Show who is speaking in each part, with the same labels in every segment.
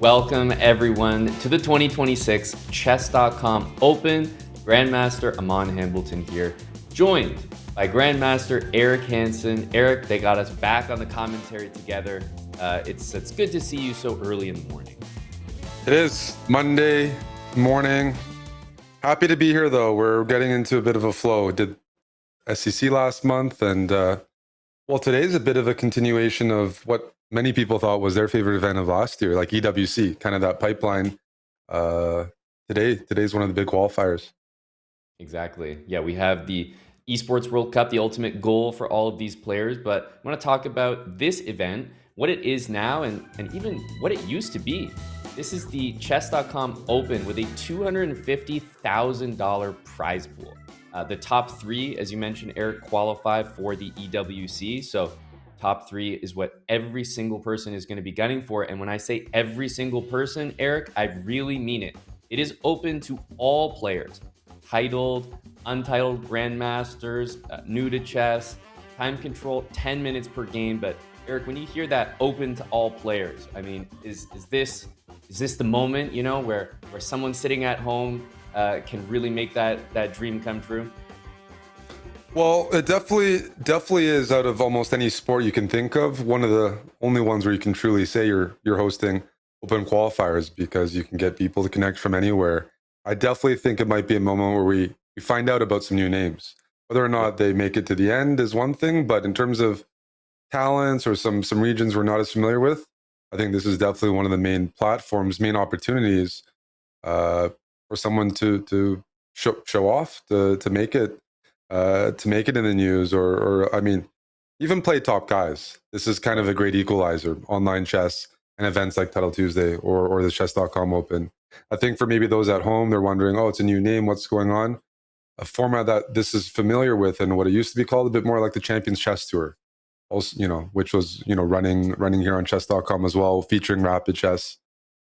Speaker 1: Welcome everyone to the 2026 Chess.com Open. Grandmaster Amon Hambleton here, joined by Grandmaster Eric Hansen. Eric, they got us back on the commentary together. It's good to see you so early in the morning.
Speaker 2: It is Monday morning. Happy to be here though. We're getting into a bit of a flow. Did SEC last month, and today's a bit of a continuation of what many people thought was their favorite event of last year, like EWC, kind of that pipeline. Today's one of the big qualifiers.
Speaker 1: Exactly. Yeah, we have the Esports World Cup, the ultimate goal for all of these players. But I want to talk about this event, what it is now, and even what it used to be. This is the Chess.com Open with a $250,000 prize pool. The top three, as you mentioned, Eric, qualify for the EWC. So top three is what every single person is going to be gunning for. And when I say every single person, Eric, I really mean it. It is open to all players, titled, untitled grandmasters, new to chess, time control, 10 minutes per game. But Eric, when you hear that open to all players, I mean, is this the moment, where someone sitting at home can really make that dream come true?
Speaker 2: Well, it definitely is. Out of almost any sport you can think of, one of the only ones where you can truly say you're hosting open qualifiers, because you can get people to connect from anywhere. I definitely think it might be a moment where we find out about some new names. Whether or not they make it to the end is one thing, but in terms of talents or some regions we're not as familiar with, I think this is definitely one of the main platforms, main opportunities for someone to show off, to make it in the news, or I mean, even play top guys. This is kind of a great equalizer, online chess and events like Title Tuesday or the Chess.com Open. I think for maybe those at home, they're wondering, oh, it's a new name, what's going on? A format that this is familiar with, and what it used to be called a bit more like the Champions Chess Tour, also, which was running here on Chess.com as well, featuring rapid chess.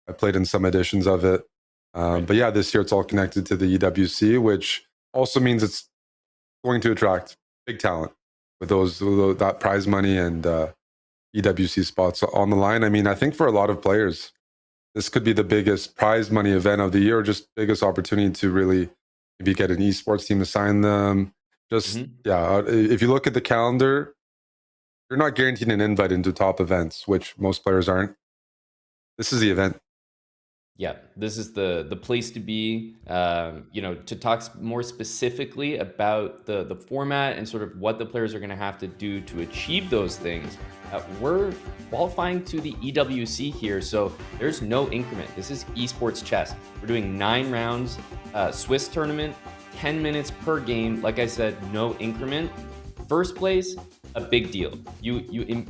Speaker 2: I played in some editions of it, but yeah, this year it's all connected to the EWC, which also means it's going to attract big talent with that prize money and EWC spots on the line. I mean, I think for a lot of players, this could be the biggest prize money event of the year, just biggest opportunity to really maybe get an esports team to sign them. If you look at the calendar, you're not guaranteed an invite into top events, which most players aren't. This is the event.
Speaker 1: Yeah, this is the place to be, to talk more specifically about the format and sort of what the players are going to have to do to achieve those things. We're qualifying to the EWC here, so there's no increment. This is esports chess. We're doing 9 rounds, Swiss tournament, 10 minutes per game. Like I said, no increment. First place, a big deal. You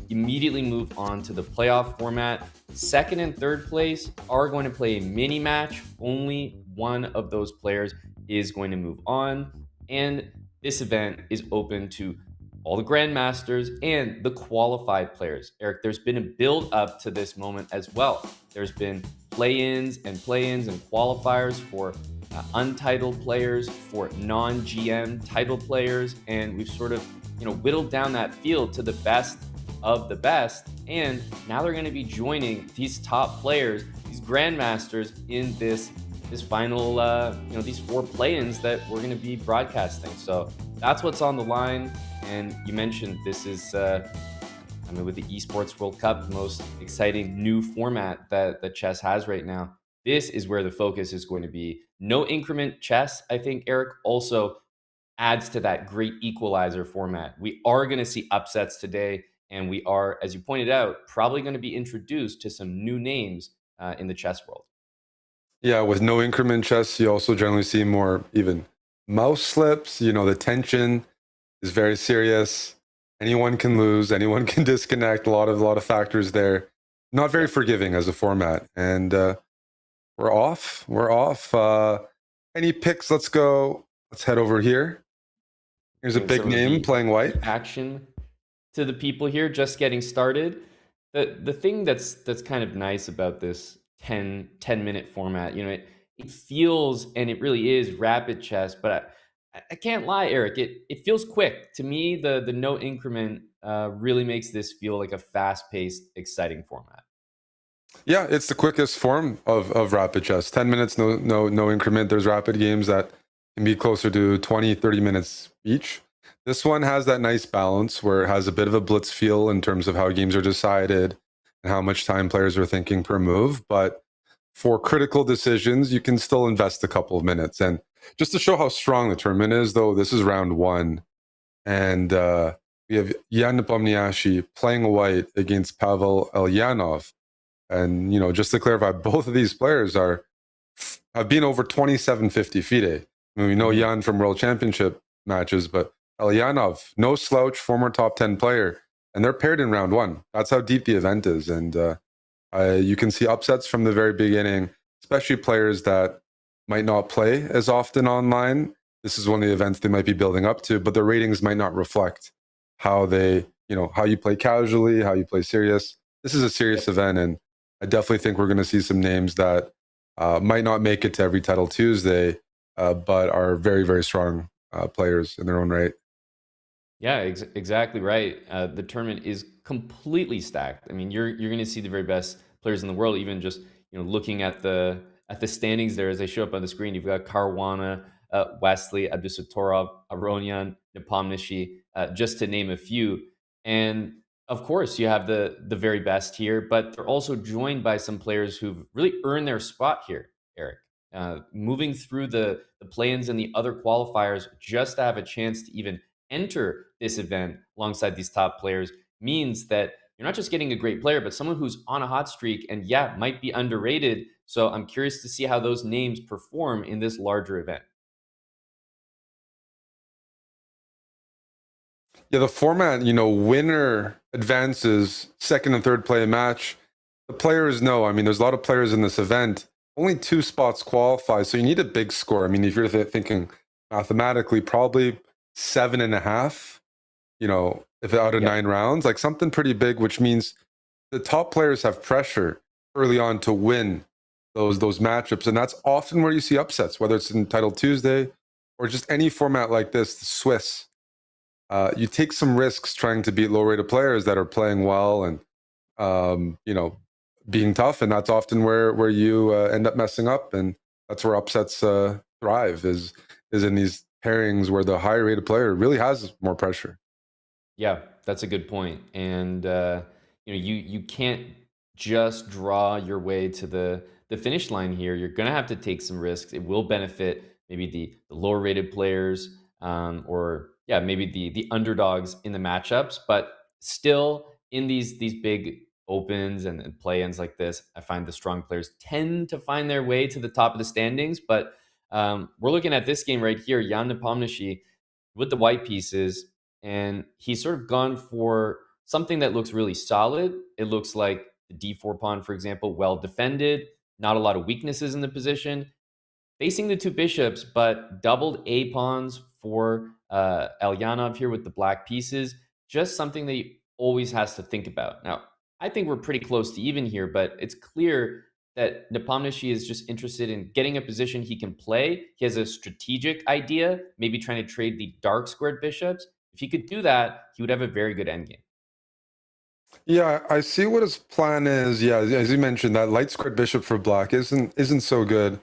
Speaker 1: immediately move on to the playoff format. Second and third place are going to play a mini match. Only one of those players is going to move on. And this event is open to all the grandmasters and the qualified players. Eric, there's been a build up to this moment as well. There's been play-ins and qualifiers for untitled players, for non-GM title players, and we've sort of whittled down that field to the best of the best. And now they're going to be joining these top players, these grandmasters, in this final these 4 play-ins that we're going to be broadcasting. So that's what's on the line. And you mentioned this is with the Esports World Cup, the most exciting new format that chess has right now. This is where the focus is going to be. No increment chess, I think, Eric, also adds to that great equalizer format. We are going to see upsets today, and we are, as you pointed out, probably going to be introduced to some new names in the chess world.
Speaker 2: Yeah, with no increment chess, you also generally see more even mouse slips. The tension is very serious. Anyone can lose, anyone can disconnect. A lot of factors there. Not very forgiving as a format, and we're off. Any picks? Let's go. Let's head over here. Here's a big name playing white.
Speaker 1: Action to the people here, just getting started. The thing that's kind of nice about this 10-minute format, it feels, and it really is, rapid chess, but I can't lie, Eric, it feels quick. To me, the no increment really makes this feel like a fast-paced, exciting format.
Speaker 2: Yeah, it's the quickest form of rapid chess. 10 minutes, no increment. There's rapid games that can be closer to 20, 30 minutes each. This one has that nice balance where it has a bit of a blitz feel in terms of how games are decided and how much time players are thinking per move. But for critical decisions, you can still invest a couple of minutes. And just to show how strong the tournament is, though, this is round one. And we have Jan Nepomniachtchi playing white against Pavel Elyanov. And just to clarify, both of these players have been over 2750 FIDE. I mean, we know Jan from World Championship matches, but Elyanov, no slouch, former top 10 player, and they're paired in round one. That's how deep the event is, and you can see upsets from the very beginning, especially players that might not play as often online. This is one of the events they might be building up to, but the ratings might not reflect how how you play casually, how you play serious. This is a serious event, and I definitely think we're going to see some names that might not make it to every Title Tuesday, but are very, very strong players in their own right.
Speaker 1: Yeah, exactly right. The tournament is completely stacked. I mean, you're going to see the very best players in the world. Even just looking at the standings there as they show up on the screen, you've got Caruana, Wesley, Abdusattorov, Aronian, Nepomniachtchi, just to name a few. And of course, you have the very best here, but they're also joined by some players who've really earned their spot here, Eric. Moving through the play-ins and the other qualifiers just to have a chance to even enter this event alongside these top players means that you're not just getting a great player, but someone who's on a hot streak and, yeah, might be underrated. So I'm curious to see how those names perform in this larger event.
Speaker 2: Yeah, the format, winner advances, second and third play a match. The players know. I mean, there's a lot of players in this event. Only two spots qualify, so you need a big score. I mean, if you're thinking mathematically, probably 7.5. If out of
Speaker 1: Yep.
Speaker 2: 9 rounds, like something pretty big, which means the top players have pressure early on to win those matchups, and that's often where you see upsets, whether it's in Title Tuesday or just any format like this, the Swiss. You take some risks trying to beat low-rated players that are playing well and being tough, and that's often where you end up messing up, and that's where upsets thrive is in these pairings where the higher rated player really has more pressure.
Speaker 1: Yeah, that's a good point. And you can't just draw your way to the finish line here. You're gonna have to take some risks. It will benefit maybe the lower rated players, or yeah, maybe the underdogs in the matchups. But still, in these big opens and play-ins like this, I find the strong players tend to find their way to the top of the standings. But we're looking at this game right here, Jan Nepomniachtchi with the white pieces, and he's sort of gone for something that looks really solid. It looks like the d4 pawn, for example, well defended, not a lot of weaknesses in the position. Facing the two bishops, but doubled A pawns for Elyanov here with the black pieces. Just something that he always has to think about. Now, I think we're pretty close to even here, but it's clear that Nepomniachtchi is just interested in getting a position he can play. He has a strategic idea, maybe trying to trade the dark squared bishops. If he could do that, he would have a very good endgame.
Speaker 2: Yeah, I see what his plan is. Yeah, as you mentioned, that light squared bishop for black isn't so good.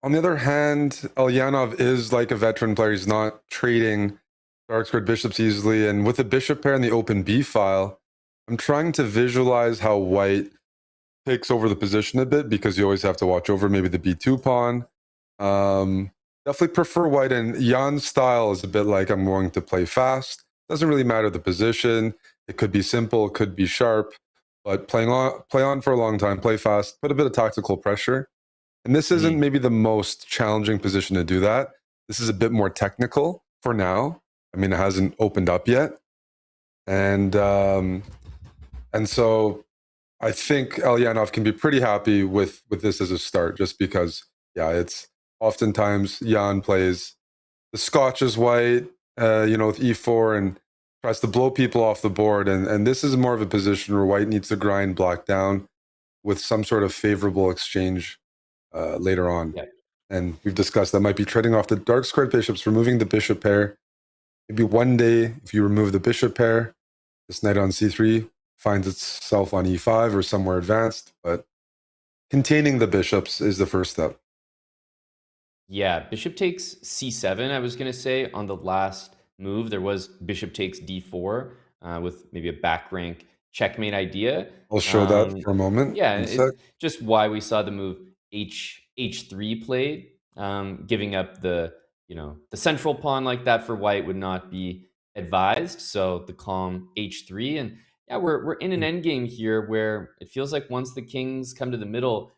Speaker 2: On the other hand, Elyanov is like a veteran player. He's not trading dark squared bishops easily. And with the bishop pair and the open B file, I'm trying to visualize how white takes over the position a bit because you always have to watch over maybe the B2 pawn. Um, Definitely prefer white. And Jan's style is a bit like I'm going to play fast. Doesn't really matter the position. It could be simple, it could be sharp, but play on for a long time, play fast, put a bit of tactical pressure. And this isn't maybe the most challenging position to do that. This is a bit more technical for now. I mean, it hasn't opened up yet, and so I think Elyanov can be pretty happy with this as a start, just because, yeah, it's oftentimes Jan plays the Scotch is white, with E4 and tries to blow people off the board, and this is more of a position where white needs to grind black down with some sort of favorable exchange later on.
Speaker 1: Yeah.
Speaker 2: And we've discussed that might be trading off the dark squared bishops, removing the bishop pair. Maybe one day, if you remove the bishop pair, this knight on c3 finds itself on e5 or somewhere advanced, but containing the bishops is the first step.
Speaker 1: Yeah, bishop takes c7, I was going to say. On the last move, there was bishop takes d4 with maybe a back rank checkmate idea.
Speaker 2: I'll show that
Speaker 1: Um,
Speaker 2: for a moment.
Speaker 1: yeah,
Speaker 2: One sec.
Speaker 1: it just why we saw the move h3 played, giving up the central pawn like that for white would not be advised. So the calm h3, and yeah, we're in an endgame here where it feels like once the kings come to the middle,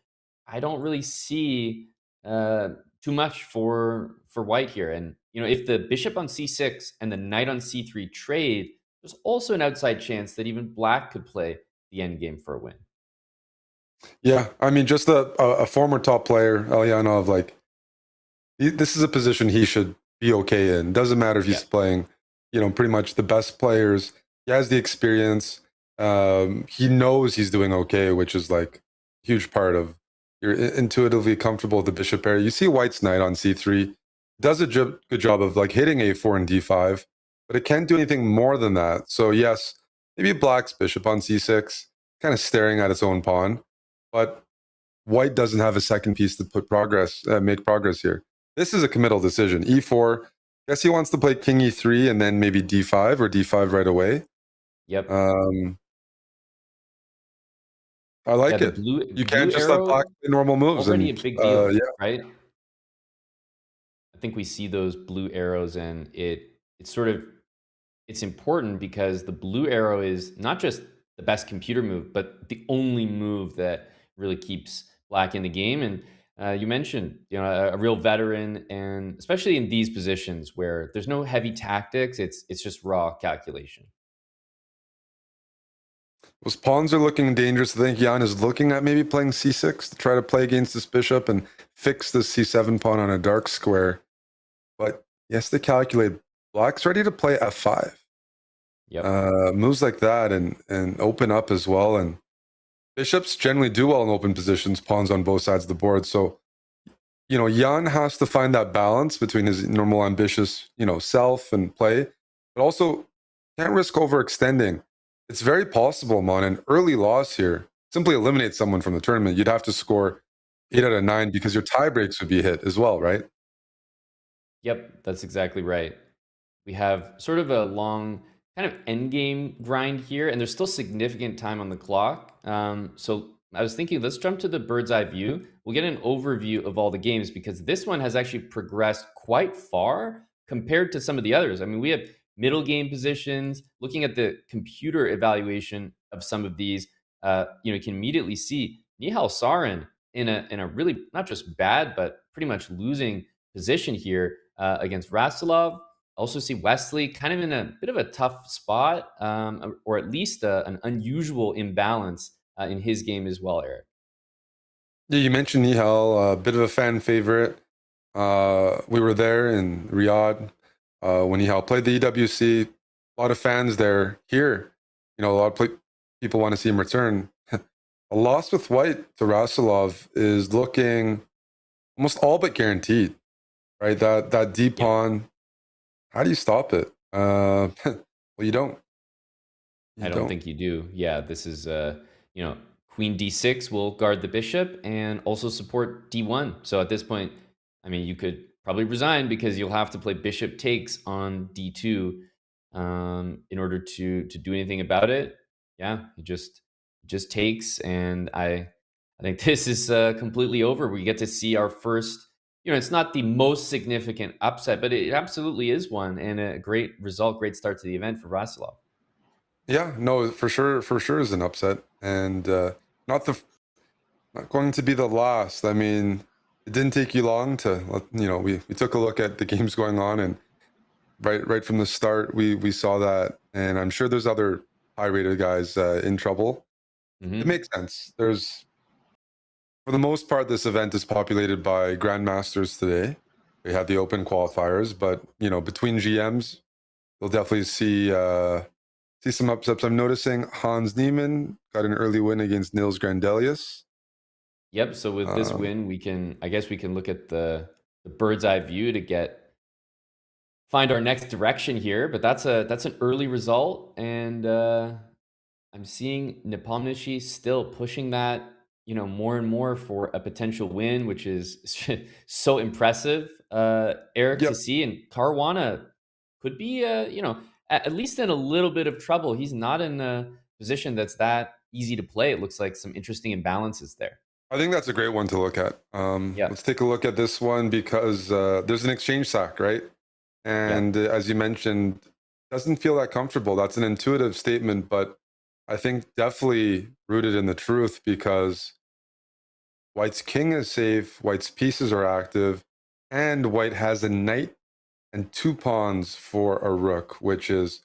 Speaker 1: I don't really see uh, too much for white here. And if the bishop on c6 and the knight on c3 trade, there's also an outside chance that even black could play the endgame for a win.
Speaker 2: Yeah, I mean, just a former top player, Elyanov, like this is a position he should be okay in. Doesn't matter if
Speaker 1: Yeah.
Speaker 2: he's playing, pretty much the best players. He has the experience. He knows he's doing okay, which is like a huge part of you're intuitively comfortable with the bishop area. You see White's knight on c3 does a good job of like hitting a4 and d5, but it can't do anything more than that. So yes, maybe Black's bishop on c6, kind of staring at its own pawn, but White doesn't have a second piece to make progress here. This is a committal decision. E4. Guess he wants to play King E3 and then maybe D5 or D5 right away.
Speaker 1: Yep.
Speaker 2: I
Speaker 1: Yeah,
Speaker 2: like
Speaker 1: the
Speaker 2: it.
Speaker 1: blue
Speaker 2: You
Speaker 1: blue
Speaker 2: can't just let Black
Speaker 1: arrow
Speaker 2: play normal moves,
Speaker 1: already a
Speaker 2: and
Speaker 1: big deal,
Speaker 2: yeah,
Speaker 1: right? I think we see those blue arrows, and it's sort of it's important because the blue arrow is not just the best computer move, but the only move that really keeps black in the game. And you mentioned, a real veteran, and especially in these positions where there's no heavy tactics, it's just raw calculation.
Speaker 2: those pawns are looking dangerous. I think Jan is looking at maybe playing C6 to try to play against this bishop and fix the C7 pawn on a dark square. But yes, they calculate. Black's ready to play F5.
Speaker 1: Yep.
Speaker 2: Moves like that and open up as well. And bishops generally do well in open positions, pawns on both sides of the board. So, Jan has to find that balance between his normal ambitious, self and play, but also can't risk overextending. It's very possible, man. An early loss here simply eliminates someone from the tournament. You'd have to score 8 out of 9 because your tie breaks would be hit as well, right?
Speaker 1: Yep, that's exactly right. We have sort of a long kind of end game grind here, and there's still significant time on the clock. So I was thinking, let's jump to the bird's eye view. We'll get an overview of all the games because this one has actually progressed quite far compared to some of the others. I mean, we have middle game positions. Looking at the computer evaluation of some of these, you can immediately see Nihal Sarin in a really not just bad but pretty much losing position here against Rasilov. Also see Wesley kind of in a bit of a tough spot, or at least an unusual imbalance in his game as well, Eric.
Speaker 2: Yeah, you mentioned Nihal, a bit of a fan favorite. We were there in Riyadh when Nihal played the EWC. A lot of fans there. Here, a lot of people want to see him return. A loss with White to Rasilov is looking almost all but guaranteed, right? That deep
Speaker 1: Yeah,
Speaker 2: pawn. How do you stop it? Well, you don't. You
Speaker 1: I don't
Speaker 2: don't.
Speaker 1: think you do. Yeah, this is Queen D6 will guard the bishop and also support D1. So at this point, I mean, you could probably resign because you'll have to play bishop takes on D2 in order to do anything about it. Yeah, it just takes, and I think this is completely over. We get to see our first. It's not the most significant upset, but it absolutely is one, and a great result, great start to the event for Vasilov.
Speaker 2: Yeah, no, for sure is an upset, and not the not going to be the last. I mean, it didn't take you long to we took a look at the games going on, and right from the start we saw that, and I'm sure there's other high rated guys in trouble. It
Speaker 1: Hmm.
Speaker 2: makes sense. There's For the most part, this event is populated by grandmasters today. We have the open qualifiers, but between GMs, you'll definitely see some upsets. I'm noticing Hans Niemann got an early win against Nils Grandelius.
Speaker 1: Yep. So with this
Speaker 2: Um,
Speaker 1: win, I guess we can look at the bird's eye view to find our next direction here. But that's an early result, and I'm seeing Nepomniachtchi still pushing that, more and more for a potential win, which is so impressive, Eric, to
Speaker 2: Yep.
Speaker 1: see. And Caruana could be, at least in a little bit of trouble. He's not in a position that's that easy to play. It looks like some interesting imbalances there.
Speaker 2: I think that's a great one to look at.
Speaker 1: Yeah,
Speaker 2: Let's take a look at this one because there's an exchange sack, right?
Speaker 1: yeah,
Speaker 2: And as you mentioned, doesn't feel that comfortable. That's an intuitive statement, but I think definitely rooted in the truth because White's king is safe, White's pieces are active, and White has a knight and two pawns for a rook, which is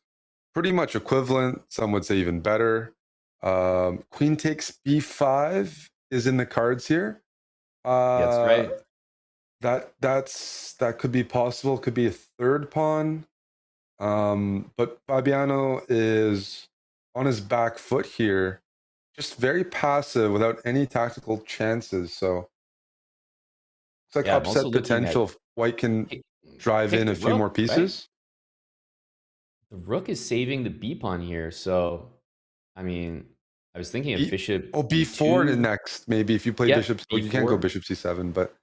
Speaker 2: pretty much equivalent. Some would say even better. Queen takes b5 is in the cards here.
Speaker 1: yeah, that's
Speaker 2: Uh,
Speaker 1: right.
Speaker 2: that could be possible. Could be a third pawn. But Fabiano is on his back foot here, just very passive without any tactical chances. So it's like
Speaker 1: Yeah, I'm also
Speaker 2: upset
Speaker 1: looking at
Speaker 2: potential if White can
Speaker 1: take,
Speaker 2: drive
Speaker 1: take
Speaker 2: in
Speaker 1: the
Speaker 2: a few more
Speaker 1: rook, right?
Speaker 2: pieces.
Speaker 1: The rook is saving the b pawn here. So, I mean, I was thinking of
Speaker 2: B,
Speaker 1: bishop
Speaker 2: oh, b4 to
Speaker 1: e2.
Speaker 2: next. Maybe if you play
Speaker 1: Yep,
Speaker 2: bishop, well, you can't go
Speaker 1: b4.
Speaker 2: bishop c7. But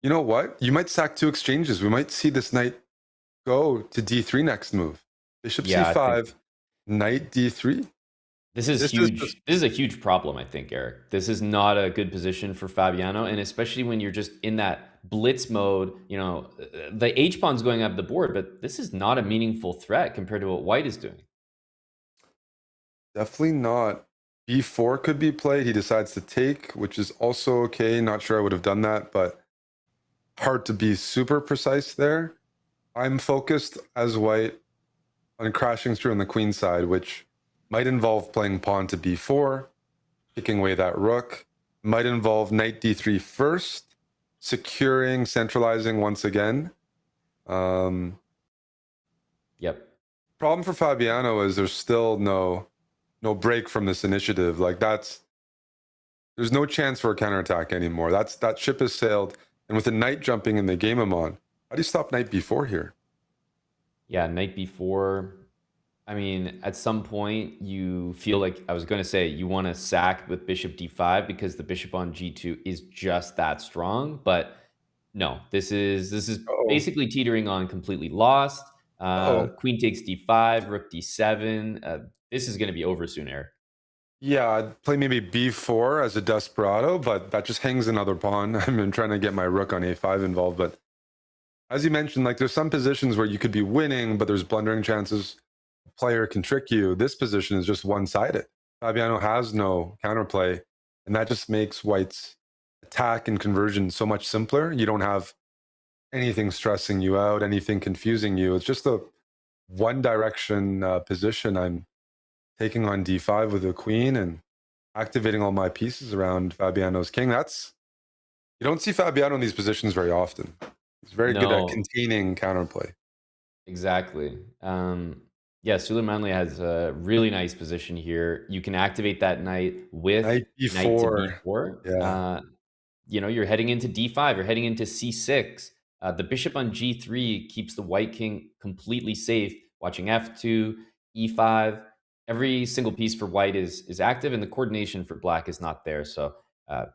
Speaker 2: you know what? You might sack two exchanges. We might see this knight go to d3 next move. Bishop
Speaker 1: Yeah, I think
Speaker 2: c5, knight d3.
Speaker 1: this is
Speaker 2: This is
Speaker 1: huge.
Speaker 2: just
Speaker 1: This is a huge problem, I think, Eric. This is not a good position for Fabiano, and especially when you're just in that blitz mode, the H pawn's going up the board, but this is not a meaningful threat compared to what White is doing.
Speaker 2: definitely not. b4 could be played. He decides to take, which is also okay. Not sure I would have done that, but hard to be super precise there. I'm focused as White on crashing through on the queen side, which might involve playing pawn to b4, kicking away that rook, might involve knight d3 first, securing, centralizing once again. Um,
Speaker 1: Yep.
Speaker 2: Problem for Fabiano is there's still no break from this initiative. Like there's no chance for a counterattack anymore. That ship has sailed. And with the knight jumping in the game I'm on, how do you stop knight b4 here?
Speaker 1: Yeah, night before. I mean, at some point, you feel like I was going to say you want to sack with bishop d5 because the bishop on g2 is just that strong. But no, this is
Speaker 2: Oh,
Speaker 1: basically teetering on completely lost.
Speaker 2: oh,
Speaker 1: Queen takes d5, rook d7. This is going to be over soon, Eric.
Speaker 2: yeah. I'd play maybe b4 as a desperado, but that just hangs another pawn. I'm trying to get my rook on a5 involved, but as you mentioned, like there's some positions where you could be winning, but there's blundering chances. A player can trick you. This position is just one-sided. Fabiano has no counterplay, and that just makes White's attack and conversion so much simpler. You don't have anything stressing you out, anything confusing you. It's just a one direction position. I'm taking on d5 with the queen and activating all my pieces around Fabiano's king. That's you don't see Fabiano in these positions very often. He's very good at
Speaker 1: No,
Speaker 2: containing counterplay.
Speaker 1: exactly. Yeah, Suleimanli has a really nice position here. You can activate that knight with
Speaker 2: Knight
Speaker 1: knight to
Speaker 2: b4.
Speaker 1: b4.
Speaker 2: Yeah.
Speaker 1: You're heading into d5, you're heading into c6. The bishop on g3 keeps the white king completely safe. Watching f2, e5. Every single piece for white is active, and the coordination for black is not there. So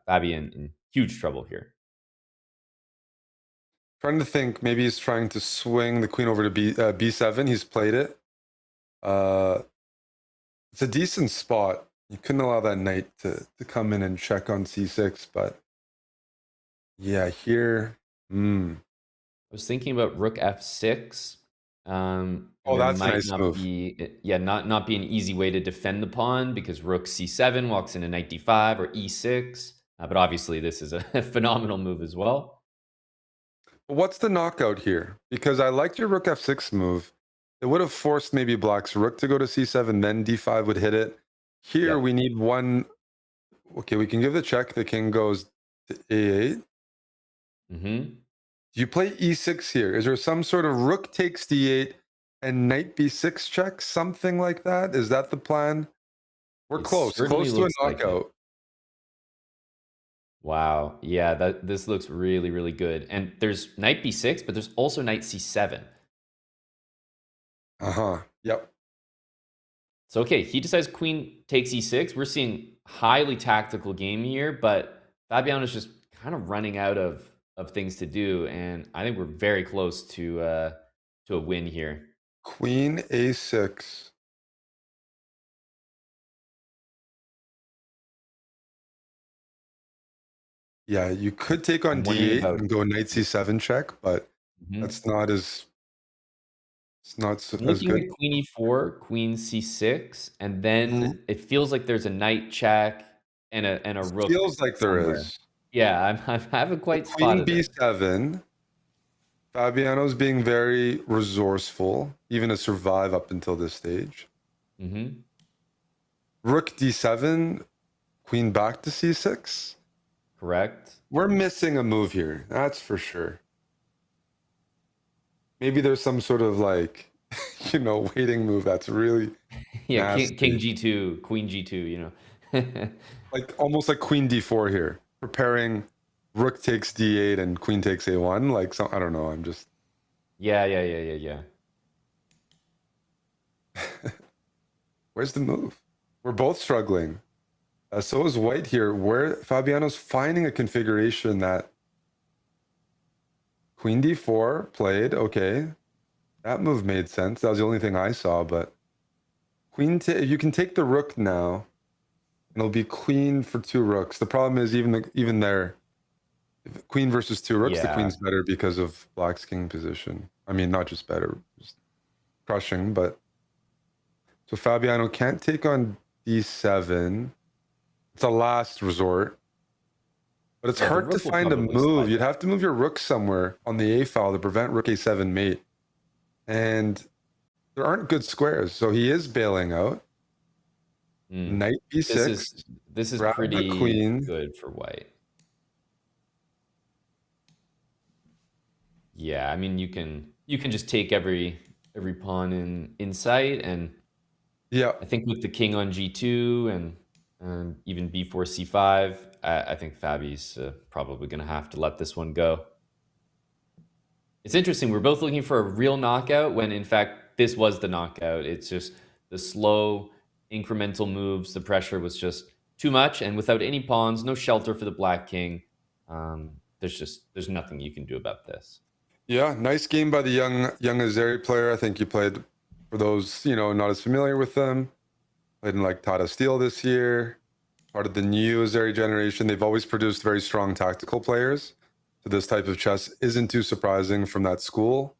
Speaker 1: Fabian in huge trouble here.
Speaker 2: Trying to think, maybe he's trying to swing the queen over to b7. He's played it. Uh, it's a decent spot. You couldn't allow that knight to come in and check on c6, but yeah, here.
Speaker 1: I was thinking about rook f6. And
Speaker 2: Oh,
Speaker 1: there
Speaker 2: that's a
Speaker 1: might
Speaker 2: nice
Speaker 1: not
Speaker 2: move.
Speaker 1: be, yeah, not be an easy way to defend the pawn because rook c7 walks into knight d5 or e6. But obviously, this is a phenomenal move as well.
Speaker 2: But what's the knockout here? Because I liked your rook f6 move. It would have forced maybe black's rook to go to c7, then d5 would hit it. Here
Speaker 1: Yep.
Speaker 2: we need one. Okay, we can give the check. The king goes to a8.
Speaker 1: Hmm.
Speaker 2: Do you play e6 here? Is there some sort of rook takes d8 and knight b6 check? Something like that? Is that the plan? We're
Speaker 1: It
Speaker 2: close,
Speaker 1: certainly
Speaker 2: close to a
Speaker 1: looks like it.
Speaker 2: knockout.
Speaker 1: Wow. Yeah, this looks really, really good. And there's knight b6, but there's also knight c7.
Speaker 2: Uh huh. Yep.
Speaker 1: So, okay, he decides queen takes e6. We're seeing highly tactical game here, but Fabiano's just kind of running out of things to do, and I think we're very close to a win here.
Speaker 2: Queen a6. Yeah, you could take on
Speaker 1: I'm wondering
Speaker 2: d8
Speaker 1: about.
Speaker 2: and go knight c7 check, but
Speaker 1: Mhm.
Speaker 2: that's not as it's not
Speaker 1: I'm
Speaker 2: as
Speaker 1: looking
Speaker 2: good.
Speaker 1: at queen e4, queen c6, and
Speaker 2: Mhm.
Speaker 1: then it feels like there's a knight check and a rook
Speaker 2: Feels like there
Speaker 1: somewhere.
Speaker 2: is.
Speaker 1: Yeah, I haven't
Speaker 2: So
Speaker 1: quite
Speaker 2: queen
Speaker 1: spotted it.
Speaker 2: b7. Fabiano's being very resourceful, even to survive up until this stage.
Speaker 1: Hmm.
Speaker 2: Rook d7, queen back to c6.
Speaker 1: Correct.
Speaker 2: We're missing a move here, that's for sure. Maybe there's some sort of like, waiting move that's really
Speaker 1: Yeah, king
Speaker 2: nasty.
Speaker 1: g2, queen g2.
Speaker 2: Like almost like queen d4 here, preparing rook takes d8 and queen takes a1. Like, so I don't know. I'm just,
Speaker 1: Yeah, yeah, yeah, yeah, yeah.
Speaker 2: where's the move? We're both struggling. So is white here, where Fabiano's finding a configuration that queen d4 played. Okay, that move made sense. That was the only thing I saw. But you can take the rook now, and it'll be queen for two rooks. The problem is even there, if queen versus two rooks, the
Speaker 1: Yeah.
Speaker 2: queen's better because of black's king position. I mean, not just better, just crushing. But so Fabiano can't take on d7. It's a last resort. But it's
Speaker 1: Yeah, the
Speaker 2: hard to
Speaker 1: rook will
Speaker 2: find a
Speaker 1: probably
Speaker 2: move.
Speaker 1: slide
Speaker 2: You'd
Speaker 1: back.
Speaker 2: have to move your rook somewhere on the a file to prevent rook a7 mate. And there aren't good squares. So he is bailing out.
Speaker 1: Mm.
Speaker 2: Knight
Speaker 1: This
Speaker 2: b6,
Speaker 1: is this is
Speaker 2: grab the
Speaker 1: pretty
Speaker 2: queen.
Speaker 1: good for white. Yeah, I mean you can just take every pawn in sight, and
Speaker 2: Yeah.
Speaker 1: I think with the king on g2 and even b4 c5, I think Fabi's probably going to have to let this one go. It's interesting. We're both looking for a real knockout when, in fact, this was the knockout. It's just the slow, incremental moves. The pressure was just too much, and without any pawns, no shelter for the black king. There's nothing you can do about this.
Speaker 2: Yeah. Nice game by the young Azeri player. I think you played, for those, not as familiar with them, played in like Tata Steel this year, part of the new Azeri generation. They've always produced very strong tactical players. So this type of chess isn't too surprising from that school.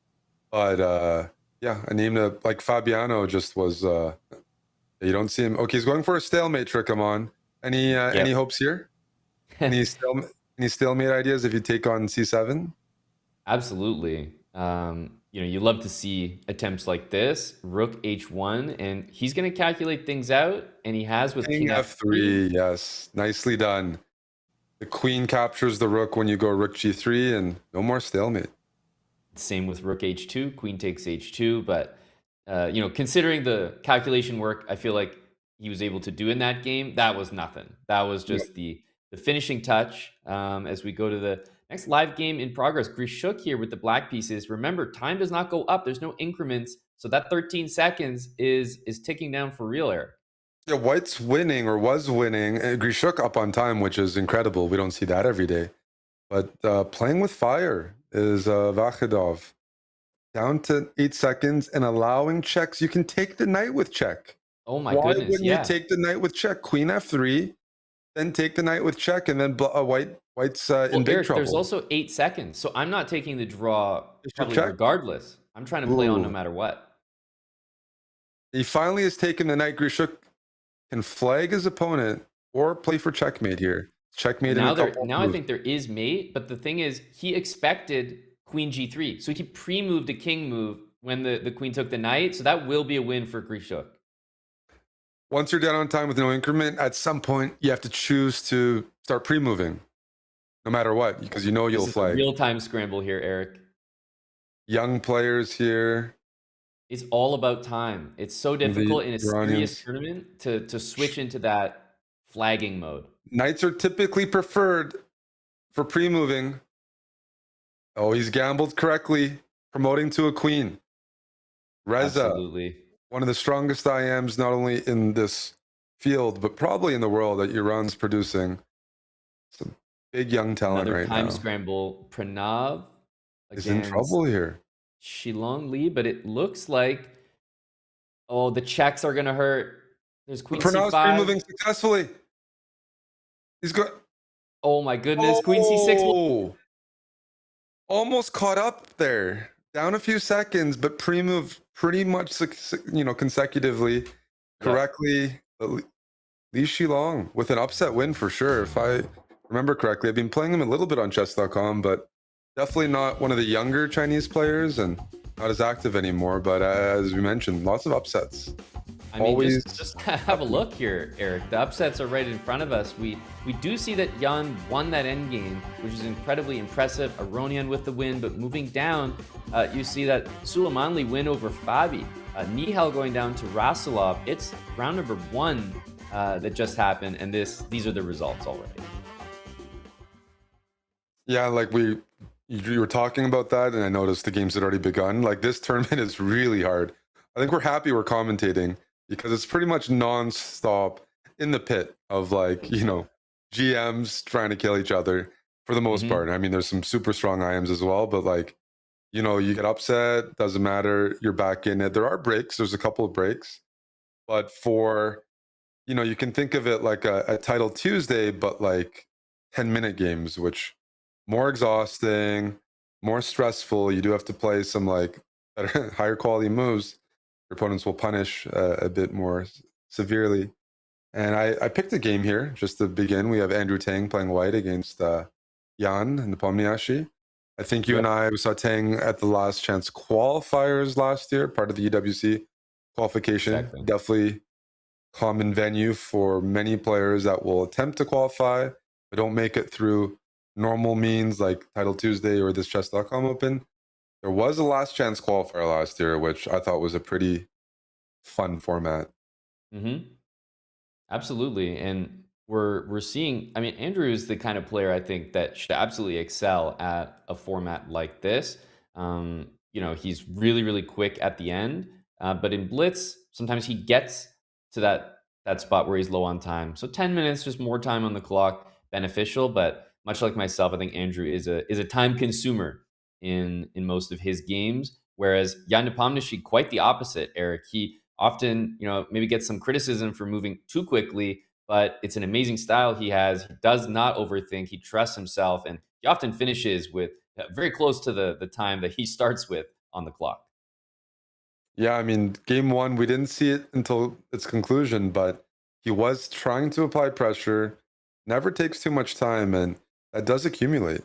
Speaker 2: But yeah, a name like Fabiano just was you don't see him. Okay, he's going for a stalemate trick. I'm on. Any
Speaker 1: Yep.
Speaker 2: hopes here? Any stalemate any stalemate ideas if you take on c7?
Speaker 1: Absolutely. You love to see attempts like this. Rook h1, and he's going to calculate things out, and he has with
Speaker 2: King
Speaker 1: king f3.
Speaker 2: f3, yes. Nicely done. The queen captures the rook when you go rook g3 and no more stalemate.
Speaker 1: Same with rook h2, queen takes h2. But considering the calculation work, I feel like he was able to do in that game, that was nothing. That was
Speaker 2: Yeah.
Speaker 1: just the finishing touch. As we go to the next live game in progress, Grishuk here with the black pieces. Remember, time does not go up. There's no increments, so that 13 seconds is ticking down for real here.
Speaker 2: Yeah, white's winning or was winning. Grishuk up on time, which is incredible. We don't see that every day. But playing with fire is Vakhidov. Down to 8 seconds and allowing checks. You can take the knight with check.
Speaker 1: Oh my
Speaker 2: Why
Speaker 1: goodness,
Speaker 2: wouldn't you
Speaker 1: yeah.
Speaker 2: take the knight with check? Queen f3, then take the knight with check, and then white's in
Speaker 1: Well,
Speaker 2: big
Speaker 1: Eric, there's
Speaker 2: trouble.
Speaker 1: also 8 seconds, so I'm not taking the draw
Speaker 2: Bishop
Speaker 1: probably
Speaker 2: check.
Speaker 1: regardless. I'm trying to play on no
Speaker 2: Ooh,
Speaker 1: matter what.
Speaker 2: he finally has taken the knight. Grishuk can flag his opponent or play for checkmate here.
Speaker 1: Well,
Speaker 2: Checkmate in a couple of
Speaker 1: now I
Speaker 2: moves.
Speaker 1: think there is mate, but the thing is, he expected queen g3, so he pre-moved a king move when the queen took the knight, so that will be a win for Grishuk.
Speaker 2: Once you're down on time with no increment, at some point you have to choose to start pre-moving, no matter what, because
Speaker 1: This
Speaker 2: you'll
Speaker 1: is a
Speaker 2: flag.
Speaker 1: real-time scramble here, Eric.
Speaker 2: Young players here,
Speaker 1: It's all about time. It's so
Speaker 2: the
Speaker 1: difficult in a serious
Speaker 2: Iranians.
Speaker 1: tournament to switch into that flagging mode.
Speaker 2: Knights are typically preferred for pre-moving. Oh, he's gambled correctly, promoting to a queen. Reza,
Speaker 1: Absolutely.
Speaker 2: one of the strongest IMs, not only in this field, but probably in the world, that Iran's producing some big young talent
Speaker 1: Another
Speaker 2: right
Speaker 1: time
Speaker 2: now.
Speaker 1: scramble. Pranav
Speaker 2: Is in
Speaker 1: against
Speaker 2: trouble here.
Speaker 1: Shilong Li, but it looks like, oh, the checks are gonna hurt. There's
Speaker 2: But
Speaker 1: queen
Speaker 2: Pranav's free
Speaker 1: c5.
Speaker 2: moving successfully. He's got.
Speaker 1: Oh my goodness, queen c6.
Speaker 2: Oh, almost caught up there. Down a few seconds, but pre-move pretty much, consecutively,
Speaker 1: Yep.
Speaker 2: correctly. Li Shilong with an upset win for sure. If I remember correctly, I've been playing him a little bit on Chess.com, but definitely not one of the younger Chinese players and not as active anymore. But as we mentioned, lots of upsets.
Speaker 1: I mean,
Speaker 2: Always
Speaker 1: just have a
Speaker 2: happening.
Speaker 1: look here, Eric. The upsets are right in front of us. We do see that Yan won that endgame, which is incredibly impressive. Aronian with the win, but moving down, you see that Suleimanli win over Fabi. Nihal going down to Rasulov. It's round number 1 that just happened, and these are the results already.
Speaker 2: Yeah, like you were talking about that, and I noticed the games had already begun. Like this tournament is really hard. I think we're happy we're commentating because it's pretty much non-stop in the pit of GMs trying to kill each other for the most
Speaker 1: Hmm.
Speaker 2: part. I mean, there's some super strong IMs as well, but you get upset, doesn't matter, you're back in it. There are breaks, there's a couple of breaks, but you can think of it like a title Tuesday, but like 10-minute games, which more exhausting, more stressful. You do have to play some like better, higher quality moves. Your opponents will punish a bit more severely. And I picked a game here just to begin. We have Andrew Tang playing white against Jan in the Pomniachi. I think you and
Speaker 1: Yep,
Speaker 2: I saw Tang at the last chance qualifiers last year, part of the UWC qualification.
Speaker 1: exactly.
Speaker 2: Definitely common venue for many players that will attempt to qualify but don't make it through normal means like Title Tuesday or this Chess.com Open. There was a last chance qualifier last year, which I thought was a pretty fun format.
Speaker 1: Hmm. Absolutely. And we're seeing, I mean, Andrew is the kind of player I think that should absolutely excel at a format like this. He's really, really quick at the end. But in Blitz, sometimes he gets to that spot where he's low on time. So 10 minutes, just more time on the clock, beneficial. But much like myself, I think Andrew is a time consumer in most of his games. Whereas Jan Nepomniachtchi, quite the opposite, Eric. He often, maybe gets some criticism for moving too quickly, but it's an amazing style he has. He does not overthink. He trusts himself, and he often finishes with very close to the time that he starts with on the clock.
Speaker 2: Yeah, I mean, game one, we didn't see it until its conclusion, but he was trying to apply pressure, never takes too much time, and that does accumulate.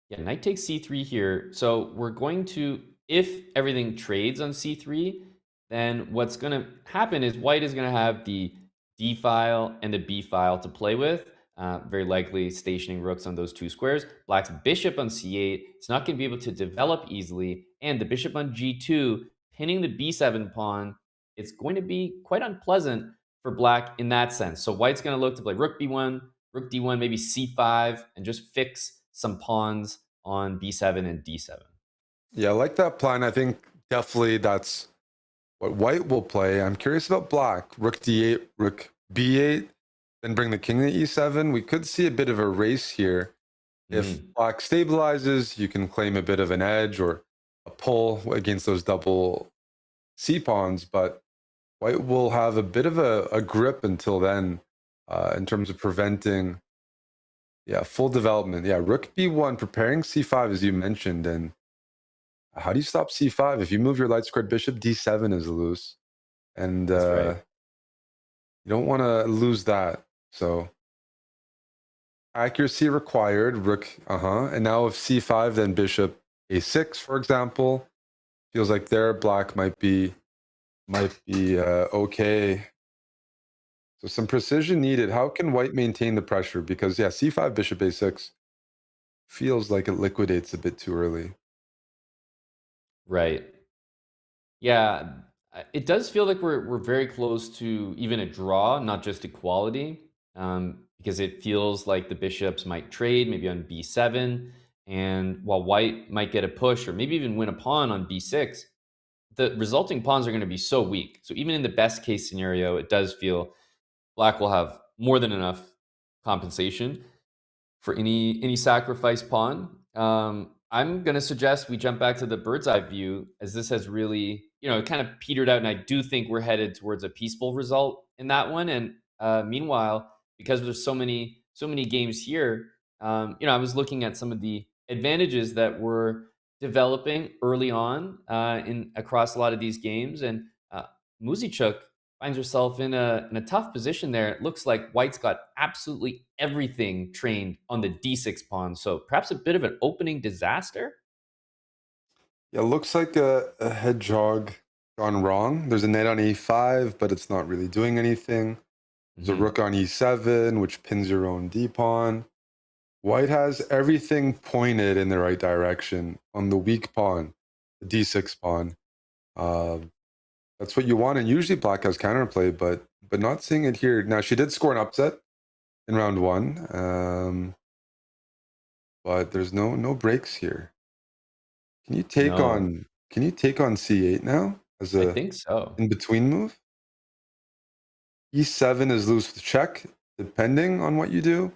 Speaker 1: Yeah, knight takes c3 here. So we're going to, if everything trades on c3, then what's going to happen is white is going to have the d file and the b file to play with, very likely stationing rooks on those two squares. Black's bishop on c8, it's not going to be able to develop easily, and the bishop on g2, pinning the b7 pawn, it's going to be quite unpleasant for black in that sense. So white's going to look to play rook b1, rook d1, maybe c5, and just fix some pawns on b7 and d7.
Speaker 2: Yeah, I like that plan. I think definitely that's what white will play. I'm curious about black. Rook d8, rook b8, then bring the king to e7. We could see a bit of a race here. If
Speaker 1: Mhm.
Speaker 2: black stabilizes, you can claim a bit of an edge or a pull against those double c pawns, but white will have a bit of a grip until then in terms of preventing full development. Yeah, rook b1, preparing c5 as you mentioned. And how do you stop c5? If you move your light squared bishop, d7 is loose. And
Speaker 1: That's right.
Speaker 2: you don't want to lose that. So accuracy required, rook, and now if c5, then bishop a6, for example. Feels like there black might be okay. So some precision needed. How can white maintain the pressure? Because yeah, c5, bishop a6 feels like it liquidates a bit too early.
Speaker 1: Right. Yeah, it does feel like we're very close to even a draw, not just equality, because it feels like the bishops might trade maybe on b7, and while white might get a push or maybe even win a pawn on b6, the resulting pawns are going to be so weak. So even in the best case scenario, it does feel black will have more than enough compensation for any sacrifice pawn. I'm gonna suggest we jump back to the bird's eye view, as this has really, it kind of petered out, and I do think we're headed towards a peaceful result in that one. And meanwhile, because there's so many games here, I was looking at some of the advantages that were developing early on in across a lot of these games, and Muzichuk finds herself in a tough position there. It looks like White's got absolutely everything trained on the d6 pawn, so perhaps a bit of an opening disaster.
Speaker 2: Yeah, looks like a hedgehog gone wrong. There's a knight on e5, but it's not really doing anything. There's a
Speaker 1: Hmm.
Speaker 2: rook on e7, which pins your own d pawn. White has everything pointed in the right direction on the weak pawn, the d6 pawn. Uh, that's what you want, and usually black has counterplay, but not seeing it here. Now she did score an upset in round one, but there's no breaks here. Can you take
Speaker 1: No,
Speaker 2: on can you take on c8 now as
Speaker 1: I
Speaker 2: a
Speaker 1: think so.
Speaker 2: in between move? E7 is loose with check, depending on what you do.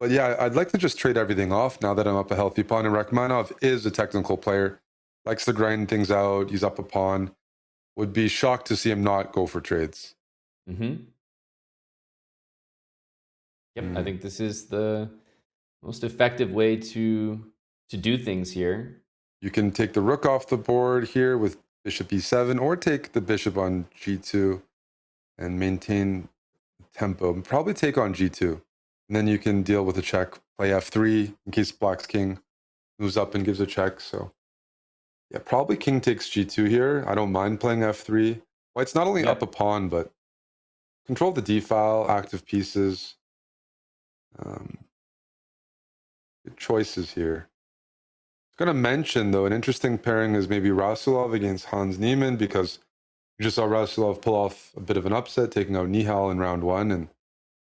Speaker 2: But yeah, I'd like to just trade everything off now that I'm up a healthy pawn. And Rachmanov is a technical player, likes to grind things out. He's up a pawn. Would be shocked to see him not go for trades.
Speaker 1: Hmm. Yep, I
Speaker 2: Mm.
Speaker 1: think this is the most effective way to do things here.
Speaker 2: You can take the rook off the board here with bishop e7, or take the bishop on g2 and maintain tempo. Probably take on g2. And then you can deal with a check, play f3 in case black's king moves up and gives a check. So yeah, probably king takes g2 here. I don't mind playing f3. White's not only up a
Speaker 1: Yep.
Speaker 2: pawn, but control the d file, active pieces. Um, good choices here. I was going to mention, though, an interesting pairing is maybe Rasulov against Hans Niemann, because you just saw Rasulov pull off a bit of an upset, taking out Nihal in round one. And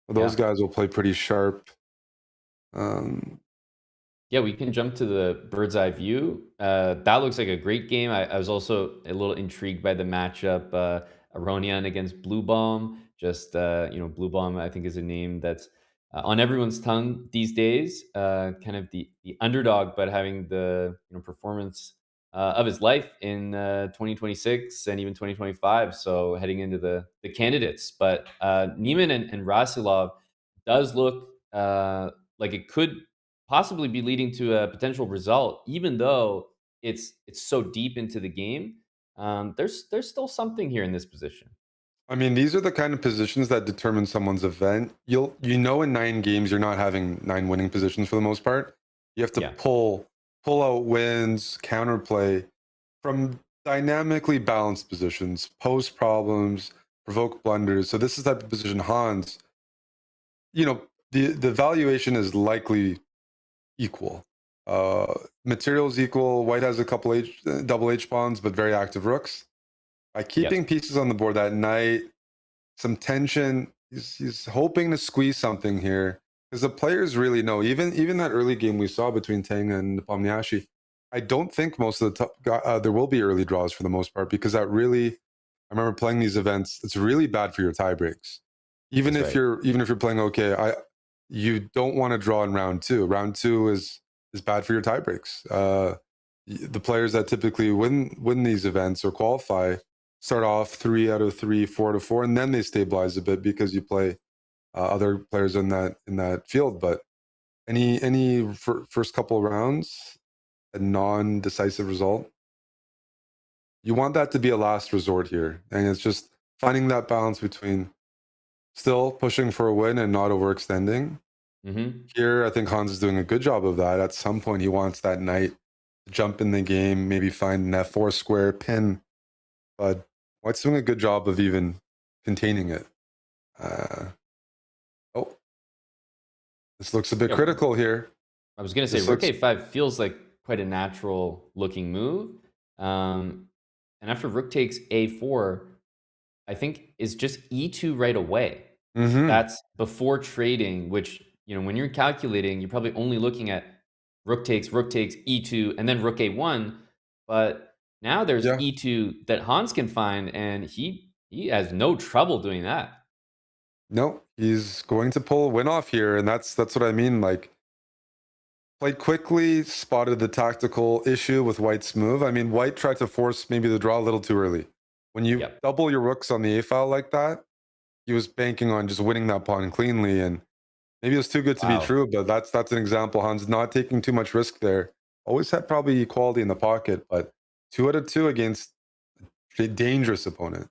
Speaker 2: those
Speaker 1: Yeah.
Speaker 2: guys will play pretty sharp. Um,
Speaker 1: Yeah, we can jump to the bird's eye view. That looks like a great game. I was also a little intrigued by the matchup, Aronian against Blue Bomb. Just Blue Bomb, I think, is a name that's on everyone's tongue these days. Kind of the underdog, but having the performance of his life in 2026 and even 2025. So heading into the candidates, but Neiman and Rasilov does look like it could possibly be leading to a potential result, even though it's so deep into the game. There's still something here in this position.
Speaker 2: I mean, these are the kind of positions that determine someone's event. In 9 games, you're not having 9 winning positions for the most part. You have to
Speaker 1: Yeah.
Speaker 2: pull out wins, counterplay from dynamically balanced positions, pose problems, provoke blunders. So this is the type of position Hans, you know, the valuation is likely equal. Uh, Materials equal. White has a couple double H pawns, but very active rooks. By keeping
Speaker 1: Yep.
Speaker 2: pieces on the board that night, some tension. He's hoping to squeeze something here, because the players really know. Even that early game we saw between Tang and Pomniachi, I don't think most of the there will be early draws for the most part, because that really, I remember playing these events. It's really bad for your tie breaks.
Speaker 1: That's right.
Speaker 2: Even if you're playing okay, you don't want to draw in round two. Round two is bad for your tie breaks. The players that typically win these events or qualify start off 3 out of 3, 4 out of 4, and then they stabilize a bit because you play other players in that field. But first couple of rounds, a non-decisive result, you want that to be a last resort here, and it's just finding that balance between still pushing for a win and not overextending.
Speaker 1: Hmm.
Speaker 2: Here, I think Hans is doing a good job of that. At some point, he wants that knight to jump in the game, maybe find an F4 square pin, but White's doing a good job of even containing it. Uh, oh, this looks a bit
Speaker 1: Yeah,
Speaker 2: critical here.
Speaker 1: I was gonna say
Speaker 2: This
Speaker 1: Rook
Speaker 2: looks.
Speaker 1: A5 feels like quite a natural looking move. Um, and after Rook takes A4, I think is just E2 right away.
Speaker 2: Mm-hmm.
Speaker 1: That's before trading, which, when you're calculating, you're probably only looking at rook takes, e2, and then rook a1. But Now there's
Speaker 2: Yeah.
Speaker 1: e2 that Hans can find, and he has no trouble doing that.
Speaker 2: No, he's going to pull a win off here, and that's what I mean. Like, played quickly, spotted the tactical issue with White's move. I mean, White tried to force maybe the draw a little too early. When you
Speaker 1: Yep.
Speaker 2: double your rooks on the A file like that, he was banking on just winning that pawn cleanly, and maybe it was too good to be
Speaker 1: Wow.
Speaker 2: true. But that's an example. Hans not taking too much risk there. Always had probably equality in the pocket, but 2 out of 2 against a dangerous opponent.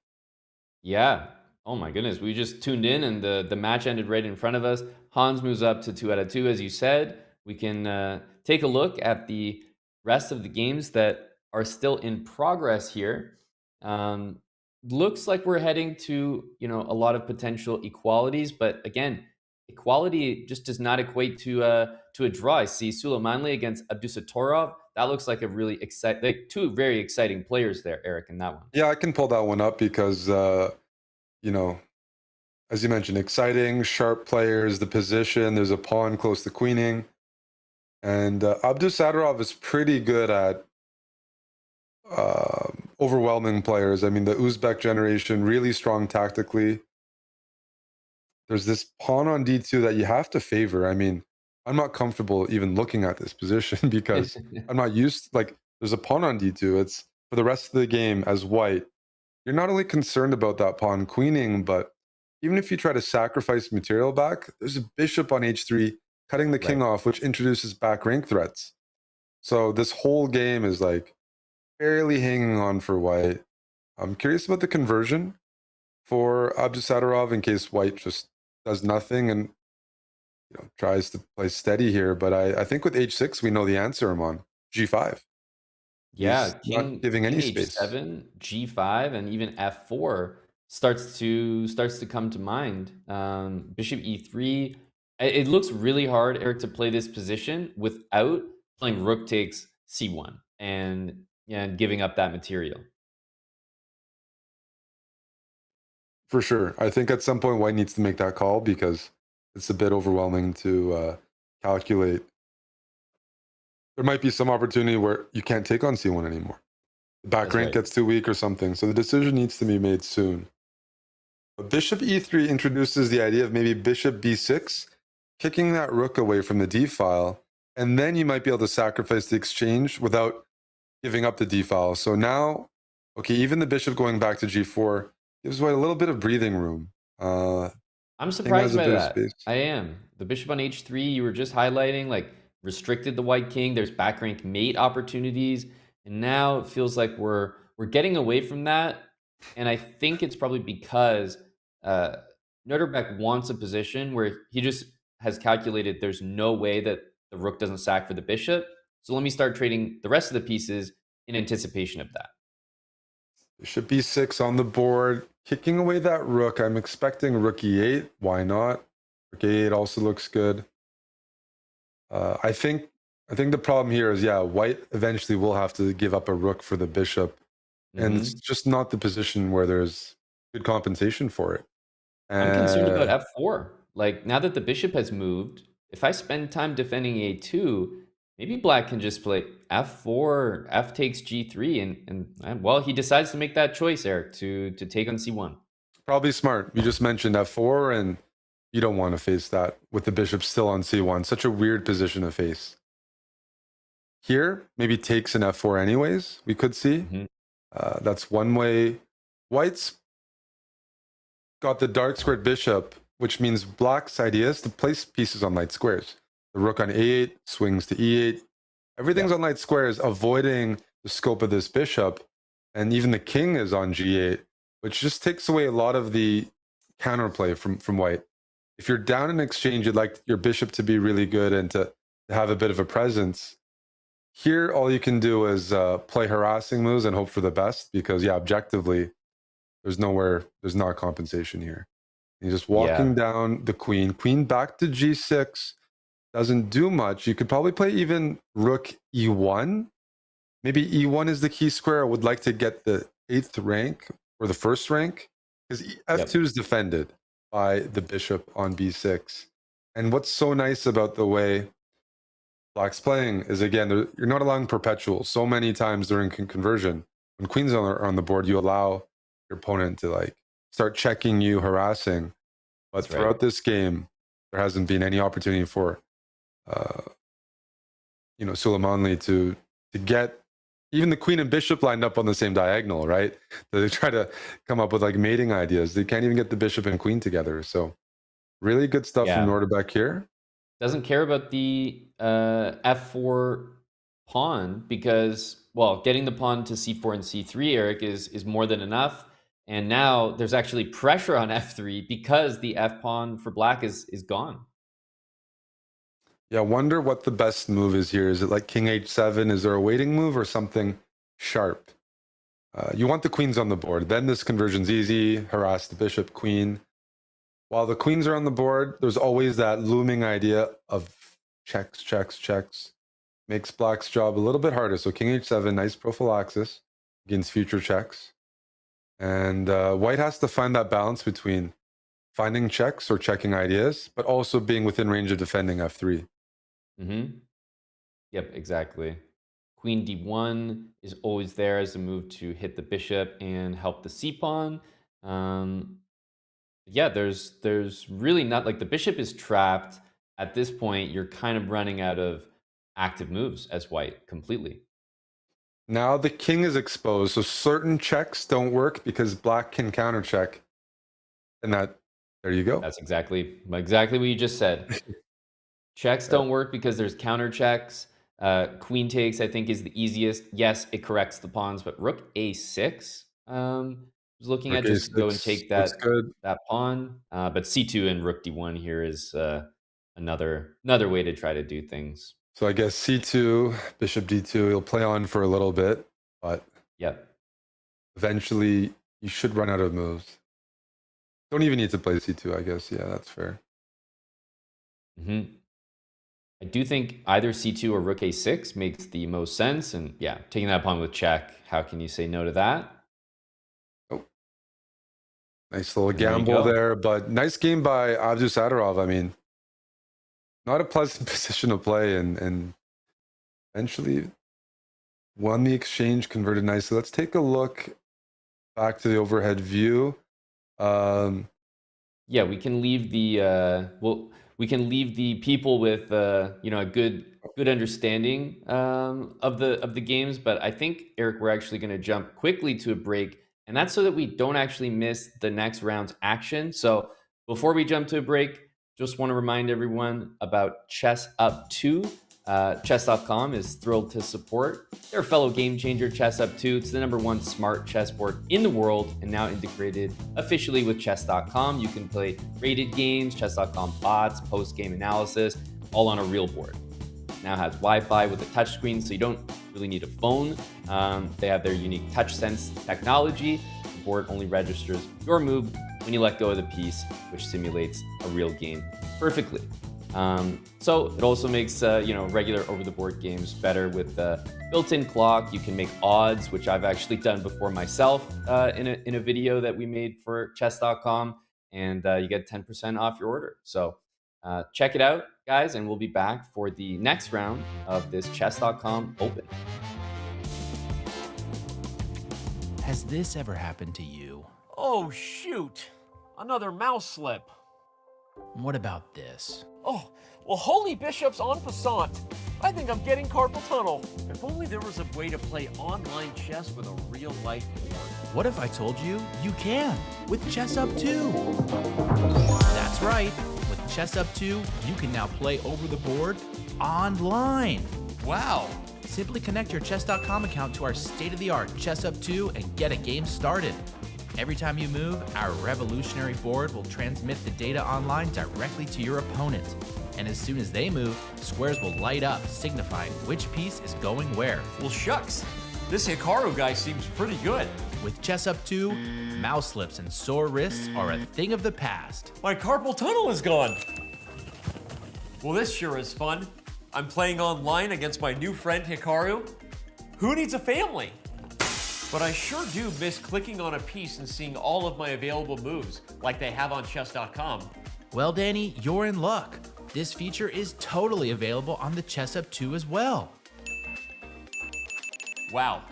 Speaker 1: Yeah. Oh my goodness. We just tuned in and the match ended right in front of us. Hans moves up to 2 out of 2, as you said. We can take a look at the rest of the games that are still in progress here. Um, Looks like we're heading to, a lot of potential equalities, but again, equality just does not equate to a draw. I see Suleimanli against Abdusatorov. That looks like a really exciting, like two very exciting players there, Eric, in that one.
Speaker 2: Yeah, I can pull that one up because you know, as you mentioned, exciting, sharp players, the position. There's a pawn close to queening. And Abdusatorov is pretty good at overwhelming players. I mean, the Uzbek generation, really strong tactically. There's this pawn on d2 that you have to favor. I mean, I'm not comfortable even looking at this position because I'm not used. Like, there's a pawn on d2. It's for the rest of the game as white. You're not only concerned about that pawn queening, but even if you try to sacrifice material back, there's a bishop on h3 cutting the king
Speaker 1: Right.
Speaker 2: off, which introduces back rank threats. So this whole game is like barely hanging on for white. I'm curious about the conversion for Abdusatorov in case white just does nothing and tries to play steady here. But I think with h6 we know the answer. I'm on g5. He's
Speaker 1: Yeah,
Speaker 2: not
Speaker 1: king
Speaker 2: giving
Speaker 1: king
Speaker 2: any space.
Speaker 1: h7, g5, and even f4 starts to come to mind. Bishop e3. It looks really hard, Eric, to play this position without playing rook takes c1 and giving up that material.
Speaker 2: For sure. I think at some point white needs to make that call because it's a bit overwhelming to calculate. There might be some opportunity where you can't take on c1 anymore. The back
Speaker 1: That's
Speaker 2: rank
Speaker 1: right.
Speaker 2: gets too weak or something. So the decision needs to be made soon. But bishop e3 introduces the idea of maybe bishop b6, kicking that rook away from the d file. And then you might be able to sacrifice the exchange without giving up the d file. So now, okay, even the bishop going back to g4 gives white a little bit of breathing room.
Speaker 1: I'm
Speaker 2: King has
Speaker 1: surprised
Speaker 2: a
Speaker 1: by
Speaker 2: bit of
Speaker 1: that.
Speaker 2: space.
Speaker 1: I am. The bishop on h3, you were just highlighting, like restricted the white king. There's back rank mate opportunities, and now it feels like we're getting away from that. And I think it's probably because uh, Nuremberg wants a position where he just has calculated there's no way that the rook doesn't sack for the bishop. So let me start trading the rest of the pieces in anticipation of that.
Speaker 2: Bishop b6 on the board, kicking away that rook. I'm expecting rook e8. Why not? Rook a8 also looks good. I think the problem here is, yeah, white eventually will have to give up a rook for the bishop, and it's
Speaker 1: Hmm.
Speaker 2: just not the position where there's good compensation for it.
Speaker 1: I'm concerned about
Speaker 2: Uh,
Speaker 1: f4. Like, now that the bishop has moved, if I spend time defending a2, maybe black can just play f4, f takes g3, and well, he decides to make that choice, Eric, to take on c1.
Speaker 2: Probably smart. You just mentioned f4, and you don't want to face that with the bishop still on c1. Such a weird position to face. Here, maybe takes an f4 anyways, we could see.
Speaker 1: Hmm.
Speaker 2: That's one way. White's got the dark squared bishop, which means black's idea is to place pieces on light squares. The rook on a8 swings to e8. Everything's
Speaker 1: Yep.
Speaker 2: on light squares, avoiding the scope of this bishop. And even the king is on g8, which just takes away a lot of the counterplay from white. If you're down in exchange, you'd like your bishop to be really good and to have a bit of a presence. Here, all you can do is play harassing moves and hope for the best because, yeah, objectively, there's not compensation here. You're just walking
Speaker 1: Yeah.
Speaker 2: down the queen. Queen back to g6 doesn't do much. You could probably play even rook e1. Maybe e1 is the key square. I would like to get the 8th rank or the first rank because f2
Speaker 1: Yep.
Speaker 2: is defended by the bishop on b6. And what's so nice about the way black's playing is, again, you're not allowing perpetual so many times during conversion. when queens are on the board, you allow your opponent to like start checking you, harassing. But
Speaker 1: That's right.
Speaker 2: throughout this game, there hasn't been any opportunity for uh, Suleimanli to get even the queen and bishop lined up on the same diagonal, right? They try to come up with like mating ideas. They can't even get the bishop and queen together. So really good stuff from
Speaker 1: Yeah.
Speaker 2: Norderbeck here.
Speaker 1: Doesn't care about the f4 pawn because, well, getting the pawn to c4 and c3, Eric, is more than enough. And now there's actually pressure on f3 because the f pawn for black is gone.
Speaker 2: Yeah, I wonder what the best move is here. Is it like king h7? Is there a waiting move or something sharp? You want the queens on the board. Then this conversion's easy. Harass the bishop, queen. While the queens are on the board, there's always that looming idea of checks, checks, checks. Makes black's job a little bit harder. So king h7, nice prophylaxis against future checks. And white has to find that balance between finding checks or checking ideas, but also being within range of defending f3.
Speaker 1: Mm-hmm. Yep, exactly. Queen d1 is always there as a move to hit the bishop and help the c pawn. Yeah, there's really not, like, the bishop is trapped. At this point, you're kind of running out of active moves as white completely.
Speaker 2: Now the king is exposed, so certain checks don't work because black can counter check. And there you go.
Speaker 1: That's exactly what you just said. Checks don't work because there's counter checks. Queen takes, I think, is the easiest. Yes, it corrects the pawns, but rook a6. Was looking
Speaker 2: Rook
Speaker 1: at just go and
Speaker 2: a6
Speaker 1: take
Speaker 2: looks
Speaker 1: that
Speaker 2: good.
Speaker 1: pawn. But c2 and rook d1 here is another way to try to do things.
Speaker 2: So I guess c2, bishop d2, he'll play on for a little bit, but
Speaker 1: Yep.
Speaker 2: eventually you should run out of moves. Don't even need to play c2, I guess. Yeah, that's fair.
Speaker 1: Hmm. I do think either c2 or rook a6 makes the most sense. And yeah, taking that pawn with check, how can you say no to that?
Speaker 2: Oh, nice little
Speaker 1: And there you
Speaker 2: gamble
Speaker 1: go.
Speaker 2: there, but nice game by Abdus Sadarov. I mean, not a pleasant position to play, and eventually won the exchange, converted nicely. Let's take a look back to the overhead view. Um,
Speaker 1: Yeah, we can leave the we can leave the people with a good understanding of the games. But I think, Eric, we're actually going to jump quickly to a break, and that's so that we don't actually miss the next round's action. So before we jump to a break, just want to remind everyone about Chess Up 2. Chess.com is thrilled to support their fellow game changer, Chess Up 2. It's the #1 smart chessboard in the world and now integrated officially with Chess.com. You can play rated games, Chess.com bots, post-game analysis, all on a real board. It now has Wi-Fi with a touchscreen, so you don't really need a phone. They have their unique touch sense technology. The board only registers your move when you let go of the piece, which simulates a real game perfectly. So it also makes regular over-the-board games better with the built-in clock. You can make odds, which I've actually done before myself in a video that we made for Chess.com, and you get 10% off your order. So check it out, guys, and we'll be back for the next round of this Chess.com Open.
Speaker 3: Has this ever happened to you?
Speaker 4: Oh, shoot. Another mouse slip.
Speaker 3: What about this?
Speaker 4: Oh, well, holy bishops en passant. I think I'm getting carpal tunnel. If only there was a way to play online chess with a real-life board.
Speaker 3: What if I told you you can with Chess Up 2? That's right. With Chess Up 2, you can now play over the board online.
Speaker 4: Wow.
Speaker 3: Simply connect your Chess.com account to our state-of-the-art Chess Up 2 and get a game started. Every time you move, our revolutionary board will transmit the data online directly to your opponent. And as soon as they move, squares will light up, signifying which piece is going where.
Speaker 4: Well, shucks. This Hikaru guy seems pretty good.
Speaker 3: With Chess Up 2, mouse slips and sore wrists are a thing of the past.
Speaker 4: My carpal tunnel is gone. Well, this sure is fun. I'm playing online against my new friend Hikaru. Who needs a family? But I sure do miss clicking on a piece and seeing all of my available moves, like they have on Chess.com.
Speaker 3: Well, Danny, you're in luck. This feature is totally available on the Chess Up 2 as well.
Speaker 4: Wow,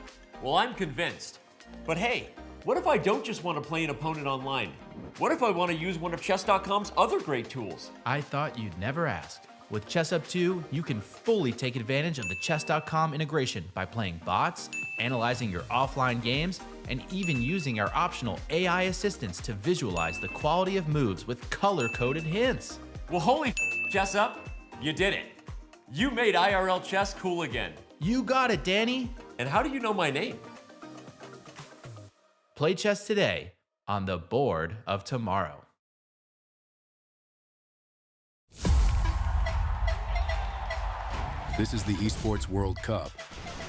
Speaker 4: Well, I'm convinced. But hey, what if I don't just want to play an opponent online? What if I want to use one of Chess.com's other great tools?
Speaker 3: I thought you'd never ask. With Chess Up 2, you can fully take advantage of the Chess.com integration by playing bots, analyzing your offline games, and even using our optional AI assistants to visualize the quality of moves with color-coded hints.
Speaker 4: Well, holy Chess Up, you did it. You made IRL chess cool again.
Speaker 3: You got it, Danny.
Speaker 4: And how do you know my name?
Speaker 3: Play chess today on the board of tomorrow.
Speaker 5: This is the Esports World Cup,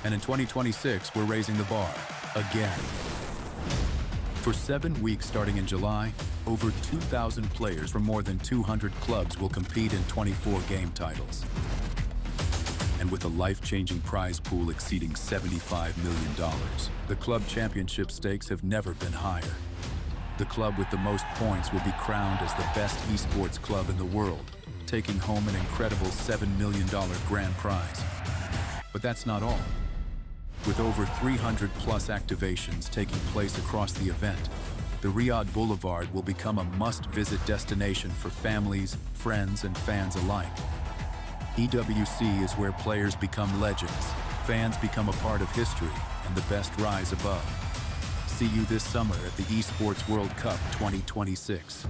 Speaker 5: and in 2026, we're raising the bar again. For 7 weeks starting in July, over 2,000 players from more than 200 clubs will compete in 24 game titles. And with a life-changing prize pool exceeding $75 million, the club championship stakes have never been higher. The club with the most points will be crowned as the best esports club in the world, taking home an incredible $7 million grand prize. But that's not all. With over 300 plus activations taking place across the event, the Riyadh Boulevard will become a must-visit destination for families, friends, and fans alike. EWC is where players become legends, fans become a part of history, and the best rise above. See you this summer at the Esports World Cup 2026.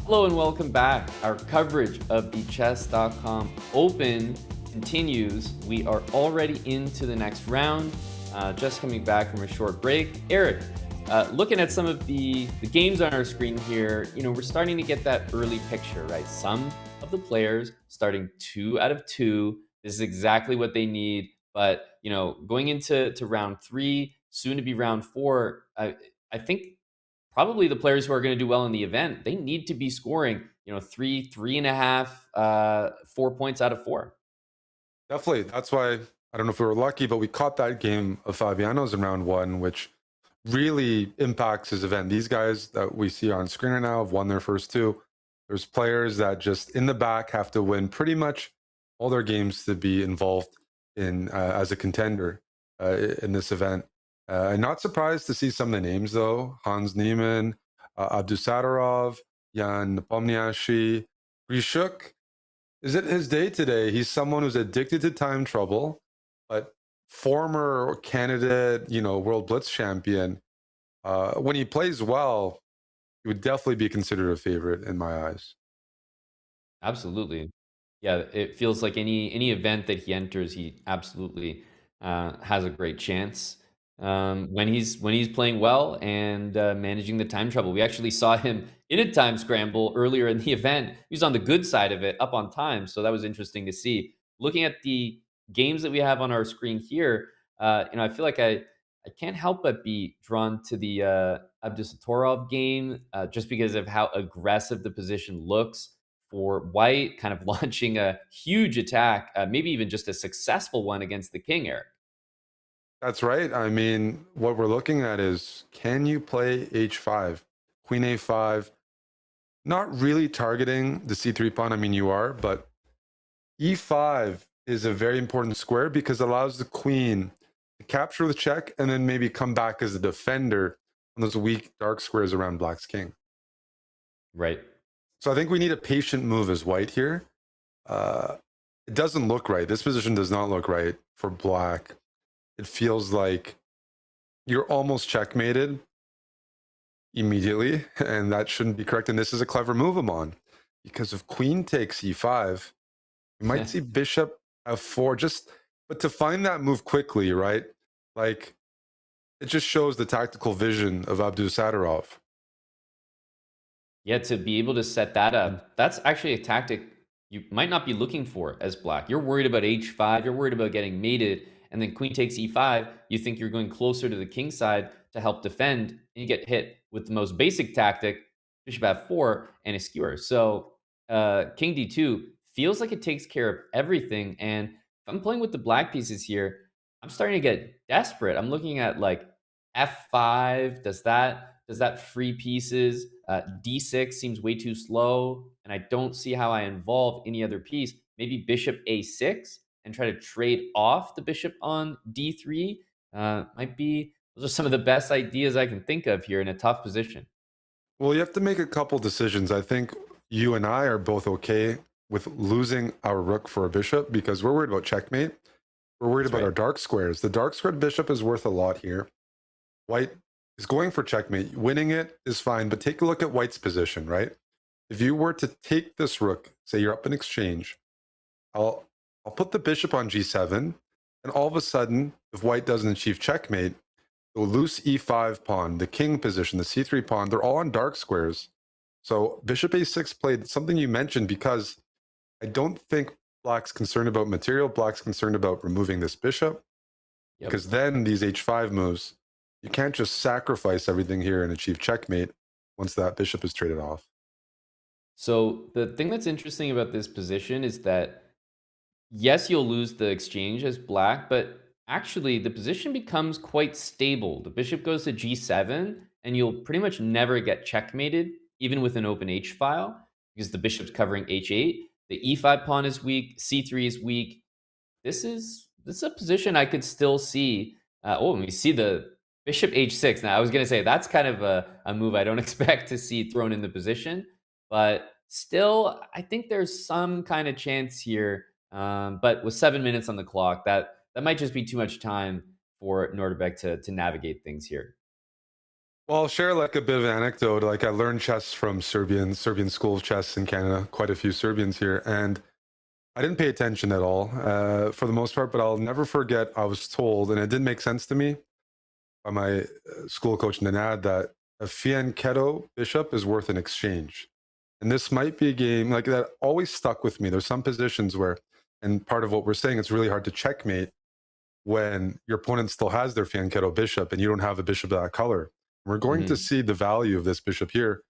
Speaker 1: Hello and welcome back. Our coverage of the Chess.com Open continues. We are already into the next round, just coming back from a short break. Eric, looking at some of the games on our screen here, we're starting to get that early picture, right? Some of the players starting 2 out of 2. This is exactly what they need. But, going into round 3, soon to be round 4, I think probably the players who are going to do well in the event, they need to be scoring, 3.5, 4 points out of 4.
Speaker 2: Definitely. That's why I don't know if we were lucky, but we caught that game of Fabiano's in round 1, which really impacts his event. These guys that we see on screen right now have won their first 2. There's players that just in the back have to win pretty much all their games to be involved in as a contender in this event. I'm not surprised to see some of the names, though. Hans Niemann, Abdusadarov, Jan Pomniachtchi, Rishuk. Is it his day today? He's someone who's addicted to time trouble, but former candidate, World Blitz champion. When he plays well, he would definitely be considered a favorite in my eyes.
Speaker 1: Absolutely. Yeah, it feels like any event that he enters, he absolutely has a great chance when he's playing well and managing the time trouble. We actually saw him in a time scramble earlier in the event. He was on the good side of it, up on time, so that was interesting to see. Looking at the games that we have on our screen here, I feel like I can't help but be drawn to the Abdusatorov game just because of how aggressive the position looks for White, kind of launching a huge attack, maybe even just a successful one against the king, Eric.
Speaker 2: That's right. I mean, what we're looking at is, can you play h5, queen a5, not really targeting the c3 pawn. I mean, you are, but e5 is a very important square because it allows the queen to capture the check and then maybe come back as a defender on those weak dark squares around black's king.
Speaker 1: Right.
Speaker 2: So I think we need a patient move as white here. It doesn't look right. This position does not look right for black. It feels like you're almost checkmated immediately, and that shouldn't be correct. And this is a clever move, Amon, because if queen takes e5, you might see bishop f4, but to find that move quickly, right? Like, it just shows the tactical vision of Abdusatorov.
Speaker 1: Yeah, to be able to set that up, that's actually a tactic you might not be looking for as black. You're worried about h5, you're worried about getting mated, and then queen takes e5, you think you're going closer to the king side to help defend, and you get hit with the most basic tactic, bishop f4, and a skewer. So king d2 feels like it takes care of everything, and if I'm playing with the black pieces here, I'm starting to get desperate. I'm looking at like f5, does that free pieces? D6 seems way too slow, and I don't see how I involve any other piece. Maybe bishop a6 and try to trade off the bishop on d3 might be. Those are some of the best ideas I can think of here in a tough position.
Speaker 2: Well, you have to make a couple decisions. I think you and I are both okay with losing our rook for a bishop because we're worried about checkmate. We're worried
Speaker 1: That's
Speaker 2: about
Speaker 1: right.
Speaker 2: our dark squares. The dark squared bishop is worth a lot here. White is going for checkmate. Winning it is fine, but take a look at White's position, right? If you were to take this rook, say you're up in exchange, I'll put the bishop on g7, and all of a sudden, if White doesn't achieve checkmate, the loose e5 pawn, the king position, the c3 pawn, they're all on dark squares. So bishop a6 played something you mentioned because I don't think black's concerned about material. Black's concerned about removing this bishop because then these h5 moves, you can't just sacrifice everything here and achieve checkmate once that bishop is traded off.
Speaker 1: So the thing that's interesting about this position is that yes, you'll lose the exchange as black, but actually the position becomes quite stable. The bishop goes to g7, and you'll pretty much never get checkmated, even with an open h file, because the bishop's covering h8. The e5 pawn is weak, c3 is weak. This is a position I could still see. And we see the bishop h6. Now, I was going to say that's kind of a move I don't expect to see thrown in the position, but still, I think there's some kind of chance here. But with 7 minutes on the clock, that might just be too much time for Norderbeck to navigate things here.
Speaker 2: Well, I'll share like a bit of an anecdote. Like, I learned chess from Serbian school of chess in Canada, quite a few Serbians here. And I didn't pay attention at all for the most part, but I'll never forget I was told, and it didn't make sense to me, by my school coach Nanad, that a fianchetto bishop is worth an exchange. And this might be a game like that always stuck with me. There's some positions where, and part of what we're saying, it's really hard to checkmate when your opponent still has their fianchetto bishop and you don't have a bishop of that color. We're going to see the value of this bishop here,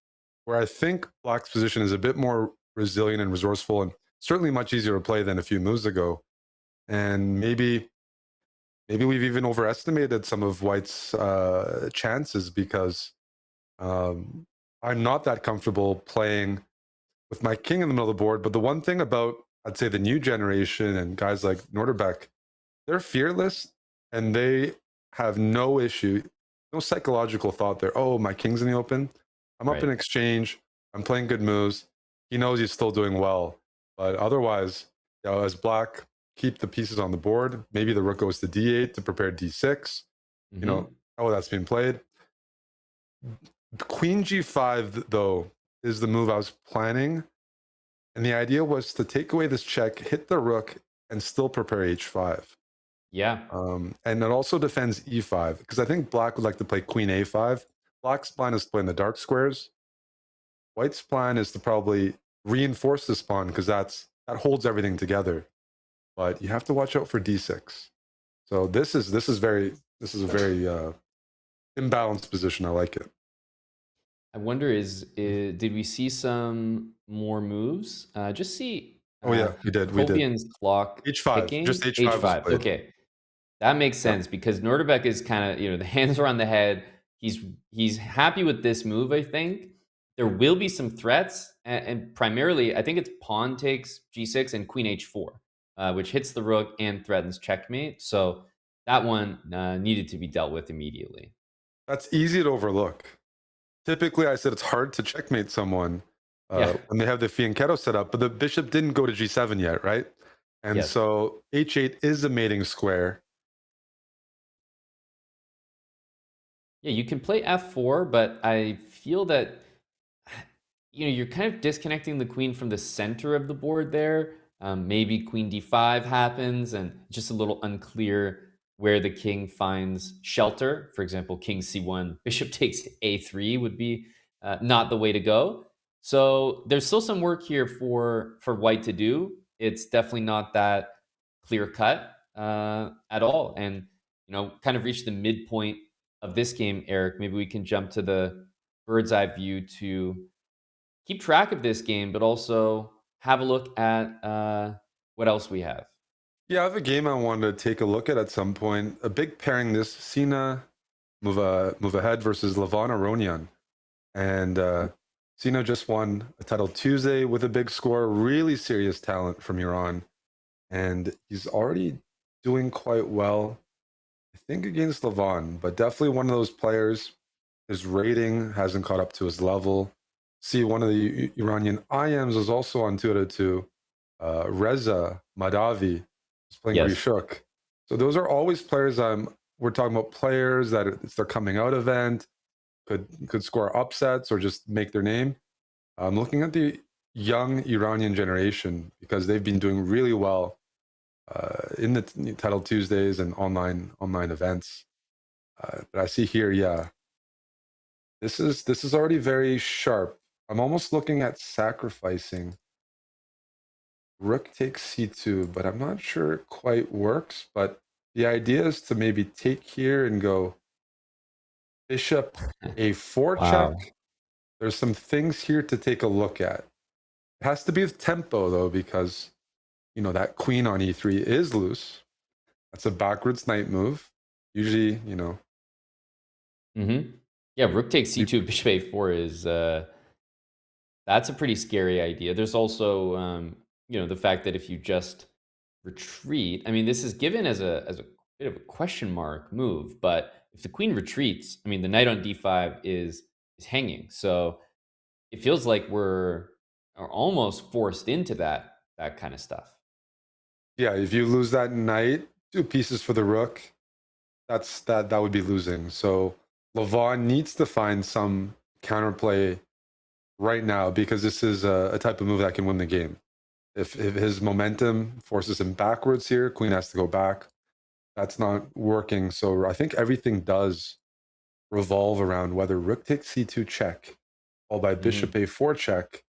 Speaker 2: where I think black's position is a bit more resilient and resourceful and certainly much easier to play than a few moves ago. And maybe we've even overestimated some of white's chances because I'm not that comfortable playing with my king in the middle of the board. But the one thing about, I'd say, the new generation and guys like Norderbeck, they're fearless and they have no issue, no psychological thought there. Oh, my king's in the open. I'm up in exchange. I'm playing good moves. He knows he's still doing well. But otherwise, as black, keep the pieces on the board. Maybe the rook goes to d8 to prepare d6. That's being played. Queen g5, though, is the move I was planning. And the idea was to take away this check, hit the rook, and still prepare h5.
Speaker 1: Yeah.
Speaker 2: And it also defends e5 because I think black would like to play queen a5. Black's plan is to play in the dark squares. White's plan is to probably reinforce this pawn because that holds everything together. But you have to watch out for d6. So this is a very imbalanced position. I like it.
Speaker 1: I wonder did we see some more moves? Just see
Speaker 2: Oh yeah, we did.
Speaker 1: Prokopian's clock
Speaker 2: H5, just
Speaker 1: ticking.
Speaker 2: H5 was
Speaker 1: H5.
Speaker 2: played.
Speaker 1: Okay. That makes
Speaker 2: Yep.
Speaker 1: sense because Norderbeck is kind of, the hands are on the head. He's happy with this move, I think. There will be some threats, and primarily, I think it's pawn takes g6 and queen h4, which hits the rook and threatens checkmate. So that one needed to be dealt with immediately.
Speaker 2: That's easy to overlook. Typically, I said it's hard to checkmate someone
Speaker 1: Yeah.
Speaker 2: when they have the fianchetto set up, but the bishop didn't go to g7 yet, right? And
Speaker 1: Yes.
Speaker 2: so h8 is a mating square.
Speaker 1: Yeah, you can play f4, but I feel that you're kind of disconnecting the queen from the center of the board there. Maybe queen d5 happens, and just a little unclear where the king finds shelter. For example, king c1, bishop takes a3 would be not the way to go. So there's still some work here for white to do. It's definitely not that clear cut at all, and kind of reached the midpoint of this game. Eric, maybe we can jump to the bird's eye view to keep track of this game, but also have a look at what else we have.
Speaker 2: Yeah, I have a game I wanted to take a look at some point. A big pairing this Sina move ahead versus Levon Aronian. And Sina just won a title Tuesday with a big score, really serious talent from Iran. And he's already doing quite well, I think, against Levon, but definitely one of those players. His rating hasn't caught up to his level. See, one of the Iranian IMs is also on 2-2. Reza Madavi is playing
Speaker 1: Yes.
Speaker 2: Rishuk. So those are always players. We're talking about players that it's their coming out event, could score upsets or just make their name. I'm looking at the young Iranian generation because they've been doing really well in the Title Tuesdays and online events. But I see here, yeah, this is already very sharp. I'm almost looking at sacrificing. Rook takes c2, but I'm not sure it quite works. But the idea is to maybe take here and go bishop a4
Speaker 1: Wow.
Speaker 2: check. There's some things here to take a look at. It has to be with tempo, though, because, that queen on e3 is loose. That's a backwards knight move. Usually,
Speaker 1: Mm-hmm. Yeah, rook takes c2, bishop a4 is that's a pretty scary idea. There's also the fact that if you just retreat, I mean, this is given as a bit of a question mark move, but if the queen retreats, I mean, the knight on d5 is hanging. So it feels like are almost forced into that kind of stuff.
Speaker 2: yeah, if you lose that knight, 2 pieces for the rook, that would be losing. So Levon needs to find some counterplay right now because this is a type of move that can win the game. If his momentum forces him backwards here, queen has to go back. That's not working. So I think everything does revolve around whether rook takes c2 check, followed by bishop a4 check,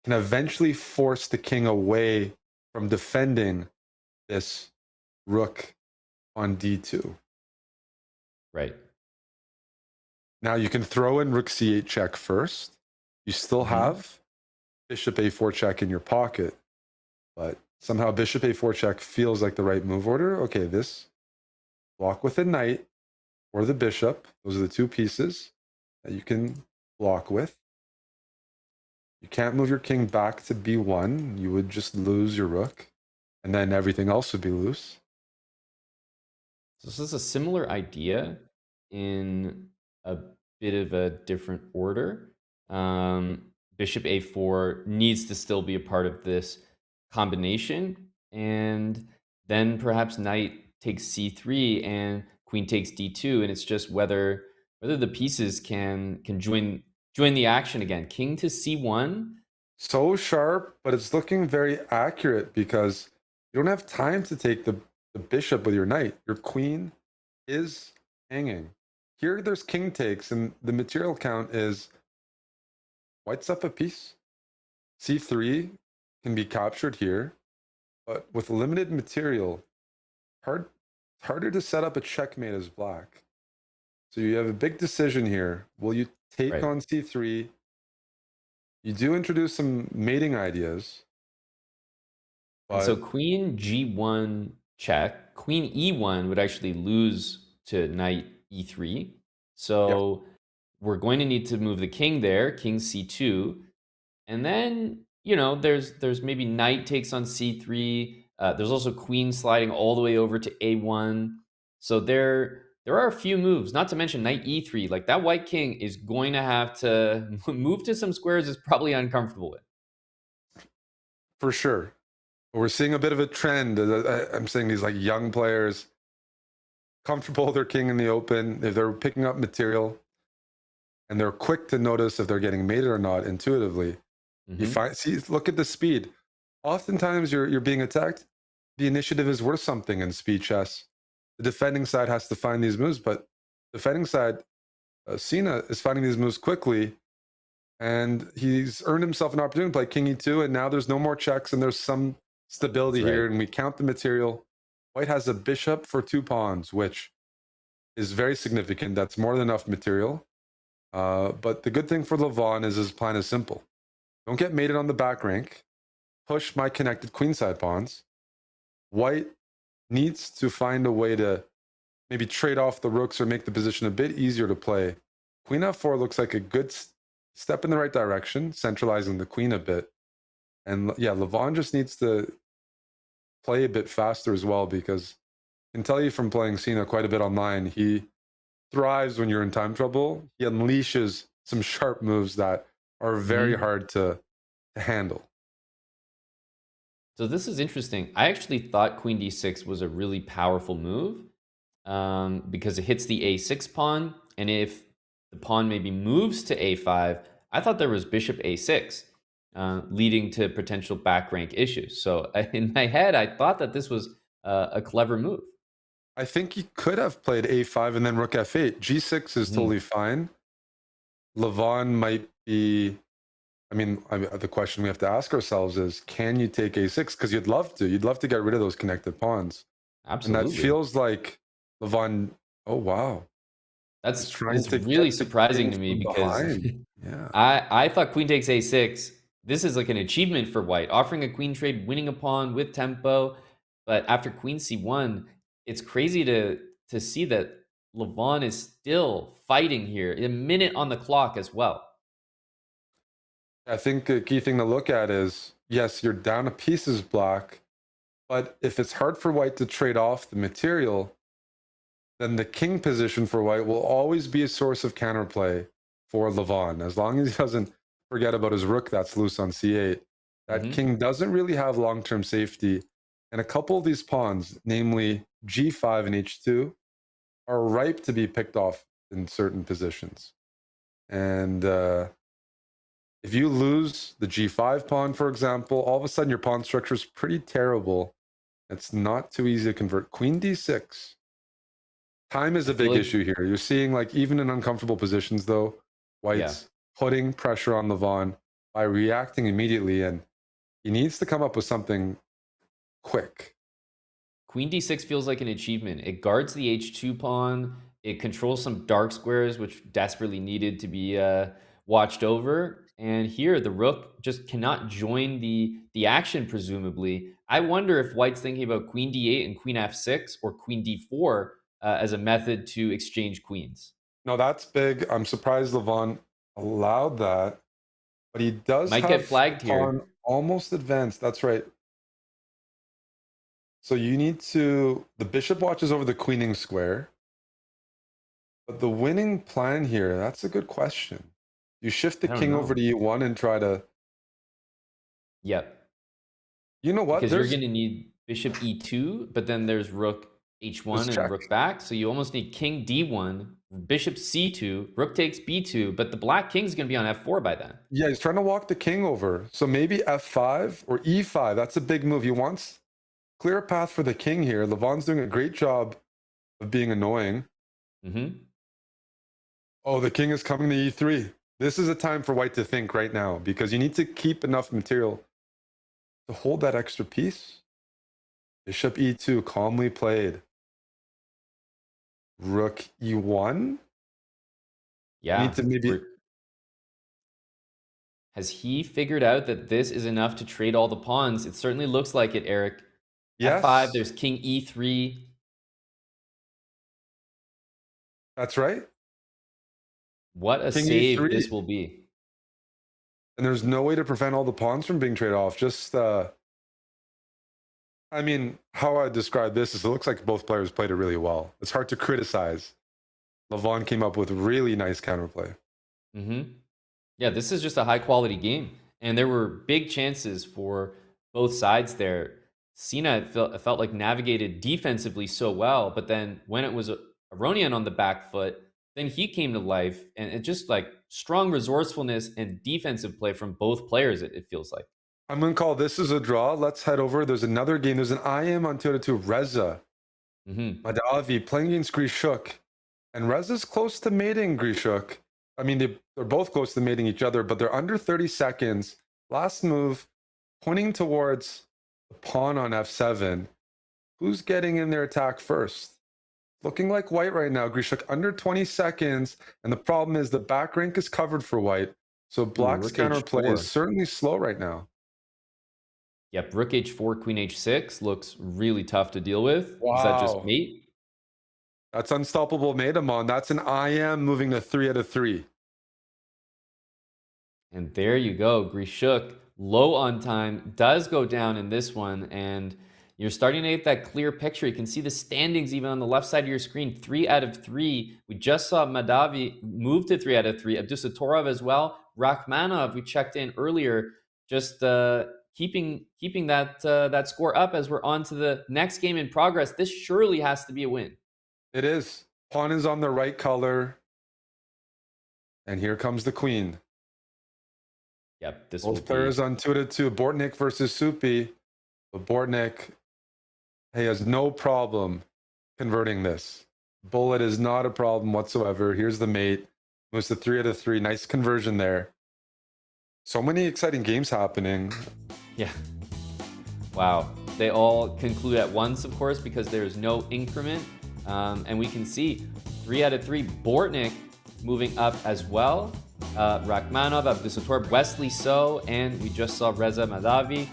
Speaker 2: can eventually force the king away from defending this rook on d2.
Speaker 1: Right.
Speaker 2: Now you can throw in rook c8 check first. You still have bishop a4 check in your pocket, but somehow bishop a4 check feels like the right move order. Okay, this block with a knight or the bishop. Those are the 2 pieces that you can block with. You can't move your king back to b1. You would just lose your rook, and then everything else would be loose.
Speaker 1: So this is a similar idea in a bit of a different order. Bishop a4 needs to still be a part of this combination, and then perhaps knight takes c3 and queen takes d2, and it's just whether the pieces can join the action again. King to c1.
Speaker 2: So sharp, but it's looking very accurate because you don't have time to take the the bishop with your knight. Your queen is hanging. Here, there's king takes, and the material count is white's up a piece. C3 can be captured here, but with limited material, harder to set up a checkmate as black. So you have a big decision here. Will you take
Speaker 1: Right.
Speaker 2: on C3? You do introduce some mating ideas,
Speaker 1: And so
Speaker 2: but
Speaker 1: queen G1 check, queen E1 would actually lose to knight E3.
Speaker 2: yes,
Speaker 1: So we're going to need to move the king there, king C2. And then, there's maybe knight takes on C3. There's also queen sliding all the way over to A1. So there are a few moves, not to mention knight E3. Like that white king is going to have to move to some squares is probably uncomfortable with.
Speaker 2: for sure. But we're seeing a bit of a trend. I'm seeing these like young players comfortable with their king in the open. If they're picking up material and they're quick to notice if they're getting mated or not intuitively. You
Speaker 1: Mhm.
Speaker 2: look at the speed. Oftentimes you're being attacked. The initiative is worth something in speed chess. The defending side has to find these moves, but defending side, Cena is finding these moves quickly, and he's earned himself an opportunity to play King E2, and now there's no more checks, and there's some stability
Speaker 1: Right.
Speaker 2: here, and we count the material. White has a bishop for 2 pawns, which is very significant. That's more than enough material. But the good thing for Levon is his plan is simple. Don't get mated on the back rank. Push my connected queenside pawns. White needs to find a way to maybe trade off the rooks or make the position a bit easier to play. Queen f4 looks like a good step in the right direction, centralizing the queen a bit. And yeah, Levon just needs to play a bit faster as well, because I can tell you from playing Cena quite a bit online, he thrives when you're in time trouble. He unleashes some sharp moves that are very
Speaker 1: Mhm.
Speaker 2: hard to handle.
Speaker 1: So this is interesting. I actually thought queen d6 was a really powerful move because it hits the a6 pawn. And if the pawn maybe moves to a5, I thought there was bishop a6, leading to potential back rank issues. So in my head, I thought that this was a clever move.
Speaker 2: I think he could have played a5 and then rook f8. g6 is
Speaker 1: Mhm.
Speaker 2: totally fine. Levon might be. The question we have to ask ourselves is, can you take a6? Because you'd love to. You'd love to get rid of those connected pawns. And that
Speaker 1: Absolutely.
Speaker 2: feels like Levon, oh, wow. He's trying
Speaker 1: It's
Speaker 2: to
Speaker 1: really
Speaker 2: get the
Speaker 1: surprising
Speaker 2: king
Speaker 1: to me
Speaker 2: from
Speaker 1: because
Speaker 2: behind. Yeah.
Speaker 1: I thought queen takes a6. This is like an achievement for white, offering a queen trade, winning a pawn with tempo. But after queen c1, it's crazy to see that Levon is still fighting here, a minute on the clock as well.
Speaker 2: I think a key thing to look at is, yes, you're down a pieces block, but if it's hard for white to trade off the material, then the king position for white will always be a source of counterplay for Levon. As long as he doesn't forget about his rook that's loose on c8, that
Speaker 1: Mhm.
Speaker 2: king doesn't really have long-term safety. And a couple of these pawns, namely g5 and h2, are ripe to be picked off in certain positions. And if you lose the g5 pawn, for example, all of a sudden your pawn structure is pretty terrible. It's not too easy to convert. Queen d6. Time is
Speaker 1: I
Speaker 2: a
Speaker 1: feel
Speaker 2: big
Speaker 1: like,
Speaker 2: issue here. You're seeing, like, even in uncomfortable positions, though,
Speaker 1: yeah.
Speaker 2: White's putting pressure on Levon by reacting immediately, and he needs to come up with something quick.
Speaker 1: Queen d6 feels like an achievement. It guards the h2 pawn. It controls some dark squares, which desperately needed to be watched over. And here, the rook just cannot join the action, presumably. I wonder if White's thinking about queen d8 and queen f6 or queen d4 as a method to exchange queens.
Speaker 2: No, that's big. I'm surprised Levon allowed that, but he does
Speaker 1: Might get
Speaker 2: have
Speaker 1: flagged
Speaker 2: pawn
Speaker 1: here.
Speaker 2: almost advanced. That's right. So you need to. The bishop watches over the queening square, but the winning plan here, that's a good question. You shift the
Speaker 1: I don't
Speaker 2: king over
Speaker 1: know.
Speaker 2: to e1 and try to.
Speaker 1: Yep.
Speaker 2: You know what?
Speaker 1: Because you're
Speaker 2: There's
Speaker 1: going to need bishop e2, but then there's rook h1 and
Speaker 2: check.
Speaker 1: rook back. So you almost need king d1, bishop c2, rook takes b2, but the black king's going to be on f4 by then.
Speaker 2: Yeah, he's trying to walk the king over. So maybe f5 or e5. That's a big move. He wants clear path for the king here. Levon's doing a great job of being annoying.
Speaker 1: Mm-hmm.
Speaker 2: Oh, the king is coming to e3. This is a time for white to think right now because you need to keep enough material to hold that extra piece. Bishop e2, calmly played. Rook e1. You need
Speaker 1: Yeah.
Speaker 2: to maybe...
Speaker 1: Has he figured out that this is enough to trade all the pawns? It certainly looks like it, Eric. F5,
Speaker 2: Yes,
Speaker 1: there's king e3.
Speaker 2: that's right.
Speaker 1: What a
Speaker 2: King
Speaker 1: save this
Speaker 2: e3.
Speaker 1: will be.
Speaker 2: And there's no way to prevent all the pawns from being traded off. Just, I mean, how I describe this is it looks like both players played it really well. It's hard to criticize. Levon came up with really nice counterplay.
Speaker 1: Mm-hmm. Yeah, this is just a high quality game. And there were big chances for both sides there. Cena felt like navigated defensively so well, but then when it was Aronian on the back foot, then he came to life. And it just like strong resourcefulness and defensive play from both players, it feels like.
Speaker 2: I'm going to call this as a draw. Let's head over. There's another game. There's an IM on 2-2. Reza
Speaker 1: Mm-hmm.
Speaker 2: Madavi playing against Grishuk. And Reza's close to mating Grishuk. I mean, they're both close to mating each other, but they're under 30 seconds. Last move, pointing towards the pawn on f7. Who's getting in their attack first? Looking like white right now. Grishuk under 20 seconds. And the problem is the back rank is covered for white. So black's
Speaker 1: Rook
Speaker 2: counterplay is
Speaker 1: h4.
Speaker 2: certainly slow right now.
Speaker 1: Yep, rook h4, queen h6 looks really tough to deal with. Is that just
Speaker 2: Wow.
Speaker 1: mate?
Speaker 2: That's unstoppable Maidamon. That's an IM moving to 3 out of 3.
Speaker 1: And there you go. Grishuk, low on time, does go down in this one. And you're starting to get that clear picture. You can see the standings even on the left side of your screen. 3 out of 3. We just saw Madavi move to 3 out of 3. Abdusatorov as well. Rachmanov, we checked in earlier, just keeping that score up as we're on to the next game in progress. This surely has to be a win.
Speaker 2: It is. Pawn is on the right color. And here comes the queen.
Speaker 1: Yep, this
Speaker 2: Both players on 2 out of 2. Bortnik versus Supi. But Bortnik, he has no problem converting this. Bullet is not a problem whatsoever. Here's the mate. Moves to 3 out of 3. Nice conversion there. So many exciting games happening.
Speaker 1: Yeah. Wow. They all conclude at once, of course, because there's no increment. And we can see 3 out of 3. Bortnik moving up as well. Rachmanov, Abdusatorov, Wesley So, and we just saw Reza Madavi.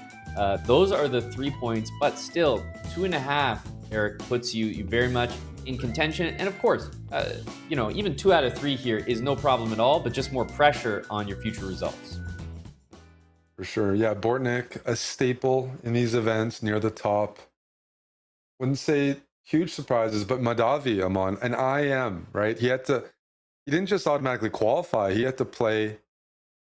Speaker 1: Those are the 3 points, but still 2.5, Eric, puts you very much in contention. And of course, even 2 out of 3 here is no problem at all, but just more pressure on your future results.
Speaker 2: For sure. Yeah, Bortnik, a staple in these events near the top. Wouldn't say huge surprises, but Madavi, Amon, an IM, right? He didn't just automatically qualify. He had to play,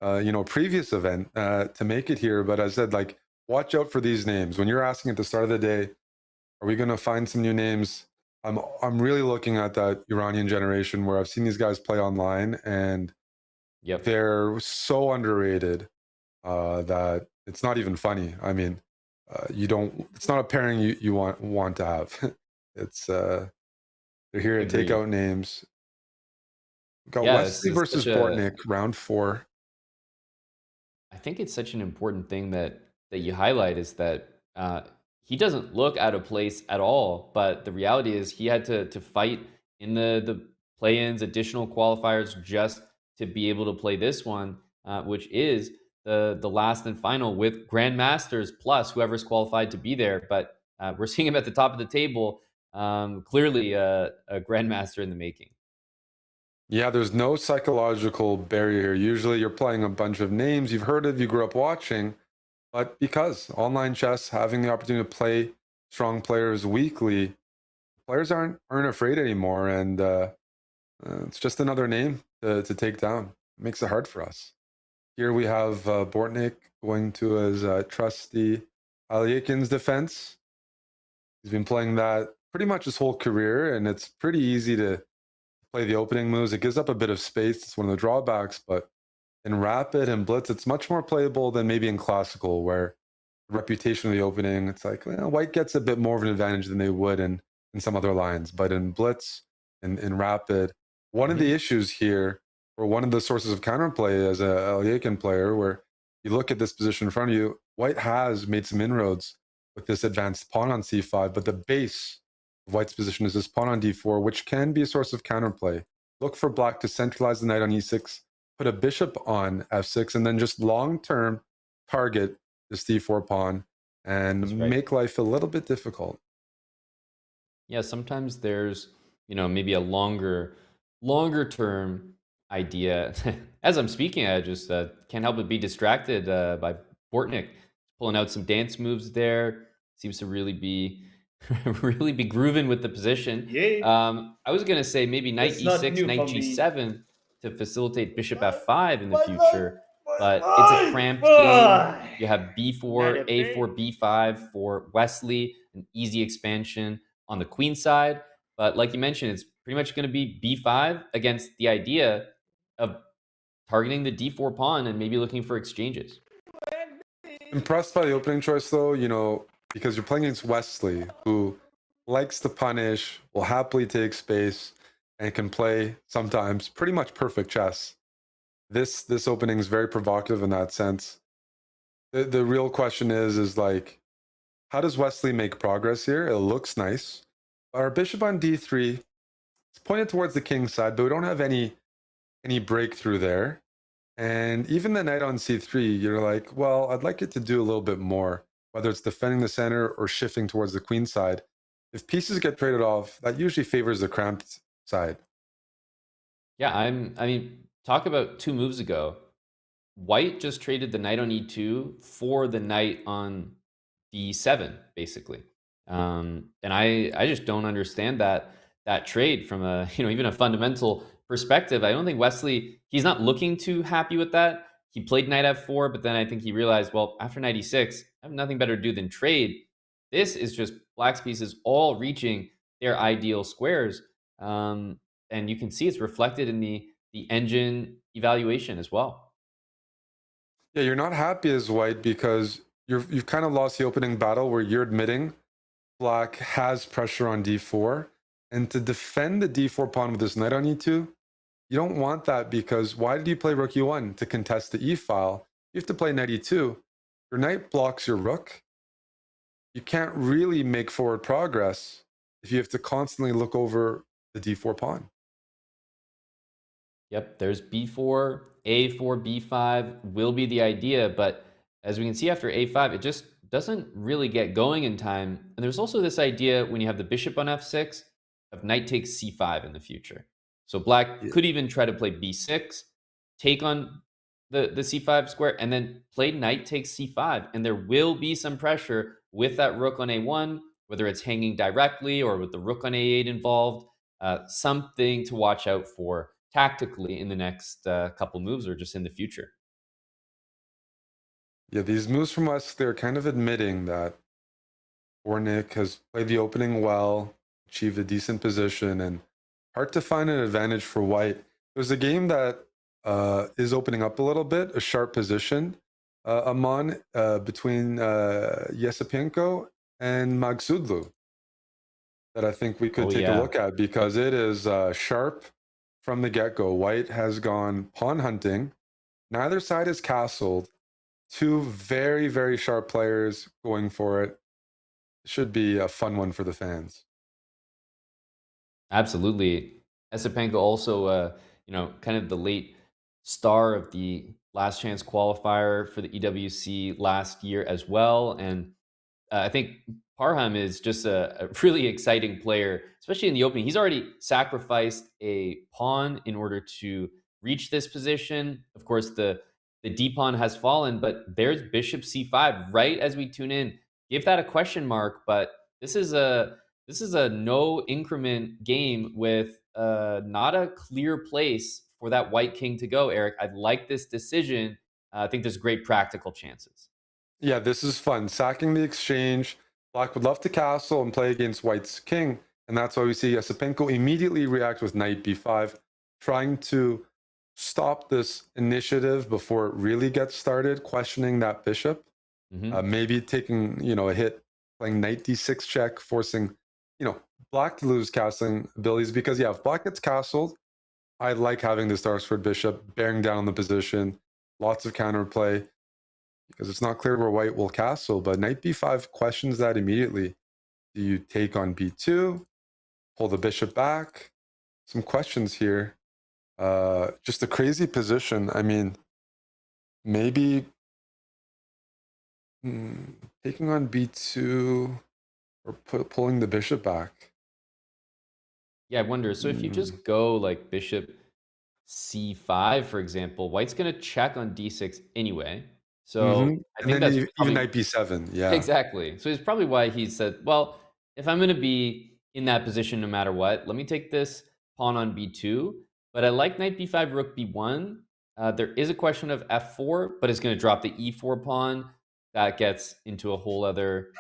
Speaker 2: previous event to make it here. But I said, like, watch out for these names. When you're asking at the start of the day, are we going to find some new names? I'm really looking at that Iranian generation where I've seen these guys play online, and they're so underrated that it's not even funny. I mean, it's not a pairing you want to have. It's they're here to take out names. Got Wesley versus Bortnik, round 4.
Speaker 1: I think it's such an important thing that you highlight is that he doesn't look out of place at all. But the reality is he had to fight in the play-ins, additional qualifiers, just to be able to play this one, which is the last and final with grandmasters plus whoever's qualified to be there. But we're seeing him at the top of the table. Clearly a grandmaster in the making.
Speaker 2: Yeah, there's no psychological barrier here. Usually you're playing a bunch of names you've heard of, you grew up watching, but because online chess, having the opportunity to play strong players weekly, players aren't afraid anymore. And it's just another name to take down. It makes it hard for us. Here we have Bortnik going to his trusty Alyakin's defense. He's been playing that pretty much his whole career, and it's pretty easy to play the opening moves. It gives up a bit of space. It's one of the drawbacks, but in rapid and blitz, it's much more playable than maybe in classical, where reputation of the opening, it's like, well, white gets a bit more of an advantage than they would in some other lines. But in blitz and in rapid, one of the issues here, or one of the sources of counterplay as a Eliekin player, where you look at this position in front of you, white has made some inroads with this advanced pawn on c5, but the base of white's position is this pawn on d4, which can be a source of counterplay. Look for black to centralize the knight on e6, put a bishop on f6, and then just long-term target this d4 pawn and
Speaker 1: That's right.
Speaker 2: make life a little bit difficult.
Speaker 1: Yeah, sometimes there's, maybe a longer term idea. As I'm speaking, I just can't help but be distracted by Bortnik pulling out some dance moves there. Seems to really be really be grooving with the position.
Speaker 6: Yay.
Speaker 1: I was gonna say maybe knight
Speaker 6: That's not
Speaker 1: e6,
Speaker 6: new
Speaker 1: knight
Speaker 6: for me.
Speaker 1: g7 to facilitate bishop f5 in the
Speaker 6: My life,
Speaker 1: future,
Speaker 6: my
Speaker 1: but it's a
Speaker 6: life.
Speaker 1: cramped game.
Speaker 6: Ah.
Speaker 1: You have b4,
Speaker 6: Not a
Speaker 1: a4,
Speaker 6: pain.
Speaker 1: b5 for Wesley, an easy expansion on the queen side. But like you mentioned, it's pretty much going to be b5 against the idea of targeting the d4 pawn and maybe looking for exchanges.
Speaker 2: Impressed by the opening choice, though, because you're playing against Wesley, who likes to punish, will happily take space, and can play sometimes pretty much perfect chess. This opening is very provocative in that sense. The real question is like, how does Wesley make progress here? It looks nice. Our bishop on d3, it's pointed towards the king side, but we don't have any breakthrough there. And even the knight on c3, you're like, well, I'd like it to do a little bit more, whether it's defending the center or shifting towards the queen side. If pieces get traded off, that usually favors the cramped side.
Speaker 1: Yeah, talk about 2 moves ago. White just traded the knight on e2 for the knight on d7, basically. And I just don't understand that trade from a even a fundamental perspective. I don't think Wesley, he's not looking too happy with that. He played knight f4, but then I think he realized, well, after knight e6, I have nothing better to do than trade. This is just black's pieces all reaching their ideal squares, and you can see it's reflected in the engine evaluation as well.
Speaker 2: Yeah, you're not happy as white because you've kind of lost the opening battle where you're admitting black has pressure on d4. And to defend the d4 pawn with this knight on e2, you don't want that, because why did you play rook e1? To contest the e file. You have to play knight e2. Your knight blocks your rook. You can't really make forward progress if you have to constantly look over the d4 pawn.
Speaker 1: Yep, there's b4, a4, b5 will be the idea, but as we can see after a5, it just doesn't really get going in time. And there's also this idea when you have the bishop on f6 of knight takes c5 in the future. So black
Speaker 2: Yeah.
Speaker 1: could even try to play b6, take on the c5 square, and then play knight takes c5. And there will be some pressure with that rook on a1, whether it's hanging directly or with the rook on a8 involved. Something to watch out for tactically in the next couple moves or just in the future.
Speaker 2: Yeah, these moves from us, they're kind of admitting that Bornik has played the opening well, achieved a decent position, and hard to find an advantage for white. There's a game that is opening up a little bit, a sharp position, Amon, between Yesipenko and Magsudlu, that I think we could take a look at, because it is sharp from the get-go. White has gone pawn hunting. Neither side is castled. Two very, very sharp players going for it. Should be a fun one for the fans.
Speaker 1: Absolutely. Esipenko also, kind of the late star of the last chance qualifier for the EWC last year as well. And I think Parham is just a really exciting player, especially in the opening. He's already sacrificed a pawn in order to reach this position. Of course, the d pawn has fallen, but there's bishop c5 right as we tune in. Give that a question mark, but this is a no increment game with not a clear place for that white king to go, Eric. I like this decision. I think there's great practical chances.
Speaker 2: Yeah, this is fun. Sacking the exchange. Black would love to castle and play against white's king. And that's why we see Yesipenko immediately react with knight b5, trying to stop this initiative before it really gets started, questioning that bishop.
Speaker 1: Hmm.
Speaker 2: Maybe taking, a hit, playing knight d6 check, forcing, black to lose castling abilities. Because, yeah, if black gets castled, I like having this dark squared bishop bearing down on the position, lots of counterplay, because it's not clear where white will castle. But knight b5 questions that immediately. Do you take on b2, pull the bishop back? Some questions here. Just a crazy position. I mean, maybe taking on b2 or pulling the bishop back.
Speaker 1: Yeah, I wonder. So if you just go like bishop c5, for example, white's going to check on d6 anyway. So I
Speaker 2: And
Speaker 1: think
Speaker 2: then
Speaker 1: that's
Speaker 2: even
Speaker 1: probably
Speaker 2: knight b7. Yeah,
Speaker 1: exactly. So it's probably why he said, well, if I'm going to be in that position no matter what, let me take this pawn on b2. But I like knight b5, rook b1. There is a question of f4, but it's going to drop the e4 pawn. That gets into a whole other,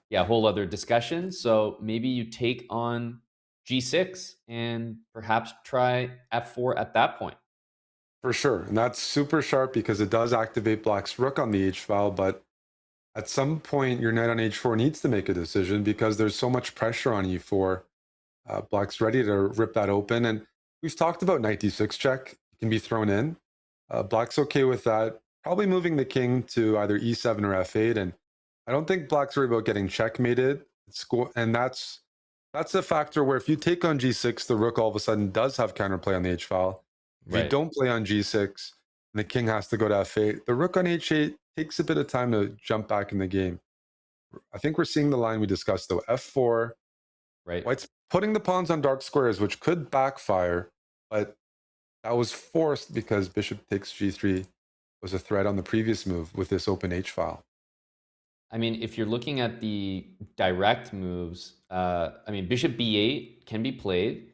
Speaker 1: yeah, whole other discussion. So maybe you take on g6 and perhaps try f4 at that point.
Speaker 2: for sure. And that's super sharp because it does activate black's rook on the h file. But at some point, your knight on h4 needs to make a decision because there's so much pressure on e4. Black's ready to rip that open. And we've talked about knight d6 check. It can be thrown in. Black's okay with that. Probably moving the king to either e7 or f8. And I don't think black's worried about getting checkmated. And that's a factor where if you take on g6, the rook all of a sudden does have counterplay on the h file. If you
Speaker 1: Right.
Speaker 2: don't play on g6, and the king has to go to f8, the rook on h8 takes a bit of time to jump back in the game. I think we're seeing the line we discussed though. f4,
Speaker 1: Right.
Speaker 2: white's putting the pawns on dark squares, which could backfire, but that was forced because bishop takes g3 was a threat on the previous move with this open h file.
Speaker 1: I mean, if you're looking at the direct moves, I mean, bishop b8 can be played.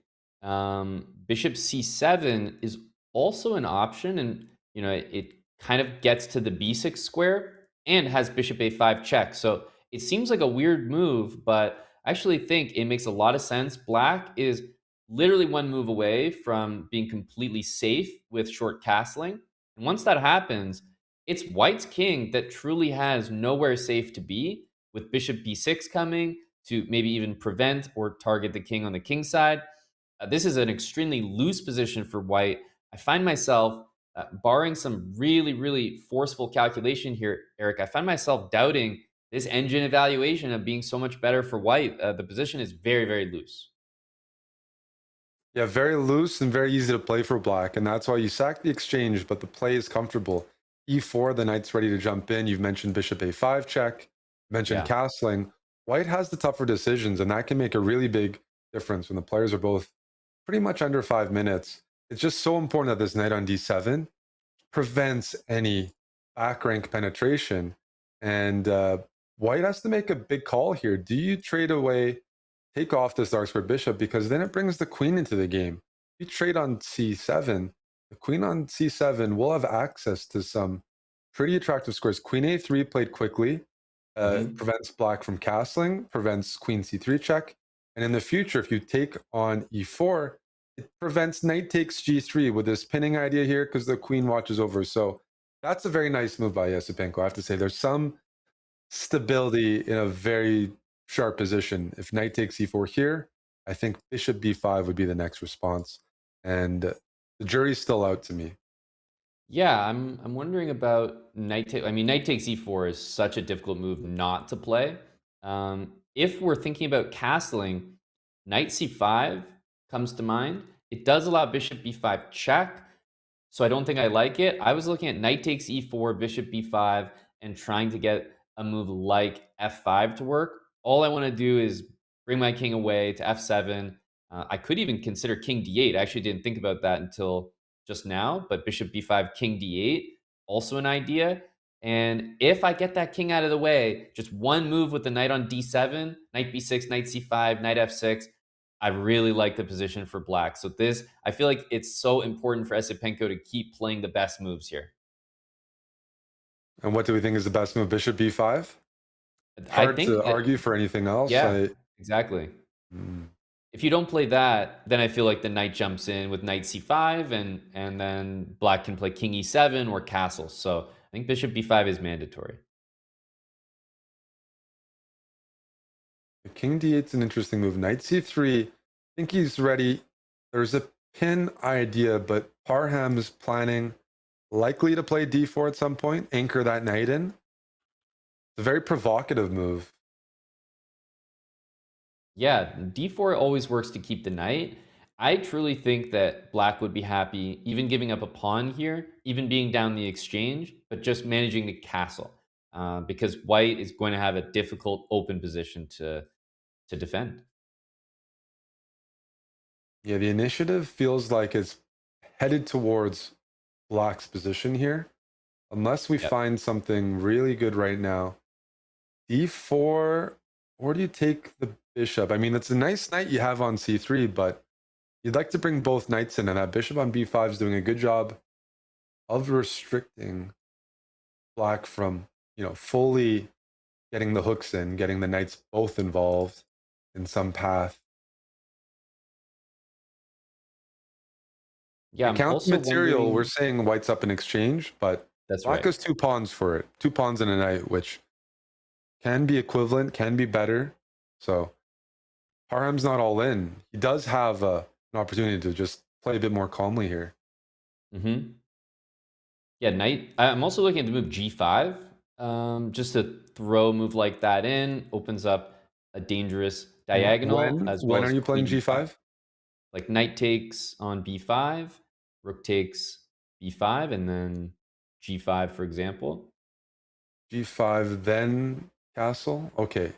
Speaker 1: Bishop c7 is also an option, and it kind of gets to the b6 square and has bishop a5 check. So it seems like a weird move, but I actually think it makes a lot of sense. Black is literally one move away from being completely safe with short castling, and once that happens, it's white's king that truly has nowhere safe to be, with bishop b6 coming to maybe even prevent or target the king on the king side. This is an extremely loose position for white. I find myself, barring some really, really forceful calculation here, Eric, I find myself doubting this engine evaluation of being so much better for white. The position is very, very loose.
Speaker 2: Yeah, very loose and very easy to play for black. And that's why you sack the exchange, but the play is comfortable. E4, the knight's ready to jump in. You've mentioned bishop a5 check, mentioned
Speaker 1: Yeah.
Speaker 2: castling. White has the tougher decisions, and that can make a really big difference when the players are both pretty much under 5 minutes. It's just so important that this knight on d7 prevents any back rank penetration. And white has to make a big call here. Do you trade away, take off this dark square bishop? Because then it brings the queen into the game. If you trade on c7, the queen on c7 will have access to some pretty attractive squares. Queen a3 played quickly,
Speaker 1: Mhm.
Speaker 2: prevents black from castling, prevents queen c3 check. And in the future, if you take on e4, it prevents knight takes g3 with this pinning idea here because the queen watches over. So that's a very nice move by Yasipenko. I have to say, there's some stability in a very sharp position. If knight takes e4 here, I think bishop b5 would be the next response. And the jury's still out to me.
Speaker 1: Yeah, I'm wondering about knight take. I mean, knight takes e4 is such a difficult move not to play. If we're thinking about castling, knight c5 comes to mind. It does allow bishop b5 check, so I don't think I like it. I was looking at knight takes e4, bishop b5, and trying to get a move like f5 to work. All I want to do is bring my king away to f7. I could even consider king d8. I actually didn't think about that until just now, but bishop b5, king d8, also an idea. And if I get that king out of the way, just one move with the knight on d7, knight b6, knight c5, knight f6, I really like the position for black. So this, I feel like it's so important for Esipenko to keep playing the best moves here.
Speaker 2: And what do we think is the best move? Bishop b5?
Speaker 1: I
Speaker 2: Hard
Speaker 1: think
Speaker 2: to
Speaker 1: that,
Speaker 2: argue for anything else.
Speaker 1: yeah, exactly.
Speaker 2: Mm.
Speaker 1: If you don't play that, then I feel like the knight jumps in with knight c5, and then black can play king e7 or castle. So I think bishop b5 is mandatory.
Speaker 2: King d8's an interesting move. Knight c3. I think he's ready. There's a pin idea, but Parham's planning likely to play d4 at some point, anchor that knight in. It's a very provocative move.
Speaker 1: Yeah, d4 always works to keep the knight. I truly think that black would be happy even giving up a pawn here, even being down the exchange, but just managing the castle. Because white is going to have a difficult open position to defend.
Speaker 2: Yeah, the initiative feels like it's headed towards black's position here. Unless we
Speaker 1: Yep.
Speaker 2: find something really good right now. d4, or do you take the bishop? I mean, it's a nice knight you have on c3, but you'd like to bring both knights in, and that bishop on b5 is doing a good job of restricting black from, fully getting the hooks in, getting the knights both involved in some path.
Speaker 1: Yeah,
Speaker 2: It
Speaker 1: I'm
Speaker 2: counts
Speaker 1: also
Speaker 2: material. We're
Speaker 1: wondering.
Speaker 2: saying white's up in exchange, but
Speaker 1: That's
Speaker 2: black
Speaker 1: right.
Speaker 2: has 2 pawns for it. 2 pawns and a knight, which can be equivalent, can be better. So Parham's not all in. He does have an opportunity to just play a bit more calmly here.
Speaker 1: Hmm. Yeah, knight. I'm also looking at the move g5. Just to throw a move like that in opens up a dangerous diagonal as well
Speaker 2: When are
Speaker 1: as
Speaker 2: you playing
Speaker 1: queen e5.
Speaker 2: g5?
Speaker 1: Like knight takes on b5, rook takes b5, and then g5, for example.
Speaker 2: G5, then castle. Okay.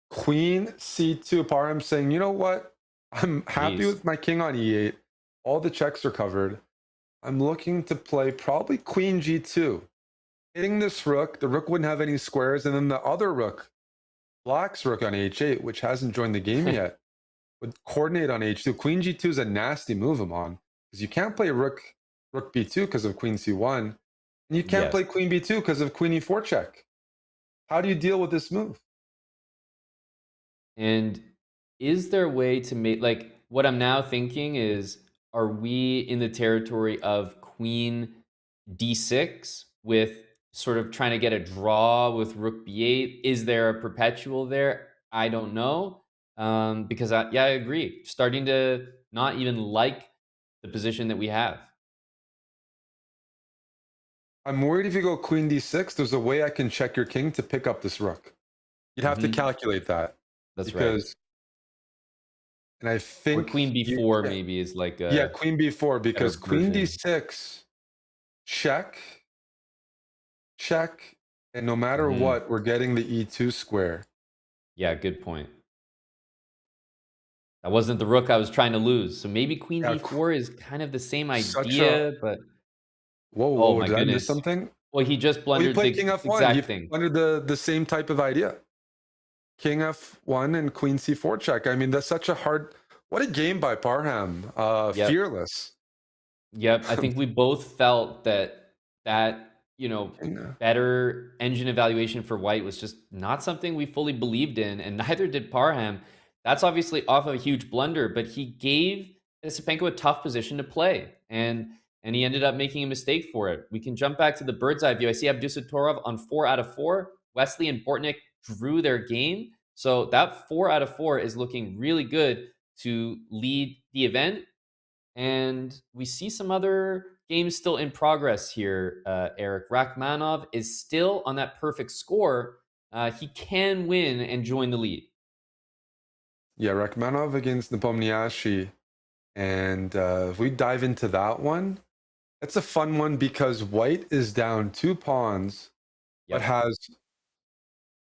Speaker 2: Queen c2. Parham saying, you know what? I'm happy
Speaker 1: Jeez.
Speaker 2: with my king on e8. All the checks are covered. I'm looking to play probably queen g2. Hitting this rook, the rook wouldn't have any squares, and then the other rook, black's rook on h8, which hasn't joined the game yet, would coordinate on h2. Queen g2 is a nasty move I'm on, because you can't play rook b2 because of queen c1, and you can't
Speaker 1: Yes.
Speaker 2: play queen b2 because of queen e4 check. How do you deal with this move?
Speaker 1: And is there a way to make, like, what I'm now thinking is, are we in the territory of queen d6 with sort of trying to get a draw with rook b8? Is there a perpetual there? I don't know. Because I agree. Starting to not even like the position that we have.
Speaker 2: I'm worried if you go queen d6, there's a way I can check your king to pick up this rook. You'd have to
Speaker 1: Hmm.
Speaker 2: calculate that
Speaker 1: That's right.
Speaker 2: because, and I
Speaker 1: Or
Speaker 2: think
Speaker 1: queen
Speaker 2: you,
Speaker 1: b4 maybe is like
Speaker 2: yeah,
Speaker 1: a
Speaker 2: queen b4,
Speaker 1: better
Speaker 2: because queen
Speaker 1: version.
Speaker 2: d6, check, check, and no matter
Speaker 1: Hmm.
Speaker 2: what, we're getting the e2 square.
Speaker 1: Yeah, good point. That wasn't the rook I was trying to lose. So maybe queen
Speaker 2: Yeah,
Speaker 1: b4 is kind of the same
Speaker 2: such a,
Speaker 1: idea, but
Speaker 2: whoa,
Speaker 1: oh
Speaker 2: whoa,
Speaker 1: my
Speaker 2: did I miss
Speaker 1: goodness.
Speaker 2: something?
Speaker 1: Well, he just
Speaker 2: Oh, you
Speaker 1: blundered
Speaker 2: played
Speaker 1: the
Speaker 2: king f1. He
Speaker 1: exact thing.
Speaker 2: blundered the same type of idea. King f1 and queen c4 check. I mean, that's such a hard, what a game by Parham.
Speaker 1: Yep.
Speaker 2: Fearless.
Speaker 1: Yep. I think we both felt that,
Speaker 2: King,
Speaker 1: better engine evaluation for white was just not something we fully believed in, and neither did Parham. That's obviously off of a huge blunder, but he gave Isipenko a tough position to play, and he ended up making a mistake for it. We can jump back to the bird's eye view. I see Abdusatorov on 4 out of 4. Wesley and Bortnick drew their game, so that 4 out of 4 is looking really good to lead the event. And we see some other games still in progress here, Eric. Rachmanov is still on that perfect score. He can win and join the lead.
Speaker 2: yeah, Rachmanov against Nepomniachtchi. And if we dive into that one, it's a fun one because white is down 2 pawns, but
Speaker 1: Yep.
Speaker 2: has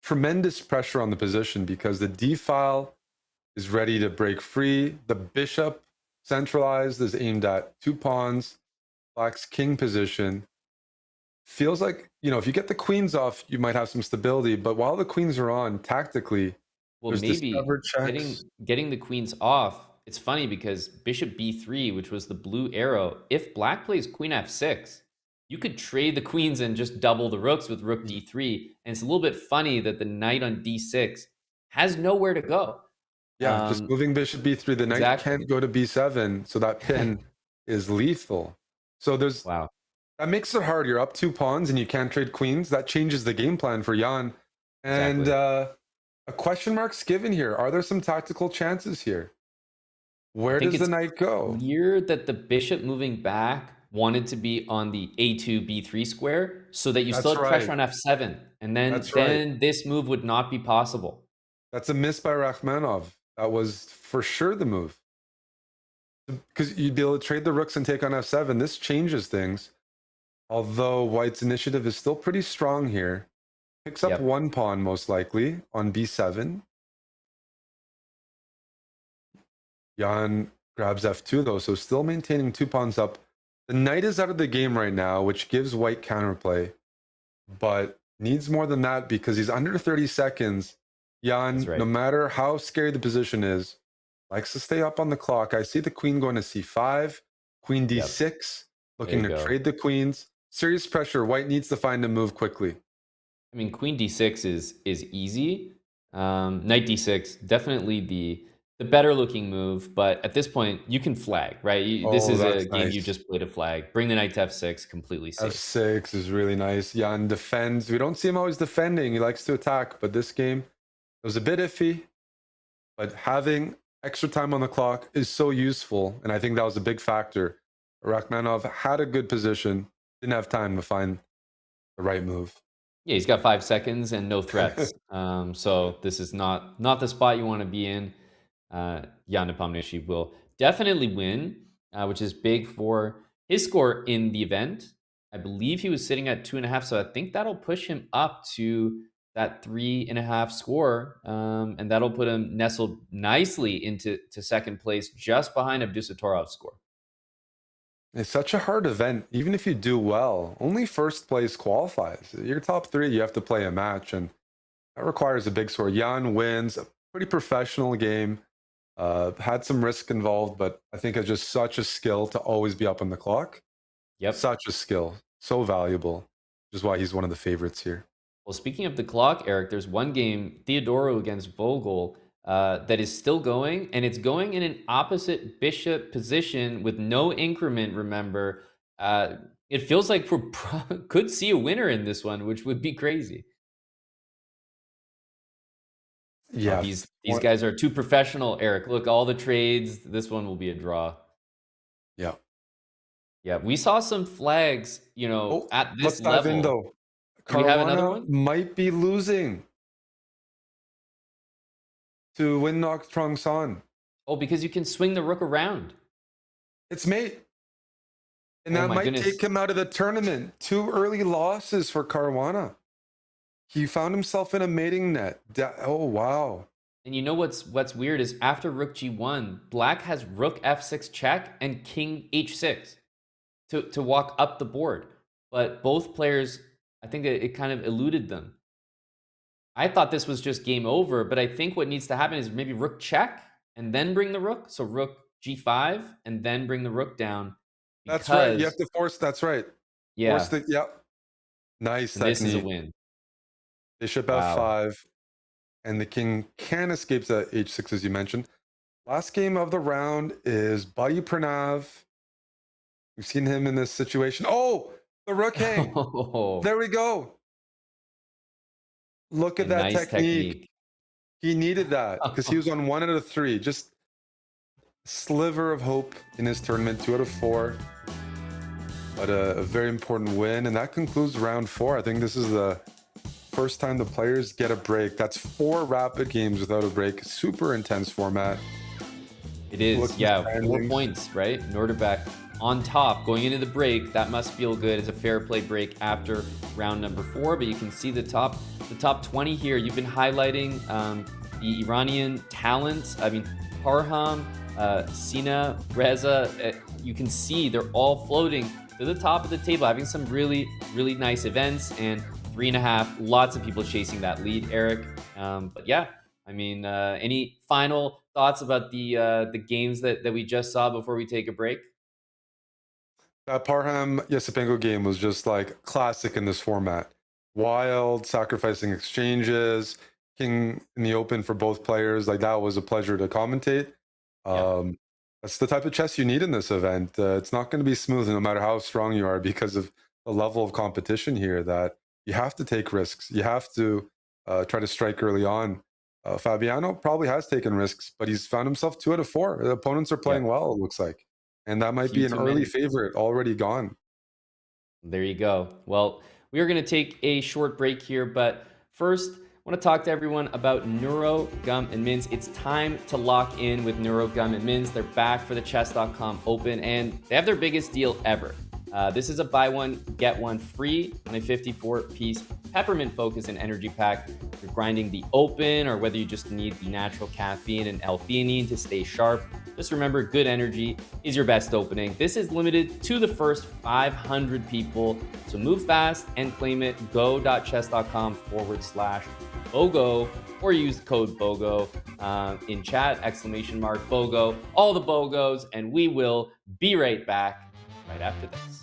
Speaker 2: tremendous pressure on the position because the d file is ready to break free. The bishop centralized is aimed at 2 pawns. Black's king position feels like, if you get the queens off, you might have some stability. But while the queens are on, tactically,
Speaker 1: Well,
Speaker 2: there's
Speaker 1: maybe
Speaker 2: discovered checks.
Speaker 1: getting the queens off. It's funny because bishop b3, which was the blue arrow, if black plays queen f6, you could trade the queens and just double the rooks with rook d3. And it's a little bit funny that the knight on d6 has nowhere to go.
Speaker 2: Yeah, just moving bishop b3. The knight
Speaker 1: Exactly.
Speaker 2: can't go to b7, so that pin is lethal. So
Speaker 1: Wow.
Speaker 2: that makes it hard. You're up 2 pawns and you can't trade queens. That changes the game plan for Jan. And
Speaker 1: Exactly.
Speaker 2: A question mark's given here. Are there some tactical chances here? Where
Speaker 1: think
Speaker 2: does the
Speaker 1: it's
Speaker 2: knight go?
Speaker 1: clear that the bishop moving back wanted to be on the a2 b3 square so that you still
Speaker 2: That's
Speaker 1: had pressure
Speaker 2: right.
Speaker 1: on f7, and then
Speaker 2: That's right.
Speaker 1: this move would not be possible.
Speaker 2: That's a miss by Rachmanov. That was for sure the move. Because you'd be able to trade the rooks and take on f7. This changes things. Although White's initiative is still pretty strong here. Picks up
Speaker 1: Yep.
Speaker 2: one pawn, most likely, on b7. Jan grabs f2, though, so still maintaining 2 pawns up. The knight is out of the game right now, which gives White counterplay, but needs more than that because he's under 30 seconds. Jan,
Speaker 1: That's right.
Speaker 2: no matter how scary the position is, likes to stay up on the clock. I see the queen going to c5, queen d6, looking
Speaker 1: There
Speaker 2: to
Speaker 1: you go.
Speaker 2: trade the queens. Serious pressure. White needs to find a move quickly.
Speaker 1: I mean, queen d6 is easy. Knight d6, definitely the better looking move, but at this point you can flag, right? This
Speaker 2: Oh,
Speaker 1: is a
Speaker 2: that's
Speaker 1: game you
Speaker 2: nice.
Speaker 1: just played a flag. Bring the knight to f6, completely safe.
Speaker 2: f6 is really nice. Jan defends. We don't see him always defending. He likes to attack, but this game it was a bit iffy. But having extra time on the clock is so useful, and I think that was a big factor. Rachmanov had a good position, didn't have time to find the right move.
Speaker 1: Yeah, he's got 5 seconds and no threats. So this is not the spot you want to be in. Jan Nepomniachtchi will definitely win, which is big for his score in the event. I believe he was sitting at 2.5, so I think that'll push him up to that 3.5 score, and that'll put him nestled nicely into second place, just behind Abdusatorov's score.
Speaker 2: It's such a hard event. Even if you do well, only first place qualifies. Your top 3, you have to play a match, and that requires a big score. Jan wins, a pretty professional game. Had some risk involved, but I think it's just such a skill to always be up on the clock.
Speaker 1: Yep.
Speaker 2: Such a skill. So valuable, which is why he's one of the favorites here.
Speaker 1: Well, speaking of the clock, Eric, there's one game, Theodoro against Vogel, that is still going, and it's going in an opposite bishop position with no increment, remember. It feels like we could see a winner in this one, which would be crazy.
Speaker 2: Yeah.
Speaker 1: These guys are too professional, Eric. Look, all the trades. This one will be a draw.
Speaker 2: Yeah.
Speaker 1: Yeah, we saw some flags, at this
Speaker 2: Let's dive
Speaker 1: level.
Speaker 2: in, though.
Speaker 1: Do we have another
Speaker 2: Caruana
Speaker 1: one?
Speaker 2: might be losing to Win Nok Trong San.
Speaker 1: Oh, because you can swing the rook around.
Speaker 2: It's mate. And
Speaker 1: Oh
Speaker 2: that
Speaker 1: my
Speaker 2: might
Speaker 1: goodness.
Speaker 2: take him out of the tournament. 2 early losses for Caruana. He found himself in a mating net. Oh, wow.
Speaker 1: And you know what's weird is after rook g1, black has rook f6 check and king h6 to walk up the board. But both players, I think it kind of eluded them. I thought this was just game over, but I think what needs to happen is maybe rook check and then bring the rook. So rook g5 and then bring the rook down.
Speaker 2: That's right. You have to force. That's right.
Speaker 1: Yeah.
Speaker 2: Force the, yep. Nice
Speaker 1: And
Speaker 2: technique.
Speaker 1: this is a win.
Speaker 2: Bishop
Speaker 1: Wow.
Speaker 2: f5. And the king can escape to h6, as you mentioned. Last game of the round is Buddy Pranav. We've seen him in this situation. Oh, the rook hang.
Speaker 1: Oh,
Speaker 2: There we go. Look
Speaker 1: a
Speaker 2: at that
Speaker 1: nice
Speaker 2: technique. He needed that because he was on 1 out of 3. Just sliver of hope in his tournament, 2 out of 4. But a very important win. And that concludes round 4. I think this is the first time the players get a break. That's 4 rapid games without a break. Super intense format.
Speaker 1: It is,
Speaker 2: Look at
Speaker 1: yeah,
Speaker 2: the
Speaker 1: 4
Speaker 2: standings.
Speaker 1: points, right? Norderbeck on top going into the break. That must feel good. It's a fair play break after round number 4, but you can see the top 20 here. You've been highlighting the Iranian talents. I mean, Parham, Sina, Reza, you can see they're all floating to the top of the table, having some really, really nice events, and 3.5, lots of people chasing that lead, Eric. But yeah, I mean, any final thoughts about the games that we just saw before we take a break?
Speaker 2: That Parham Yesipenko game was just like classic in this format. Wild, sacrificing exchanges, king in the open for both players. Like, that was a pleasure to commentate. That's the type of chess you need in this event. It's not going to be smooth no matter how strong you are because of the level of competition here, that you have to take risks. You have to try to strike early on. Fabiano probably has taken risks, but he's found himself 2 out of 4. The opponents are playing well, it looks like. And that might be
Speaker 1: Few
Speaker 2: an
Speaker 1: too
Speaker 2: early
Speaker 1: many.
Speaker 2: favorite already gone.
Speaker 1: There you go. Well, we are going to take a short break here, but first, I want to talk to everyone about Neuro Gum and Mints. It's time to lock in with Neuro Gum and Mints. They're back for the Chess.com Open, and they have their biggest deal ever. This is a buy one, get one free on a 54-piece peppermint focus and energy pack. If you're grinding the Open, or whether you just need the natural caffeine and L-theanine to stay sharp, just remember, good energy is your best opening. This is limited to the first 500 people, so move fast and claim it. go.chess.com/BOGO, or use the code BOGO in chat, !BOGO, all the BOGOs, and we will be right back right after this.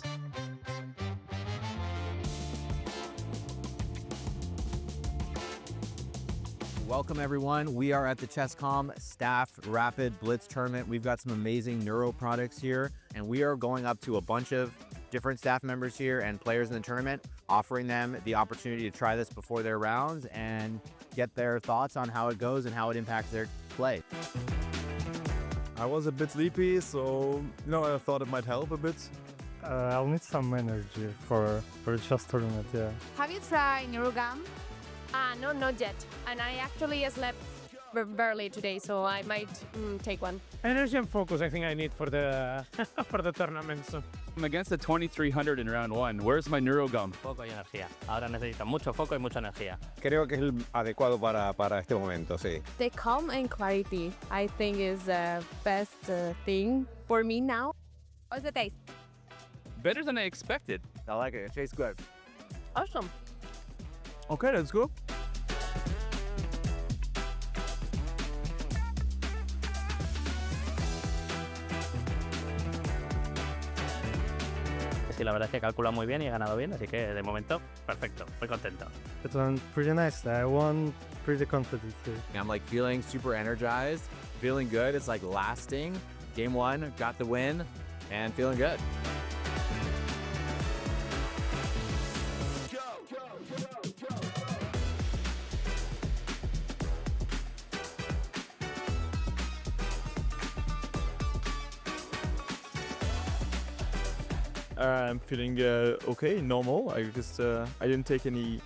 Speaker 3: Welcome, everyone. We are at the Chess.com Staff Rapid Blitz Tournament. We've got some amazing Neuro products here, and we are going up to a bunch of different staff members here and players in the tournament, offering them the opportunity to try this before their rounds and get their thoughts on how it goes and how it impacts their play.
Speaker 6: I was a bit sleepy, so I thought it might help a bit.
Speaker 7: I'll need some energy for the chess tournament, yeah.
Speaker 8: Have you tried Neurogum?
Speaker 9: No, not yet. And I actually slept barely today, so I might take one.
Speaker 7: Energy and focus I think I need for the for the tournament. So.
Speaker 10: I'm against the 2300 in round 1. Where's my Neurogum?
Speaker 11: Foco y energía. Ahora necesito mucho foco y mucha energía.
Speaker 12: Creo que es el adecuado para este momento, sí.
Speaker 9: The calm and clarity, I think, is the best thing for me now. How's the taste?
Speaker 10: Better than I expected.
Speaker 12: I like it. It tastes good.
Speaker 9: Awesome.
Speaker 6: Okay, let's go.
Speaker 11: Sí, la verdad es que calcula muy bien y he ganado bien, así que de momento, perfecto, muy contento.
Speaker 7: It went pretty nice. I won pretty confident.
Speaker 3: I'm like feeling super energized, feeling good. It's like lasting. Game 1, got the win, and feeling good.
Speaker 6: I'm feeling okay, normal. I just I didn't take any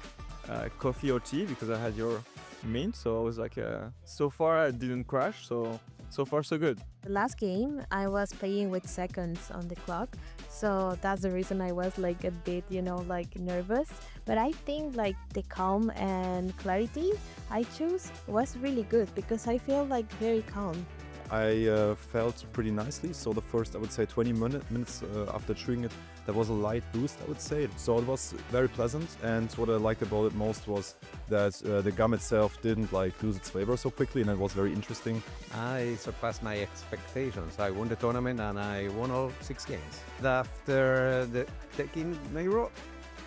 Speaker 6: coffee or tea because I had your mint, so I was like, so far I didn't crash, so far so good.
Speaker 9: The last game, I was playing with seconds on the clock, so that's the reason I was like a bit, like nervous. But I think like the calm and clarity I choose was really good because I feel like very calm.
Speaker 6: I felt pretty nicely, so the first, I would say, 20 minutes after chewing it, there was a light boost, I would say. So it was very pleasant, and what I liked about it most was that the gum itself didn't lose its flavor so quickly, and it was very interesting.
Speaker 12: I surpassed my expectations. I won the tournament and I won all 6 games. After taking Neuro,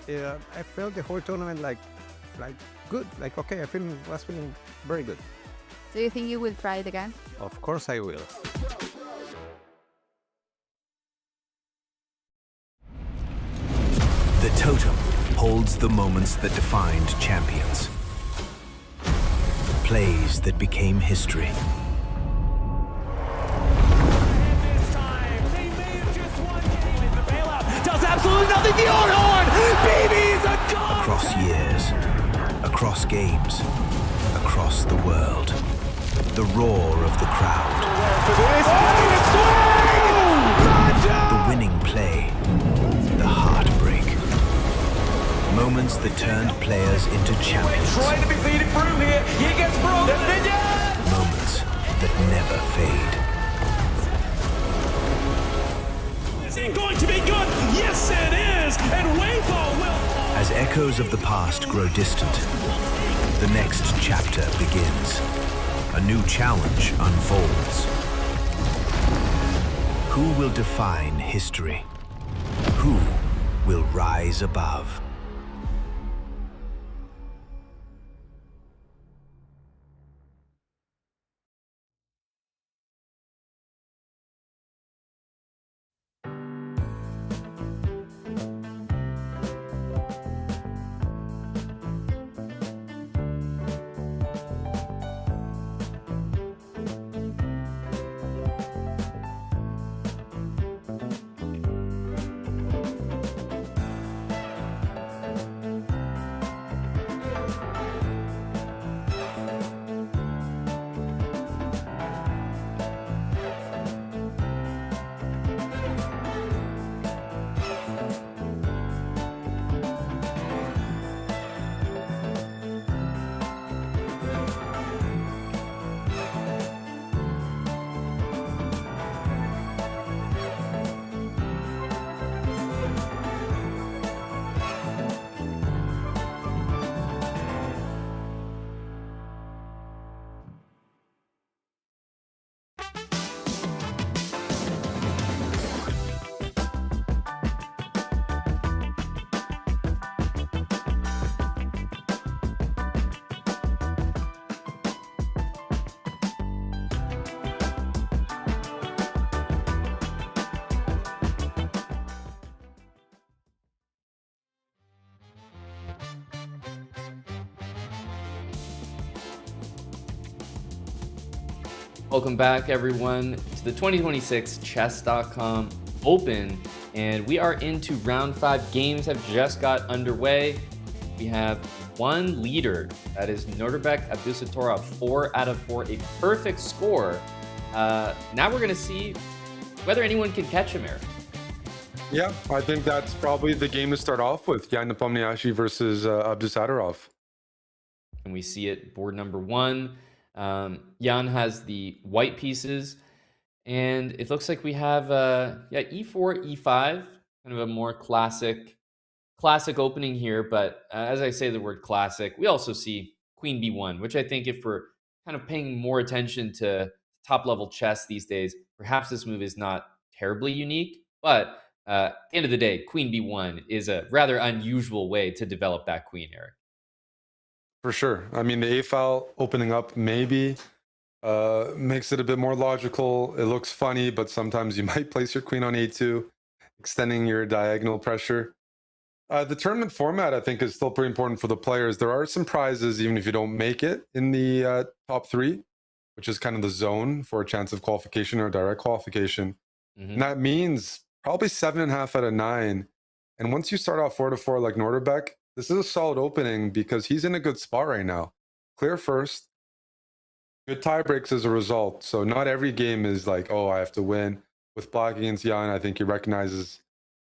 Speaker 12: I felt the whole tournament like good, okay. I was feeling very good.
Speaker 8: Do you think you will try it again?
Speaker 12: Of course I will.
Speaker 13: The totem holds the moments that defined champions. Plays that became history.
Speaker 14: Does absolutely nothing. The Ornhorn! Baby's a goal!
Speaker 13: Across years, across games, across the world. The roar of the crowd. The winning play. The heartbreak. Moments that turned players into champions.
Speaker 14: Trying to be feeded through here. He gets through.
Speaker 13: Moments that never fade.
Speaker 14: Is it going to be good? Yes, it is. And Weibo will.
Speaker 13: As echoes of the past grow distant, the next chapter begins. A new challenge unfolds. Who will define history? Who will rise above?
Speaker 1: Welcome back, everyone, to the 2026 Chess.com Open. And we are into round 5. Games have just got underway. We have one leader. That is Norbek Abdusattorov, 4 out of 4, a perfect score. Now we're going to see whether anyone can catch him, Eric.
Speaker 2: Yeah, I think that's probably the game to start off with. Jan Nepomniachtchi versus Abdusattorov.
Speaker 1: And we see it, board number 1. Jan has the white pieces, and it looks like we have e4, e5, kind of a more classic opening here. But as I say the word classic, we also see queen b1, which I think if we're kind of paying more attention to top level chess these days, perhaps this move is not terribly unique. But at the end of the day, queen b1 is a rather unusual way to develop that queen, Eric.
Speaker 2: For sure. I mean, the A file opening up maybe makes it a bit more logical. It looks funny, but sometimes you might place your queen on A2, extending your diagonal pressure. The tournament format, I think, is still pretty important for the players. There are some prizes, even if you don't make it in the top 3, which is kind of the zone for a chance of qualification or direct qualification. And that means probably 7.5 out of 9. And once you start off 4-4 like Norderbeck, this is a solid opening because he's in a good spot right now. Clear first, good tie breaks as a result. So not every game is like, oh, I have to win. With Black against Jan, I think he recognizes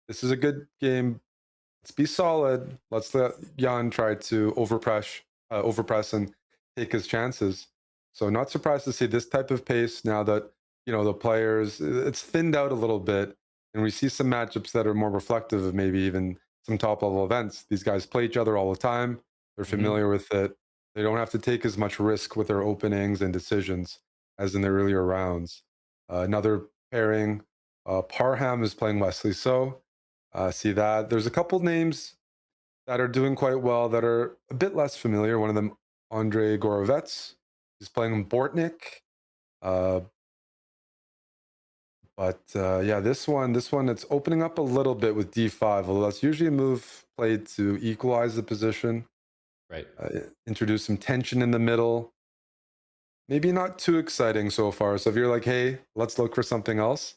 Speaker 2: this is a good game. Let's be solid. Let's let Jan try to overpress and take his chances. So not surprised to see this type of pace now that, the players, it's thinned out a little bit. And we see some matchups that are more reflective of maybe even some top level events. These guys play each other all the time. They're familiar with it. They don't have to take as much risk with their openings and decisions as in the earlier rounds. Another pairing, Parham is playing Wesley So. See that. There's a couple names that are doing quite well that are a bit less familiar. One of them, Andrei Gorovets, is playing Bortnik. This one, it's opening up a little bit with d5, although that's usually a move played to equalize the position.
Speaker 1: Right.
Speaker 2: Introduce some tension in the middle. Maybe not too exciting so far. So if you're like, hey, let's look for something else,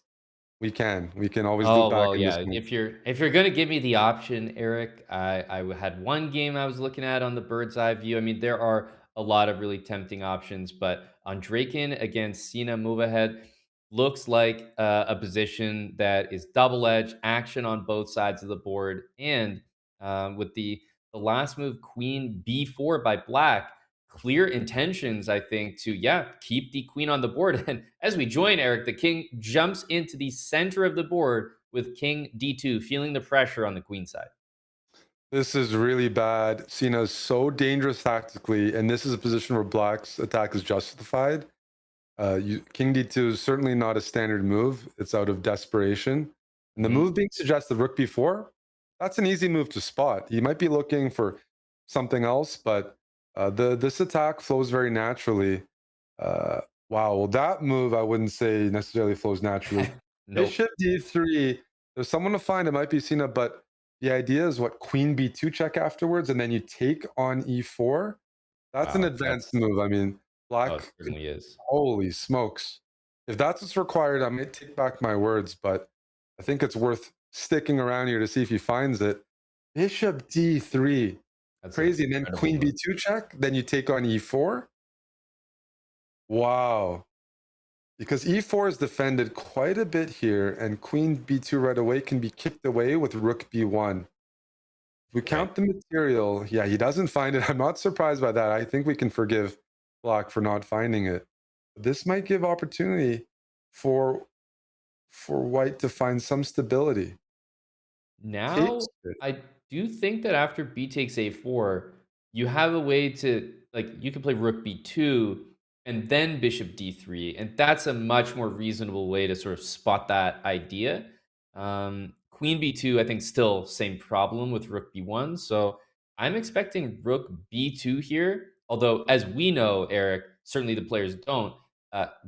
Speaker 2: we can always look back.
Speaker 1: Well, yeah. If you're gonna give me the option, Eric, I had one game I was looking at on the bird's eye view. I mean, there are a lot of really tempting options, but on Draken against Sina Movahead looks like a position that is double-edged, action on both sides of the board, and with the last move, Queen B4 by Black, clear intentions, I think, to keep the queen on the board. And as we join Eric, the king jumps into the center of the board with King D2, feeling the pressure on the queen side.
Speaker 2: This is really bad. Sina is so dangerous tactically, and this is a position where Black's attack is justified. King D2 is certainly not a standard move. It's out of desperation. And the move being suggested, Rook B4, that's an easy move to spot. You might be looking for something else, but this attack flows very naturally. Wow, well, that move I wouldn't say necessarily flows naturally.
Speaker 1: Nope.
Speaker 2: Bishop D3, there's someone to find. It might be Sina, but the idea is what, Queen B2 check afterwards, and then you take on E4. That's an advanced move. I mean, Black
Speaker 1: it certainly is.
Speaker 2: Holy smokes. If that's what's required, I may take back my words, but I think it's worth sticking around here to see if he finds it. Bishop D3. That's crazy. And then Queen B2 check. Then you take on E4. Wow. Because E4 is defended quite a bit here, and Queen B2 right away can be kicked away with Rook B1. If we count the material, he doesn't find it. I'm not surprised by that. I think we can forgive Black for not finding it. This might give opportunity for White to find some stability.
Speaker 1: Now, I do think that after B takes A4, you have a way to, you can play Rook B2 and then Bishop D3, and that's a much more reasonable way to sort of spot that idea. Queen B2, I think, still same problem with Rook B1, so I'm expecting Rook B2 here, although, as we know, Eric, certainly the players don't,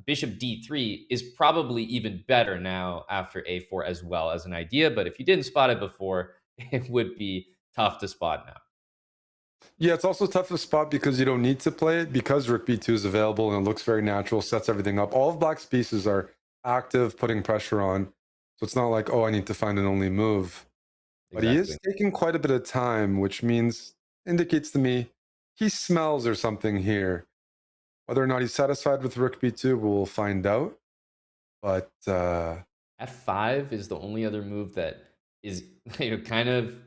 Speaker 1: Bishop D3 is probably even better now after A4 as well as an idea, but if you didn't spot it before, it would be tough to spot now.
Speaker 2: Yeah, it's also tough to spot because you don't need to play it because Rook B2 is available and it looks very natural, sets everything up. All of Black's pieces are active, putting pressure on. So it's not like, oh, I need to find an only move. But he is
Speaker 1: Exactly.
Speaker 2: taking quite a bit of time, which means indicates to me he smells or something here. Whether or not he's satisfied with Rook B2, we'll find out. But
Speaker 1: F5 is the only other move that is kind of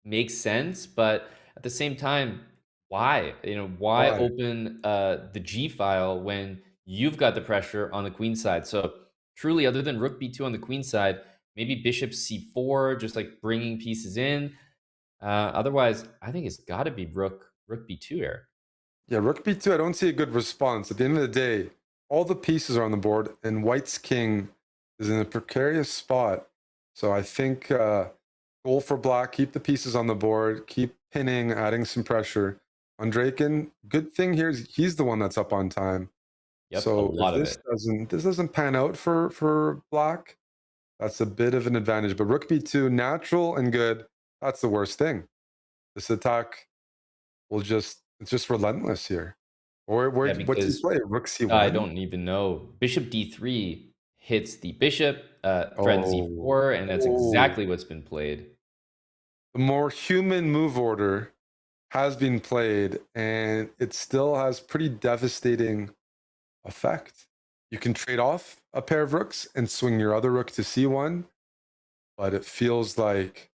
Speaker 1: makes sense, but at the same time, why? Why
Speaker 2: why?
Speaker 1: open the G file when you've got the pressure on the queen side? So truly, other than Rook B2 on the queen side, maybe Bishop C4, just like bringing pieces in. Otherwise, I think it's got to be Rook B2 here.
Speaker 2: Yeah, Rook B2, I don't see a good response. At the end of the day, all the pieces are on the board, and White's king is in a precarious spot. So I think goal for Black, keep the pieces on the board, keep pinning, adding some pressure. On Draken, good thing here is he's the one that's up on time.
Speaker 1: Yep, a
Speaker 2: So if
Speaker 1: lot of it.
Speaker 2: this doesn't pan out for Black, that's a bit of an advantage. But Rook B2, natural and good, that's the worst thing. This attack will it's just relentless here. Or
Speaker 1: Yeah,
Speaker 2: what's he
Speaker 1: because
Speaker 2: play? Rook
Speaker 1: I
Speaker 2: C1?
Speaker 1: don't even know. Bishop D3 hits the bishop, threatens
Speaker 2: Oh,
Speaker 1: E4, and that's
Speaker 2: oh.
Speaker 1: exactly what's been played.
Speaker 2: The more human move order has been played, and it still has pretty devastating effect. You can trade off a pair of rooks and swing your other rook to C1, but it feels like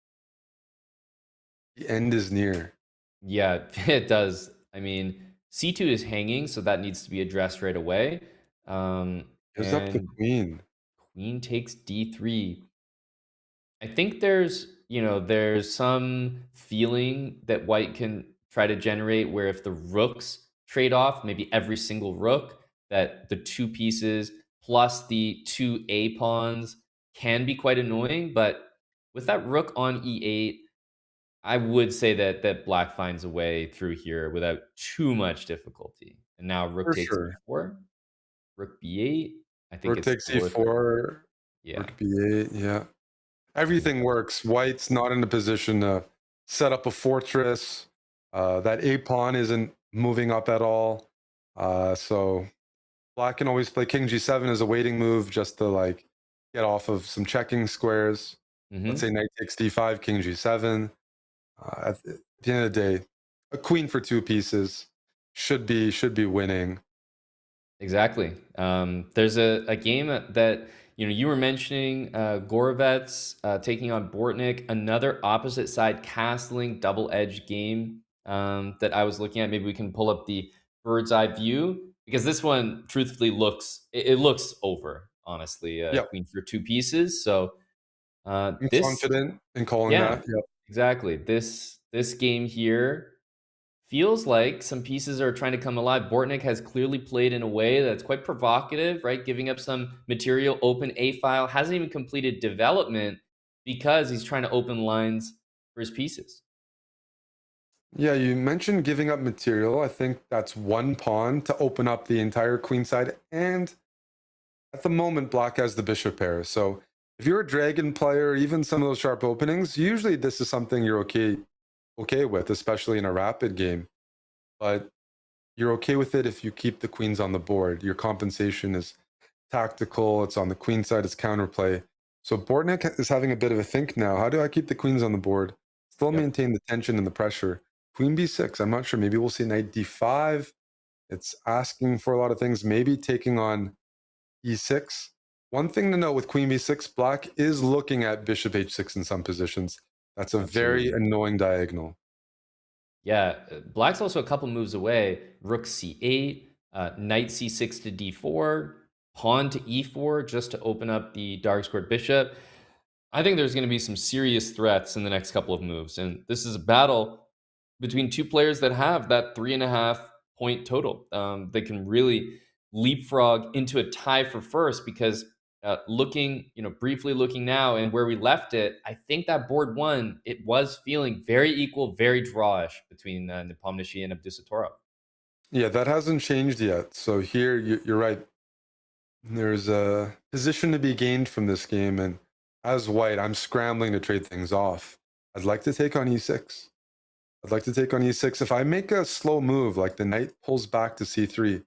Speaker 2: the end is near.
Speaker 1: Yeah, it does. I mean, C2 is hanging, so that needs to be addressed right away.
Speaker 2: Gives up the
Speaker 1: And
Speaker 2: queen.
Speaker 1: queen takes D3. I think there's some feeling that white can try to generate where if the rooks trade off, maybe every single rook, that the two pieces plus the two A pawns can be quite annoying. But with that rook on E8, I would say that black finds a way through here without too much difficulty. And now rook
Speaker 2: For
Speaker 1: takes
Speaker 2: sure.
Speaker 1: E4, rook B8. I think
Speaker 2: Rook
Speaker 1: it's
Speaker 2: takes
Speaker 1: worth it.
Speaker 2: C4,
Speaker 1: Yeah.
Speaker 2: rook B8, yeah. Everything works. White's not in a position to set up a fortress. That A pawn isn't moving up at all. So Black can always play King G7 as a waiting move just to like get off of some checking squares. Let's say Knight takes D5, King G7. At the end of the day, a queen for two pieces should be winning.
Speaker 1: Exactly. There's a game that you were mentioning, Gorovets taking on Bortnik, another opposite side castling double edged game that I was looking at. Maybe we can pull up the bird's eye view because this one, truthfully, it looks over. Honestly,
Speaker 2: Yep,
Speaker 1: queen for two pieces. So
Speaker 2: I'm
Speaker 1: this,
Speaker 2: confident in calling
Speaker 1: yeah,
Speaker 2: that. Yep.
Speaker 1: exactly. This game here feels like some pieces are trying to come alive. Bortnik has clearly played in a way that's quite provocative, right? Giving up some material, open A file, hasn't even completed development because he's trying to open lines for his pieces.
Speaker 2: Yeah, you mentioned giving up material. I think that's one pawn to open up the entire queen side. And at the moment, Black has the bishop pair. So if you're a dragon player, even some of those sharp openings, usually this is something you're okay with, especially in a rapid game. But you're okay with it if you keep the queens on the board. Your compensation is tactical. It's on the queen side. It's counterplay. So Bortnik is having a bit of a think now. How do I keep the queens on the board? Still
Speaker 1: Yep.
Speaker 2: maintain the tension and the pressure. Queen b6. I'm not sure. Maybe we'll see knight d5. It's asking for a lot of things. Maybe taking on e6. One thing to note with queen b6, Black is looking at bishop h6 in some positions. That's a very
Speaker 1: Absolutely.
Speaker 2: annoying diagonal.
Speaker 1: Yeah, black's also a couple moves away. Rook c8, knight c6 to d4, pawn to e4 just to open up the dark squared bishop. I think there's going to be some serious threats in the next couple of moves. And this is a battle between two players that have that 3.5 point total. They can really leapfrog into a tie for first because briefly looking now and where we left it, I think that board one, it was feeling very equal, very drawish between Nepomniachtchi and Abdusattorov.
Speaker 2: Yeah, that hasn't changed yet. So here you're right. There's a position to be gained from this game, and as white, I'm scrambling to trade things off. I'd like to take on e6. I'd like to take on e6. If I make a slow move, like the knight pulls back to c3,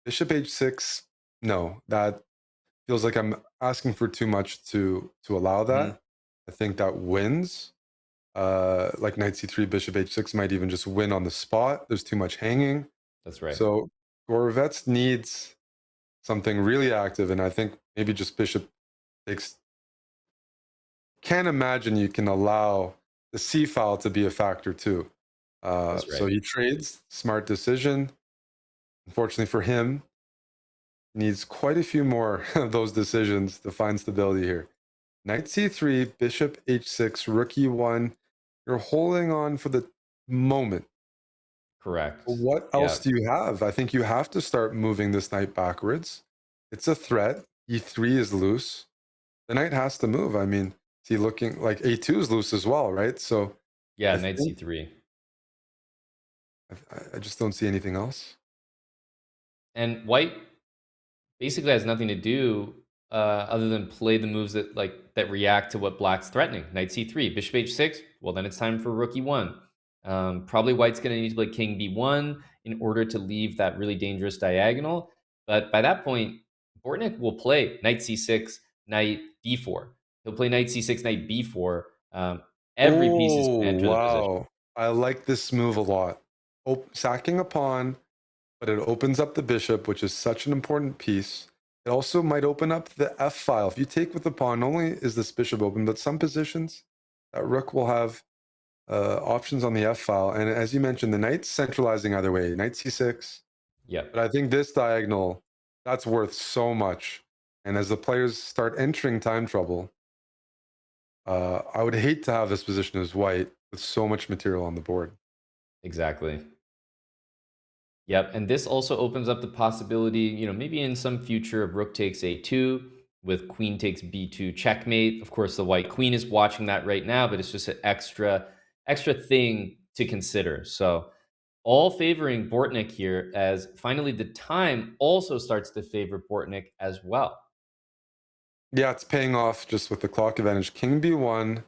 Speaker 2: bishop h6, no, that feels like I'm asking for too much to allow that. I think that wins. Like knight c3, bishop h6 might even just win on the spot. There's too much hanging.
Speaker 1: That's right.
Speaker 2: So Gorovets needs something really active, and I think maybe just bishop takes. Can't imagine you can allow the c file to be a factor too.
Speaker 1: That's
Speaker 2: So
Speaker 1: right.
Speaker 2: he trades, smart decision. Unfortunately for him, needs quite a few more of those decisions to find stability here. Knight c3, bishop h6, rook e1. You're holding on for the moment.
Speaker 1: Correct.
Speaker 2: What else do you have? I think you have to start moving this knight backwards. It's a threat. e3 is loose. The knight has to move. I mean, is he looking like a2 is loose as well, right? So
Speaker 1: Yeah,
Speaker 2: I
Speaker 1: knight
Speaker 2: think-
Speaker 1: c3.
Speaker 2: I just don't see anything else.
Speaker 1: And white basically has nothing to do other than play the moves that react to what black's threatening. Knight c3, bishop h6. Well, then it's time for rook e1. Probably white's going to need to play king b1 in order to leave that really dangerous diagonal. But by that point, Bortnik will play knight c6, knight d4. He'll play knight c6, knight b4. Every piece is going to enter the position.
Speaker 2: Wow. I like this move a lot. Sacking a pawn, but it opens up the bishop, which is such an important piece. It also might open up the f file. If you take with the pawn, not only is this bishop open, but some positions that rook will have options on the f file. And as you mentioned, the knight's centralizing either way, knight c6.
Speaker 1: Yeah.
Speaker 2: But I think this diagonal, that's worth so much. And as the players start entering time trouble, I would hate to have this position as white with so much material on the board.
Speaker 1: Exactly. Yep, and this also opens up the possibility, maybe in some future of rook takes a2 with queen takes b2 checkmate. Of course, the white queen is watching that right now, but it's just an extra thing to consider. So, all favoring Bortnik here, as finally the time also starts to favor Bortnik as well.
Speaker 2: Yeah, it's paying off just with the clock advantage. King b1,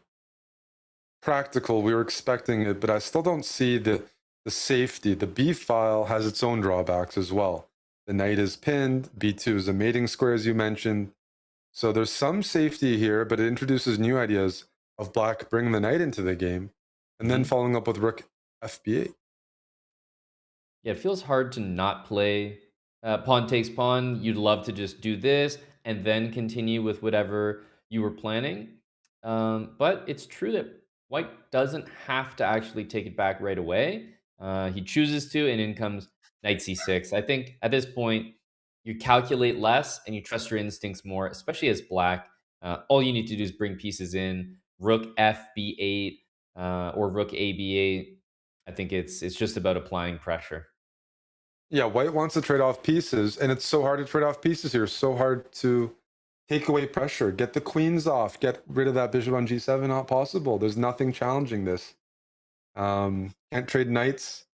Speaker 2: practical. We were expecting it, but I still don't see the safety. The b file has its own drawbacks as well. The knight is pinned. b2 is a mating square, as you mentioned. So there's some safety here, but it introduces new ideas of black bringing the knight into the game, and then following up with rook fb8.
Speaker 1: Yeah, it feels hard to not play pawn takes pawn. You'd love to just do this and then continue with whatever you were planning. But it's true that white doesn't have to actually take it back right away. He chooses to, and in comes knight c6. I think at this point, you calculate less and you trust your instincts more, especially as black. All you need to do is bring pieces in, rook fb8 or rook ab8. I think it's just about applying pressure.
Speaker 2: Yeah, white wants to trade off pieces, and it's so hard to trade off pieces here. So hard to take away pressure, get the queens off, get rid of that bishop on g7. Not possible. There's nothing challenging this. Can't trade knights.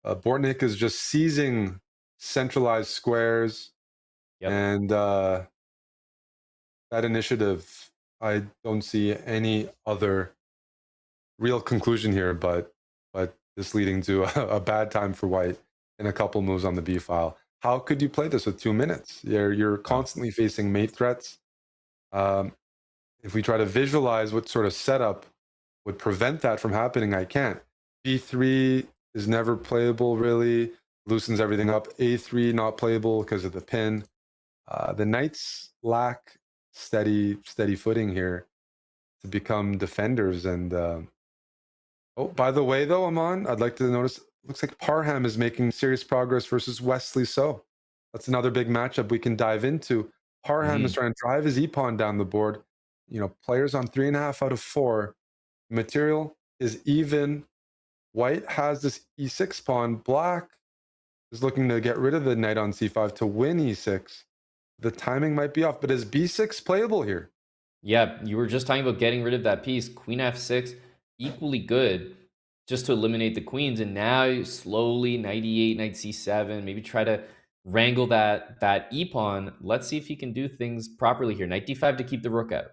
Speaker 2: Bortnik is just seizing centralized squares, and that initiative. I don't see any other real conclusion here, but this leading to a bad time for white and a couple moves on the b file. How could you play this with 2 minutes? You're constantly facing mate threats. If we try to visualize what sort of setup would prevent that from happening, I can't. b3 is never playable, really. Loosens everything up. a3 not playable because of the pin. The knights lack steady footing here to become defenders. And oh, by the way, though, Aman, I'd like to notice. Looks like Parham is making serious progress versus Wesley So. That's another big matchup we can dive into. Parham is trying to drive his e-pawn down the board. Players on 3.5 out of 4. Material is even. White has this e6 pawn. Black is looking to get rid of the knight on c5 to win e6. The timing might be off, but is b6 playable here?
Speaker 1: Yeah, you were just talking about getting rid of that piece. Queen f6, equally good, just to eliminate the queens. And now you slowly, knight e8, knight c7, maybe try to wrangle that e-pawn. Let's see if he can do things properly here. Knight d5 to keep the rook out.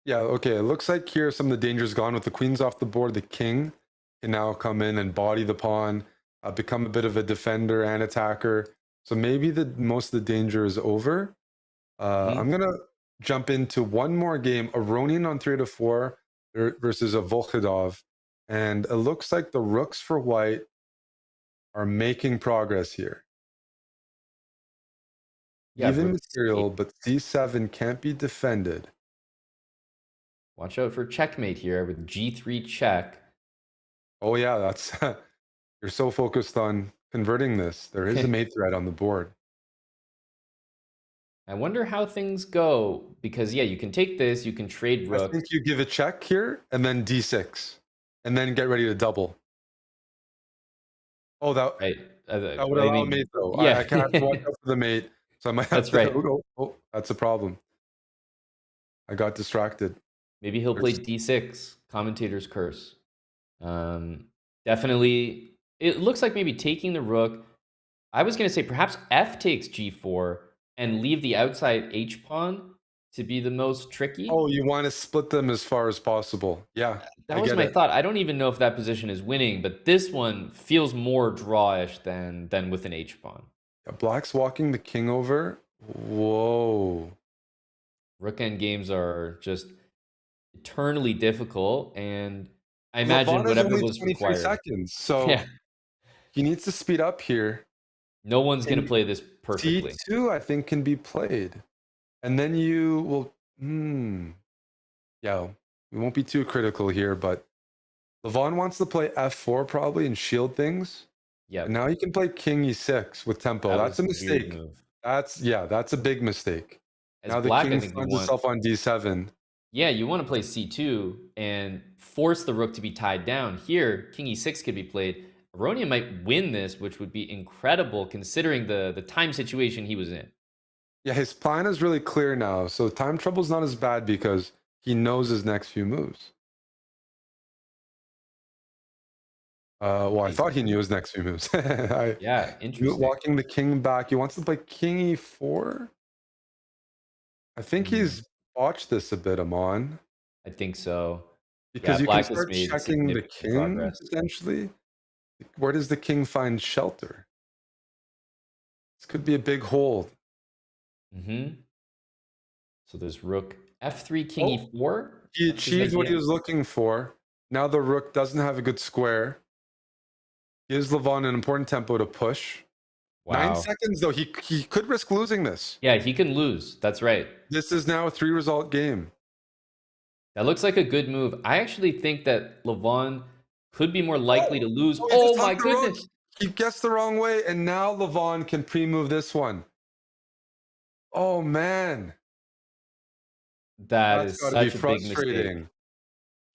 Speaker 2: Yeah, okay. It looks like here some of the danger's gone with the queens off the board, the king can now come in and body the pawn, become a bit of a defender and attacker. So maybe most of the danger is over. I'm going to jump into one more game, Aronian on 3-4 versus a Volkhedov. And it looks like the rooks for white are making progress here.
Speaker 1: Yeah,
Speaker 2: Even
Speaker 1: rook
Speaker 2: material,
Speaker 1: C8.
Speaker 2: but c7 can't be defended.
Speaker 1: Watch out for checkmate here with g3 check.
Speaker 2: Oh yeah, that's you're so focused on converting this. There is a mate threat on the board.
Speaker 1: I wonder how things go because yeah, you can take this, you can trade
Speaker 2: I
Speaker 1: rook.
Speaker 2: think you give a check here and then d6, and then get ready to double. Oh, that
Speaker 1: Right.
Speaker 2: that would
Speaker 1: I
Speaker 2: allow
Speaker 1: mean,
Speaker 2: mate though.
Speaker 1: yeah.
Speaker 2: I can't have to watch out for the mate, so I might have
Speaker 1: That's
Speaker 2: to.
Speaker 1: right.
Speaker 2: Oh, that's a problem. I got distracted.
Speaker 1: Maybe he'll play d6. Commentator's curse. Definitely. It looks like maybe taking the rook. I was going to say perhaps f takes g4 and leave the outside h pawn to be the most tricky.
Speaker 2: Oh, you want to split them as far as possible. Yeah,
Speaker 1: That
Speaker 2: I
Speaker 1: was
Speaker 2: get
Speaker 1: my
Speaker 2: it.
Speaker 1: thought. I don't even know if that position is winning, but this one feels more drawish than with an h pawn.
Speaker 2: Yeah, black's walking the king over. Whoa.
Speaker 1: Rook end games are just eternally difficult, and I imagine
Speaker 2: Levon is
Speaker 1: whatever
Speaker 2: only
Speaker 1: was
Speaker 2: 23
Speaker 1: required.
Speaker 2: seconds, so
Speaker 1: Yeah.
Speaker 2: he needs to speed up here.
Speaker 1: No one's going to
Speaker 2: And
Speaker 1: play this perfectly.
Speaker 2: c2, I think, can be played. And then you will, yeah, we won't be too critical here, but Levon wants to play f4 probably and shield things.
Speaker 1: Yeah.
Speaker 2: And now you can play king e6 with tempo.
Speaker 1: That
Speaker 2: That's a
Speaker 1: was weird
Speaker 2: mistake.
Speaker 1: move.
Speaker 2: That's a big mistake.
Speaker 1: As
Speaker 2: Now the
Speaker 1: black, I
Speaker 2: king
Speaker 1: think you
Speaker 2: finds
Speaker 1: want.
Speaker 2: itself on d7.
Speaker 1: Yeah, you want to play c2 and force the rook to be tied down. Here, king e6 could be played. Aronian might win this, which would be incredible considering the time situation he was in.
Speaker 2: Yeah, his plan is really clear now. So time trouble's not as bad because he knows his next few moves. Well, I thought he knew his next few moves.
Speaker 1: Yeah, interesting.
Speaker 2: Walking the king back. He wants to play king e4. I think he's botched this a bit, Amon.
Speaker 1: I think so.
Speaker 2: Because
Speaker 1: Yeah,
Speaker 2: you can
Speaker 1: black has
Speaker 2: start
Speaker 1: made
Speaker 2: checking the
Speaker 1: significant
Speaker 2: king,
Speaker 1: progress.
Speaker 2: potentially. Where does the king find shelter? This could be a big hold.
Speaker 1: So there's rook f3, king e4.
Speaker 2: He
Speaker 1: That's his
Speaker 2: achieved what he
Speaker 1: idea.
Speaker 2: was looking for. Now the rook doesn't have a good square. Gives Levon an important tempo to push.
Speaker 1: Wow.
Speaker 2: 9 seconds, though. He could risk losing this.
Speaker 1: Yeah, he can lose. That's right.
Speaker 2: This is now a 3-result game.
Speaker 1: That looks like a good move. I actually think that Levon could be more likely to lose.
Speaker 2: he
Speaker 1: Oh
Speaker 2: just
Speaker 1: my
Speaker 2: hugged the rook.
Speaker 1: goodness.
Speaker 2: He guessed the wrong way, and now Levon can pre-move this one. Oh, man.
Speaker 1: That's
Speaker 2: gotta be
Speaker 1: such a big
Speaker 2: frustrating.
Speaker 1: mistake.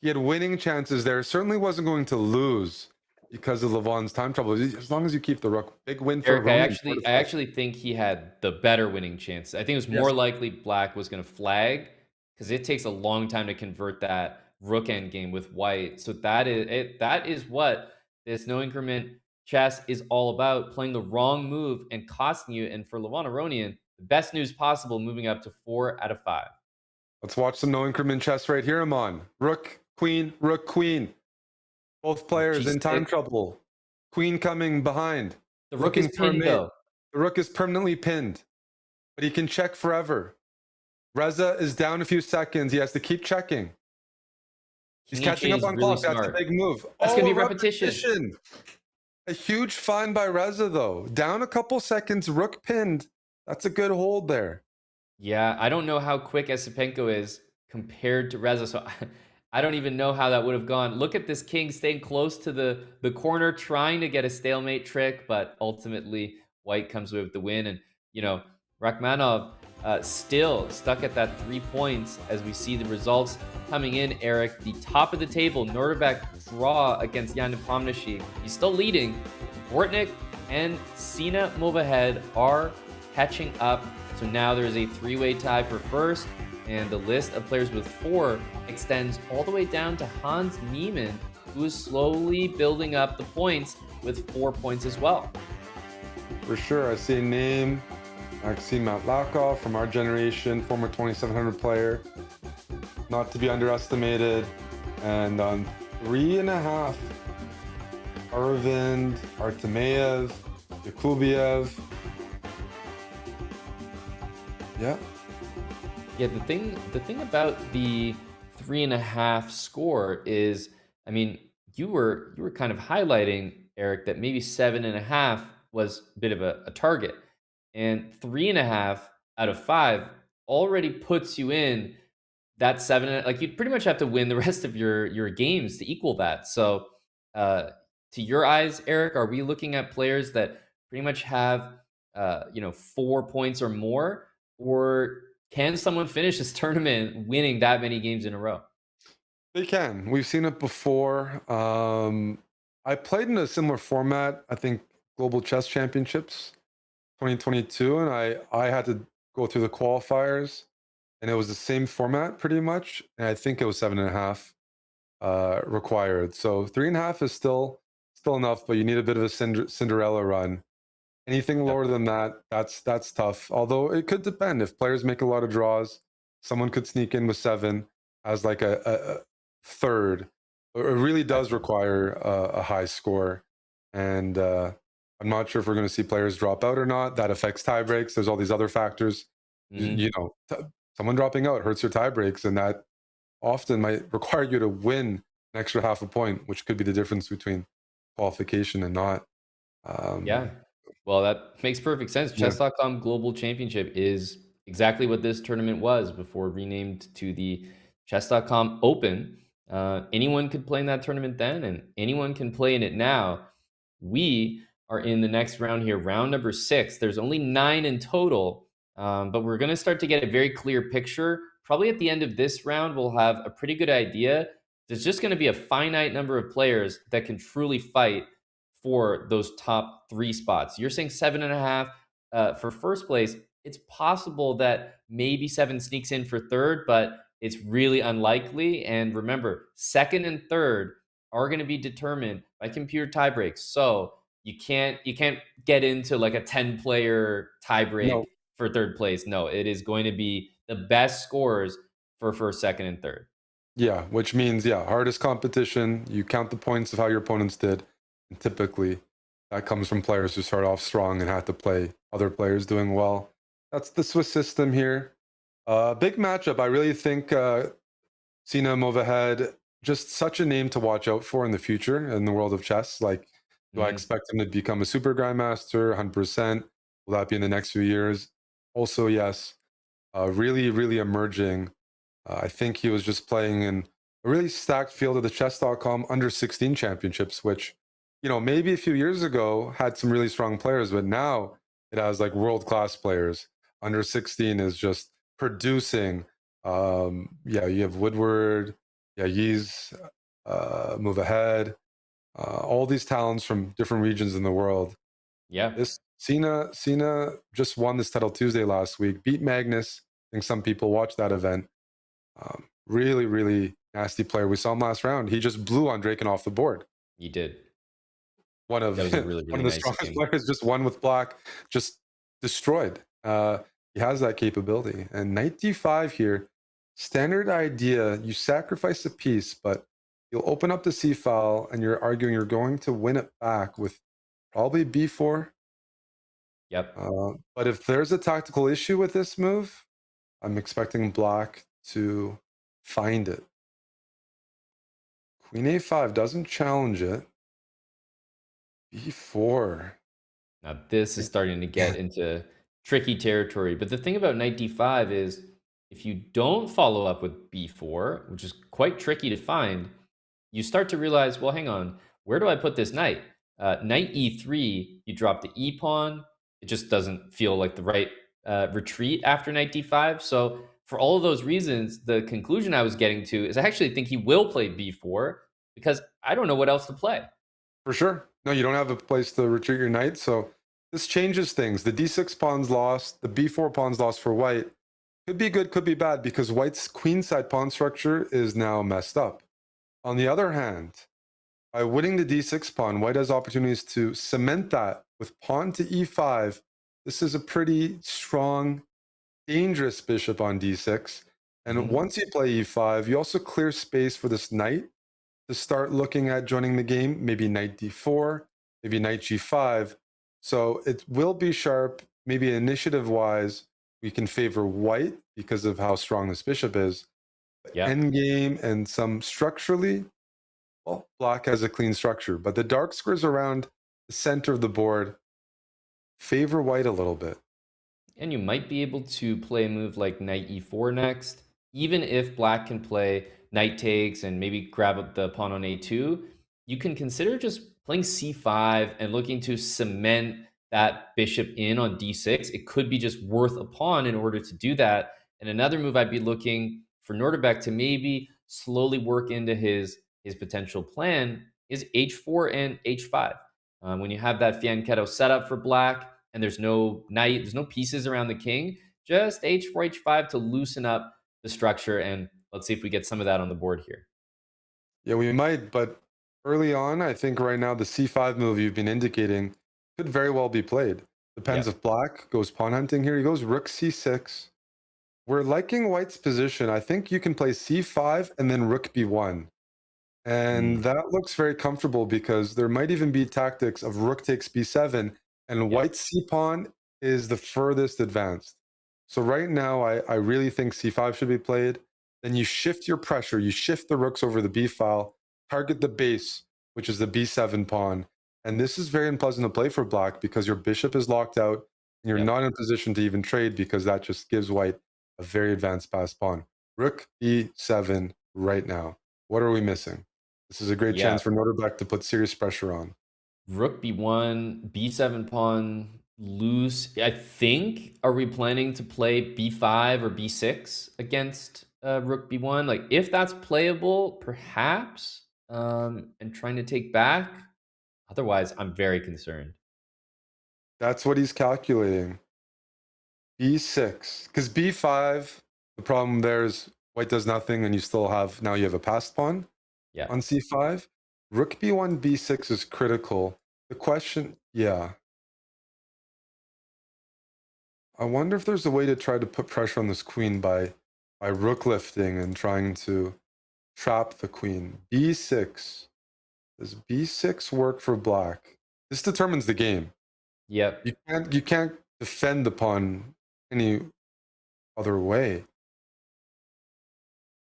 Speaker 2: He had winning chances there. Certainly wasn't going to lose because of Levon's time trouble. As long as you keep the rook. Big win for
Speaker 1: Eric,
Speaker 2: Roman.
Speaker 1: I actually think he had the better winning chance. I think it was more likely black was going to flag because it takes a long time to convert that rook end game with white. So that is what this no increment chess is all about, playing the wrong move and costing you. And for Levon Aronian, the best news possible, moving up to 4 out of 5.
Speaker 2: Let's watch some no increment chess right here, Amon. Rook, queen, rook, queen. Both players in time trouble. Queen coming behind.
Speaker 1: The rook is
Speaker 2: Looking for a
Speaker 1: pinned
Speaker 2: mate.
Speaker 1: though.
Speaker 2: The rook is permanently pinned, but he can check forever. Reza is down a few seconds. He has to keep checking. He's
Speaker 1: King
Speaker 2: catching
Speaker 1: H8
Speaker 2: up
Speaker 1: is
Speaker 2: on
Speaker 1: really
Speaker 2: clock. That's a
Speaker 1: smart.
Speaker 2: big move.
Speaker 1: That's gonna be repetition.
Speaker 2: A huge find by Reza, though. Down a couple seconds, rook pinned. That's a good hold there.
Speaker 1: Yeah, I don't know how quick Esipenko is compared to Reza, so I don't even know how that would have gone. Look at this king staying close to the corner, trying to get a stalemate trick, but ultimately white comes away with the win. And, you know, Rachmanov still stuck at that 3 points as we see the results coming in, Eric. The top of the table, Nuremberg draw against Jan Nepomniachtchi. He's still leading. Bortnik and Sina Movahed are catching up. So now there's a 3-way tie for first, and the list of players with 4 extends all the way down to Hans Niemann, who is slowly building up the points with 4 points as well.
Speaker 2: For sure. I see a name. Maxim Matlakov from our generation, former 2700 player. Not to be underestimated. And on 3.5 Arvind, Artemeyev, Yakubiev. Yeah.
Speaker 1: Yeah, the thing about the 3.5 score is, I mean, you were kind of highlighting, Eric, that maybe 7.5 was a bit of a target. And 3.5 out of 5 already puts you in that seven. Like you'd pretty much have to win the rest of your games to equal that. So uh to your eyes, Eric, are we looking at players that pretty much have 4 points or more, or can someone finish this tournament winning that many games in a row?
Speaker 2: They can. We've seen it before. I played in a similar format, I think Global Chess Championships 2022, and I had to go through the qualifiers, and it was the same format pretty much. And I think it was 7.5 required. So 3.5 is still enough, but you need a bit of a Cinderella run. Anything lower than that, that's tough. Although it could depend. If players make a lot of draws, someone could sneak in with 7 as like a third. It really does require a high score, and I'm not sure if we're going to see players drop out or not. That affects tie breaks. There's all these other factors. You know, someone dropping out hurts your tie breaks, and that often might require you to win an extra half a point, which could be the difference between qualification and not.
Speaker 1: Yeah. Well, that makes perfect sense.
Speaker 2: Yeah.
Speaker 1: Chess.com Global Championship is exactly what this tournament was before renamed to the Chess.com Open. Anyone could play in that tournament then, and anyone can play in it now. We are in the next round here, round number 6. There's only 9 in total, but we're going to start to get a very clear picture. Probably at the end of this round, we'll have a pretty good idea. There's just going to be a finite number of players that can truly fight for those top 3 spots. You're saying 7.5 for first place. It's possible that maybe 7 sneaks in for third, but it's really unlikely. And remember, second and third are going to be determined by computer tiebreaks. So you can't get into like a 10-player tiebreak for third place. No, it is going to be the best scores for first, second, and third.
Speaker 2: Yeah, which means hardest competition. You count the points of how your opponents did, and typically that comes from players who start off strong and have to play other players doing well. That's the Swiss system here. Big matchup. I really think Sina Movahed, just such a name to watch out for in the future in the world of chess. Like, do I expect him to become a super grandmaster? 100%. Will that be in the next few years? Also, yes. Really, really emerging. I think he was just playing in a really stacked field of the Chess.com under 16 championships, which, maybe a few years ago had some really strong players, but now it has like world-class players. Under 16 is just producing. You have Woodward, Yi's, Move Ahead, all these talents from different regions in the world.
Speaker 1: Yeah.
Speaker 2: This Sina just won this title Tuesday last week, beat Magnus. I think some people watched that event. Really, really nasty player. We saw him last round. He just blew on Draken off the board.
Speaker 1: He did.
Speaker 2: One of
Speaker 1: That was a really, really
Speaker 2: one of the
Speaker 1: nice
Speaker 2: strongest
Speaker 1: game.
Speaker 2: players, just won with black, just destroyed. He has that capability. And knight d5 here, standard idea. You sacrifice a piece, but you'll open up the c file, and you're arguing you're going to win it back with probably b4.
Speaker 1: Yep.
Speaker 2: But if there's a tactical issue with this move, I'm expecting black to find it. Queen a5 doesn't challenge it. b4.
Speaker 1: Now this is starting to get into tricky territory. But the thing about knight d5 is if you don't follow up with b4, which is quite tricky to find, you start to realize, well, hang on, where do I put this knight? Knight e3, you drop the e pawn. It just doesn't feel like the right retreat after knight d5. So for all of those reasons, the conclusion I was getting to is I actually think he will play b4 because I don't know what else to play.
Speaker 2: For sure. No, you don't have a place to retreat your knight. So this changes things. The d6 pawn's lost. The b4 pawn's lost for white. Could be good, could be bad, because white's queenside pawn structure is now messed up. On the other hand, by winning the d6 pawn, white has opportunities to cement that with pawn to e5. This is a pretty strong, dangerous bishop on d6. And once you play e5, you also clear space for this knight to start looking at joining the game. Maybe knight d4, maybe knight g5. So it will be sharp. Maybe initiative-wise, we can favor white because of how strong this bishop is.
Speaker 1: Yeah.
Speaker 2: Endgame and some structurally, well, black has a clean structure. But the dark squares around the center of the board favor white a little bit.
Speaker 1: And you might be able to play a move like knight e4 next. Even if black can play knight takes and maybe grab up the pawn on a2, you can consider just playing c5 and looking to cement that bishop in on d6. It could be just worth a pawn in order to do that. And another move I'd be looking for Norderbeck to maybe slowly work into his potential plan is h4 and h5. When you have that fianchetto set up for black, and there's no knight, there's no pieces around the king, just h4, h5 to loosen up the structure. And let's see if we get some of that on the board here.
Speaker 2: Yeah, we might, but early on, I think right now the c5 move you've been indicating could very well be played. Depends if black goes pawn hunting here. He goes rook c6. We're liking white's position. I think you can play c5 and then rook b1. And that looks very comfortable because there might even be tactics of rook takes b7 and white's c-pawn is the furthest advanced. So right now, I really think c5 should be played. Then you shift your pressure. You shift the rooks over the b file, target the base, which is the b7 pawn. And this is very unpleasant to play for black because your bishop is locked out and you're not in a position to even trade because that just gives white a very advanced passed pawn. Rook b7 right now. What are we missing? This is a great chance for Norderbeck to put serious pressure on.
Speaker 1: Rook b1, b7 pawn loose. I think, are we planning to play b5 or b6 against rook b1? Like, if that's playable, perhaps, and trying to take back. Otherwise, I'm very concerned.
Speaker 2: That's what he's calculating. b6. Because b5, the problem there is white does nothing and you still have, now you have a passed pawn on c5. Rook b1, b6 is critical. The question, I wonder if there's a way to try to put pressure on this queen by rook lifting and trying to trap the queen. b6. Does b6 work for black? This determines the game.
Speaker 1: Yep.
Speaker 2: You can't defend the pawn any other way.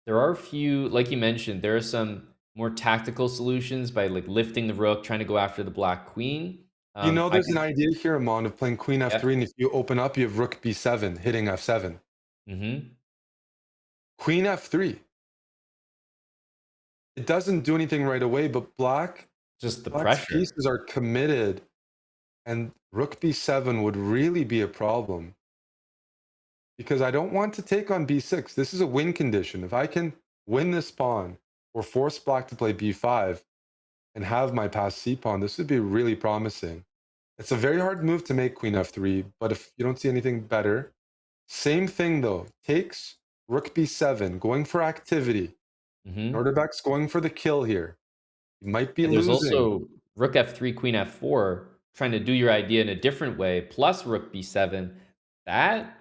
Speaker 1: There are a few, like you mentioned, there are some more tactical solutions by like lifting the rook, trying to go after the black queen.
Speaker 2: There's an idea here, Amon, of playing queen f3, and if you open up, you have rook b7, hitting f7. Queen f3. It doesn't do anything right away, but black's
Speaker 1: pressure.
Speaker 2: pieces are committed, and rook b7 would really be a problem. Because I don't want to take on b6. This is a win condition. If I can win this pawn or force black to play b5 and have my passed c pawn, this would be really promising. It's a very hard move to make queen f3, but if you don't see anything better, same thing though. Takes rook b7, going for activity. Norderbeck's going for the kill here. You might be losing.
Speaker 1: There's also rook f3, queen f4, trying to do your idea in a different way, plus rook b7. That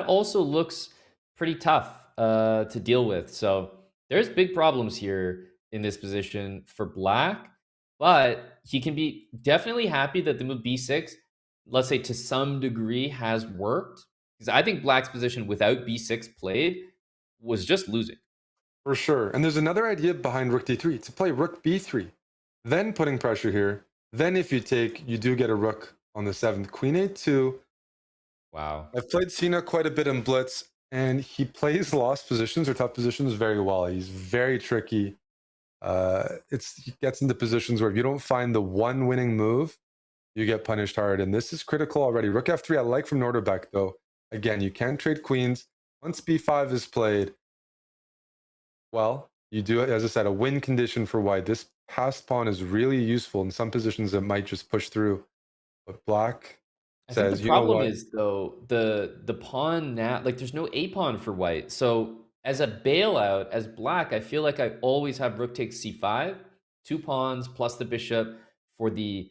Speaker 1: also looks pretty tough to deal with. So there's big problems here in this position for black, but he can be definitely happy that the move b6, let's say to some degree, has worked. Because I think black's position without b6 played was just losing.
Speaker 2: For sure. And there's another idea behind rook d3, to play rook b3, then putting pressure here. Then if you take, you do get a rook on the 7th. Queen a2.
Speaker 1: Wow.
Speaker 2: I've played Cena quite a bit in Blitz, and he plays lost positions or tough positions very well. He's very tricky. He gets into positions where if you don't find the one winning move, you get punished hard. And this is critical already. Rook f3, I like from Norderbeck, though. Again, you can't trade queens. Once b5 is played, well, you do, as I said, a win condition for white. This passed pawn is really useful in some positions that might just push through. But black says,
Speaker 1: the problem is though the pawn now, like there's no a pawn for white. So as a bailout, as black, I feel like I always have rook takes c5, 2 pawns plus the bishop for the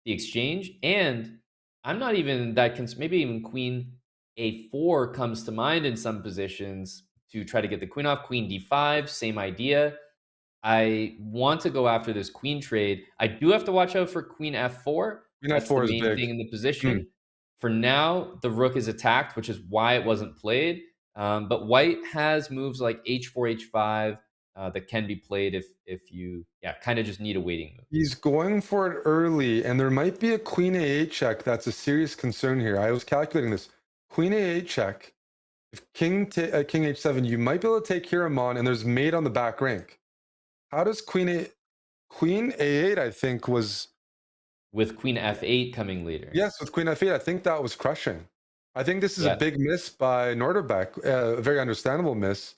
Speaker 1: exchange, and I'm not even that maybe even queen a4 comes to mind in some positions to try to get the queen off. Queen d5, same idea. I want to go after this queen trade. I do have to watch out for queen f4.
Speaker 2: Queen
Speaker 1: That's the
Speaker 2: f4 is
Speaker 1: main
Speaker 2: big.
Speaker 1: thing in the
Speaker 2: Hmm.
Speaker 1: position. For now, the rook is attacked, which is why it wasn't played. But white has moves like h4, h5 that can be played if you, yeah, kind of just need a waiting move.
Speaker 2: He's going for it early, and there might be a queen a8 check. That's a serious concern here. I was calculating this. Queen a8 check. If king h7, you might be able to take Hiramon, and there's mate on the back rank. How does queen a8? I think was
Speaker 1: with queen f8 coming later.
Speaker 2: Yes, with queen f8. I think that was crushing. I think this is a
Speaker 1: Yeah.
Speaker 2: big miss by Norderbeck. A very understandable miss.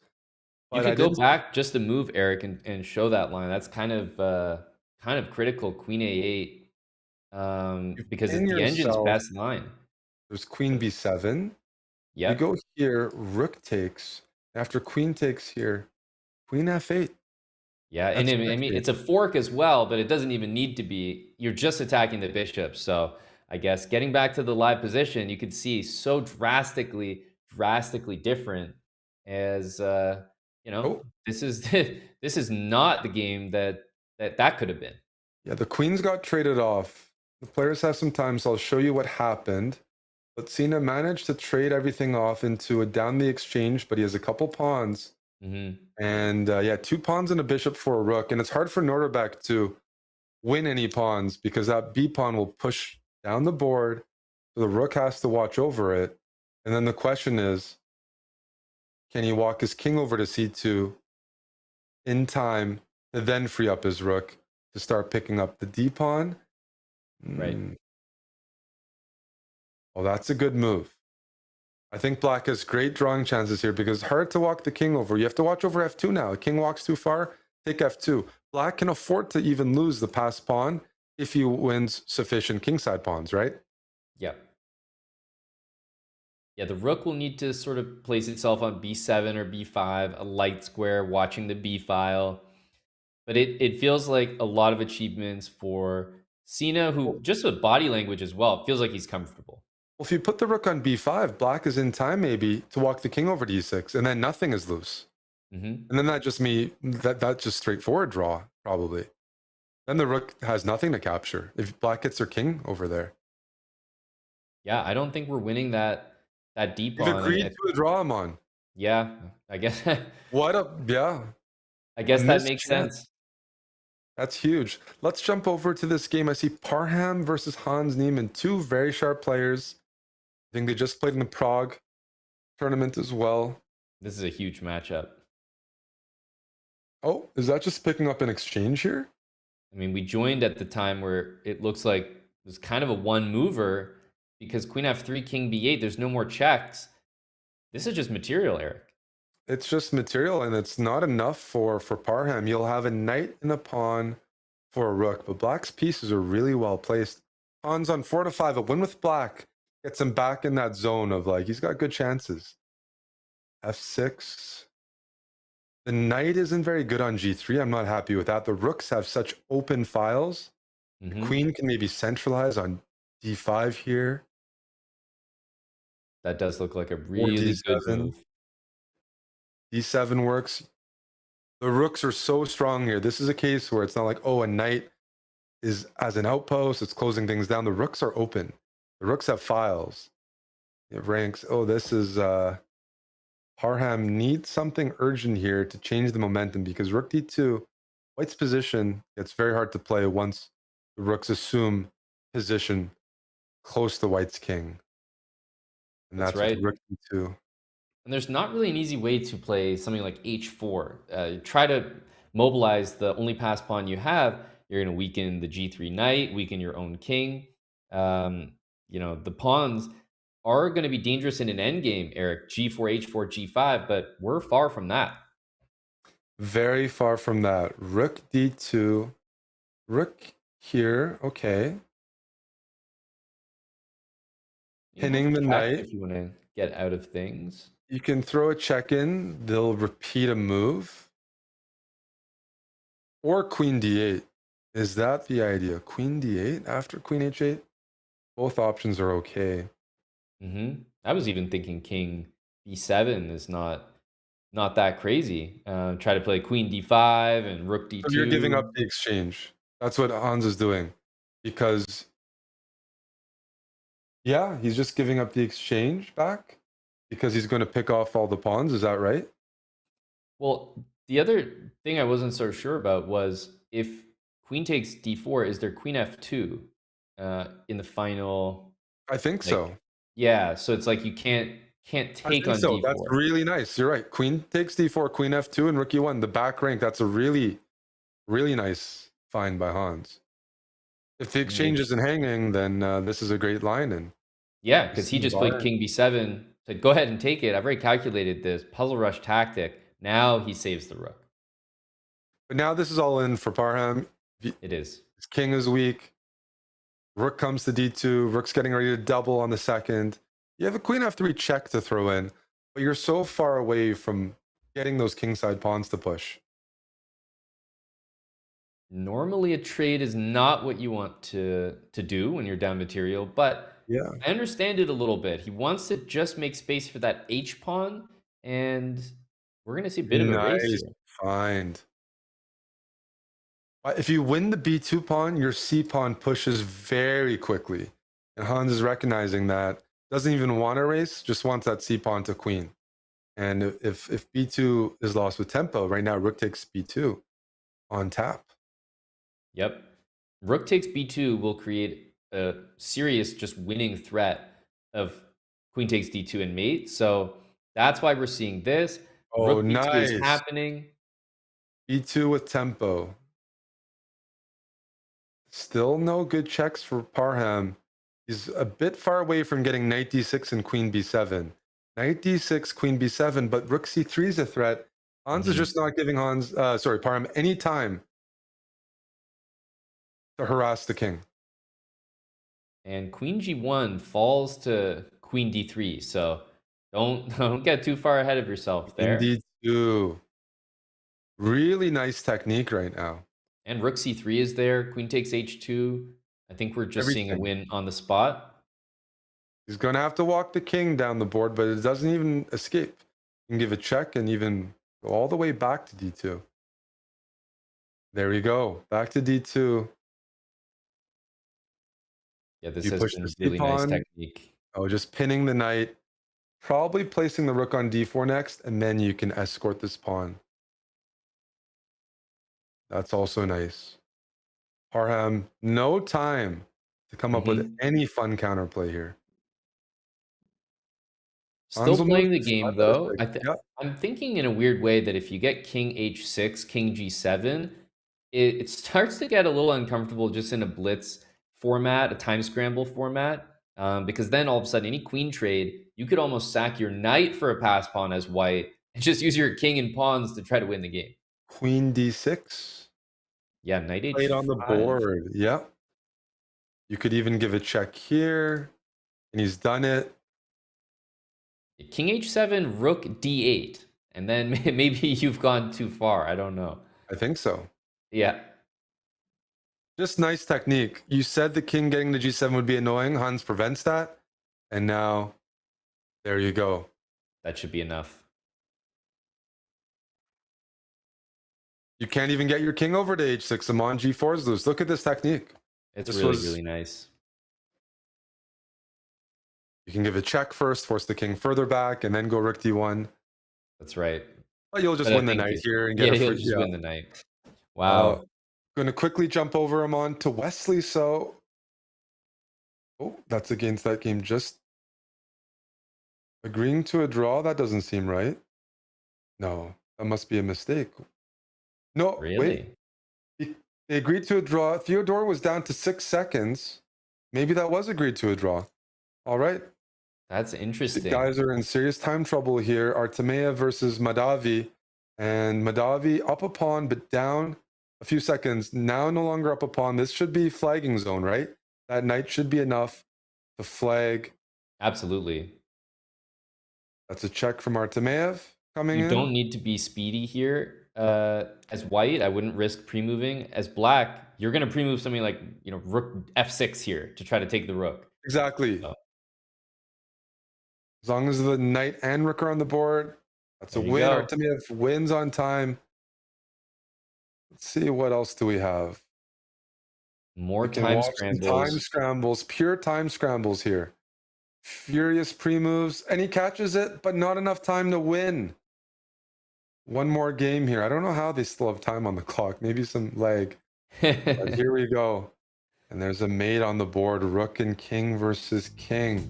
Speaker 1: You
Speaker 2: But I
Speaker 1: could go
Speaker 2: did
Speaker 1: back just to move, Eric, and show that line. That's kind of critical. Queen a8, because
Speaker 2: pin
Speaker 1: it's the engine's
Speaker 2: yourself.
Speaker 1: best line.
Speaker 2: There's queen b7.
Speaker 1: Yeah.
Speaker 2: You go here, rook takes. After queen takes here, queen f8.
Speaker 1: Yeah, and
Speaker 2: That's
Speaker 1: I mean,
Speaker 2: tricky.
Speaker 1: it's a fork as well, but it doesn't even need to be. You're just attacking the bishop. So I guess getting back to the live position, you could see so drastically different as
Speaker 2: Oh.
Speaker 1: this is this is not the game that could have been.
Speaker 2: Yeah, the queens got traded off. The players have some time, so I'll show you what happened. But Cena managed to trade everything off into a down the exchange, but he has a couple pawns. And yeah, 2 pawns and a bishop for a rook. And it's hard for Norderbeck to win any pawns because that b pawn will push down the board. So the rook has to watch over it. And then the question is, can he walk his king over to c2 in time to then free up his rook to start picking up the d pawn?
Speaker 1: Right.
Speaker 2: Well, that's a good move. I think black has great drawing chances here because it's hard to walk the king over. You have to watch over f2 now. The king walks too far, take f2. Black can afford to even lose the passed pawn if he wins sufficient kingside pawns, right?
Speaker 1: Yeah. Yeah, the rook will need to sort of place itself on b7 or b5, a light square, watching the b file. But it feels like a lot of achievements for Cena, who just with body language as well, it feels like he's comfortable.
Speaker 2: Well, if you put the rook on b5, black is in time maybe to walk the king over to e6, and then nothing is loose. And then that's just straightforward draw, probably. Then the rook has nothing to capture if black gets their king over there.
Speaker 1: Yeah, I don't think we're winning that deep
Speaker 2: You've
Speaker 1: pawn.
Speaker 2: agreed to a draw, Amon.
Speaker 1: Yeah, I guess.
Speaker 2: What a, yeah.
Speaker 1: I guess that makes sense.
Speaker 2: That's huge. Let's jump over to this game. I see Parham versus Hans Niemann, 2 very sharp players. I think they just played in the Prague tournament as well.
Speaker 1: This is a huge matchup.
Speaker 2: Oh, is that just picking up an exchange here?
Speaker 1: I mean, we joined at the time where it looks like it was kind of a one mover because queen f3, king b8, there's no more checks. This is just material, Eric.
Speaker 2: It's just material, and it's not enough for Parham. You'll have a knight and a pawn for a rook, but black's pieces are really well placed. Pawns on 4 to 5. A win with black gets him back in that zone of like, he's got good chances. f6. The knight isn't very good on g3. I'm not happy with that. The rooks have such open files. The queen can maybe centralize on d5 here.
Speaker 1: That does look like a really good move.
Speaker 2: d7 works. The rooks are so strong here. This is a case where it's not like, oh, a knight is as an outpost, it's closing things down. The rooks are open. The rooks have files. It ranks. Oh, this is Parham needs something urgent here to change the momentum because rook d2, white's position gets very hard to play once the rooks assume position close to white's king. And that's
Speaker 1: right.
Speaker 2: with rook d2.
Speaker 1: And there's not really an easy way to play something like h4. Try to mobilize the only pass pawn you have. You're going to weaken the g3 knight, weaken your own king. The pawns are going to be dangerous in an endgame, Eric. g4, h4, g5, but we're far from that.
Speaker 2: Very far from that. Rook d2. Rook here. Okay. Pinning the knight.
Speaker 1: If you want to get out of things.
Speaker 2: You can throw a check in. They'll repeat a move. Or queen d8. Is that the idea? Queen d8 after queen h8? Both options are okay.
Speaker 1: I was even thinking king b7 is not not that crazy. Try to play queen d5 and rook
Speaker 2: So you're giving up
Speaker 1: d2.
Speaker 2: the exchange. That's what Hans is doing. Because, yeah, he's just giving up the exchange back because he's going to pick off all the pawns. Is that right?
Speaker 1: Well, the other thing I wasn't so sure about was if queen takes d4, is there queen f2 in the final?
Speaker 2: I think
Speaker 1: Like,
Speaker 2: so.
Speaker 1: yeah, so it's like you can't
Speaker 2: I
Speaker 1: take
Speaker 2: think
Speaker 1: on
Speaker 2: so. That's
Speaker 1: d4.
Speaker 2: really nice. You're right. Queen takes d4, queen f2, and rook e1. The back rank. That's a really, really nice find by Hans. If the
Speaker 1: King
Speaker 2: exchange
Speaker 1: H.
Speaker 2: isn't hanging, then this is a great line. And
Speaker 1: Yeah,
Speaker 2: you
Speaker 1: because
Speaker 2: see
Speaker 1: he
Speaker 2: the
Speaker 1: just played
Speaker 2: bar.
Speaker 1: king b7. Said, go ahead and take it. I've already calculated this puzzle rush tactic. Now he saves the rook.
Speaker 2: But now this is all in for Parham.
Speaker 1: It is.
Speaker 2: His king is weak. Rook comes to d2. Rook's getting ready to double on the second. You have a queen f3 check to throw in, but you're so far away from getting those kingside pawns to push.
Speaker 1: Normally, a trade is not what you want to do when you're down material, but
Speaker 2: Yeah.
Speaker 1: I understand it a little bit. He wants to just make space for that H pawn, and we're going to see a bit of a race
Speaker 2: Nice
Speaker 1: here.
Speaker 2: find. If you win the b2 pawn, your c pawn pushes very quickly. And Hans is recognizing that. Doesn't even want to race, just wants that c pawn to queen. And if b2 is lost with tempo, right now rook takes b2 on tap.
Speaker 1: Yep. Rook takes b2 will create a serious just winning threat of queen takes d2 and mate. So that's why we're seeing this.
Speaker 2: Oh,
Speaker 1: Rook b2 is
Speaker 2: nice.
Speaker 1: happening.
Speaker 2: b2 with tempo. Still no good checks for Parham. He's a bit far away from getting knight d6 and queen b7. Knight d6, queen b7, but rook c3 is a threat. Hans is just not giving Parham any time to harass the king.
Speaker 1: And queen g1 falls to queen d3. So don't get too far ahead of yourself
Speaker 2: Queen
Speaker 1: there.
Speaker 2: d2. Really nice technique right now.
Speaker 1: And rook c3 is there. Queen takes h2. I think we're just seeing a
Speaker 2: Everything.
Speaker 1: win on the spot.
Speaker 2: He's going to have to walk the king down the board, but it doesn't even escape. You can give a check and even go all the way back to d2. There we go. Back to d2.
Speaker 1: Yeah, this
Speaker 2: You
Speaker 1: has
Speaker 2: push
Speaker 1: been
Speaker 2: the
Speaker 1: really nice
Speaker 2: c-pawn.
Speaker 1: technique.
Speaker 2: Oh, just pinning the knight. Probably placing the rook on d4 next, and then you can escort this pawn. That's also nice. Parham, no time to come up with any fun counterplay here.
Speaker 1: Still
Speaker 2: Hans will
Speaker 1: playing
Speaker 2: move
Speaker 1: the
Speaker 2: this
Speaker 1: game
Speaker 2: 5 out of
Speaker 1: though.
Speaker 2: 6. Yep.
Speaker 1: I'm thinking in a weird way that if you get king h6, king g7, it starts to get a little uncomfortable just in a blitz format, a time scramble format, because then all of a sudden any queen trade, you could almost sack your knight for a pass pawn as white and just use your king and pawns to try to win the game.
Speaker 2: Queen d6.
Speaker 1: Yeah, knight
Speaker 2: Played on the
Speaker 1: h5.
Speaker 2: board. Yep. You could even give a check here, and he's done it.
Speaker 1: King h7, rook d8, and then maybe you've gone too far. I don't know.
Speaker 2: I think so.
Speaker 1: Yeah.
Speaker 2: Just nice technique. You said the king getting the g7 would be annoying. Hans prevents that. And now, there you go.
Speaker 1: That should be enough.
Speaker 2: You can't even get your king over to h6. The on g4 is loose. Look at this technique.
Speaker 1: It's
Speaker 2: This
Speaker 1: really nice.
Speaker 2: You can give a check first, force the king further back, and then go rook d1.
Speaker 1: That's right.
Speaker 2: But you'll just
Speaker 1: But I
Speaker 2: win the
Speaker 1: think
Speaker 2: knight
Speaker 1: it-
Speaker 2: here and
Speaker 1: yeah,
Speaker 2: get a
Speaker 1: he'll
Speaker 2: free.
Speaker 1: just
Speaker 2: Yeah.
Speaker 1: win the night. Wow.
Speaker 2: Going to quickly jump over him on to Wesley. So, oh, that's against that game. Just agreeing to a draw. That doesn't seem right. No, that must be a mistake. No,
Speaker 1: Really?
Speaker 2: wait. They agreed to a draw. Theodore was down to 6 seconds. Maybe that was agreed to a draw. All right.
Speaker 1: That's
Speaker 2: The
Speaker 1: interesting.
Speaker 2: guys are in serious time trouble here. Artemia versus Madavi. And Madavi up a pawn, but down a few seconds. Now no longer up a pawn. This should be flagging zone, right? That knight should be enough to flag.
Speaker 1: Absolutely.
Speaker 2: That's a check from Artemeev coming
Speaker 1: You
Speaker 2: in.
Speaker 1: don't need to be speedy here. As white, I wouldn't risk pre-moving. As black, you're going to pre-move something like, rook f6 here to try to take the rook.
Speaker 2: Exactly.
Speaker 1: So,
Speaker 2: As long as the knight and rook are on the board, That's a
Speaker 1: There you
Speaker 2: win.
Speaker 1: go.
Speaker 2: Artemiev wins on time. Let's see, what else do we have?
Speaker 1: More
Speaker 2: We can
Speaker 1: time
Speaker 2: watch some time
Speaker 1: scrambles.
Speaker 2: scrambles, pure time scrambles here. Furious pre-moves, and he catches it, but not enough time to win. One more game here. I don't know how they still have time on the clock. Maybe some lag. But here we go. And there's a mate on the board. Rook and king versus king.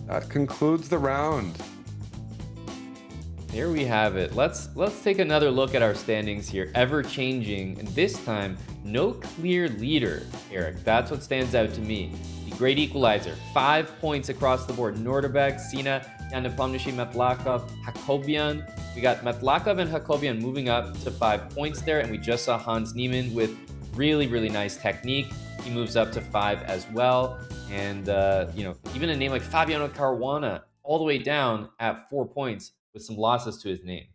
Speaker 2: That concludes the round.
Speaker 1: Here we have it. Let's take another look at our standings here. Ever changing, and this time no clear leader, Eric. That's what stands out to me. The great equalizer. 5 points across the board. Norderbeck, Sina, Jan Nepomniachtchi, Metlakov, Hakobian. We got Metlakov and Hakobian moving up to 5 points there, and we just saw Hans Niemann with really, really nice technique. He moves up to 5 as well. And even a name like Fabiano Caruana all the way down at 4 points with some losses to his name.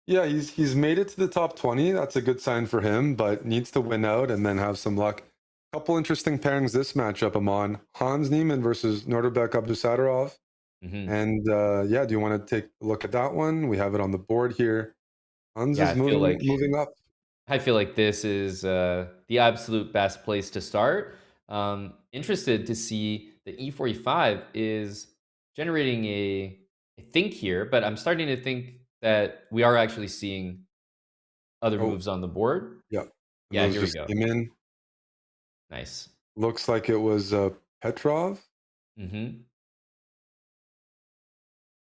Speaker 2: Yeah, he's made it to the top 20. That's a good sign for him, but needs to win out and then have some luck. Couple interesting pairings this matchup, Amon. Hans Niemann versus Norderbeck Abdusattorov. And do you want to take a look at that one? We have it on the board here. Hans is moving up.
Speaker 1: I feel like this is the absolute best place to start. Interested to see the E4, E5 is generating a think here, but I'm starting to think that we are actually seeing other moves on the board.
Speaker 2: Yeah.
Speaker 1: Yeah,
Speaker 2: Those
Speaker 1: here we
Speaker 2: just
Speaker 1: go.
Speaker 2: came in.
Speaker 1: Nice.
Speaker 2: Looks like it was Petrov.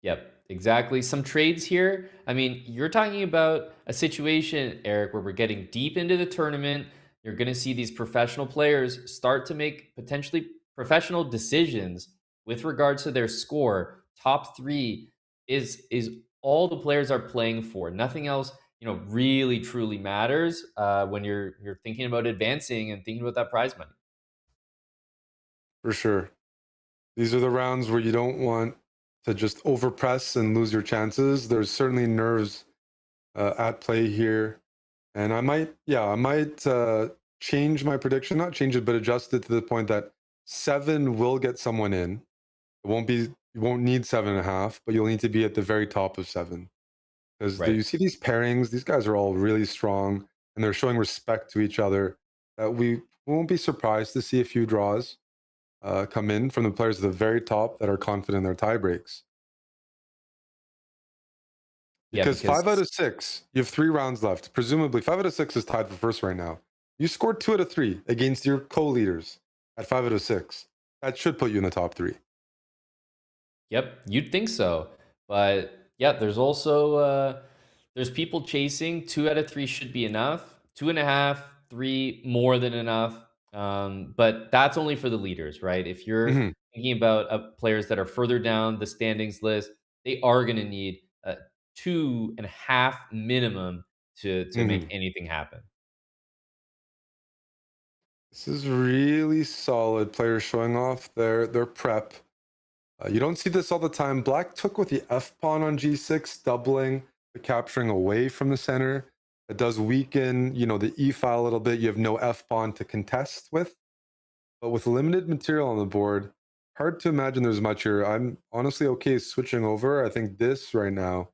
Speaker 1: Yep, exactly. Some trades here. I mean, you're talking about a situation, Eric, where we're getting deep into the tournament. You're going to see these professional players start to make potentially professional decisions with regards to their score. Top 3 is all the players are playing for. Nothing else, really truly matters when you're thinking about advancing and thinking about that prize money.
Speaker 2: For sure. These are the rounds where you don't want to just overpress and lose your chances. There's certainly nerves at play here. And I might change my prediction, not change it, but adjust it to the point that 7 will get someone in. You won't need 7.5, but you'll need to be at the very top of 7. Because you see these pairings, these guys are all really strong and they're showing respect to each other. We won't be surprised to see a few draws come in from the players at the very top that are confident in their tie breaks. Because 5 out of 6, you have 3 rounds left. Presumably 5 out of 6 is tied for first right now. You scored 2 out of 3 against your co-leaders at 5 out of 6. That should put you in the top 3.
Speaker 1: Yep, you'd think so. But yeah, there's also there's people chasing. 2 out of 3 should be enough. 2.5, 3 more than enough. But that's only for the leaders, right? If you're thinking about players that are further down the standings list, they are going to need 2.5 minimum to make anything happen.
Speaker 2: This is really solid. Players showing off their prep. You don't see this all the time. Black took with the F pawn on G6, doubling the capturing away from the center. It does weaken, the E file a little bit. You have no F pawn to contest with. But with limited material on the board, hard to imagine there's much here. I'm honestly okay switching over. I think this right now,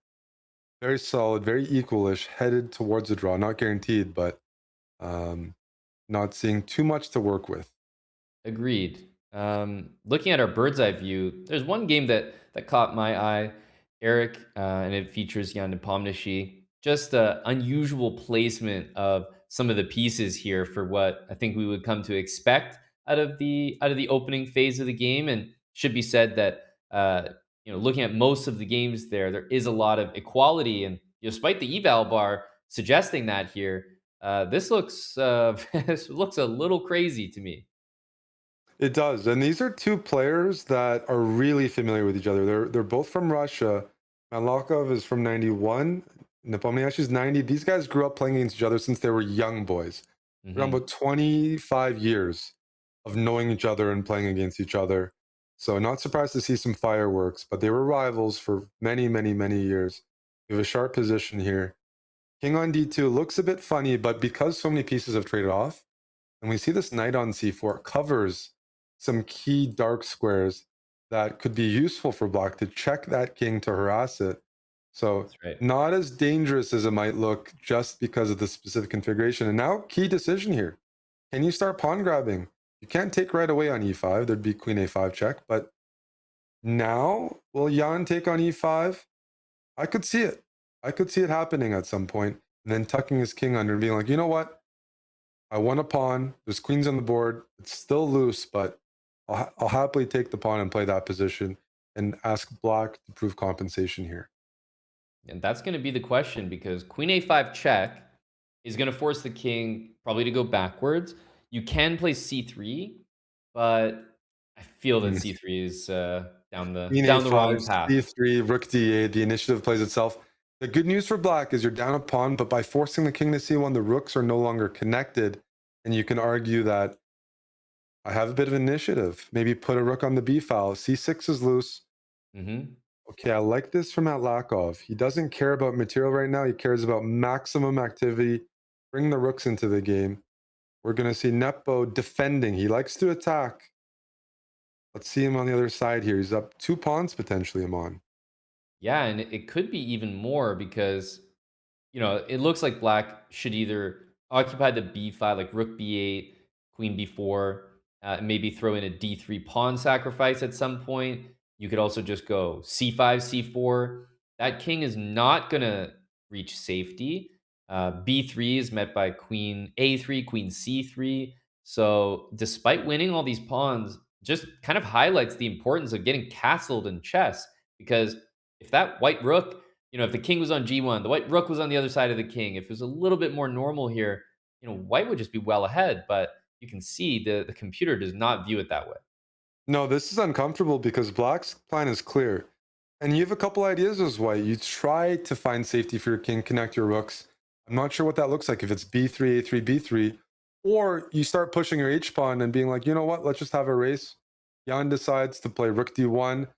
Speaker 2: very solid, very equalish, headed towards a draw. Not guaranteed, but not seeing too much to work with.
Speaker 1: Agreed. Looking at our bird's eye view, there's one game that caught my eye, Eric, and it features Jan Nepomniachtchi. Just an unusual placement of some of the pieces here for what I think we would come to expect out of the opening phase of the game. And should be said that looking at most of the games there is a lot of equality, and despite the eval bar suggesting that here, this looks this looks a little crazy to me.
Speaker 2: It does, and these are 2 players that are really familiar with each other. They're both from Russia. Malakov is from 91. Nepomniachtchi's 90. These guys grew up playing against each other since they were young boys. Around about 25 years of knowing each other and playing against each other. So not surprised to see some fireworks, but they were rivals for many, many, many years. We have a sharp position here. King on D2 looks a bit funny, but because so many pieces have traded off, and we see this knight on C4 covers some key dark squares that could be useful for Black to check that king, to harass it, So
Speaker 1: That's right.
Speaker 2: not as dangerous as it might look just because of the specific configuration. And now, key decision here. Can you start pawn grabbing? You can't take right away on e5. There'd be queen a5 check. But now, will Jan take on e5? I could see it. I could see it happening at some point. And then tucking his king under and being like, you know what? I won a pawn. There's queens on the board. It's still loose, but I'll happily take the pawn and play that position and ask black to prove compensation here.
Speaker 1: And that's going to be the question because queen a5 check is going to force the king probably to go backwards. You can play c3, but I feel that c3 is down
Speaker 2: Queen
Speaker 1: the wrong
Speaker 2: a5,
Speaker 1: path.
Speaker 2: c3, rook d8. The initiative plays itself. The good news for black is you're down a pawn, but by forcing the king to c1, the rooks are no longer connected. And you can argue that I have a bit of initiative. Maybe put a rook on the b file. c6 is loose. Okay, I like this from Atlakov. He doesn't care about material right now. He cares about maximum activity. Bring the rooks into the game. We're going to see Nepo defending. He likes to attack. Let's see him on the other side here. He's up 2 pawns potentially, Amon.
Speaker 1: Yeah, and it could be even more because, it looks like black should either occupy the b file, like rook b8, queen b4, maybe throw in a d3 pawn sacrifice at some point. You could also just go c5, c4. That king is not going to reach safety. b3 is met by queen a3, queen c3. So despite winning all these pawns, just kind of highlights the importance of getting castled in chess because if that white rook, if the king was on g1, the white rook was on the other side of the king, if it was a little bit more normal here, white would just be well ahead. But you can see the computer does not view it that way.
Speaker 2: No, this is uncomfortable because black's plan is clear. And you have a couple ideas as white. You try to find safety for your king, connect your rooks. I'm not sure what that looks like if it's b3, a3, b3. Or you start pushing your h-pawn and being like, you know what, let's just have a race. Jan decides to play rook d1. A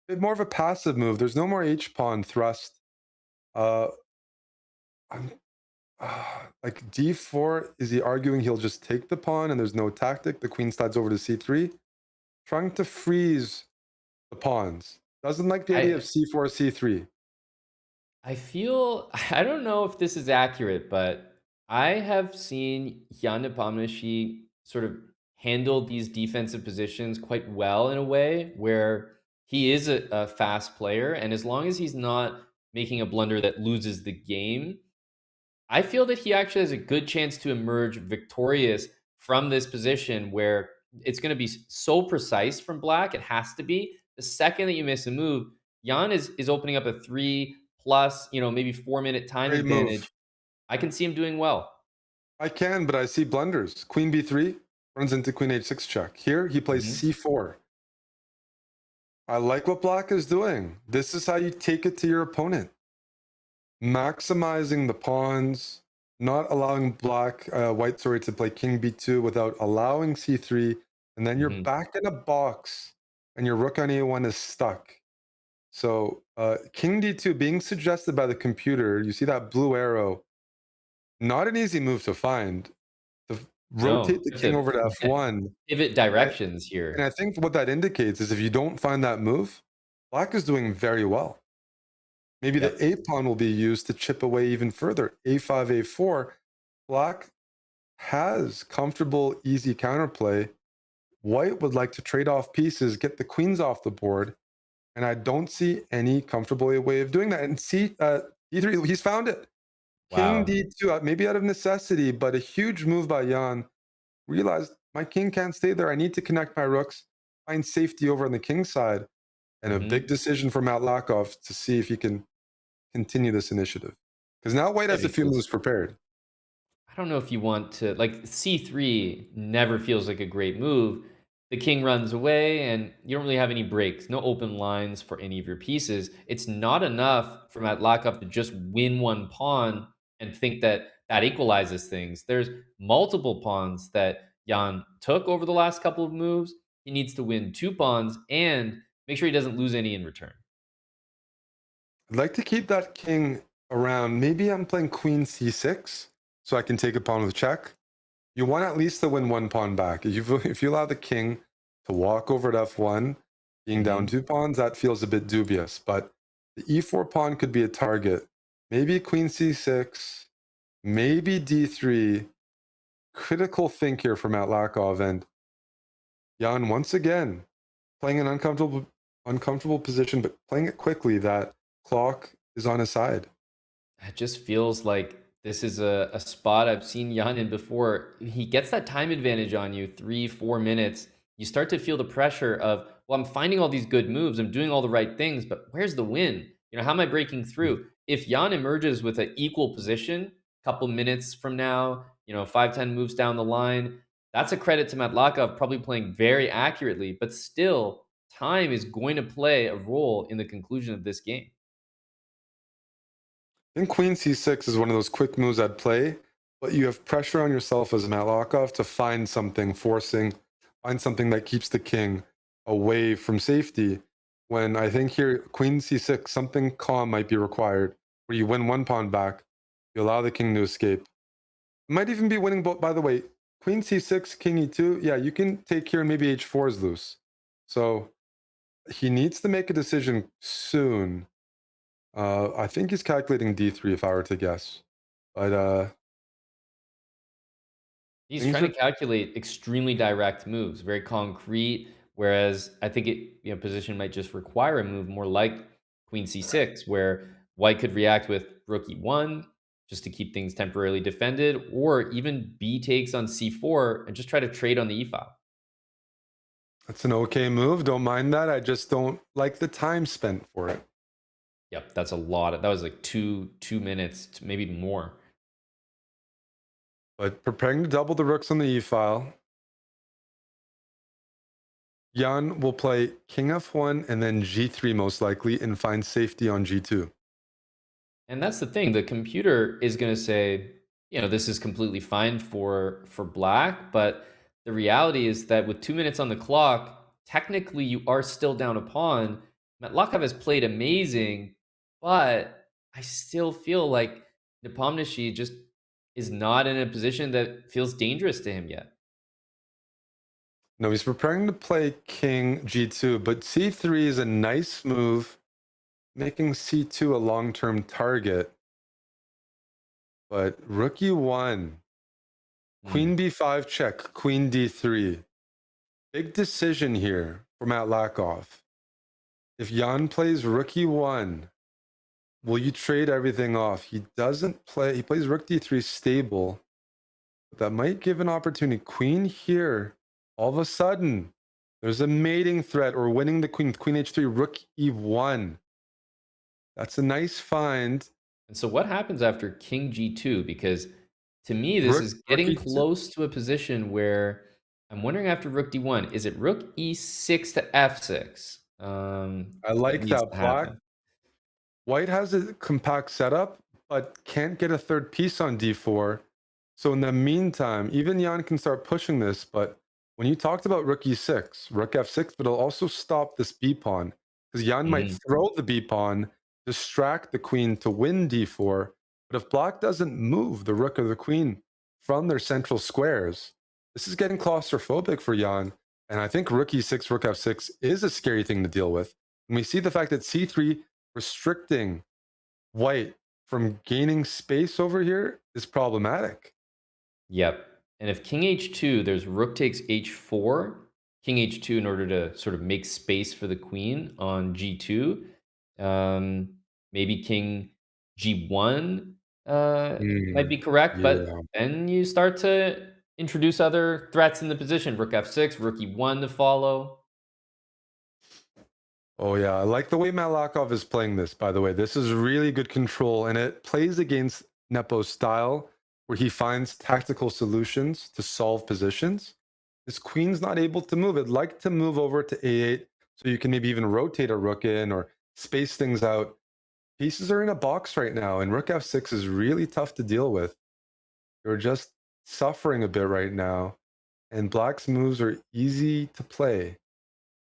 Speaker 2: bit more of a passive move. There's no more h-pawn thrust. Like d4, is he arguing he'll just take the pawn and there's no tactic? The queen slides over to c3. Trying to freeze the pawns. Doesn't like the idea of c4, c3.
Speaker 1: I don't know if this is accurate, but I have seen Jan Nepomniachtchi sort of handle these defensive positions quite well in a way where he is a fast player. And as long as he's not making a blunder that loses the game, I feel that he actually has a good chance to emerge victorious from this position where it's going to be so precise from black. It has to be. The second that you miss a move, Jan is opening up a 3+ maybe 4-minute time
Speaker 2: Great
Speaker 1: advantage.
Speaker 2: move.
Speaker 1: I can see him doing well.
Speaker 2: I can, but I see blunders. Queen b3 runs into queen h6 check. Here he plays c4. I like what black is doing. This is how you take it to your opponent. Maximizing the pawns, not allowing white to play king b2 without allowing c3, and then you're back in a box and your rook on a1 is stuck. So king d2 being suggested by the computer, you see that blue arrow, not an easy move to find. To rotate the king over to f1.
Speaker 1: Pivot directions here.
Speaker 2: And I think what that indicates is if you don't find that move, black is doing very well. Maybe the a pawn will be used to chip away even further. a5, a4. Black has comfortable, easy counterplay. White would like to trade off pieces, get the queens off the board. And I don't see any comfortable way of doing that. And see, d3, he's found it.
Speaker 1: Wow.
Speaker 2: King d2, maybe out of necessity, but a huge move by Jan. Realized my king can't stay there. I need to connect my rooks, find safety over on the king side. And a big decision for Matlakov to see if he can continue this initiative. Because now white has a few moves prepared.
Speaker 1: I don't know if you want to, c3 never feels like a great move. The king runs away and you don't really have any breaks, no open lines for any of your pieces. It's not enough for Matlakov to just win one pawn and think that that equalizes things. There's multiple pawns that Jan took over the last couple of moves. He needs to win 2 pawns and make sure he doesn't lose any in return.
Speaker 2: I'd like to keep that king around. Maybe I'm playing queen c6 so I can take a pawn with check. You want at least to win 1 pawn back. If you allow the king to walk over at f1, being down 2 pawns, that feels a bit dubious. But The e4 pawn could be a target. Maybe queen c6, maybe d3. Critical think here for Matlakov, and Jan once again playing an uncomfortable position, but playing it quickly. That clock is on his side.
Speaker 1: It just feels like this is a spot I've seen Jan in before. He gets that time advantage on you, 3-4 minutes. You start to feel the pressure of, well, I'm finding all these good moves, I'm doing all the right things, but where's the win? How am I breaking through? If Jan emerges with an equal position, couple minutes from now, 5-10 moves down the line, that's a credit to Matlakov, probably playing very accurately, but still, time is going to play a role in the conclusion of this game.
Speaker 2: I think queen c6 is one of those quick moves I'd play, but you have pressure on yourself as Matlakov to find something find something that keeps the king away from safety. When I think here, queen c6, something calm might be required, where you win one pawn back, you allow the king to escape. Might even be winning both, by the way. Queen c6, king e2, yeah, you can take here and maybe h4 is loose. So he needs to make a decision soon. I think he's calculating d3 if I were to guess. But
Speaker 1: he's trying to calculate extremely direct moves, very concrete. Whereas I think position might just require a move more like queen c6, where white could react with rook e1 just to keep things temporarily defended, or even b takes on c4 and just try to trade on the e file.
Speaker 2: That's an okay move. Don't mind that. I just don't like the time spent for it.
Speaker 1: Yep, that's a lot. That was like two minutes, maybe more.
Speaker 2: But preparing to double the rooks on the e-file. Jan will play king f1 and then g3 most likely and find safety on g2.
Speaker 1: And that's the thing. The computer is going to say, this is completely fine for black, but the reality is that with 2 minutes on the clock, technically you are still down a pawn. Matlakov has played amazing, but I still feel like Nepomniachtchi just is not in a position that feels dangerous to him yet.
Speaker 2: No, he's preparing to play king g2, but c3 is a nice move, making c2 a long-term target. But rook e1, queen b5 check, queen d3. Big decision here for Matlakov. If Jan plays rook e1, will you trade everything off? He doesn't play. He plays rook d3 stable. But that might give an opportunity. Queen here. All of a sudden, there's a mating threat or winning the queen. Queen h3, rook e1. That's a nice find.
Speaker 1: And so what happens after king g2? Because to me, this is getting close to a position where I'm wondering after rook d1, is it rook e6 to f6?
Speaker 2: I like that. White has a compact setup, but can't get a third piece on d4. So in the meantime, even Jan can start pushing this. But when you talked about rook e6, rook f6, but it'll also stop this b pawn because Jan might throw the b pawn, distract the queen to win d4. But if black doesn't move the rook or the queen from their central squares, this is getting claustrophobic for Jan. And I think rook e6, rook f6 is a scary thing to deal with. And we see the fact that c3 restricting white from gaining space over here is problematic.
Speaker 1: Yep. And if king h2, there's rook takes h4, king h2 in order to sort of make space for the queen on g2. Maybe king g1 might be correct, but then you start to introduce other threats in the position. Rook f6, rook e1 to follow.
Speaker 2: Oh yeah, I like the way Matlakov is playing this, by the way. This is really good control, and it plays against Nepo's style, where he finds tactical solutions to solve positions. His queen's not able to move. It'd like to move over to a8, so you can maybe even rotate a rook in or space things out. Pieces are in a box right now, and rook f6 is really tough to deal with. You're just suffering a bit right now, and black's moves are easy to play.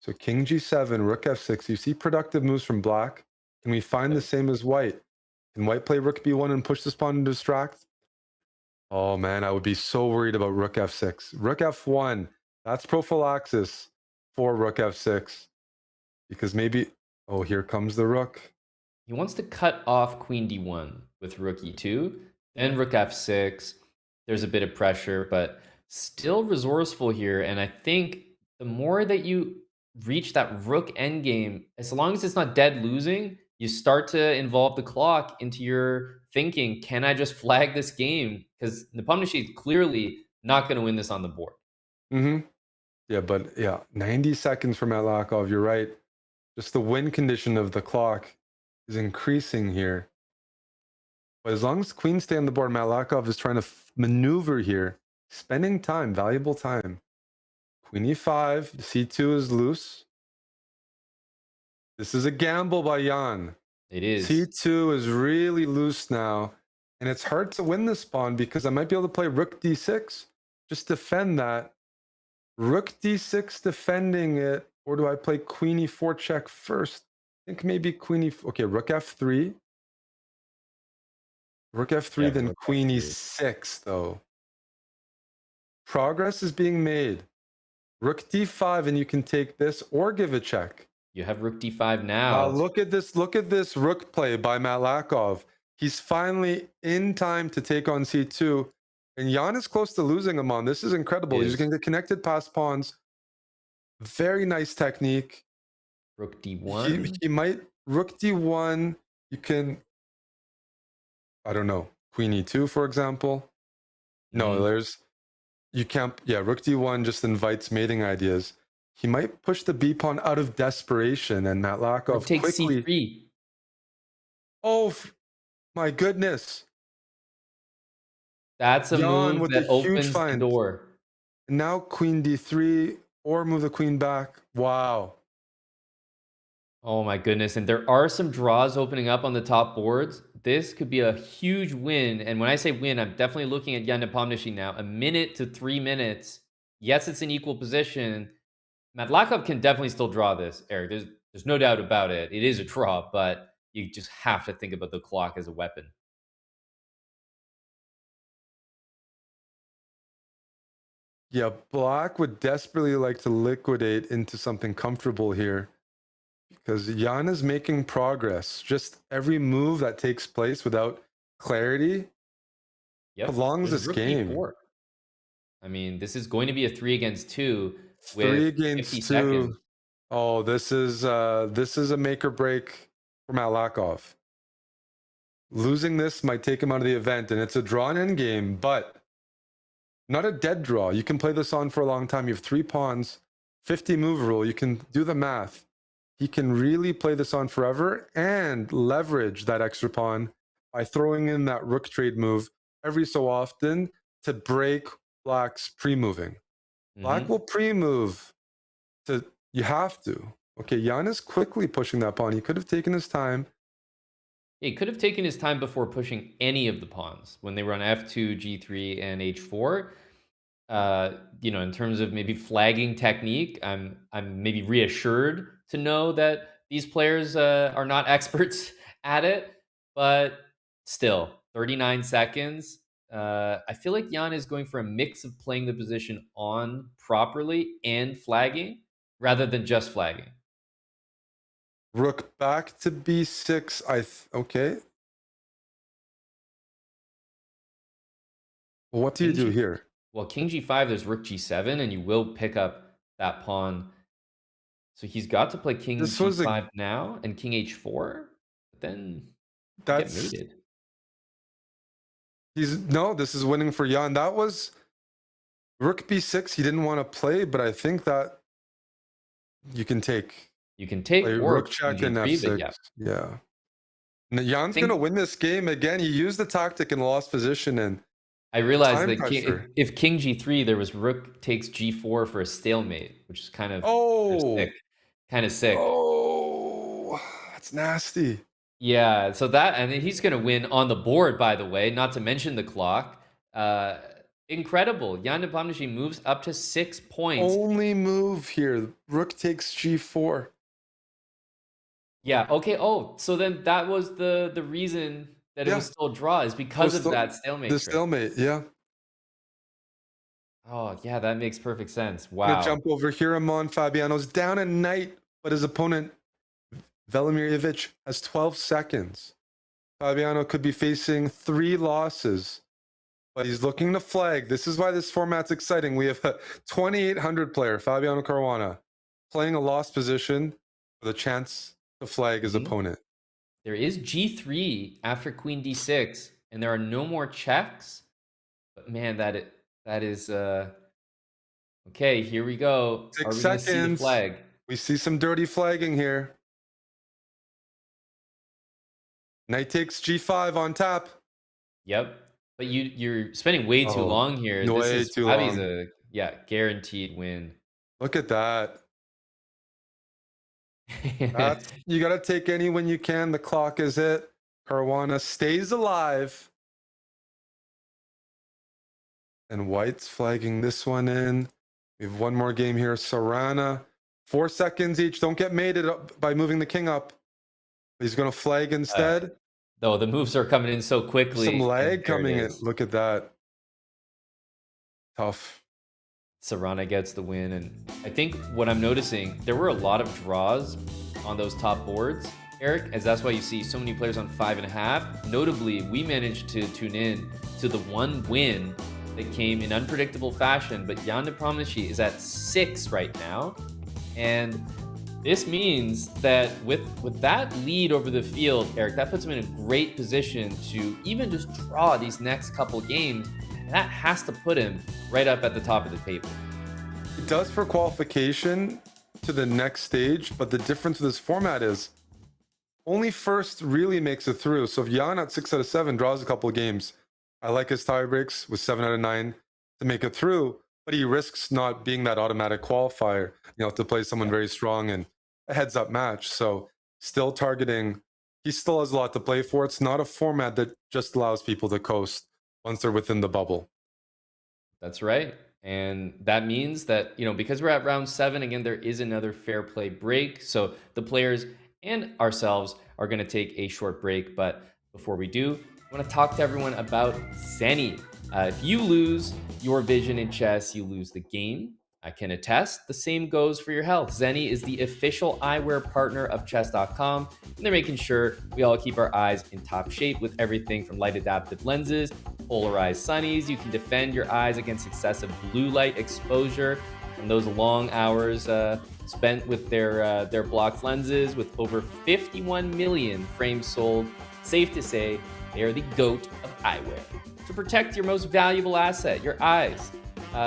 Speaker 2: So king g7, rook f6. You see productive moves from black. Can we find the same as white? Can white play rook b1 and push this pawn and distract? Oh man, I would be so worried about rook f6. Rook f1, that's prophylaxis for rook f6. Because maybe, oh, here comes the rook.
Speaker 1: He wants to cut off queen d1 with rook e2, then rook f6. There's a bit of pressure, but still resourceful here. And I think the more that you reach that rook endgame, as long as it's not dead losing, you start to involve the clock into your thinking, can I just flag this game? Because Nepomniachtchi is clearly not going to win this on the board.
Speaker 2: Mm-hmm. Yeah, but yeah, 90 seconds for Matlakov, you're right. Just the win condition of the clock is increasing here. But as long as queens stay on the board, Matlakov is trying to maneuver here, spending time, valuable time. Queen e5, c2 is loose. This is a gamble by Jan.
Speaker 1: It is.
Speaker 2: c2 is really loose now, and it's hard to win this pawn because I might be able to play rook d6, just defend that. Rook d6 defending it, or do I play queen e4 check first? I think maybe queen e4. Okay, rook f3. Rook f3,
Speaker 1: Yeah,
Speaker 2: then
Speaker 1: rook
Speaker 2: queen
Speaker 1: f3.
Speaker 2: e6, though. Progress is being made. Rook d5, and you can take this or give a check.
Speaker 1: You have rook d5 now.
Speaker 2: Look at this rook play by Matlakov. He's finally in time to take on c2. And Jan is close to losing him on. This is incredible. He's going to get connected past pawns. Very nice technique.
Speaker 1: Rook d1.
Speaker 2: He might rook d1. You can, I don't know, queen e2, for example. No, you can't. Yeah, rook d1 just invites mating ideas. He might push the b pawn out of desperation, and Matlakov
Speaker 1: takes
Speaker 2: quickly.
Speaker 1: c3.
Speaker 2: Oh my goodness!
Speaker 1: That's a
Speaker 2: Jan
Speaker 1: move
Speaker 2: with
Speaker 1: that
Speaker 2: a huge
Speaker 1: opens the
Speaker 2: find.
Speaker 1: door.
Speaker 2: And now queen d3, or move the queen back. Wow.
Speaker 1: Oh my goodness. And there are some draws opening up on the top boards. This could be a huge win. And when I say win, I'm definitely looking at Jan Nepomniachtchi now. A minute to 3 minutes. Yes, it's an equal position. Matlakov can definitely still draw this, Eric. There's no doubt about it. It is a draw, but you just have to think about the clock as a weapon.
Speaker 2: Yeah, black would desperately like to liquidate into something comfortable here because Jan is making progress. Just every move that takes place without clarity prolongs this game.
Speaker 1: E4. I mean, this is going to be a 3 against 2 with
Speaker 2: 3 against
Speaker 1: 50
Speaker 2: 2.
Speaker 1: seconds.
Speaker 2: Oh, this is a make or break for Matlakov. Losing this might take him out of the event, and it's a drawn end game, but not a dead draw. You can play this on for a long time. You have 3 pawns, 50 move rule. You can do the math. He can really play this on forever and leverage that extra pawn by throwing in that rook trade move every so often to break black's pre-moving. Black will pre-move. You have to. Okay, Jan is quickly pushing that pawn. He could have taken his time.
Speaker 1: He could have taken his time before pushing any of the pawns when they were on f2, g3, and h4. In terms of maybe flagging technique, I'm maybe reassured to know that these players are not experts at it, but still, 39 seconds. I feel like Jan is going for a mix of playing the position on properly and flagging rather than just flagging.
Speaker 2: Rook back to b6. Okay. Well, what do you do here?
Speaker 1: Well, king g5, there's rook g7, and you will pick up that pawn. So he's got to play king g5 now and king h4. But then get mated.
Speaker 2: This is winning for Jan. That was rook b6. He didn't want to play, but I think that you can take.
Speaker 1: You can take or
Speaker 2: rook check and f6. Yeah. Jan's going to win this game again. He used the tactic and lost position, and
Speaker 1: I realized that if king g3, there was rook takes g4 for a stalemate, which is kind of sick.
Speaker 2: Oh, that's nasty.
Speaker 1: Yeah, so and he's going to win on the board, by the way, not to mention the clock. Incredible. Jan Nepomniachtchi moves up to 6 points.
Speaker 2: Only move here. Rook takes g4.
Speaker 1: Yeah, okay. Oh, so then that was the reason that it was still a draw, is because of that stalemate.
Speaker 2: The stalemate, yeah.
Speaker 1: Oh, yeah, that makes perfect sense. Wow.
Speaker 2: Gonna jump over here. Fabiano's down a knight, but his opponent Velimir Ivic has 12 seconds. Fabiano could be facing 3 losses, but he's looking to flag. This is why this format's exciting. We have a 2,800 player, Fabiano Caruana, playing a lost position with a chance to flag his opponent.
Speaker 1: There is G3 after Queen D6, and there are no more checks. But man, that is okay. Here we go.
Speaker 2: 6
Speaker 1: Are we gonna see the
Speaker 2: seconds.
Speaker 1: flag?
Speaker 2: We see some dirty flagging here. Knight takes G5 on tap.
Speaker 1: Yep. But you're spending way too long here.
Speaker 2: No,
Speaker 1: This
Speaker 2: way
Speaker 1: is
Speaker 2: too
Speaker 1: Fabi's
Speaker 2: long.
Speaker 1: guaranteed win.
Speaker 2: Look at that. You got to take any when you can. The clock is hit. Caruana stays alive. And White's flagging this one in. We have one more game here. Sarana. 4 seconds each. Don't get mated up by moving the king up. He's going to flag instead.
Speaker 1: Though the moves are coming in so quickly.
Speaker 2: Some lag
Speaker 1: There
Speaker 2: coming
Speaker 1: it
Speaker 2: in.
Speaker 1: is.
Speaker 2: Look at that. Tough.
Speaker 1: Sarana gets the win. And I think what I'm noticing, there were a lot of draws on those top boards, Eric, as that's why you see so many players on 5.5. Notably, we managed to tune in to the one win that came in unpredictable fashion, but Jan Nepomuceno is at 6 right now. And this means that with that lead over the field, Eric, that puts him in a great position to even just draw these next couple games. And that has to put him right up at the top of the table.
Speaker 2: It does for qualification to the next stage, but the difference with this format is only first really makes it through. So if Jan at 6 out of 7 draws a couple of games, I like his tie breaks with 7 out of 9 to make it through, but he risks not being that automatic qualifier, to play someone very strong in a heads up match. So still targeting, he still has a lot to play for. It's not a format that just allows people to coast once they're within the bubble.
Speaker 1: That's right. And that means that, because we're at round 7, again, there is another fair play break. So the players and ourselves are going to take a short break. But before we do, I want to talk to everyone about Zenny. If you lose your vision in chess, you lose the game. I can attest, the same goes for your health. Zenny is the official eyewear partner of Chess.com, and they're making sure we all keep our eyes in top shape with everything from light adapted lenses, polarized sunnies. You can defend your eyes against excessive blue light exposure from those long hours spent with their blocked lenses. With over 51 million frames sold, safe to say they are the GOAT of eyewear. To protect your most valuable asset, your eyes,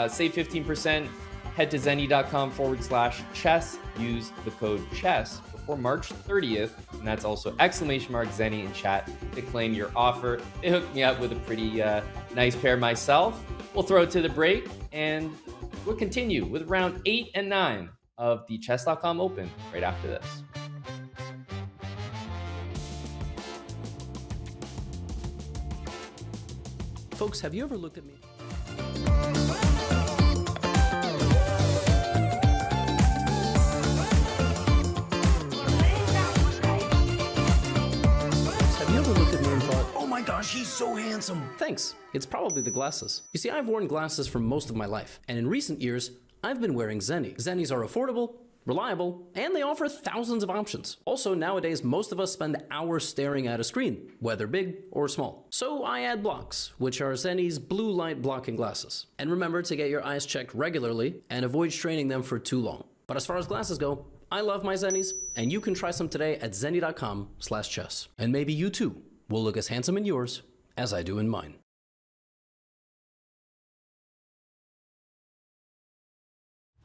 Speaker 1: save 15%. Head to zenny.com/chess. Use the code CHESS before March 30th. And that's also !Zenny in chat to claim your offer. They hooked me up with a pretty nice pair myself. We'll throw it to the break and we'll continue with round 8 and 9 of the Chess.com Open right after this.
Speaker 15: Folks, have you ever looked at me?
Speaker 16: Oh my gosh, he's so handsome.
Speaker 15: Thanks. It's probably the glasses. You see, I've worn glasses for most of my life, and in recent years, I've been wearing Zenny. Zennies are affordable, reliable, and they offer thousands of options. Also, nowadays, most of us spend hours staring at a screen, whether big or small. So I add blocks, which are Zenny's blue light blocking glasses. And remember to get your eyes checked regularly and avoid straining them for too long. But as far as glasses go, I love my Zennies, and you can try some today at zenny.com/chess. And maybe you too will look as handsome in yours as I do in mine.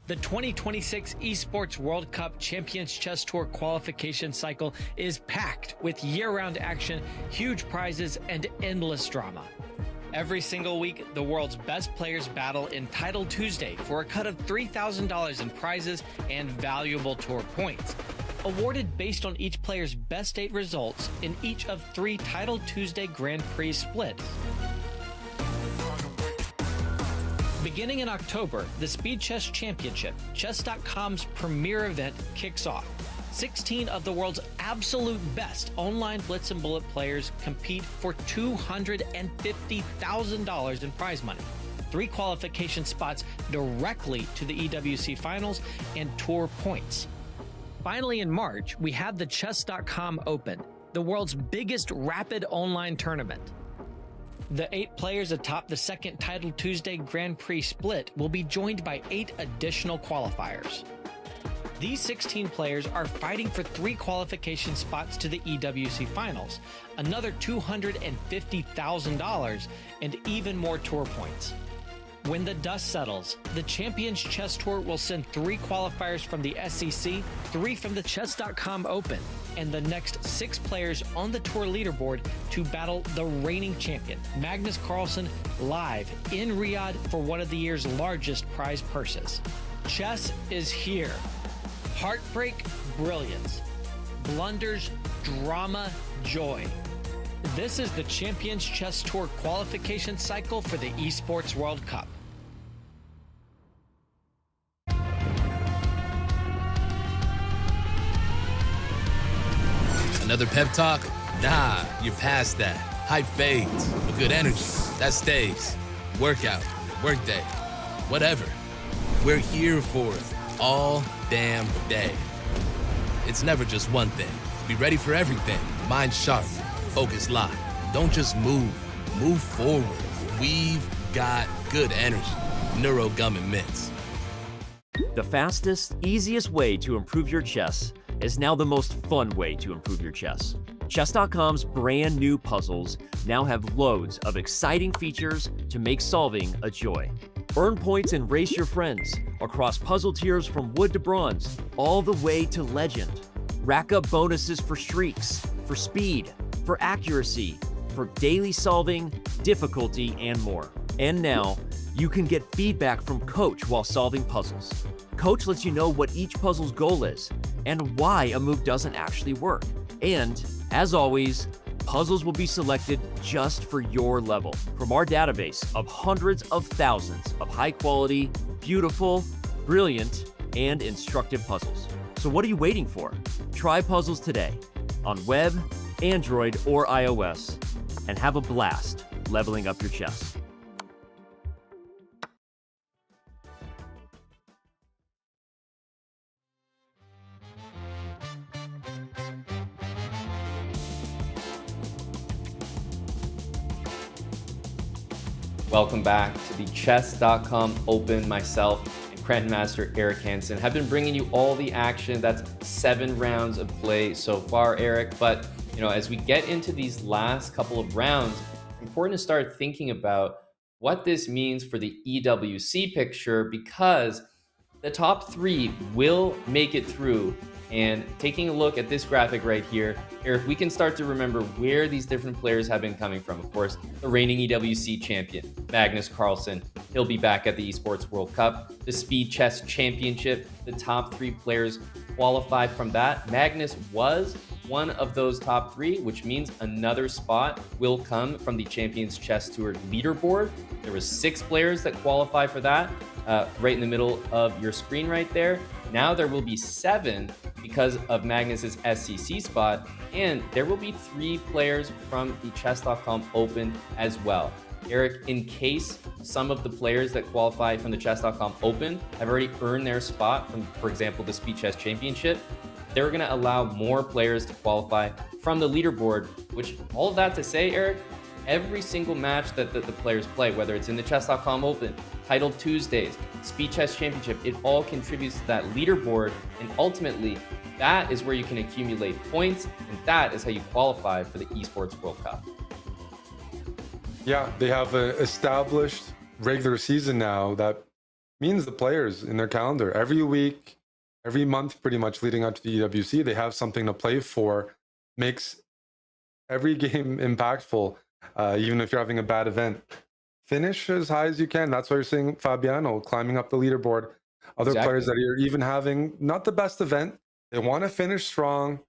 Speaker 17: The 2026 Esports World Cup Champions Chess Tour qualification cycle is packed with year-round action, huge prizes, and endless drama. Every single week, the world's best players battle in Title Tuesday for a cut of $3,000 in prizes and valuable tour points, awarded based on each player's best 8 results in each of 3 Title Tuesday Grand Prix splits. Beginning in October, the Speed Chess Championship, Chess.com's premier event, kicks off. 16 of the world's absolute best online blitz and bullet players compete for $250,000 in prize money, 3 qualification spots directly to the EWC finals, and tour points. Finally, in March, we have the Chess.com Open, the world's biggest rapid online tournament. The 8 players atop the second Title Tuesday Grand Prix split will be joined by 8 additional qualifiers. These 16 players are fighting for 3 qualification spots to the EWC Finals, another $250,000, and even more tour points. When the dust settles, the Champions Chess Tour will send 3 qualifiers from the SEC, 3 from the Chess.com Open, and the next 6 players on the tour leaderboard to battle the reigning champion, Magnus Carlsen, live in Riyadh for one of the year's largest prize purses. Chess is here. Heartbreak, brilliance. Blunders, drama, joy. This is the Champions Chess Tour qualification cycle for the Esports World Cup.
Speaker 18: Another pep talk? Nah, you're past that. Hype fades, but good energy, that stays. Workout, workday, whatever. We're here for it all damn day. It's never just one thing. Be ready for everything. Mind sharp, focus locked. Don't just move forward. We've got good energy. Neuro Gum and Mints.
Speaker 19: The fastest, easiest way to improve your chess is now the most fun way to improve your chess. Chess.com's brand new puzzles now have loads of exciting features to make solving a joy. Earn points and race your friends across puzzle tiers from wood to bronze, all the way to legend. Rack up bonuses for streaks, for speed, for accuracy, for daily solving, difficulty, and more. And now, you can get feedback from Coach while solving puzzles. Coach lets you know what each puzzle's goal is and why a move doesn't actually work. And, as always, puzzles will be selected just for your level from our database of hundreds of thousands of high-quality, beautiful, brilliant, and instructive puzzles. So what are you waiting for? Try puzzles today on web, Android, or iOS, and have a blast leveling up your chess.
Speaker 1: Welcome back to the Chess.com Open. Myself and Grandmaster Eric Hansen have been bringing you all the action. That's 7 rounds of play so far, Eric. But as we get into these last couple of rounds, it's important to start thinking about what this means for the EWC picture, because the top 3 will make it through. And taking a look at this graphic right here, Eric, we can start to remember where these different players have been coming from. Of course, the reigning EWC champion, Magnus Carlsen. He'll be back at the Esports World Cup. The Speed Chess Championship, the top 3 players qualify from that. Magnus was one of those top 3, which means another spot will come from the Champions Chess Tour leaderboard. There was 6 players that qualify for that, right in the middle of your screen right there. Now there will be 7 because of Magnus's SCC spot, and there will be 3 players from the Chess.com Open as well. Eric, in case some of the players that qualify from the Chess.com Open have already earned their spot from, for example, the Speed Chess Championship, they're going to allow more players to qualify from the leaderboard, which, all of that to say, Eric, every single match that the players play, whether it's in the Chess.com Open, Title Tuesdays, Speed Chess Championship, it all contributes to that leaderboard, and ultimately, that is where you can accumulate points, and that is how you qualify for the Esports World Cup.
Speaker 2: Yeah, they have an established regular season now that means the players in their calendar every week, every month, pretty much leading up to the EWC, they have something to play for. Makes every game impactful, even if you're having a bad event. Finish as high as you can. That's why you're seeing Fabiano climbing up the leaderboard. Other players that are even having not the best event, they want to finish strong,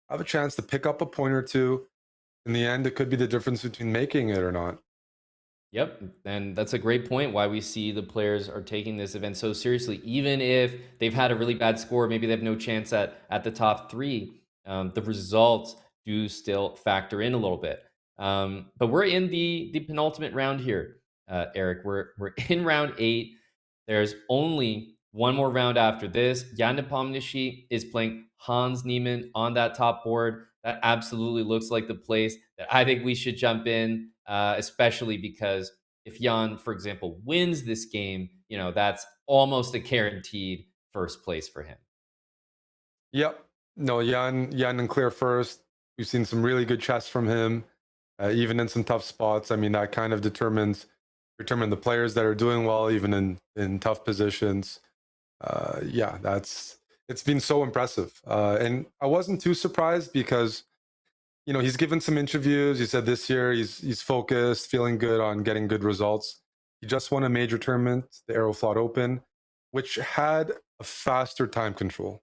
Speaker 2: have a chance to pick up a point or two. In the end, it could be the difference between making it or not.
Speaker 1: Yep, and that's a great point why we see the players are taking this event so seriously. Even if they've had a really bad score, maybe they have no chance at the top 3, the results do still factor in a little bit. But we're in the penultimate round here, Eric. We're in round 8. There's only one more round after this. Jan Nepomniachtchi is playing Hans Niemann on that top board. That absolutely looks like the place that I think we should jump in, especially because if Jan, for example, wins this game, that's almost a guaranteed first place for him.
Speaker 2: Yep. No, Jan and clear first. We've seen some really good chess from him, even in some tough spots. I mean, that kind of determine the players that are doing well, even in tough positions. Yeah, it's been so impressive. And I wasn't too surprised because, he's given some interviews. He said this year he's focused, feeling good on getting good results. He just won a major tournament, the Aeroflot Open, which had a faster time control.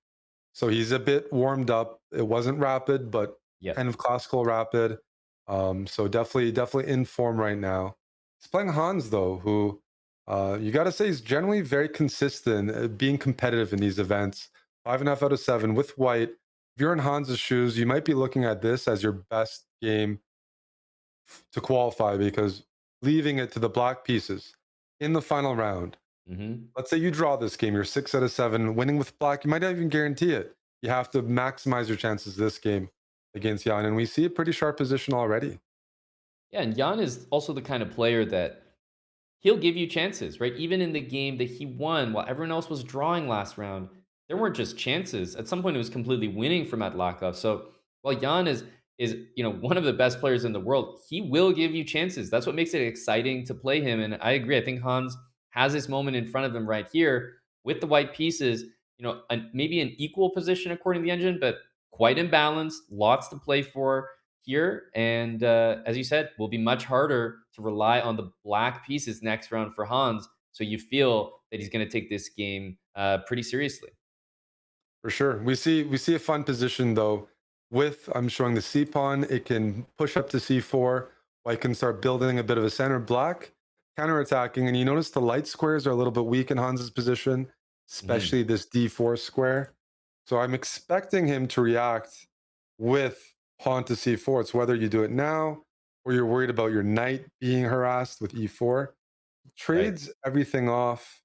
Speaker 2: So he's a bit warmed up. It wasn't rapid, but kind of classical rapid. So definitely in form right now. He's playing Hans though, who you got to say he's generally very consistent, being competitive in these events. 5.5 out of 7 with white. If you're in Hans's shoes, you might be looking at this as your best game to qualify, because leaving it to the black pieces in the final round. Let's say you draw this game, you're 6 out of 7, winning with black, you might not even guarantee it. You have to maximize your chances this game against Jan, and we see a pretty sharp position already.
Speaker 1: Yeah, and Jan is also the kind of player that he'll give you chances, right? Even in the game that he won while everyone else was drawing last round, there weren't just chances. At some point, it was completely winning for Matlakov. So while Jan is one of the best players in the world, he will give you chances. That's what makes it exciting to play him. And I agree. I think Hans has this moment in front of him right here with the white pieces. Maybe an equal position according to the engine, but quite imbalanced. Lots to play for here. And as you said, will be much harder to rely on the black pieces next round for Hans. So you feel that he's going to take this game pretty seriously.
Speaker 2: For sure. We see a fun position though. With, I'm showing the C pawn, it can push up to C4. White can start building a bit of a center. Black counterattacking, and you notice the light squares are a little bit weak in Hans's position, especially this D4 square. So I'm expecting him to react with pawn to C4. It's whether you do it now or you're worried about your knight being harassed with E4. Trades everything off.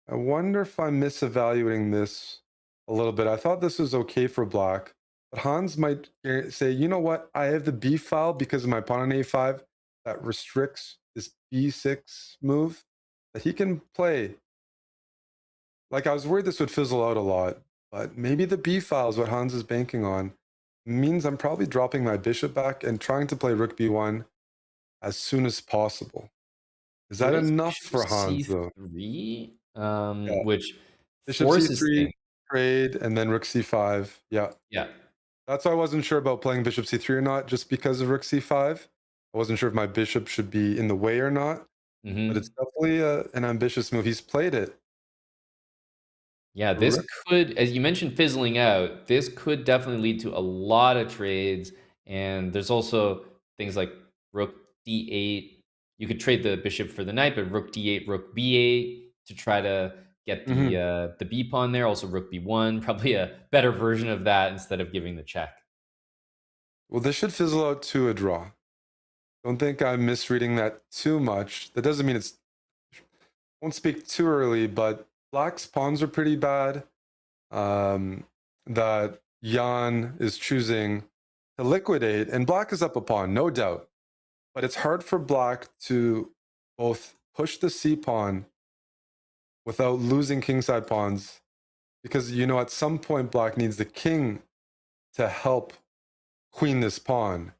Speaker 2: I wonder if I'm misevaluating this a little bit. I thought this was okay for black, but Hans might say, you know what? I have the B file because of my pawn on A5 that restricts this B6 move that he can play. Like, I was worried this would fizzle out a lot, but maybe the B file is what Hans is banking on. It means I'm probably dropping my bishop back and trying to play rook B1 as soon as possible. Is that enough for Hans though?
Speaker 1: Which
Speaker 2: bishop
Speaker 1: forces
Speaker 2: C3 trade and then rook C5. Yeah. That's why I wasn't sure about playing bishop C3 or not, just because of rook C5. I wasn't sure if my bishop should be in the way or not. But it's definitely an ambitious move. He's played it.
Speaker 1: Yeah, this could, as you mentioned, fizzling out. This could definitely lead to a lot of trades. And there's also things like rook D8. You could trade the bishop for the knight, but rook D8, rook B8 to try to get the B pawn there. Also rook B1, probably a better version of that instead of giving the check.
Speaker 2: Well, this should fizzle out to a draw. Don't think I'm misreading that too much. That doesn't mean it's... Won't speak too early, but black's pawns are pretty bad. That Jan is choosing to liquidate, and black is up a pawn, no doubt. But it's hard for black to both push the C pawn without losing kingside pawns, because at some point black needs the king to help queen this pawn,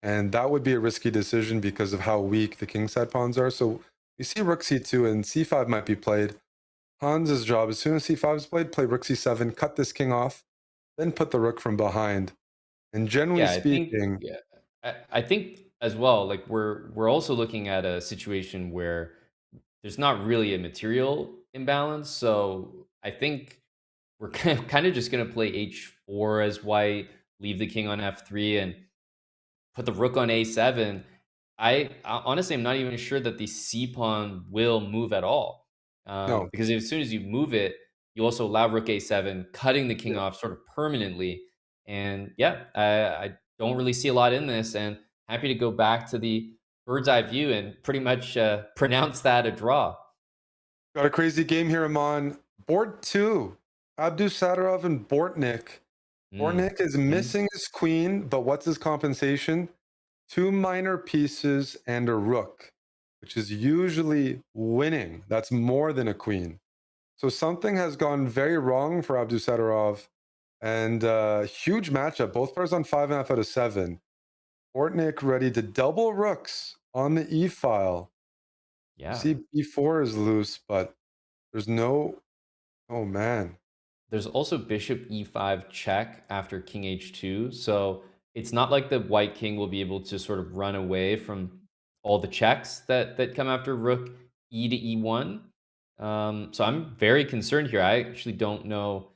Speaker 2: and that would be a risky decision because of how weak the kingside pawns are. So you see rook C2 and C5 might be played. Hans's job, as soon as C5 is played, play rook C7, cut this king off, then put the rook from behind. And generally speaking,
Speaker 1: I think as well, like we're also looking at a situation where there's not really a material imbalance. So I think we're kind of just going to play H4 as white, leave the king on F3, and put the rook on A7. I honestly am not even sure that the C pawn will move at all.
Speaker 2: No.
Speaker 1: Because as soon as you move it, you also allow rook A7, cutting the king off sort of permanently. And I don't really see a lot in this, and happy to go back to the bird's eye view and pretty much pronounce that a draw.
Speaker 2: Got a crazy game here, Amon. Board 2, Abdusattorov and Bortnik. Bortnik is missing his queen, but what's his compensation? 2 minor pieces and a rook, which is usually winning. That's more than a queen. So something has gone very wrong for Abdusattorov, and huge matchup. Both players on 5.5 out of 7. Bortnik ready to double rooks on the e file.
Speaker 1: Yeah.
Speaker 2: See, b4 is loose, but there's no. Oh man.
Speaker 1: There's also bishop e5 check after king h2. So it's not like the white king will be able to sort of run away from all the checks that come after rook e to e1. So I'm very concerned here. I actually don't know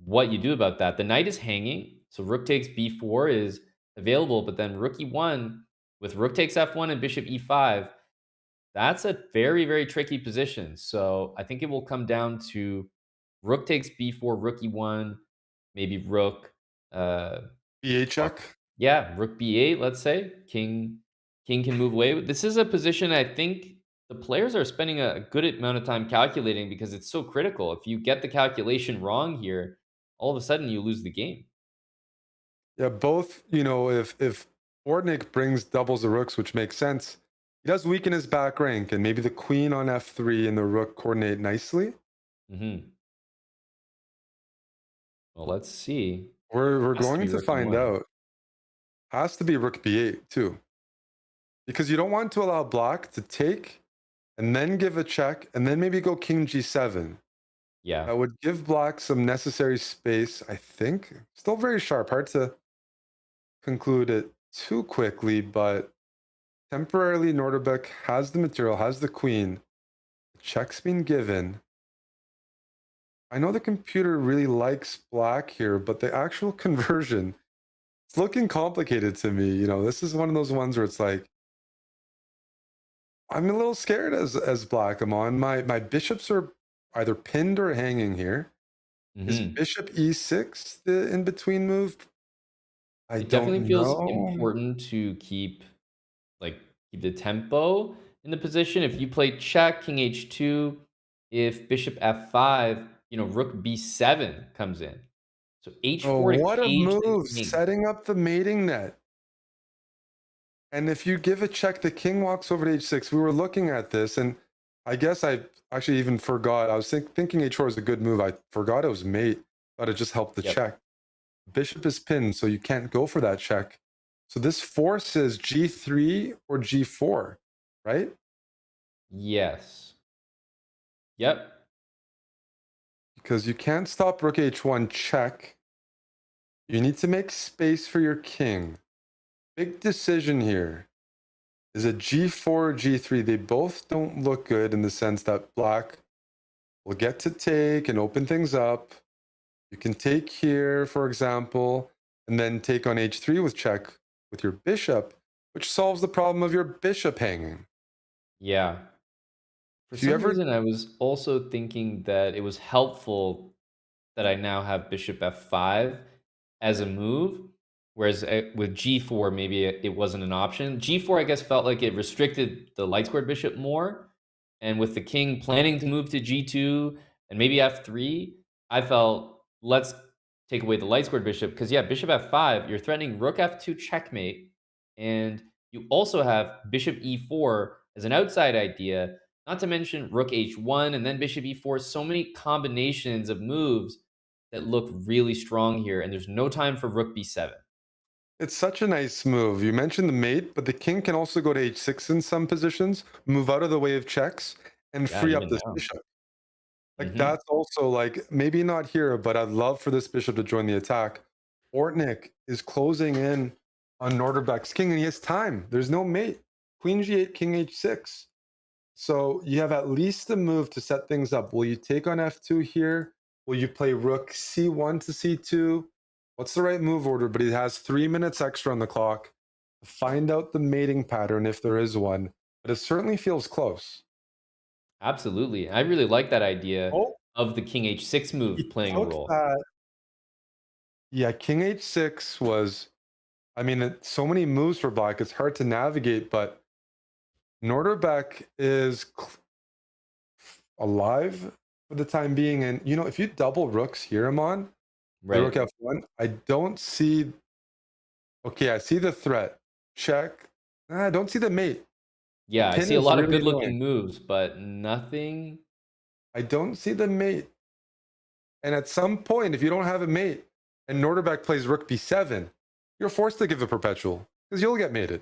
Speaker 1: what you do about that. The knight is hanging. So rook takes b4 is available, but then rook e1 with rook takes f1 and bishop e5, that's a very, very tricky position. So I think it will come down to rook takes b4, rook e1, maybe rook
Speaker 2: b8 check.
Speaker 1: Yeah, rook b8, let's say. King can move away. This is a position I think the players are spending a good amount of time calculating because it's so critical. If you get the calculation wrong here, all of a sudden you lose the game.
Speaker 2: Yeah, both, if Bortnik brings doubles the rooks, which makes sense, he does weaken his back rank, and maybe the queen on f3 and the rook coordinate nicely.
Speaker 1: Well, let's see.
Speaker 2: We're
Speaker 1: Has to
Speaker 2: going
Speaker 1: be
Speaker 2: to
Speaker 1: rook
Speaker 2: find
Speaker 1: e1.
Speaker 2: out. Has to be rook b8 too. Because you don't want to allow black to take and then give a check and then maybe go king g7.
Speaker 1: Yeah.
Speaker 2: That would give black some necessary space, I think. Still very sharp. Hard to conclude it too quickly, but temporarily Norderbeck has the material, has the queen. The check's been given. I know the computer really likes black here, but the actual conversion, it's looking complicated to me. This is one of those ones where it's like, I'm a little scared as black. I'm on. My bishops are either pinned or hanging here. Is bishop e6 the in-between move? I
Speaker 1: It definitely
Speaker 2: don't
Speaker 1: feels
Speaker 2: know.
Speaker 1: important to keep the tempo in the position. If you play check, king h2, if bishop f5, rook b7 comes in. So
Speaker 2: Oh,
Speaker 1: h4 to
Speaker 2: what a
Speaker 1: cage the
Speaker 2: move.
Speaker 1: king.
Speaker 2: Setting up the mating net. And if you give a check, the king walks over to h6. We were looking at this, and I guess I actually even forgot. I was thinking h4 is a good move. I forgot it was mate. Thought it just helped the check. Bishop is pinned, so you can't go for that check. So this forces g3 or g4, right?
Speaker 1: Yes. Yep.
Speaker 2: Because you can't stop rook h1 check. You need to make space for your king. Big decision here. Is it g4 or g3? They both don't look good in the sense that black will get to take and open things up. You can take here, for example, and then take on h3 with check with your bishop, which solves the problem of your bishop hanging.
Speaker 1: Yeah. For some reason, I was also thinking that it was helpful that I now have bishop f5 as a move, whereas with g4, maybe it wasn't an option. G4, I guess, felt like it restricted the light squared bishop more. And with the king planning to move to g2 and maybe f3, I felt, let's take away the light squared bishop. Because, yeah, bishop f5, you're threatening rook f2 checkmate. And you also have bishop e4 as an outside idea, not to mention rook h1 and then bishop e4. So many combinations of moves that look really strong here. And there's no time for rook b7.
Speaker 2: It's such a nice move. You mentioned the mate, but the king can also go to h6 in some positions, move out of the way of checks, and
Speaker 1: Yeah,
Speaker 2: free up
Speaker 1: even
Speaker 2: this
Speaker 1: now.
Speaker 2: bishop. That's also maybe not here, but I'd love for this bishop to join the attack. Bortnik is closing in on Norderbeck's king, and he has time. There's no mate. Queen g8, king h6. So you have at least a move to set things up. Will you take on f2 here? Will you play rook c1 to c2? What's the right move order? But he has 3 minutes extra on the clock to find out the mating pattern if there is one. But it certainly feels close.
Speaker 1: Absolutely. I really like that idea of the king h6 move playing a role.
Speaker 2: Yeah, king h6 was, so many moves for black. It's hard to navigate, but Norderbeck is alive. for the time being. And, you know, if you double rooks here, Amon, the rook
Speaker 1: Right.
Speaker 2: f1, I don't see... Okay, I see the threat. Check. I don't see the mate.
Speaker 1: Yeah, I
Speaker 2: Pin
Speaker 1: see a
Speaker 2: is
Speaker 1: lot of
Speaker 2: really
Speaker 1: good-looking
Speaker 2: annoying.
Speaker 1: moves, but nothing.
Speaker 2: I don't see the mate. And at some point, if you don't have a mate and Norderbeck plays rook b7, you're forced to give a perpetual because you'll get mated.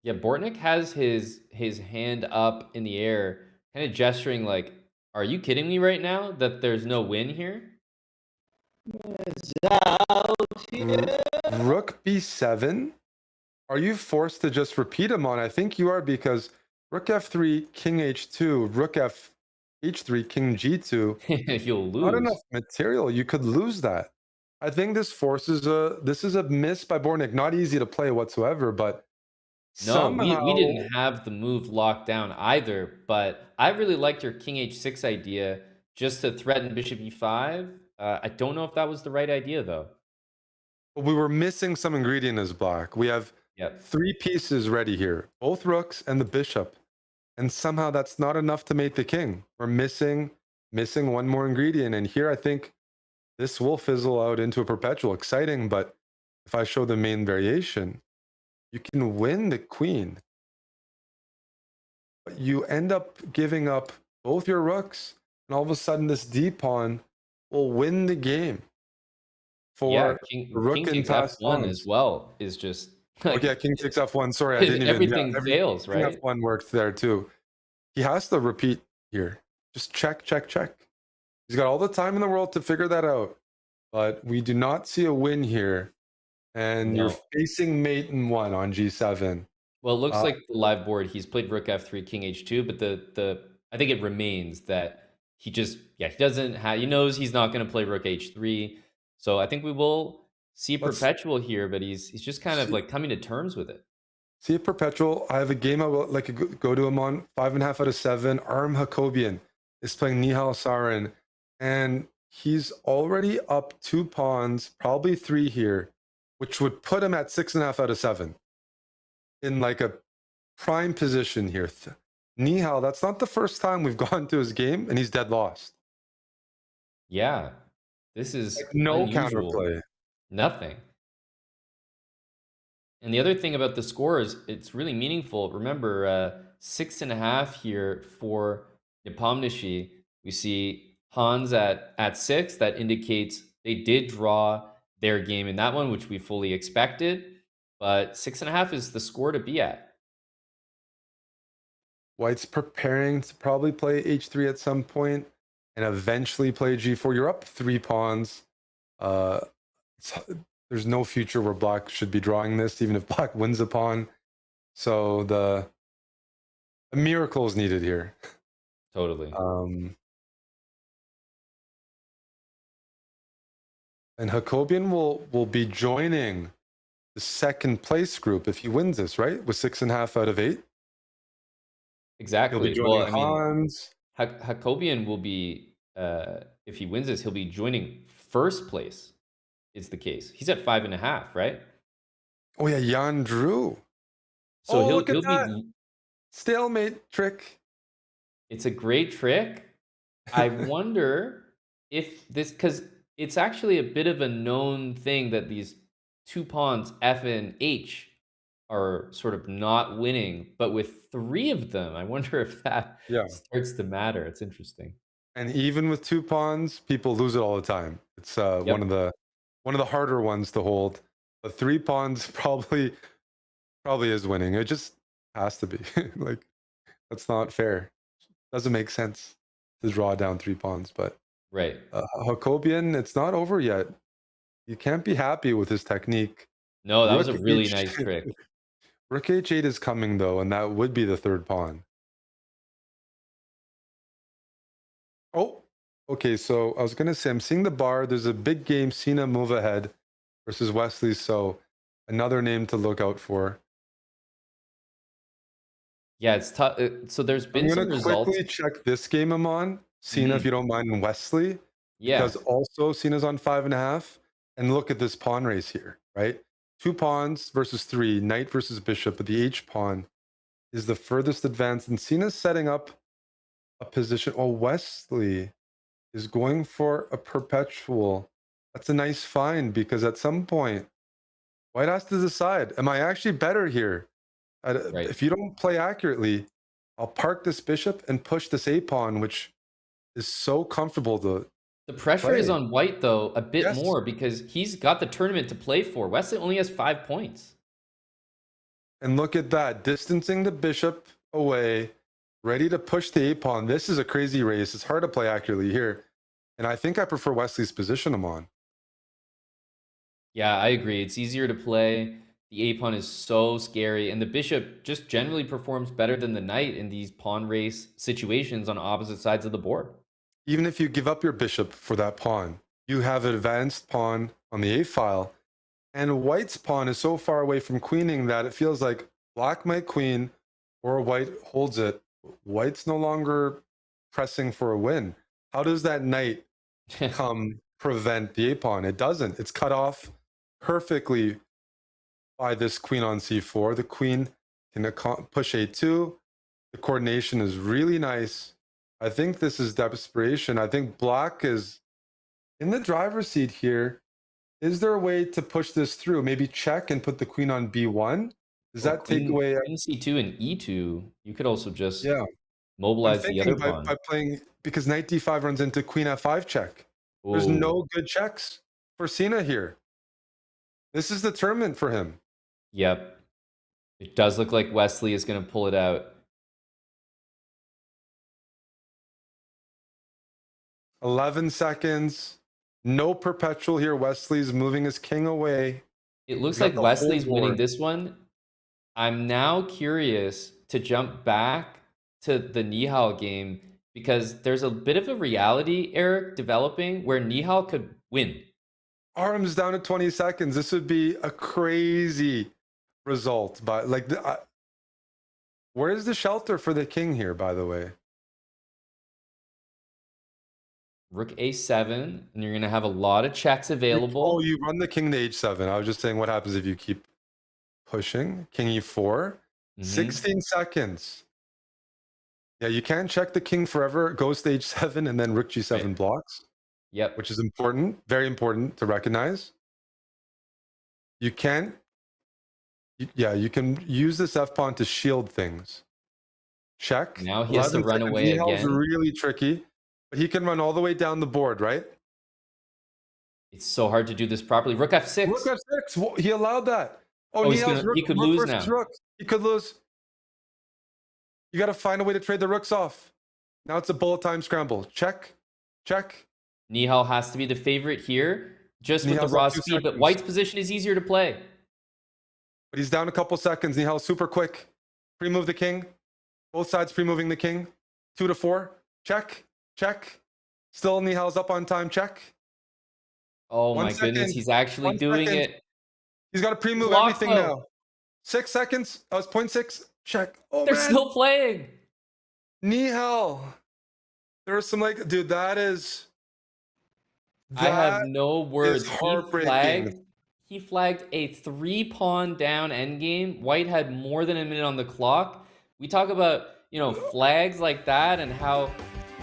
Speaker 1: Yeah, Bortnick has his hand up in the air, kind of gesturing like, "Are you kidding me right now that there's no win here?"
Speaker 2: Rook b7? Are you forced to just repeat them on? I think you are, because rook f3, king h2, rook f h3, king g2.
Speaker 1: You'll
Speaker 2: Not
Speaker 1: lose.
Speaker 2: enough material. You could lose that. I think this is a miss by Bortnick. Not easy to play whatsoever, but
Speaker 1: No, we
Speaker 2: somehow...
Speaker 1: didn't have the move locked down either, but I really liked your king h6 idea just to threaten bishop e5. I don't know if that was the right idea though.
Speaker 2: we were missing some ingredient as black. We have
Speaker 1: Yep.
Speaker 2: 3 pieces ready here, both rooks and the bishop, and somehow that's not enough to mate the king. We're missing one more ingredient, and here I think this will fizzle out into a perpetual. Exciting, but if I show the main variation, you can win the queen, but you end up giving up both your rooks, and all of a sudden this d pawn will win the game
Speaker 1: Yeah,
Speaker 2: for
Speaker 1: king
Speaker 2: rook and
Speaker 1: takes
Speaker 2: pass
Speaker 1: f1 as
Speaker 2: pawns.
Speaker 1: well is just
Speaker 2: Okay,
Speaker 1: like
Speaker 2: yeah, king takes f1. Sorry, I didn't even... Yeah,
Speaker 1: everything fails,
Speaker 2: king
Speaker 1: right?
Speaker 2: f1 worked there too. He has to repeat here. Just check, check, check. He's got all the time in the world to figure that out, but we do not see a win here. And you're
Speaker 1: No.
Speaker 2: facing mate in 1 on g7.
Speaker 1: Well, it looks like the live board, he's played rook f3, king h2, but the I think it remains that he just, yeah, he doesn't have, he knows he's not going to play rook h3. So I think we will see a
Speaker 2: Let's
Speaker 1: perpetual here, but he's just kind of
Speaker 2: see,
Speaker 1: like coming to terms with it.
Speaker 2: see a perpetual. I have a game I would like to go to him on. 5.5 out of 7. Arm Hakobian is playing Nihal Sarin, and he's already up 2 pawns, probably 3 here, which would put him at 6.5 out of 7 in like a prime position here. Nihal, that's not the first time we've gone to his game and he's dead lost.
Speaker 1: Yeah, this is
Speaker 2: Like no
Speaker 1: unusual.
Speaker 2: counterplay.
Speaker 1: Nothing. And the other thing about the score is it's really meaningful. Remember, 6.5 here for Nepomniachtchi. We see Hans at 6. That indicates they did draw their game in that one, which we fully expected. But 6.5 is the score to be at.
Speaker 2: White's preparing to probably play h3 at some point and eventually play g4. You're up 3 pawns. There's no future where black should be drawing this, even if black wins a pawn. So a miracle is needed here.
Speaker 1: Totally.
Speaker 2: And Hakobian will be joining the second place group if he wins this, right? With 6.5 out of 8.
Speaker 1: Exactly.
Speaker 2: He'll be joining
Speaker 1: Well, I mean,
Speaker 2: Hans.
Speaker 1: Hakobian will be, if he wins this, he'll be joining first place. Is the case. He's at 5.5, right?
Speaker 2: Oh yeah, Jan Drew.
Speaker 1: So
Speaker 2: look at
Speaker 1: he'll
Speaker 2: that
Speaker 1: be
Speaker 2: stalemate trick.
Speaker 1: It's a great trick. I wonder if this, because it's actually a bit of a known thing that these 2 pawns, F and H, are sort of not winning. But with 3 of them, I wonder if that starts to matter. It's interesting.
Speaker 2: And even with 2 pawns, people lose it all the time. It's one of the harder ones to hold. But 3 pawns probably is winning. It just has to be. Like, that's not fair. Doesn't make sense to draw down 3 pawns. But
Speaker 1: right,
Speaker 2: Hakobian, it's not over yet. You can't be happy with his technique.
Speaker 1: No, that was a
Speaker 2: Rook
Speaker 1: really
Speaker 2: H-
Speaker 1: nice trick.
Speaker 2: Rook h8 is coming though, and that would be the 3rd pawn. Oh, okay. So I was gonna say, I'm seeing the bar. There's a big game, Sina move ahead versus Wesley. So another name to look out for.
Speaker 1: Yeah, it's tough. So there's been
Speaker 2: I'm
Speaker 1: some
Speaker 2: gonna
Speaker 1: results.
Speaker 2: quickly check this game I'm on. Sina, if you don't mind, and Wesley.
Speaker 1: Yeah.
Speaker 2: Because also Sina's on 5.5. And look at this pawn race here, right? 2 pawns versus 3, knight versus bishop, but the H pawn is the furthest advanced. And Sina's setting up a position. Oh, Wesley is going for a perpetual. That's a nice find because at some point, White has to decide, am I actually better here?
Speaker 1: Right.
Speaker 2: If you don't play accurately, I'll park this bishop and push this a pawn, which is so comfortable to
Speaker 1: The pressure is
Speaker 2: play.
Speaker 1: on White, though, a bit
Speaker 2: Yes.
Speaker 1: more because he's got the tournament to play for. Wesley only has 5 points.
Speaker 2: And look at that, distancing the bishop away, ready to push the a pawn. This is a crazy race. It's hard to play accurately here. And I think I prefer Wesley's position I'm on.
Speaker 1: Yeah, I agree. It's easier to play. The a pawn is so scary, and the bishop just generally performs better than the knight in these pawn race situations on opposite sides of the board.
Speaker 2: Even if you give up your bishop for that pawn, you have an advanced pawn on the a file. And White's pawn is so far away from queening that it feels like Black might queen or White holds it. White's no longer pressing for a win. How does that knight come prevent the a pawn? It doesn't. It's cut off perfectly by this queen on c4. The queen can push a2. The coordination is really nice. I think this is desperation. I think Black is in the driver's seat here. Is there a way to push this through? Maybe check and put the queen on b1? Does that take away?
Speaker 1: Queen c2 and e2. You could also just
Speaker 2: Yeah. I'm
Speaker 1: mobilize the
Speaker 2: thinking
Speaker 1: other pawn.
Speaker 2: by playing, because knight d5 runs into queen f5 check. There's
Speaker 1: Ooh.
Speaker 2: no good checks for Sina here. This is the tournament for him.
Speaker 1: Yep. It does look like Wesley is going to pull it out.
Speaker 2: 11 seconds. No perpetual here. Wesley's moving his king away.
Speaker 1: It looks
Speaker 2: Got
Speaker 1: like
Speaker 2: the whole
Speaker 1: Wesley's winning
Speaker 2: board.
Speaker 1: this one. I'm now curious to jump back to the Nihal game because there's a bit of a reality, Eric, developing where Nihal could win.
Speaker 2: Arms down to 20 seconds. This would be a crazy result. But like, where's the shelter for the king here, by the way?
Speaker 1: Rook a7, and you're going to have a lot of checks available.
Speaker 2: Oh, you run the king to h7. I was just saying what happens if you keep pushing. King e4. 16 seconds. Yeah, you can't check the king forever. It goes to h7 and then rook g7 blocks.
Speaker 1: Yep.
Speaker 2: Which is important, very important to recognize. You can't, yeah, you can use this f pawn to shield things. Check.
Speaker 1: Now he has to run away
Speaker 2: Nihal's
Speaker 1: again.
Speaker 2: really tricky, but he can run all the way down the board, right?
Speaker 1: It's so hard to do this properly. Rook f6.
Speaker 2: Rook f6. Well, he allowed that. Oh,
Speaker 1: Oh,
Speaker 2: Nihal's rook,
Speaker 1: he could
Speaker 2: rook
Speaker 1: lose
Speaker 2: versus
Speaker 1: now.
Speaker 2: rook. He could lose. You got to find a way to trade the rooks off. Now it's a bullet time scramble. Check. Check.
Speaker 1: Nihal has to be the favorite here, just with
Speaker 2: Nihal's
Speaker 1: the raw
Speaker 2: up 2
Speaker 1: speed, but
Speaker 2: seconds.
Speaker 1: White's position is easier to play.
Speaker 2: But he's down a couple seconds. Nihal's super quick. Pre-move the king. Both sides pre-moving the king. 2 to 4. Check. Check. Still Nihal's up on time. Check.
Speaker 1: Oh
Speaker 2: 1
Speaker 1: my goodness,
Speaker 2: second.
Speaker 1: he's actually
Speaker 2: 1
Speaker 1: doing
Speaker 2: second.
Speaker 1: it.
Speaker 2: He's got to pre-move
Speaker 1: Block
Speaker 2: everything
Speaker 1: though.
Speaker 2: now. 6 seconds. That was 0.6. Check. Oh,
Speaker 1: They're
Speaker 2: man.
Speaker 1: still playing.
Speaker 2: Nihal. There's some like, dude, that is.
Speaker 1: I have no words.
Speaker 2: is heartbreaking.
Speaker 1: He flagged a 3-pawn down endgame. White had more than a minute on the clock. We talk about, flags like that and how,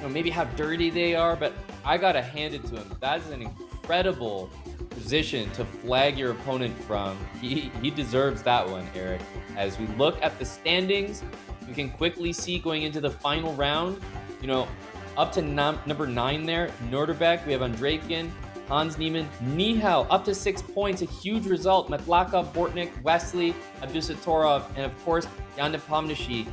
Speaker 1: maybe how dirty they are, but I gotta hand it to him. That is an incredible position to flag your opponent from. He deserves that one, Eric. As we look at the standings, we can quickly see going into the final round, up to number 9 there, Norderbeck, we have Andrekin, Hans Niemann, Nihal, up to 6 points, a huge result. Matlakov, Bortnik, Wesley, Abdusatorov, and of course, Jan Nepomniachtchi.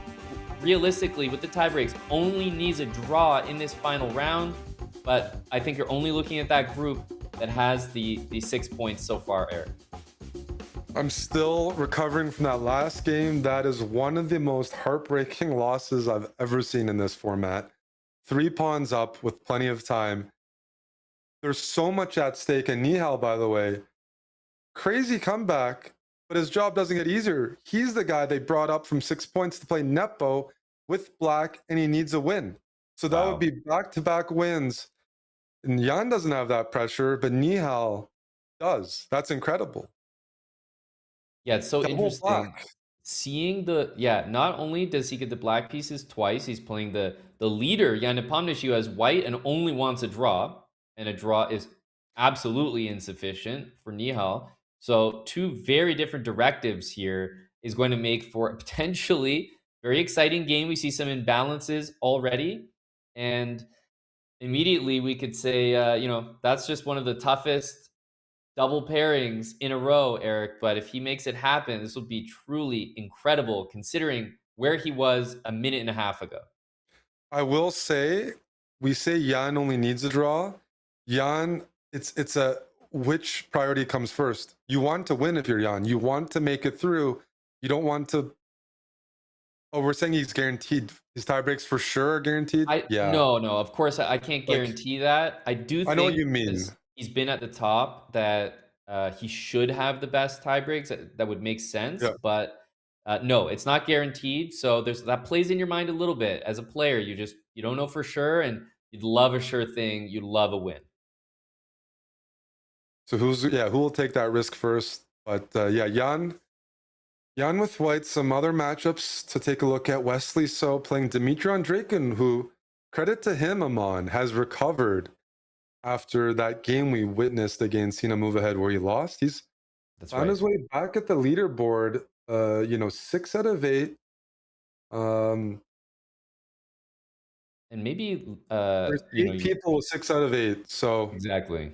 Speaker 1: Realistically, with the tiebreaks, only needs a draw in this final round, but I think you're only looking at that group that has the 6 points so far, Eric.
Speaker 2: I'm still recovering from that last game. That is one of the most heartbreaking losses I've ever seen in this format. 3 pawns up with plenty of time. There's so much at stake. And Nihal, by the way, crazy comeback, but his job doesn't get easier. He's the guy they brought up from 6 points to play Nepo with Black, and he needs a win. So that would be back-to-back wins. And Jan doesn't have that pressure, but Nihal does. That's incredible.
Speaker 1: Yeah, it's so
Speaker 2: Double
Speaker 1: interesting.
Speaker 2: Black.
Speaker 1: seeing not only does he get the black pieces twice, he's playing the leader, Jan Nepomniachtchi, as white and only wants a draw, and a draw is absolutely insufficient for Nihal. So two very different directives here is going to make for a potentially very exciting game. We see some imbalances already, and immediately we could say, that's just one of the toughest double pairings in a row, Eric. But if he makes it happen, this will be truly incredible considering where he was a minute and a half ago.
Speaker 2: I will say, we say Jan only needs a draw. Jan, it's a which priority comes first. You want to win if you're Jan. You want to make it through. You don't want to. Oh, we're saying he's guaranteed. His tie breaks for sure are guaranteed.
Speaker 1: No, of course I can't guarantee that. I do think
Speaker 2: I know what you mean.
Speaker 1: He's been at the top that he should have the best tie breaks. That would make sense.
Speaker 2: Yeah.
Speaker 1: But no, it's not guaranteed. So that plays in your mind a little bit as a player. You don't know for sure, and you'd love a sure thing. You'd love a win.
Speaker 2: So who will take that risk first? But Jan with white. Some other matchups to take a look at. Wesley So playing Dmitry Andreikin, who, credit to him, Amon, has recovered after that game we witnessed against Sina Move Ahead where he lost. He's on his way back at the leaderboard. 6 out of 8.
Speaker 1: And maybe
Speaker 2: there's 8 people with 6 out of 8. So
Speaker 1: exactly.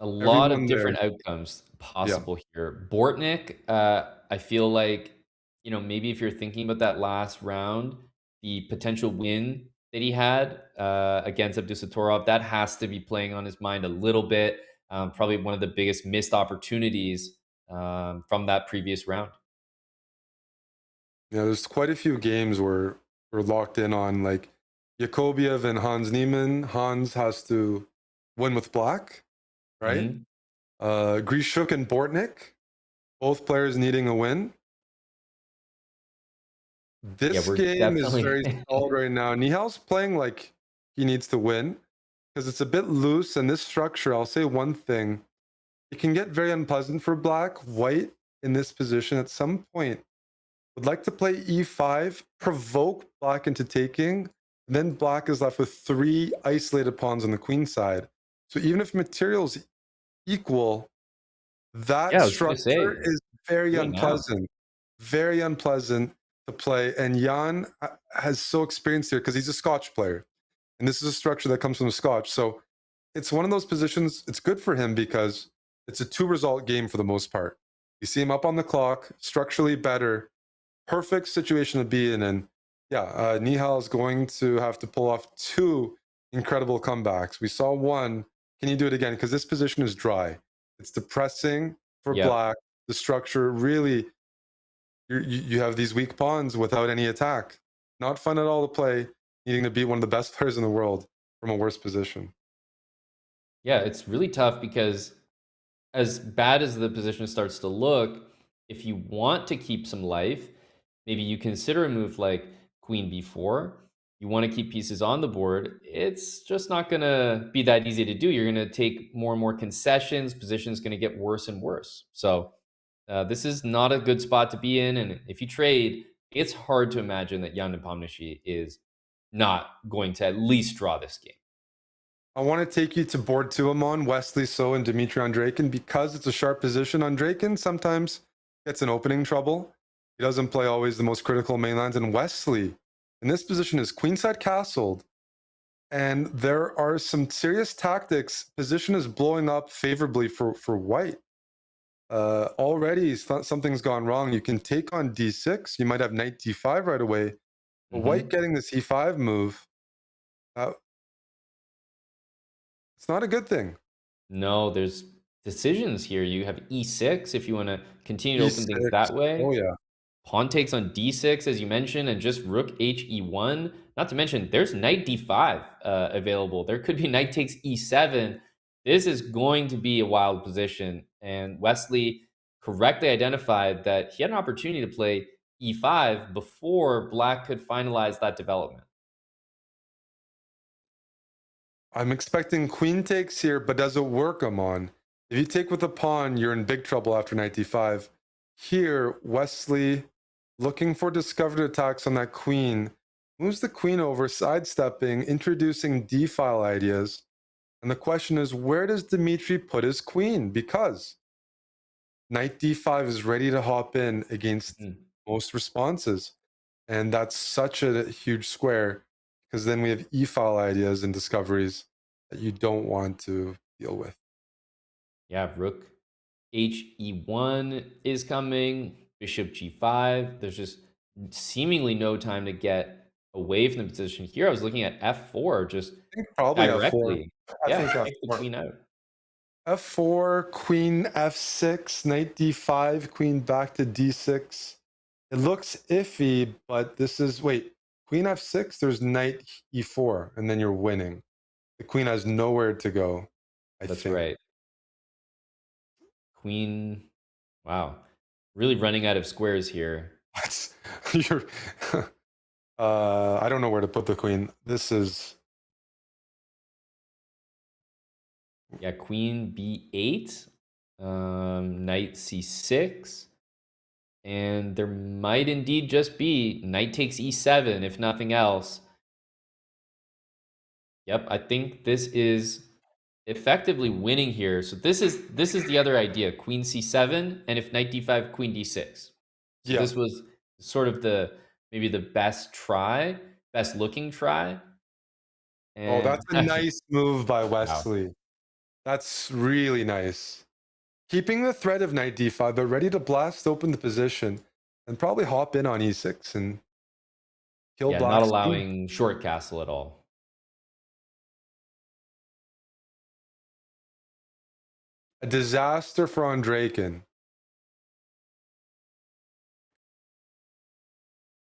Speaker 1: A lot of different outcomes possible here. Bortnik, I feel like, maybe if you're thinking about that last round, the potential win that he had against Abdusatorov, that has to be playing on his mind a little bit. Probably one of the biggest missed opportunities from that previous round.
Speaker 2: Yeah, there's quite a few games where we're locked in on, like Yakobiev and Hans Niemann. Hans has to win with black, right? Grishuk and Bortnik, both players needing a win. This game is very solid right now. Nihal's playing like he needs to win because it's a bit loose. And this structure, I'll say one thing, it can get very unpleasant for black. White in this position at some point would like to play e5, provoke black into taking, and then black is left with 3 isolated pawns on the queen side. So even if materials equal, that structure is very unpleasant. Very unpleasant to play. And Jan has so experienced here because he's a Scotch player. And this is a structure that comes from the Scotch. So it's one of those positions, it's good for him because it's a 2-result game for the most part. You see him up on the clock, structurally better. Perfect situation to be in. And Nihal is going to have to pull off 2 incredible comebacks. We saw one. Can you do it again? Because this position is dry. It's depressing for black. The structure really, you have these weak pawns without any attack. Not fun at all to play, needing to beat one of the best players in the world from a worse position.
Speaker 1: Yeah, it's really tough because as bad as the position starts to look, if you want to keep some life, maybe you consider a move like Queen B4. You want to keep pieces on the board. It's just not going to be that easy to do. You're going to take more and more concessions. Position's going to get worse and worse. So this is not a good spot to be in. And if you trade, it's hard to imagine that Jan Nepomniachtchi is not going to at least draw this game.
Speaker 2: I want to take you to board 2, Amon, Wesley So and Dmitry Andreikin, because it's a sharp position. Andreikin sometimes gets in opening trouble. He doesn't play always the most critical mainlands. And Wesley, in this position, is queenside castled. And there are some serious tactics. Position is blowing up favorably for white. Already something's gone wrong. You can take on d6. You might have knight d5 right away. But white getting this e5 move, it's not a good thing.
Speaker 1: No, there's decisions here. You have e6 if you want to continue to open things that way.
Speaker 2: Oh, yeah.
Speaker 1: Pawn takes on d6, as you mentioned, and just rook he1. Not to mention, there's knight d5 available. There could be knight takes e7. This is going to be a wild position. And Wesley correctly identified that he had an opportunity to play e5 before black could finalize that development.
Speaker 2: I'm expecting queen takes here, but does it work, Amon? If you take with a pawn, you're in big trouble after knight d5. Here, Wesley looking for discovered attacks on that queen, moves the queen over, sidestepping, introducing d-file ideas. And the question is, where does Dmitry put his queen? Because knight d5 is ready to hop in against most responses. And that's such a huge square, because then we have e-file ideas and discoveries that you don't want to deal with.
Speaker 1: Yeah, rook he1 is coming, bishop g5. There's just seemingly no time to get away from the position here. I was looking at f4 just
Speaker 2: I think probably f4.
Speaker 1: directly.
Speaker 2: I
Speaker 1: Yeah,
Speaker 2: think
Speaker 1: take the
Speaker 2: f4.
Speaker 1: queen out.
Speaker 2: F4, queen f6, knight d5, queen back to d6. It looks iffy, but this is, wait, queen f6, there's knight e4, and then you're winning. The queen has nowhere to go, I
Speaker 1: That's
Speaker 2: think.
Speaker 1: right. Queen, wow. Really running out of squares here.
Speaker 2: That's, you're, I don't know where to put the queen. This is...
Speaker 1: Yeah, queen b8, knight c6, and there might indeed just be knight takes e7, if nothing else. Yep, I think this is effectively winning here. So this is the other idea, queen c7, and if knight d5, queen d6. So
Speaker 2: Yeah.
Speaker 1: this was sort of maybe the best looking try.
Speaker 2: Oh,
Speaker 1: And
Speaker 2: that's a nice move by
Speaker 1: wow.
Speaker 2: Wesley. That's really nice. Keeping the threat of knight d5, but ready to blast open the position and probably hop in on e6 and kill
Speaker 1: Yeah,
Speaker 2: black.
Speaker 1: not allowing short castle at all.
Speaker 2: A disaster for Andreykin.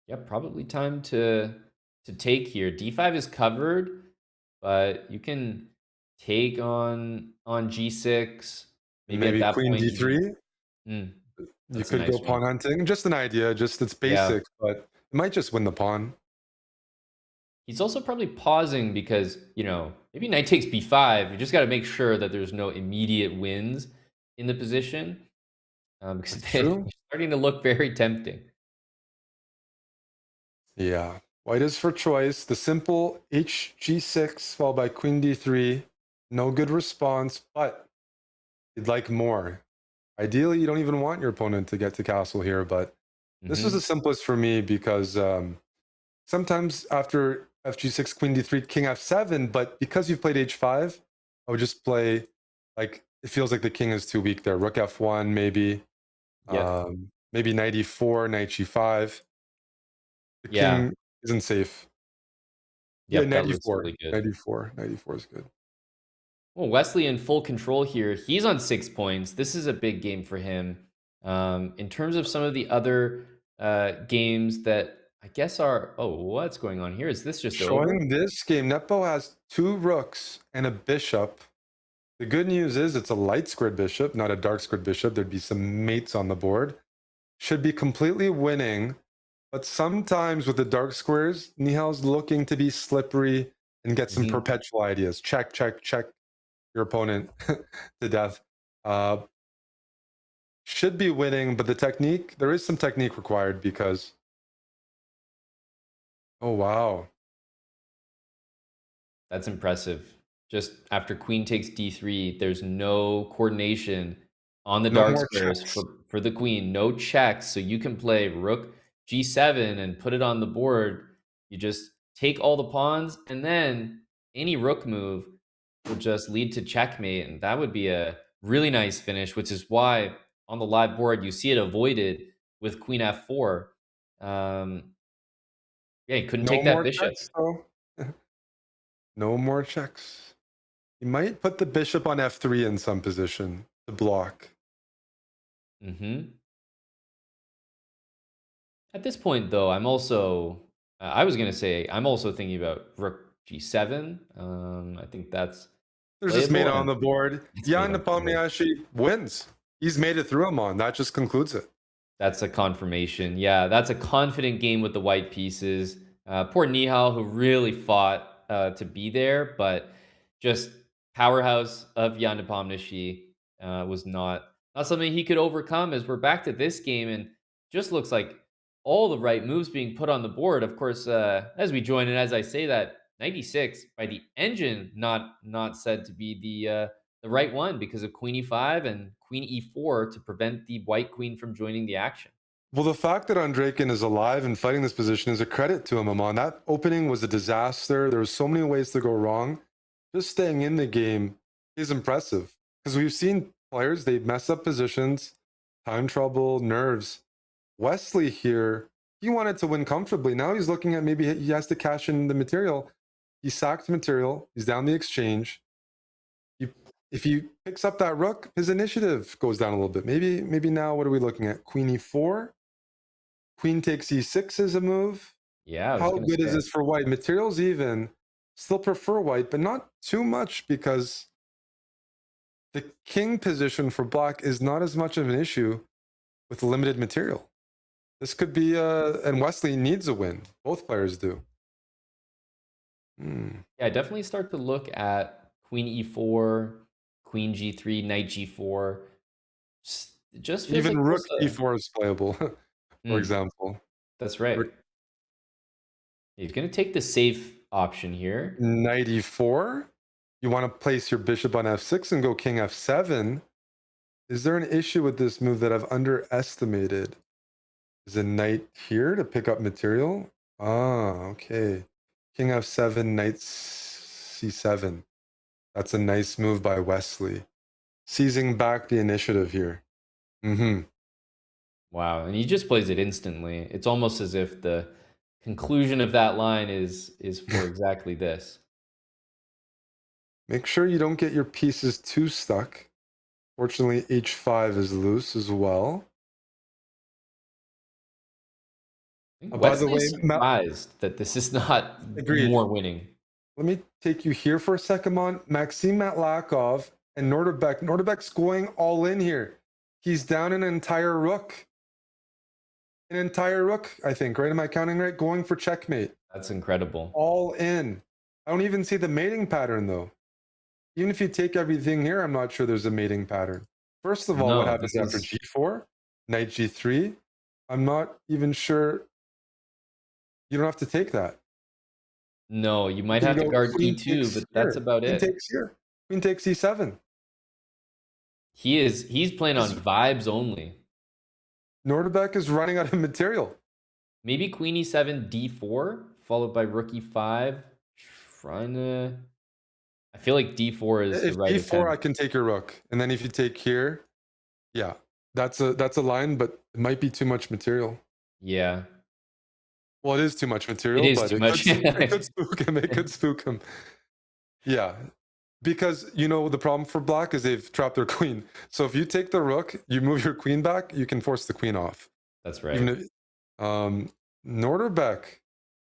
Speaker 1: Yep, probably time to take here. D5 is covered, but you can take on g6.
Speaker 2: Maybe
Speaker 1: at that
Speaker 2: queen
Speaker 1: point,
Speaker 2: d3.
Speaker 1: You
Speaker 2: You could go pawn hunting. Just an idea. Just it's basic, but it might just win the pawn.
Speaker 1: He's also probably pausing because, maybe knight takes b5. You just got to make sure that there's no immediate wins in the position. Because they're starting to look very tempting.
Speaker 2: Yeah. White is for choice. The simple hg6 followed by queen d3. No good response, but you'd like more. Ideally, you don't even want your opponent to get to castle here, but this was the simplest for me because sometimes after fg6, queen d3, king f7, but because you've played h5, I would just play, like, it feels like the king is too weak there. Rook f1, maybe.
Speaker 1: Yep.
Speaker 2: Maybe knight e4, knight g5. The king isn't safe.
Speaker 1: Yep,
Speaker 2: Yeah, knight
Speaker 1: that looks
Speaker 2: e4.
Speaker 1: really good.
Speaker 2: Knight e4. Knight e4 is good.
Speaker 1: Well, Wesley in full control here. He's on 6 points. This is a big game for him. In terms of some of the other games that I guess are... Oh, what's going on here? Is this just over?
Speaker 2: Showing this game, Nepo has 2 rooks and a bishop. The good news is it's a light squared bishop, not a dark squared bishop. There'd be some mates on the board. Should be completely winning. But sometimes with the dark squares, Nihal's looking to be slippery and get some perpetual ideas. Check, check, check your opponent to death. Should be winning, but the technique, there is some technique required because... Oh, wow.
Speaker 1: That's impressive. Just after queen takes d3, there's no coordination on the dark squares for the queen. No checks, so you can play rook g7 and put it on the board. You just take all the pawns, and then any rook move will just lead to checkmate, and that would be a really nice finish, which is why on the live board you see it avoided with queen f4. Yeah, he couldn't take that bishop.
Speaker 2: Checks, though. No more checks. You might put the bishop on f3 in some position to block.
Speaker 1: At this point, though, I'm also... I was going to say, I'm also thinking about rook g7. I think that's...
Speaker 2: There's just mate on the board. Jan Nepomniachtchi wins. He's made it through him on. That just concludes it.
Speaker 1: That's a confirmation. Yeah, that's a confident game with the white pieces. Poor Nihal, who really fought to be there, but just powerhouse of Jan Nepomniachtchi was not something he could overcome, as we're back to this game, and just looks like all the right moves being put on the board. Of course, as we join and as I say that, 96 by the engine, not said to be the right one because of queen e5 and queen e4 to prevent the white queen from joining the action.
Speaker 2: Well, the fact that Andrejkin is alive and fighting this position is a credit to him, Amon. That opening was a disaster. There were so many ways to go wrong. Just staying in the game is impressive because we've seen players, they mess up positions, time trouble, nerves. Wesley here, he wanted to win comfortably. Now he's looking at maybe he has to cash in the material. He sacked material. He's down the exchange. If he picks up that rook, his initiative goes down a little bit. Maybe now what are we looking at? Queen e4? Queen takes e6 as a move.
Speaker 1: Yeah.
Speaker 2: How good is this for white? Material's even. Still prefer white, but not too much because the king position for black is not as much of an issue with limited material. This could be and Wesley needs a win. Both players do.
Speaker 1: Yeah, definitely start to look at queen e4, queen g3, knight g4. It just feels
Speaker 2: even
Speaker 1: like
Speaker 2: rook e4 is playable, for example.
Speaker 1: That's right. He's going to take the safe option here.
Speaker 2: Knight e4. You want to place your bishop on f6 and go king f7. Is there an issue with this move that I've underestimated? Is a knight here to pick up material? Ah, okay. King f7, knight c7. That's a nice move by Wesley. Seizing back the initiative here.
Speaker 1: Wow, and he just plays it instantly. It's almost as if the conclusion of that line is for exactly this.
Speaker 2: Make sure you don't get your pieces too stuck. Fortunately, h5 is loose as well.
Speaker 1: By the way, surprised that this is not more winning.
Speaker 2: Let me take you here for a second, on Maxim Matlakov and Norderbeck. Norderbeck's going all in here. He's down an entire rook. An entire rook, I think, right? Am I counting right? Going for checkmate.
Speaker 1: That's incredible.
Speaker 2: All in. I don't even see the mating pattern, though. Even if you take everything here, I'm not sure there's a mating pattern. First of all, what happens after g4? Knight g3? I'm not even sure. You don't have to take that.
Speaker 1: No, you might have to guard e2, but that's about it.
Speaker 2: Queen takes here. Queen takes e7.
Speaker 1: He's playing on vibes only.
Speaker 2: Norderbeck is running out of material.
Speaker 1: Maybe queen e7, d4, followed by rook e5. Trying to... I feel like d4 is the right
Speaker 2: d4,
Speaker 1: attempt.
Speaker 2: I can take your rook. And then if you take here, yeah, that's a line, but it might be too much material.
Speaker 1: Yeah.
Speaker 2: Well, it is too much material,
Speaker 1: it is
Speaker 2: but
Speaker 1: too much.
Speaker 2: It could spook him. It could spook him. Yeah. Because, you know, the problem for black is they've trapped their queen. So if you take the rook, you move your queen back, you can force the queen off.
Speaker 1: That's right.
Speaker 2: Even if, Norderbeck,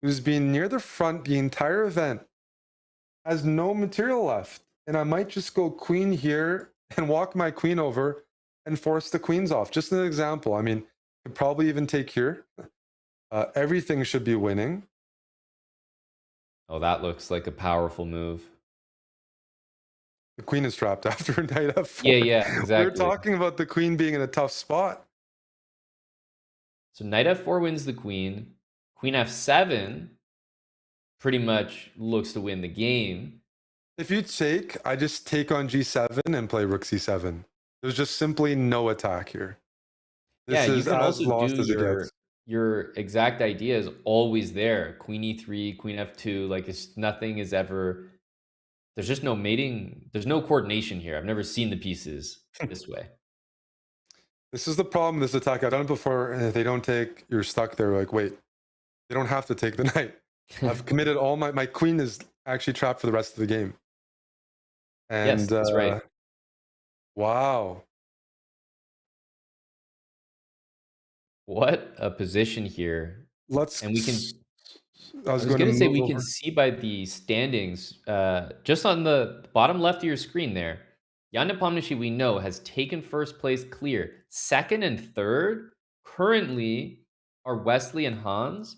Speaker 2: who's been near the front the entire event, has no material left. And I might just go queen here and walk my queen over and force the queens off. Just an example. I mean, could probably even take here. Everything should be winning.
Speaker 1: Oh, that looks like a powerful move.
Speaker 2: The queen is trapped after knight f4.
Speaker 1: Yeah, exactly.
Speaker 2: We're talking about the queen being in a tough spot.
Speaker 1: So knight f4 wins the queen. Queen f7 pretty much looks to win the game.
Speaker 2: If you take, I just take on g7 and play rook c7. There's just simply no attack here. This
Speaker 1: you can
Speaker 2: as lost
Speaker 1: do
Speaker 2: as it gets.
Speaker 1: your exact idea is always there. Queen e3, queen f2, like nothing is ever... There's just no mating. There's no coordination here. I've never seen the pieces this way.
Speaker 2: This is the problem, this attack. I've done it before, and if they don't take, you're stuck there. Like, wait, they don't have to take the knight. I've committed all my queen is actually trapped for the rest of the game. And
Speaker 1: yes, that's right.
Speaker 2: Wow.
Speaker 1: What a position here. And we can... I was going to say we can see by the standings, just on the bottom left of your screen there, Jan Nepomniachtchi, we know, has taken first place clear. Second and third currently are Wesley and Hans.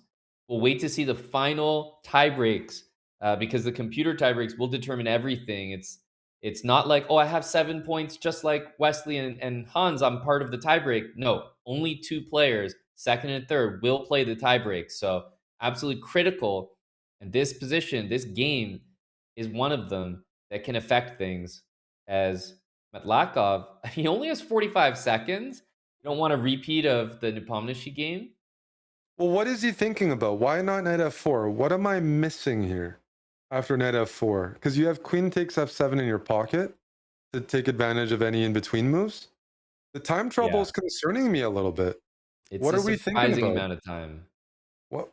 Speaker 1: We'll wait to see the final tie breaks because the computer tie breaks will determine everything. It's not like, oh, I have 7 points just like Wesley and Hans, I'm part of the tie break. No, only 2 players, second and third will play the tiebreak. So absolutely critical. And this position, this game is one of them that can affect things, as Matlakov, he only has 45 seconds. You don't want a repeat of the Nepomniachtchi game.
Speaker 2: Well, what is he thinking about? Why not knight f4? What am I missing here after knight f4? Because you have queen takes f7 in your pocket to take advantage of any in-between moves. The time trouble is concerning me a little bit.
Speaker 1: It's
Speaker 2: what
Speaker 1: a
Speaker 2: are we thinking
Speaker 1: surprising
Speaker 2: about?
Speaker 1: amount of time.
Speaker 2: What?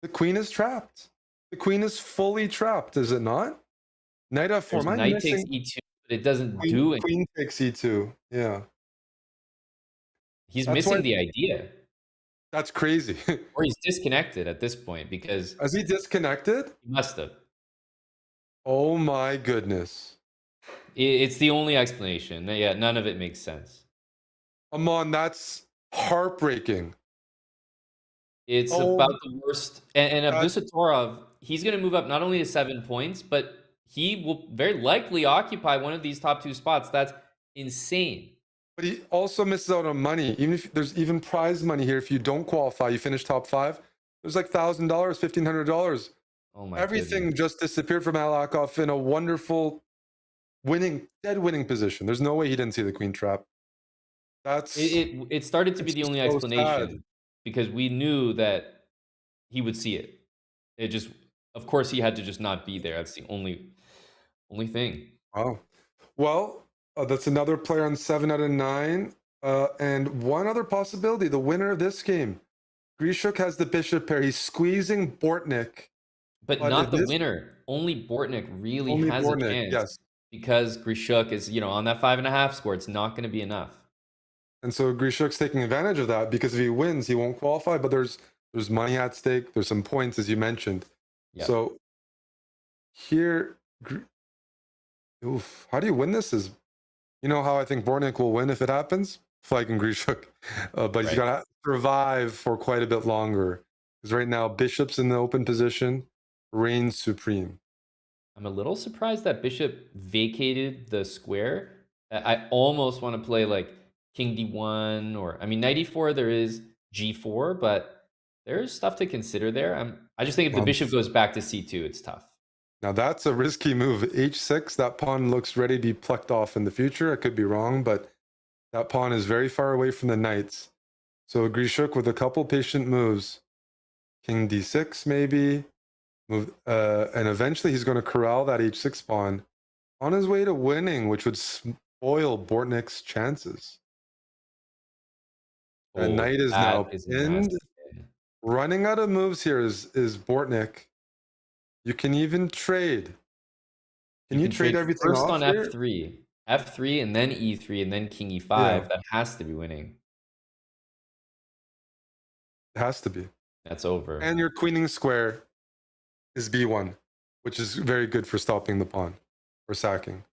Speaker 2: The queen is trapped. The queen is fully trapped, is it not? Knight f4.
Speaker 1: There's
Speaker 2: Am I
Speaker 1: knight takes
Speaker 2: missing?
Speaker 1: e2, but it doesn't
Speaker 2: Queen,
Speaker 1: do it.
Speaker 2: queen takes e2. Yeah.
Speaker 1: He's
Speaker 2: That's
Speaker 1: missing
Speaker 2: why-
Speaker 1: the idea.
Speaker 2: That's crazy.
Speaker 1: Or he's disconnected at this point because
Speaker 2: Is he disconnected?
Speaker 1: he must have.
Speaker 2: Oh my goodness.
Speaker 1: It's the only explanation. Yeah, none of it makes sense.
Speaker 2: Amon, that's heartbreaking.
Speaker 1: It's about the worst. And Abdusattorov, he's going to move up not only to 7 points, but he will very likely occupy one of these top 2 spots. That's insane.
Speaker 2: But he also misses out on money. Even if there's even prize money here, if you don't qualify, you finish top 5. There's like $1,000, $1,500.
Speaker 1: Oh my
Speaker 2: Everything
Speaker 1: goodness.
Speaker 2: just disappeared from Matlakov in a wonderful dead winning position. There's no way he didn't see the queen trap. That's
Speaker 1: It started to be the only
Speaker 2: so
Speaker 1: explanation
Speaker 2: sad.
Speaker 1: because we knew that he would see it. It just, of course, he had to just not be there. That's the only thing.
Speaker 2: Wow. Well, that's another player on 7 out of 9. And one other possibility, the winner of this game. Grishuk has the bishop pair. He's squeezing Bortnik.
Speaker 1: But not the winner. Only Bortnik really
Speaker 2: Only
Speaker 1: has
Speaker 2: Bortnik,
Speaker 1: a chance.
Speaker 2: yes.
Speaker 1: Because Grishuk is, on that 5.5 score. It's not going to be enough.
Speaker 2: And so Grishuk's taking advantage of that because if he wins, he won't qualify. But there's money at stake. There's some points, as you mentioned.
Speaker 1: Yep.
Speaker 2: So here, how do you win this? Is how I think Bortnik will win if it happens? Flagging Grishuk. But he's got to survive for quite a bit longer. Because right now, Bishop's in the open position, reigns supreme.
Speaker 1: I'm a little surprised that Bishop vacated the square. I almost want to play like King D1 or, Knight E4, there is G4, but there's stuff to consider there. I just think if the Bishop goes back to C2, it's tough.
Speaker 2: Now that's a risky move. H6, that pawn looks ready to be plucked off in the future. I could be wrong, but that pawn is very far away from the knights. So Grishuk with a couple patient moves. King D6 maybe. Move, and eventually he's going to corral that H6 pawn on his way to winning, which would spoil Bortnik's chances. The knight is now pinned. Running out of moves here is Bortnik. You can even trade. Can you trade everything
Speaker 1: first
Speaker 2: off
Speaker 1: on
Speaker 2: here?
Speaker 1: F3. F3 and then E3 and then King E5.
Speaker 2: Yeah.
Speaker 1: That has to be winning.
Speaker 2: It has to be.
Speaker 1: That's over.
Speaker 2: And your queening square is B1, which is very good for stopping the pawn or sacking.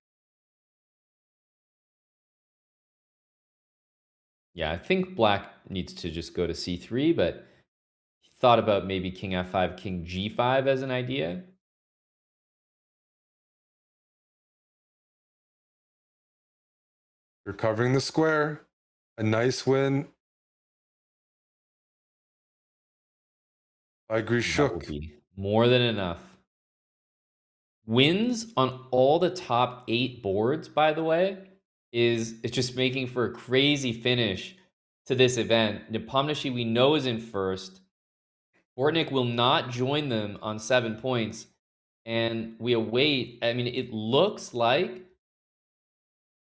Speaker 1: Yeah, I think black needs to just go to C3, but he thought about maybe King F5, King G5 as an idea.
Speaker 2: You're covering the square. A nice win by
Speaker 1: That would
Speaker 2: Grishuk.
Speaker 1: be more than enough. Wins on all the top 8 boards, by the way, it's just making for a crazy finish to this event. Nepomniachtchi, we know, is in first. Bortnik will not join them on 7 points. And we await, it looks like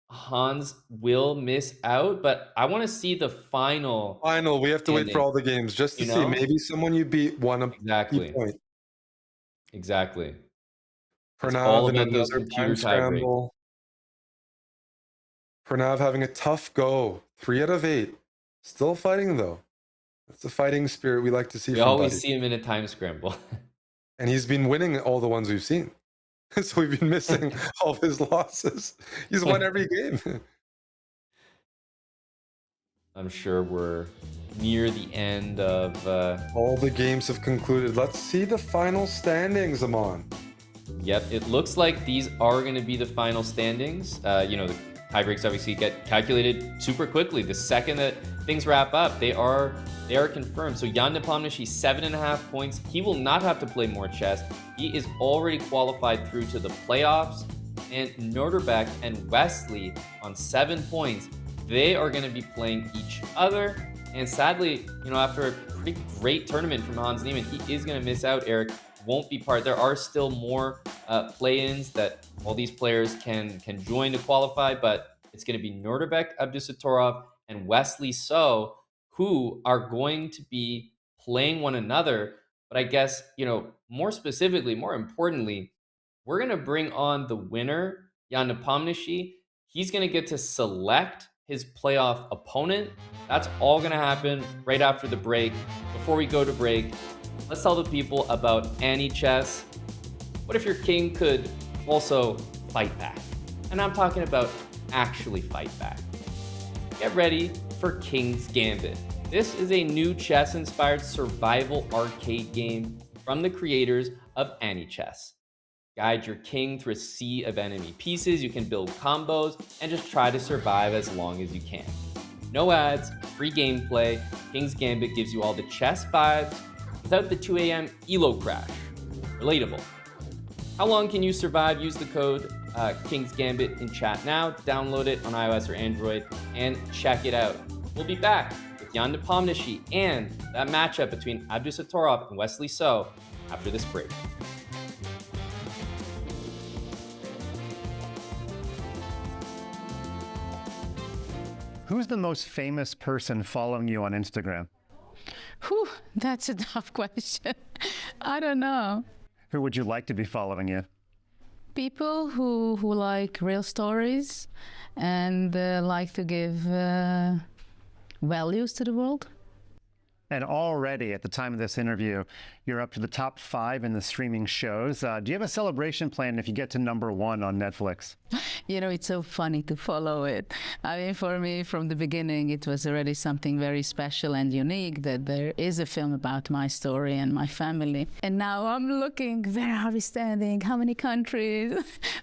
Speaker 1: Hans will miss out, but I want to see the final.
Speaker 2: We have to wait for all the games just to see. Maybe someone you beat won a key point.
Speaker 1: Exactly. It's
Speaker 2: Pranav
Speaker 1: all
Speaker 2: in
Speaker 1: about those
Speaker 2: another
Speaker 1: computer
Speaker 2: time
Speaker 1: tie
Speaker 2: scramble. Pranav having a tough go. 3 out of 8. Still fighting though. That's the fighting spirit we like to see
Speaker 1: We
Speaker 2: from
Speaker 1: always
Speaker 2: Buddy.
Speaker 1: see him in a time scramble.
Speaker 2: And he's been winning all the ones we've seen. So we've been missing all of his losses. He's won every game.
Speaker 1: I'm sure we're near the end of...
Speaker 2: all the games have concluded. Let's see the final standings, Amon.
Speaker 1: Yep, it looks like these are going to be the final standings. The tie breaks obviously get calculated super quickly. The second that things wrap up, they are they are confirmed. So Jan Nepomniachtchi, 7.5 points. He will not have to play more chess. He is already qualified through to the playoffs. And Norderbeck and Wesley on 7 points. They are going to be playing each other. And sadly, after a pretty great tournament from Hans Niemann, he is going to miss out. Eric won't be part. There are still more play-ins that all these players can join to qualify, but it's going to be Norderbeck, Abdusattorov, and Wesley So, who are going to be playing one another. But I guess, more specifically, more importantly, we're going to bring on the winner, Jan Nepomniachtchi. He's going to get to select his playoff opponent. That's all going to happen right after the break. Before we go to break, let's tell the people about AnyChess. What if your king could also fight back? And I'm talking about actually fight back. Get ready for King's Gambit. This is a new chess-inspired survival arcade game from the creators of AnyChess. Guide your king through a sea of enemy pieces. You can build combos and just try to survive as long as you can. No ads, free gameplay. King's Gambit gives you all the chess vibes without the 2 a.m. ELO crash. Relatable. How long can you survive? Use the code King's Gambit in chat now. Download it on iOS or Android and check it out. We'll be back with Jan Nepomniachtchi and that matchup between Abdusattorov and Wesley So after this break.
Speaker 20: Who's the most famous person following you on Instagram?
Speaker 21: Whew, that's a tough question. I don't know.
Speaker 20: Who would you like to be following you?
Speaker 21: People who like real stories and like to give values to the world.
Speaker 20: And already at the time of this interview, you're up to the top 5 in the streaming shows. Do you have a celebration plan if you get to #1 on Netflix?
Speaker 21: It's so funny to follow it. I mean, for me, from the beginning, it was already something very special and unique that there is a film about my story and my family. And now I'm looking, where are we standing? How many countries?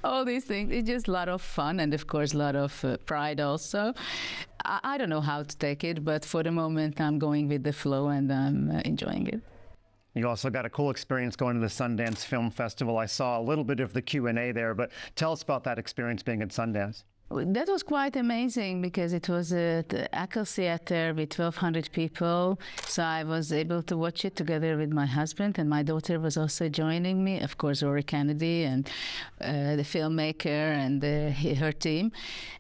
Speaker 21: All these things. It's just a lot of fun and, of course, a lot of pride also. I don't know how to take it, but for the moment, I'm going with the flow and I'm enjoying it.
Speaker 20: You also got a cool experience going to the Sundance Film Festival. I saw a little bit of the Q&A there, but tell us about that experience being at Sundance.
Speaker 21: That was quite amazing because it was at the Echo Theater with 1,200 people. So I was able to watch it together with my husband, and my daughter was also joining me. Of course, Rory Kennedy and the filmmaker and her team.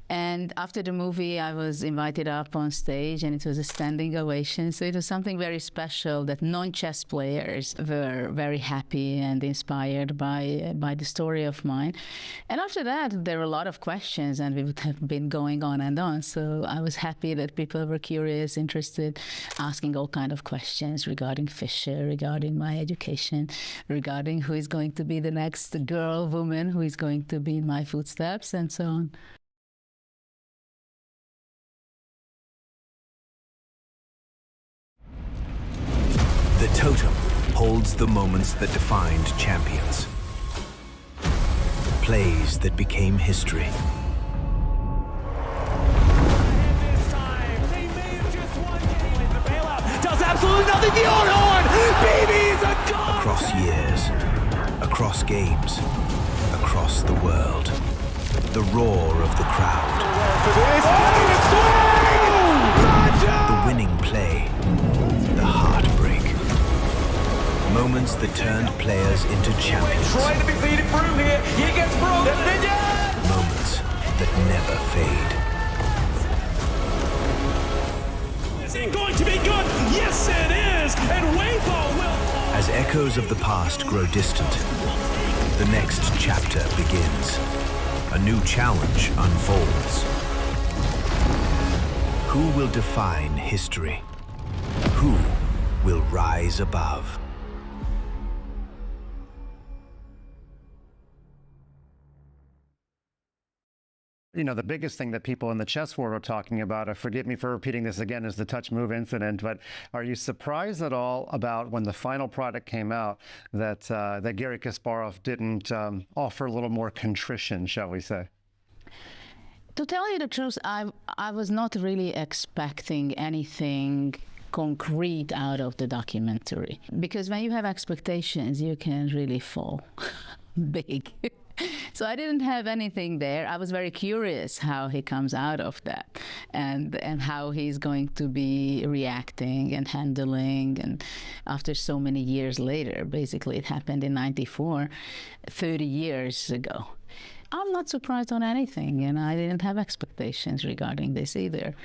Speaker 21: And after the movie, I was invited up on stage, and it was a standing ovation. So it was something very special that non-chess players were very happy and inspired by the story of mine. And after that, there were a lot of questions, and we would have been going on and on. So I was happy that people were curious, interested, asking all kinds of questions regarding Fischer, regarding my education, regarding who is going to be the next girl, woman, who is going to be in my footsteps, and so on.
Speaker 13: The totem holds the moments that defined champions. Plays that became history.
Speaker 14: Does absolutely nothing. The old horn! BB's a dog!
Speaker 13: Across years, across games, across the world. The roar of the crowd. The winning play. The heartbreak. Moments that turned players into champions.
Speaker 14: Trying to be feeding through here. He gets through.
Speaker 13: Moments that never fade.
Speaker 14: Is it going to be good? Yes, it is. And Weibo will.
Speaker 13: As echoes of the past grow distant, the next chapter begins. A new challenge unfolds. Who will define history? Who will rise above?
Speaker 20: You know, the biggest thing that people in the chess world are talking about, forgive me for repeating this again, is the touch move incident. But are you surprised at all about when the final product came out that that Garry Kasparov didn't offer a little more contrition, shall we say?
Speaker 21: To tell you the truth, I was not really expecting anything concrete out of the documentary. Because when you have expectations, you can really fall big. So I didn't have anything there. I was very curious how he comes out of that and how he's going to be reacting and handling. And after so many years later, basically it happened in 94, 30 years ago. I'm not surprised on anything, and I didn't have expectations regarding this either.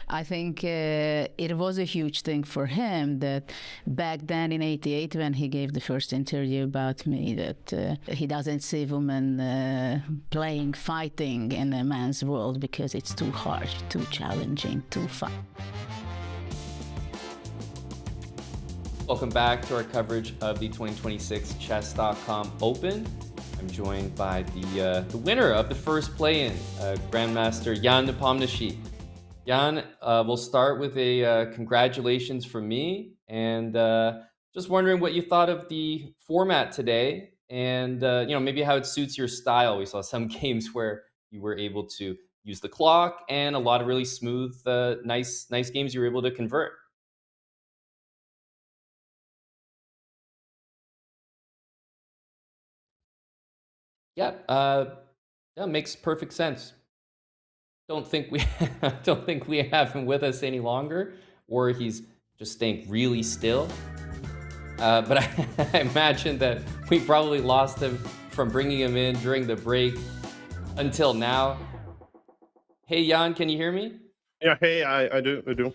Speaker 21: I think it was a huge thing for him that back then in '88, when he gave the first interview about me, that he doesn't see women fighting in a man's world because it's too harsh, too challenging, too fun.
Speaker 1: Welcome back to our coverage of the 2026 Chess.com Open. I'm joined by the winner of the first play-in, Grandmaster Jan Nepomniachtchi. Jan, we'll start with a congratulations from me, and just wondering what you thought of the format today, and maybe how it suits your style. We saw some games where you were able to use the clock, and a lot of really smooth, nice games you were able to convert. Yeah, makes perfect sense. Don't think we have him with us any longer, or he's just staying really still. But I imagine that we probably lost him from bringing him in during the break until now. Hey, Jan, can you hear me?
Speaker 4: Yeah, hey, I do.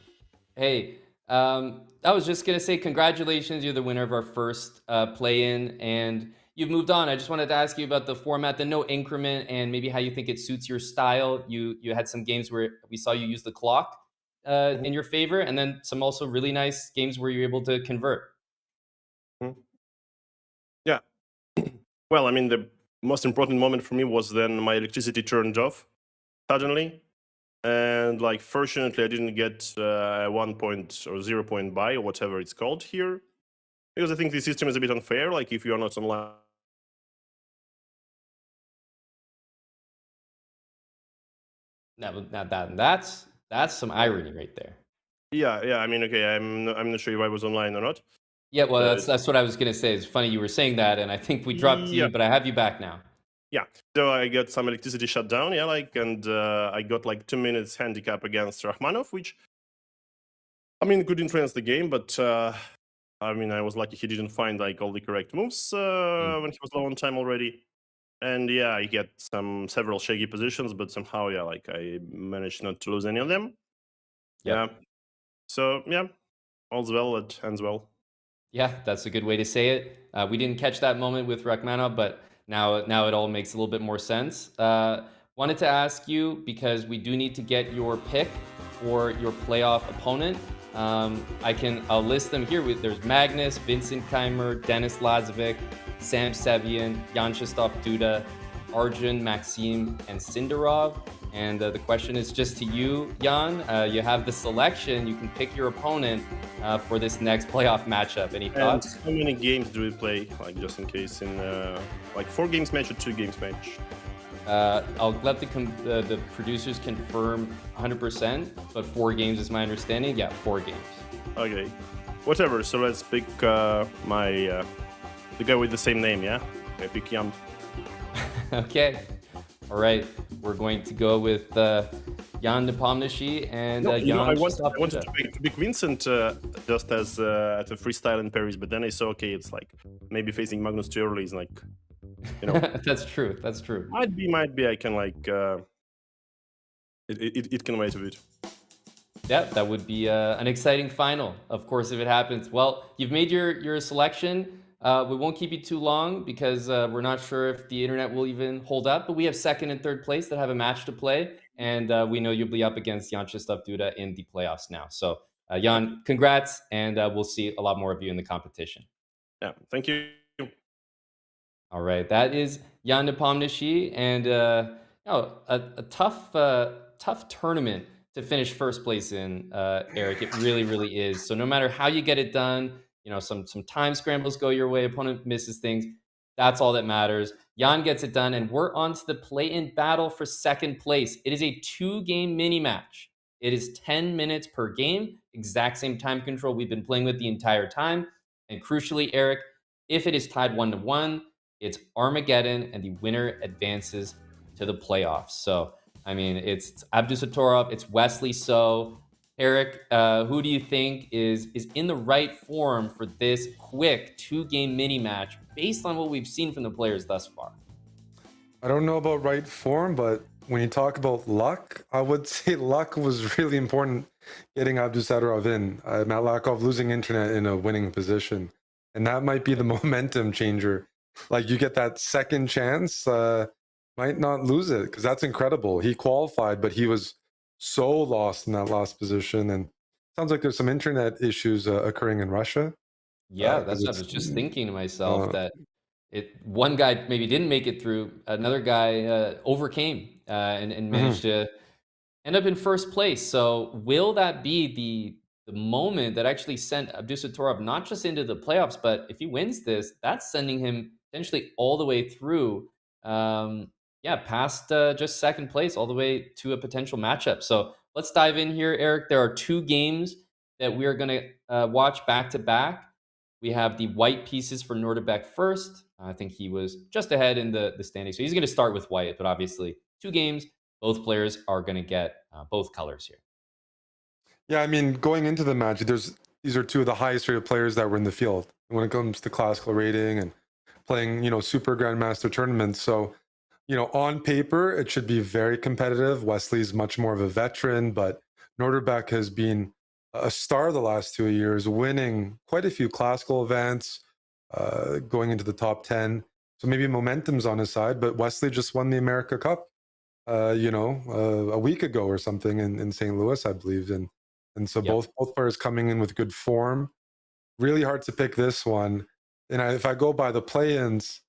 Speaker 1: Hey, I was just gonna say congratulations. You're the winner of our first play-in, and you've moved on. I just wanted to ask you about the format, the no increment, and maybe how you think it suits your style. You had some games where we saw you use the clock in your favor, and then some also really nice games where you're able to convert.
Speaker 4: Yeah. Well, I mean, the most important moment for me was then my electricity turned off suddenly. And like, fortunately, I didn't get 1 point or 0 point buy or whatever it's called here. Because I think the system is a bit unfair. Like, if you're not online.
Speaker 1: Now that's some irony right there.
Speaker 4: Yeah. I mean, okay, I'm not sure if I was online or not.
Speaker 1: Yeah, well, that's what I was gonna say. It's funny you were saying that, and I think we dropped you, but I have you back now.
Speaker 4: Yeah, so I got some electricity shut down, and I got like 2 minutes handicap against Rachmanov, which, I mean, could influence the game, but I mean, I was lucky he didn't find like all the correct moves when he was low on time already. And yeah, I get several shaky positions, but somehow, like I managed not to lose any of them. Yeah. So yeah, all's well that ends well.
Speaker 1: Yeah, that's a good way to say it. We didn't catch that moment with Rachmanov, but now it all makes a little bit more sense. Wanted to ask you, because we do need to get your pick for your playoff opponent. I'll list them here. There's Magnus, Vincent Keimer, Denis Lazovic, Sam Sevian, Vyacheslav Duda, Arjun, Maxim, and Sindarov. And the question is just to you, Jan. You have the selection. You can pick your opponent for this next playoff matchup. Any thoughts?
Speaker 4: And how many games do we play? Like, just in case, in like 4 games match or 2 games match?
Speaker 1: I'll let the producers confirm 100%, but 4 games is my understanding. Yeah, 4 games.
Speaker 4: Okay, whatever. So let's pick the guy with the same name. Yeah, I pick Jan.
Speaker 1: Okay. All right, we're going to go with Jan Nepomniachtchi and Jan.
Speaker 4: I wanted to pick Vincent just as at a freestyle in Paris, but then I saw, okay, it's like maybe facing Magnus too early is like,
Speaker 1: That's true. That's true.
Speaker 4: Might be. I can like it can wait a bit.
Speaker 1: Yeah, that would be an exciting final, of course, if it happens. Well, you've made your selection. We won't keep you too long because we're not sure if the internet will even hold up, but we have 2nd and 3rd place that have a match to play, and we know you'll be up against Vyacheslav Duda in the playoffs now. So, Jan, congrats, and we'll see a lot more of you in the competition.
Speaker 4: Yeah, thank you.
Speaker 1: All right, that is Jan Nepomniachtchi, and a tough tournament to finish first place in, Eric. It really is. So no matter how you get it done, some time scrambles go your way, opponent misses things. That's all that matters. Jan gets it done, and we're on to the play-in battle for 2nd place. It is a 2-game mini match. It is 10 minutes per game, exact same time control we've been playing with the entire time. And crucially, Eric, if it is tied 1-1, it's Armageddon and the winner advances to the playoffs. So, I mean, it's Abdusattorov, it's Wesley So. Eric, who do you think is in the right form for this quick 2-game mini match based on what we've seen from the players thus far?
Speaker 2: I don't know about right form, but when you talk about luck, I would say luck was really important getting Abdusattorov in. Matlakov losing internet in a winning position. And that might be the momentum changer. Like you get that second chance, might not lose it because that's incredible. He qualified, but he was so lost in that last position. And sounds like there's some internet issues occurring in Russia.
Speaker 1: Yeah,
Speaker 2: 'Cause
Speaker 1: that's what I
Speaker 2: it's
Speaker 1: was just thinking to myself,
Speaker 2: uh,
Speaker 1: that one guy maybe didn't make it through, another guy overcame and managed to end up in first place. So will that be the moment that actually sent Abdusattorov not just into the playoffs, but if he wins this, that's sending him potentially all the way through, past just second place, all the way to a potential matchup. So let's dive in here, Eric. There are 2 games that we are going to watch back to back. We have the white pieces for Nordebek first. I think he was just ahead in the standings. So he's going to start with white, but obviously 2 games. Both players are going to get both colors here.
Speaker 2: Yeah, I mean, going into the match, these are 2 of the highest rated players that were in the field when it comes to classical rating and playing, super grandmaster tournaments. So, on paper, it should be very competitive. Wesley's much more of a veteran, but Norderbeck has been a star the last 2 years, winning quite a few classical events, going into the top 10. So maybe momentum's on his side, but Wesley just won the America Cup, a week ago or something in St. Louis, I believe. And so both players coming in with good form. Really hard to pick this one. And if I go by the play-ins,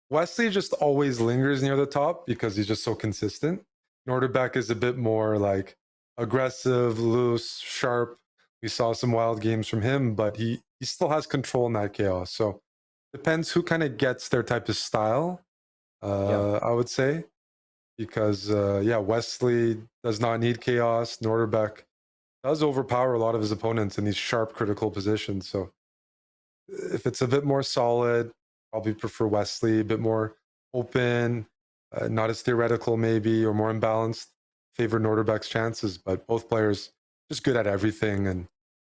Speaker 2: Wesley just always lingers near the top because he's just so consistent. Norderbeck is a bit more like aggressive, loose, sharp. We saw some wild games from him, but he still has control in that chaos. So depends who kind of gets their type of style, I would say. Because, Wesley does not need chaos. Norderbeck does overpower a lot of his opponents in these sharp, critical positions. So if it's a bit more solid, probably prefer Wesley, a bit more open, not as theoretical maybe, or more imbalanced, favor Norderbeck's chances. But both players just good at everything. And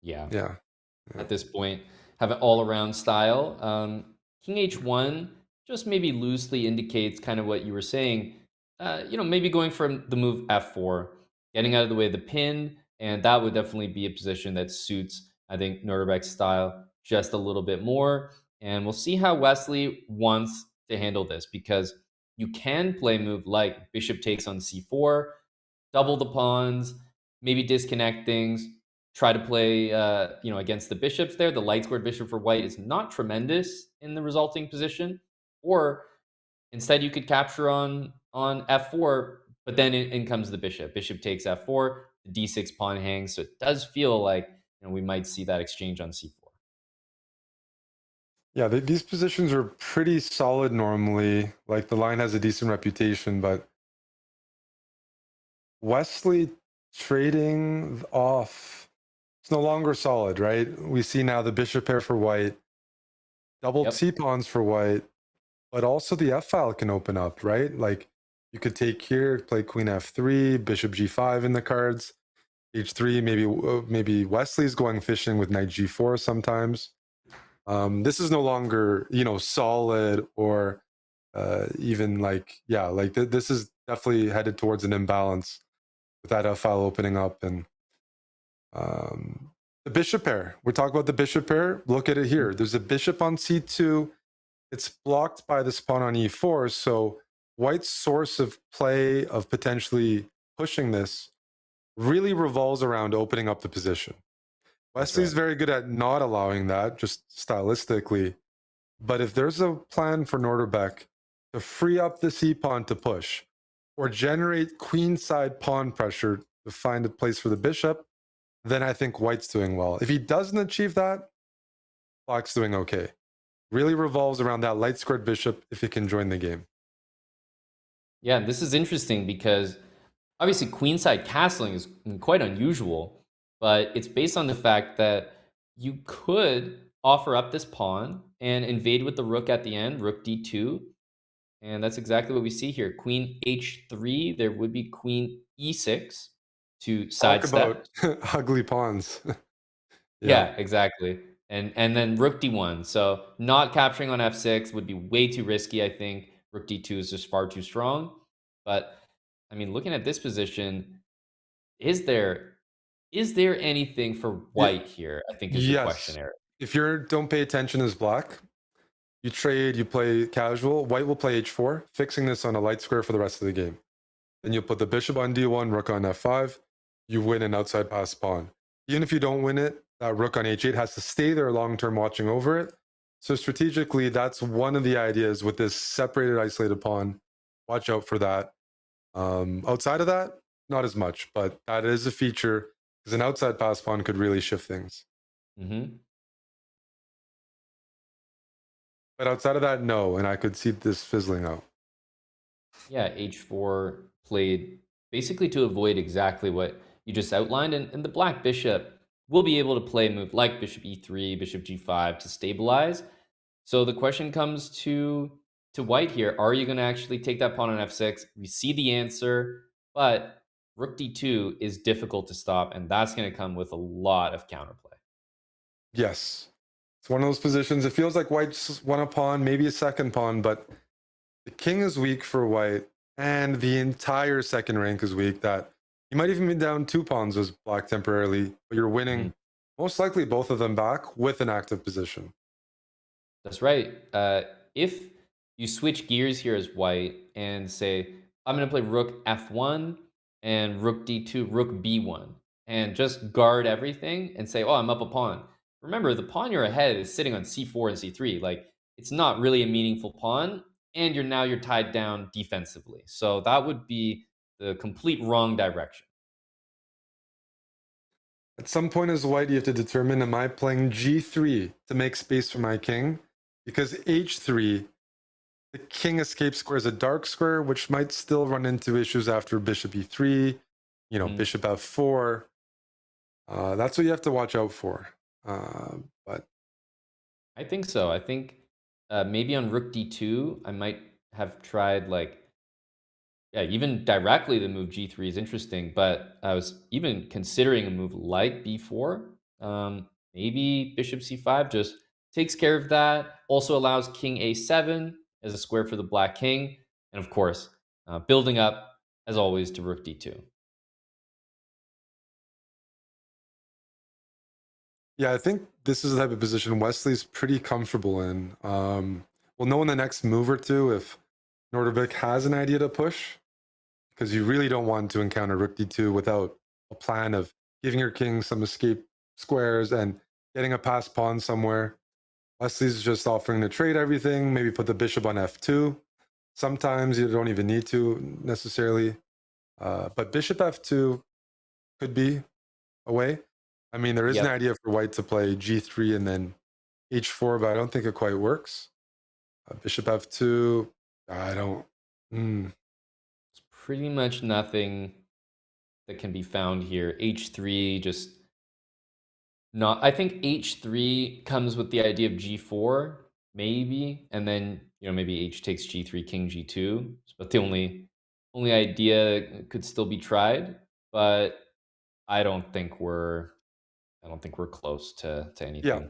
Speaker 2: yeah.
Speaker 1: At this point, have an all-around style. King H1 just maybe loosely indicates kind of what you were saying. Maybe going from the move F4, getting out of the way of the pin, and that would definitely be a position that suits, I think, Norderbeck's style just a little bit more. And we'll see how Wesley wants to handle this, because you can play a move like bishop takes on c4, double the pawns, maybe disconnect things, try to play against the bishops there. The light squared bishop for white is not tremendous in the resulting position. Or instead you could capture on f4, but then in comes the bishop. Bishop takes f4, the d6 pawn hangs. So it does feel like we might see that exchange on c4.
Speaker 2: Yeah, these positions are pretty solid normally. Like the line has a decent reputation, but Wesley trading off, it's no longer solid, right? We see now the bishop pair for white, doubled c-pawns for white, but also the f-file can open up, right? Like you could take here, play queen f3, bishop g5 in the cards, h3, maybe Wesley's going fishing with knight g4 sometimes. This is no longer, solid, or even this is definitely headed towards an imbalance with that f-file opening up. And the bishop pair, we're talking about the bishop pair. Look at it here. There's a bishop on c2. It's blocked by this pawn on e4. So white's source of play of potentially pushing this really revolves around opening up the position. Wesley's very good at not allowing that, just stylistically. But if there's a plan for Norderbeck to free up the c-pawn to push, or generate queenside pawn pressure to find a place for the bishop, then I think white's doing well. If he doesn't achieve that, black's doing okay. Really revolves around that light squared bishop if he can join the game.
Speaker 1: Yeah, this is interesting because Obviously, queenside castling is quite unusual, but it's based on the fact that you could offer up this pawn and invade with the rook at the end, rook d2. And that's exactly what we see here. Queen h3, there would be queen e6 to
Speaker 2: Talk
Speaker 1: sidestep.
Speaker 2: about ugly pawns.
Speaker 1: Yeah, exactly. And then rook d1. So not capturing on f6 would be way too risky, I think. Rook d2 is just far too strong. But I mean, looking at this position, is there anything for white here? I think is the question,
Speaker 2: Yes.
Speaker 1: Eric.
Speaker 2: If you don't pay attention as black, you trade, you play casual. White will play h4, fixing this on a light square for the rest of the game. Then you'll put the bishop on d1, rook on f5. You win an outside pass pawn. Even if you don't win it, that rook on h8 has to stay there long term watching over it. So strategically, that's one of the ideas with this separated, isolated pawn. Watch out for that. Outside of that, not as much, but that is a feature because an outside pass pawn could really shift things.
Speaker 1: Mm-hmm.
Speaker 2: But outside of that, no. And I could see this fizzling out.
Speaker 1: Yeah, h4 played basically to avoid exactly what you just outlined. And the black bishop will be able to play a move like bishop e3, bishop g5 to stabilize. So the question comes to white here. Are you going to actually take that pawn on f6? We see the answer, but rook d2 is difficult to stop, and that's going to come with a lot of counterplay.
Speaker 2: Yes. It's one of those positions. It feels like white's won a pawn, maybe a second pawn, but the king is weak for white, and the entire second rank is weak. That you might even be down 2 pawns as black temporarily, but you're winning most likely both of them back with an active position.
Speaker 1: That's right. If you switch gears here as white and say, I'm going to play rook f1 and rook d2, rook b1, and just guard everything and say, oh, I'm up a pawn. Remember, the pawn you're ahead is sitting on c4 and c3. Like, it's not really a meaningful pawn, and you're tied down defensively. So that would be the complete wrong direction.
Speaker 2: At some point as white, you have to determine, am I playing g3 to make space for my king? Because h3, the king escape square is a dark square, which might still run into issues after bishop e3, bishop f4. That's what you have to watch out for. But
Speaker 1: I think so. I think maybe on rook d2, I might have tried even directly the move g3 is interesting, but I was even considering a move like b4. Maybe bishop c5 just takes care of that. Also allows king a7 as a square for the black king. And of course, building up, as always, to rook d2.
Speaker 2: yeah, I think this is the type of position Wesley's pretty comfortable in. We'll know in the next move or two if Nordervik has an idea to push, because you really don't want to encounter rook d2 without a plan of giving your king some escape squares and getting a passed pawn somewhere. Wesley's just offering to trade everything, maybe put the bishop on f2. Sometimes you don't even need to necessarily. But bishop f2 could be a way. I mean, there is an idea for white to play g3 and then h4, but I don't think it quite works. Bishop f2, I don't.
Speaker 1: It's pretty much nothing that can be found here. h3 just not. I think h3 comes with the idea of g4, maybe, and then maybe h takes g3, king g2. But the only idea could still be tried. But I don't think we're close to anything.
Speaker 2: Yeah,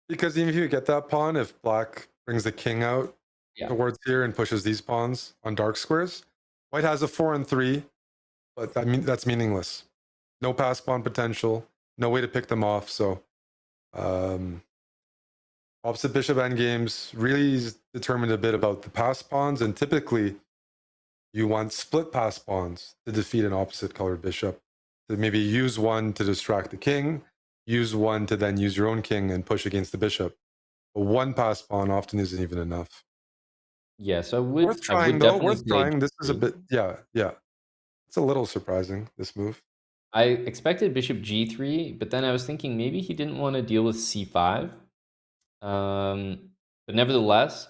Speaker 2: because even if you get that pawn, if black brings the king out towards here and pushes these pawns on dark squares, white has a 4 and 3, but that's meaningless. No pass pawn potential, no way to pick them off. So opposite bishop endgames really is determined a bit about the pass pawns, and typically you want split pass pawns to defeat an opposite colored bishop. To maybe use one to distract the king, use one to then use your own king and push against the bishop. But one pass pawn often isn't even enough.
Speaker 1: Yeah, so I would,
Speaker 2: worth trying though. Worth trying. This is a bit, yeah. It's a little surprising, this move.
Speaker 1: I expected bishop g3, but then I was thinking maybe he didn't want to deal with c5. But nevertheless,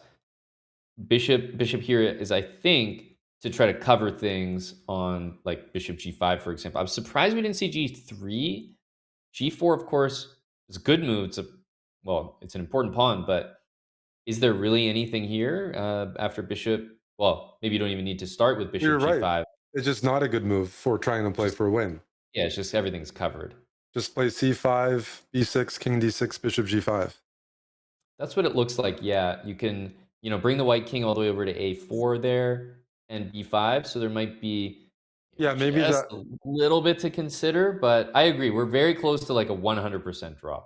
Speaker 1: bishop here is, I think, to try to cover things on like bishop g5, for example. I'm surprised we didn't see g3. G4, of course, is a good move. It's an important pawn, but is there really anything here after bishop? Well, maybe you don't even need to start with bishop
Speaker 2: You're right.
Speaker 1: g5.
Speaker 2: It's just not a good move for trying to play for a win.
Speaker 1: Yeah, it's just everything's covered.
Speaker 2: Just play c5, b6, king d6, bishop g5.
Speaker 1: That's what it looks like. Yeah, you can, bring the white king all the way over to a4 there and b5. So there might be
Speaker 2: maybe
Speaker 1: just
Speaker 2: that
Speaker 1: a little bit to consider, but I agree. We're very close to like a 100% draw.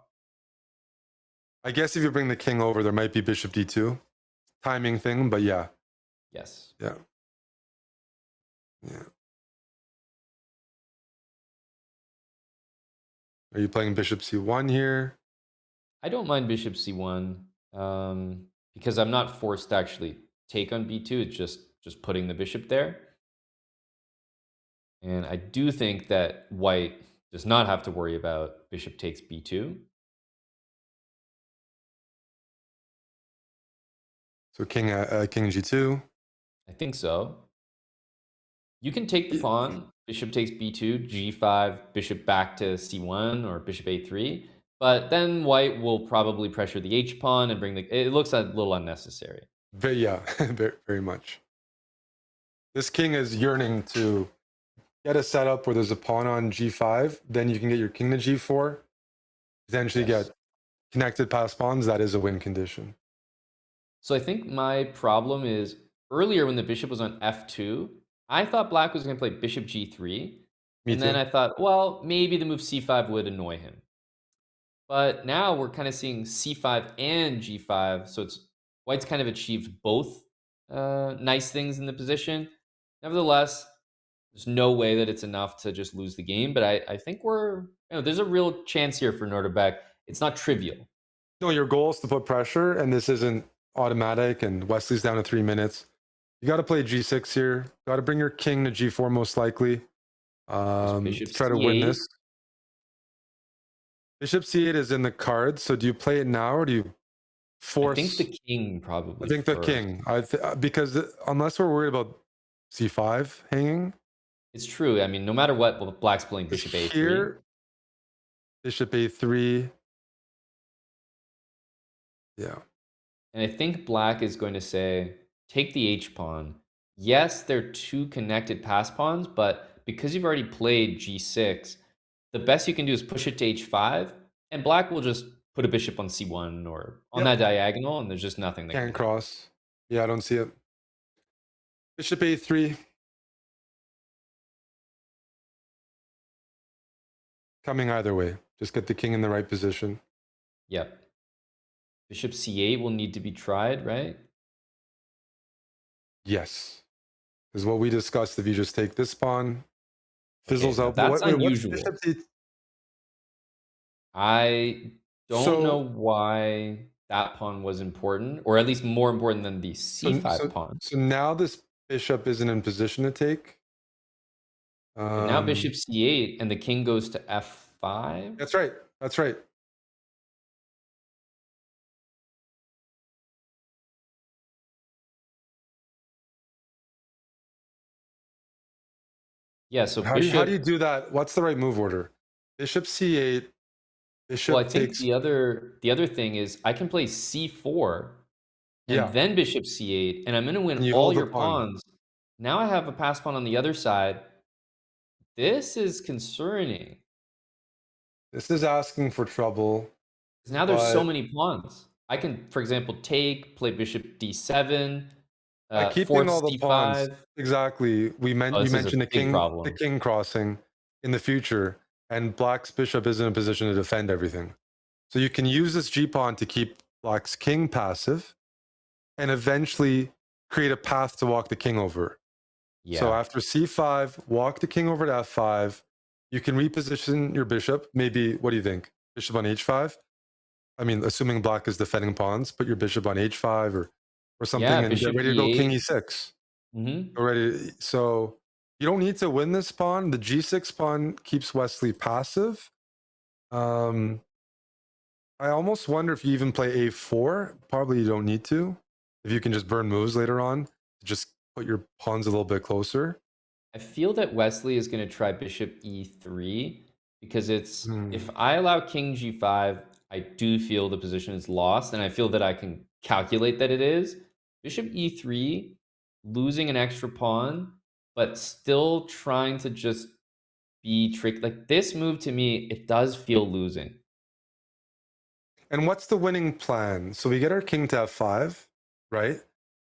Speaker 2: I guess if you bring the king over, there might be bishop d2. Timing thing, but yeah.
Speaker 1: Yes.
Speaker 2: Yeah. Yeah. Are you playing bishop c1 here?
Speaker 1: I don't mind bishop c1 because I'm not forced to actually take on b2. It's just putting the bishop there. And I do think that white does not have to worry about bishop takes b2.
Speaker 2: So king g2.
Speaker 1: I think so. You can take the pawn, bishop takes b2, g5, bishop back to c1 or bishop a3. But then white will probably pressure the h pawn and it looks a little unnecessary.
Speaker 2: Yeah, very, very much. This king is yearning to get a setup where there's a pawn on g5, then you can get your king to g4, potentially get connected past pawns. That is a win condition.
Speaker 1: So I think my problem is earlier when the bishop was on f2, I thought black was going to play bishop g3. And then I thought, well, maybe the move c5 would annoy him. But now we're kind of seeing c5 and g5. So white's kind of achieved both nice things in the position. Nevertheless, there's no way that it's enough to just lose the game. But I think there's a real chance here for Norderbeck. It's not trivial.
Speaker 2: No, your goal is to put pressure, and this isn't automatic, and Wesley's down to 3 minutes. You got to play g6 here. Got to bring your king to g4 most likely. Try to win this. Bishop c8 is in the cards, so do you play it now or do you force?
Speaker 1: I think the king probably.
Speaker 2: I think the king. Because unless we're worried about c5 hanging.
Speaker 1: It's true. I mean, no matter what, black's playing bishop a3.
Speaker 2: Here, bishop a3. Yeah.
Speaker 1: And I think black is going to say, take the h pawn. Yes, they're two connected pass pawns, but because you've already played g6, the best you can do is push it to h5, and black will just put a bishop on c1 or on that diagonal, and there's just nothing that
Speaker 2: can't cross. Yeah, I don't see it. Bishop a3. Coming either way. Just get the king in the right position.
Speaker 1: Yep. Bishop c8 will need to be tried, right?
Speaker 2: Yes. Because what we discussed, if you just take this pawn, fizzles out.
Speaker 1: That's unusual. I don't know why that pawn was important, or at least more important than the c5 pawn.
Speaker 2: So now this bishop isn't in position to take.
Speaker 1: And now bishop c8, and the king goes to f5.
Speaker 2: That's right. That's right.
Speaker 1: Yeah, so
Speaker 2: how do you do that? What's the right move order? Bishop c8. Bishop
Speaker 1: well, I think
Speaker 2: takes...
Speaker 1: the other thing is I can play c4 and then bishop c8, and I'm going to win all your pawns. Now I have a pass pawn on the other side. This is concerning.
Speaker 2: This is asking for trouble.
Speaker 1: Now there's so many pawns. I can, for example, play bishop d7.
Speaker 2: I keep in all the pawns. Exactly. You mentioned the king crossing in the future, and black's bishop is in a position to defend everything. So you can use this g pawn to keep black's king passive, and eventually create a path to walk the king over. Yeah. So after c5, walk the king over to f5. You can reposition your bishop. Maybe, what do you think? Bishop on h5? I mean, assuming black is defending pawns, put your bishop on h5 or something, and get ready to go king e6. Already. So you don't need to win this pawn. The g6 pawn keeps Wesley passive. I almost wonder if you even play a4. Probably you don't need to. If you can just burn moves later on, just put your pawns a little bit closer.
Speaker 1: I feel that Wesley is going to try bishop e3 because it's if
Speaker 2: Hmm.
Speaker 1: I allow king g5, I do feel the position is lost, and I feel that I can calculate that it is. Bishop e3, losing an extra pawn, but still trying to just be tricky. Like this move to me, it does feel losing.
Speaker 2: And what's the winning plan? So we get our king to f5, right?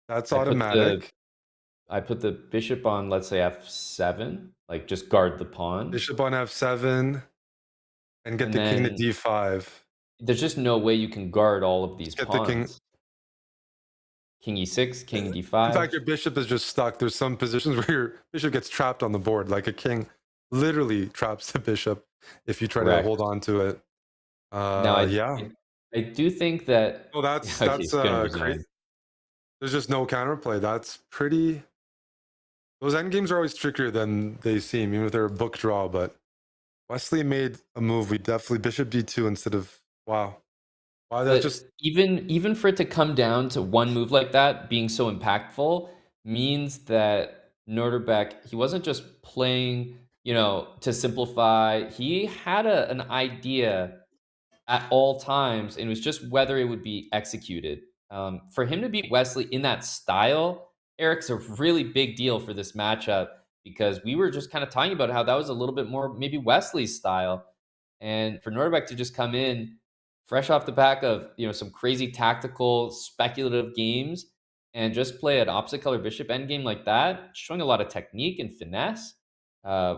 Speaker 2: That's automatic.
Speaker 1: I put the bishop on, let's say, f7, like just guard the pawn.
Speaker 2: Bishop on f7 and get
Speaker 1: And
Speaker 2: the king to
Speaker 1: then
Speaker 2: d5.
Speaker 1: there's just no way you can guard all of these
Speaker 2: Get the king.
Speaker 1: pawns. King e6, king
Speaker 2: In
Speaker 1: d5.
Speaker 2: fact, your bishop is just stuck. There's some positions where your bishop gets trapped on the board, like a king literally traps the bishop if you try to
Speaker 1: Correct.
Speaker 2: hold on to it.
Speaker 1: Now,
Speaker 2: Yeah.
Speaker 1: I do think that.
Speaker 2: Oh, that's
Speaker 1: Okay,
Speaker 2: that's
Speaker 1: gonna
Speaker 2: crazy.
Speaker 1: resign.
Speaker 2: There's just no counterplay. That's pretty. Those endgames are always trickier than they seem, even if they're a book draw. But Wesley made a move. We definitely bishop d2 instead of wow. Wow, that's
Speaker 1: But
Speaker 2: just
Speaker 1: even for it to come down to one move like that being so impactful means that Norderbeck, he wasn't just playing, to simplify. He had an idea at all times, and it was just whether it would be executed. For him to beat Wesley in that style, Eric's a really big deal for this matchup because we were just kind of talking about how that was a little bit more maybe Wesley's style, and for Norderbeck to just come in fresh off the back of some crazy tactical speculative games and just play an opposite color bishop endgame like that, showing a lot of technique and finesse. Uh,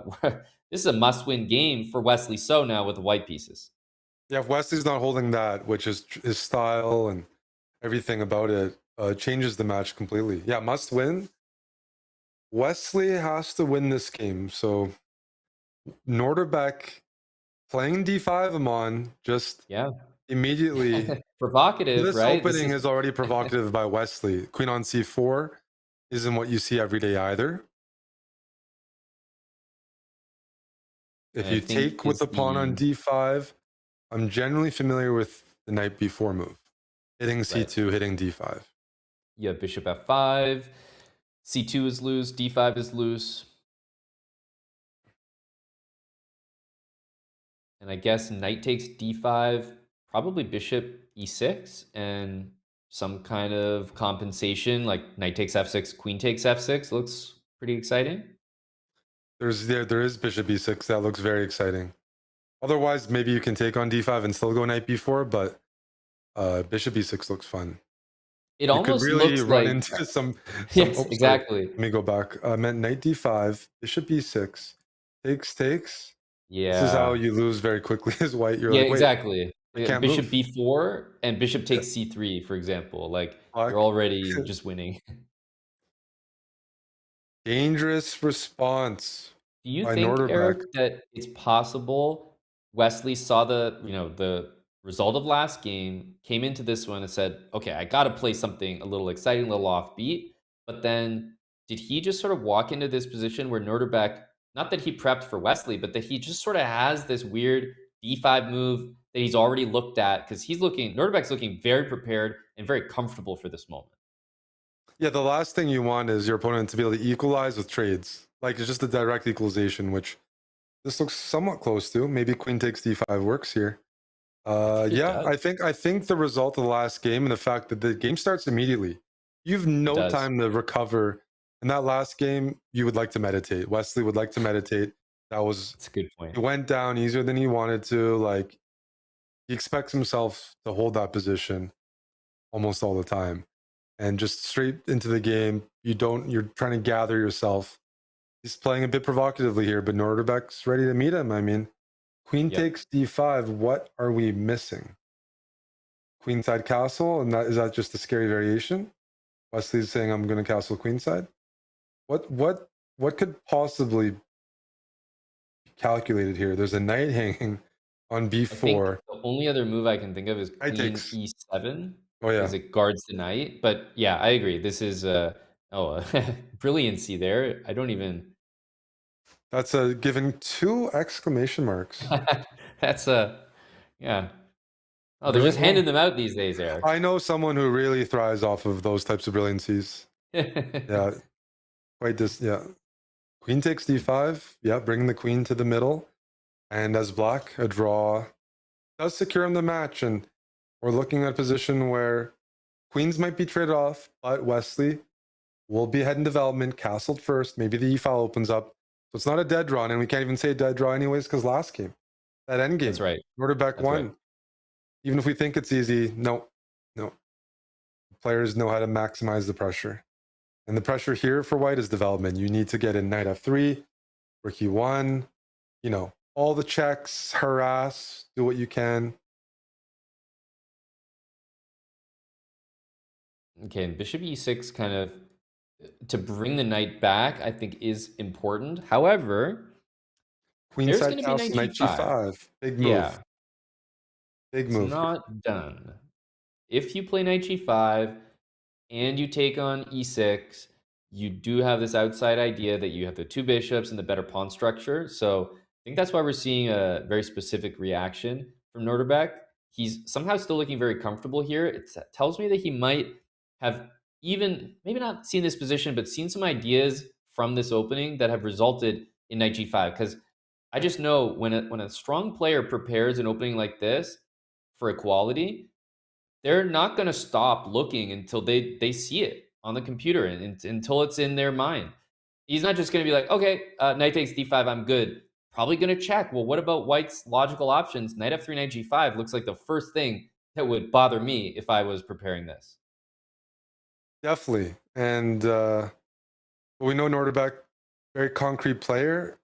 Speaker 1: this is a must-win game for Wesley So now with the white pieces.
Speaker 2: yeah. If Wesley's not holding that, which is his style and everything about it, changes the match completely. Yeah, must win. Wesley has to win this game. So Norderbeck playing d5 Amon just immediately.
Speaker 1: Provocative,
Speaker 2: This
Speaker 1: right?
Speaker 2: opening is already provocative by Wesley. Queen on c4 isn't what you see every day either. If you take with the pawn on d5, I'm generally familiar with the knight b4 move. Hitting c2, hitting d5.
Speaker 1: You have bishop f5, c2 is loose, d5 is loose. And I guess knight takes d5, probably bishop e6, and some kind of compensation like knight takes f6, queen takes f6 looks pretty exciting.
Speaker 2: There is bishop e6. That looks very exciting. Otherwise, maybe you can take on d5 and still go knight b4, but bishop e6 looks fun.
Speaker 1: It
Speaker 2: you
Speaker 1: almost
Speaker 2: could really
Speaker 1: looks
Speaker 2: run
Speaker 1: like
Speaker 2: into some
Speaker 1: yes,
Speaker 2: sorry.
Speaker 1: exactly.
Speaker 2: Let me go back. I meant knight d5, bishop e6, takes.
Speaker 1: Yeah.
Speaker 2: This is how you lose very quickly as white. You're
Speaker 1: Yeah,
Speaker 2: like, wait,
Speaker 1: exactly.
Speaker 2: I can't
Speaker 1: Bishop
Speaker 2: move.
Speaker 1: b4 and bishop takes c3, for example. Like you're already just winning.
Speaker 2: Dangerous response.
Speaker 1: Do you
Speaker 2: by
Speaker 1: think,
Speaker 2: Norderbeck.
Speaker 1: Eric, that it's possible Wesley saw the result of last game, came into this one and said, okay, I got to play something a little exciting, a little offbeat. But then did he just sort of walk into this position where Norderbeck, not that he prepped for Wesley, but that he just sort of has this weird d5 move that he's already looked at because Norderbeck's looking very prepared and very comfortable for this moment.
Speaker 2: Yeah, the last thing you want is your opponent to be able to equalize with trades. Like it's just a direct equalization, which this looks somewhat close to. Maybe queen takes d5 works here. Yeah, I think the result of the last game and the fact that the game starts immediately. You've no time to recover. In that last game, you would like to meditate. Wesley would like to meditate. That's
Speaker 1: a good point.
Speaker 2: He went down easier than he wanted to. Like he expects himself to hold that position almost all the time. And just straight into the game, you're trying to gather yourself. He's playing a bit provocatively here, but Norderbeck's ready to meet him. I mean, queen takes d5. What are we missing? Queenside castle, and is that just a scary variation? Wesley's saying I'm going to castle queenside. What could possibly be calculated here? There's a knight hanging on b4.
Speaker 1: The only other move I can think of is queen e7.
Speaker 2: Oh yeah,
Speaker 1: because it guards the knight. But yeah, I agree. This is brilliancy there. I don't even.
Speaker 2: That's giving 2 exclamation marks.
Speaker 1: That's yeah. Oh, they're just handing them out these days, Eric.
Speaker 2: I know someone who really thrives off of those types of brilliancies. Yeah. quite yeah. Queen takes d5. Yeah, bringing the queen to the middle. And as black, a draw does secure him the match. And we're looking at a position where queens might be traded off, but Wesley will be ahead in development, castled first. Maybe the e-file opens up. So it's not a dead draw, and we can't even say dead draw anyways because last game, that end game,
Speaker 1: That's right.
Speaker 2: Norderbeck
Speaker 1: That's
Speaker 2: won.
Speaker 1: right.
Speaker 2: Even if we think it's easy, no. Players know how to maximize the pressure. And the pressure here for white is development. You need to get in knight f3, rook e1, all the checks, harass, do what you can.
Speaker 1: Okay, and bishop e6 kind of to bring the knight back, I think is important. However, there's
Speaker 2: Queenside
Speaker 1: going to be
Speaker 2: castle, knight
Speaker 1: knight g5.
Speaker 2: g5. Big move.
Speaker 1: Yeah,
Speaker 2: Big
Speaker 1: it's
Speaker 2: move.
Speaker 1: not done. If you play knight g5 and you take on e6, you do have this outside idea that you have the two bishops and the better pawn structure. So I think that's why we're seeing a very specific reaction from Norderbeck. He's somehow still looking very comfortable here. It tells me that he might have even, maybe not seen this position, but seen some ideas from this opening that have resulted in knight g5. Because I just know when a strong player prepares an opening like this for equality, they're not going to stop looking until they see it on the computer and until it's in their mind. He's not just going to be like, okay, knight takes d5, I'm good. Probably going to check, well, what about white's logical options? Knight f3, knight g5 looks like the first thing that would bother me if I was preparing this.
Speaker 2: Definitely. And we know Norderbeck, very concrete player.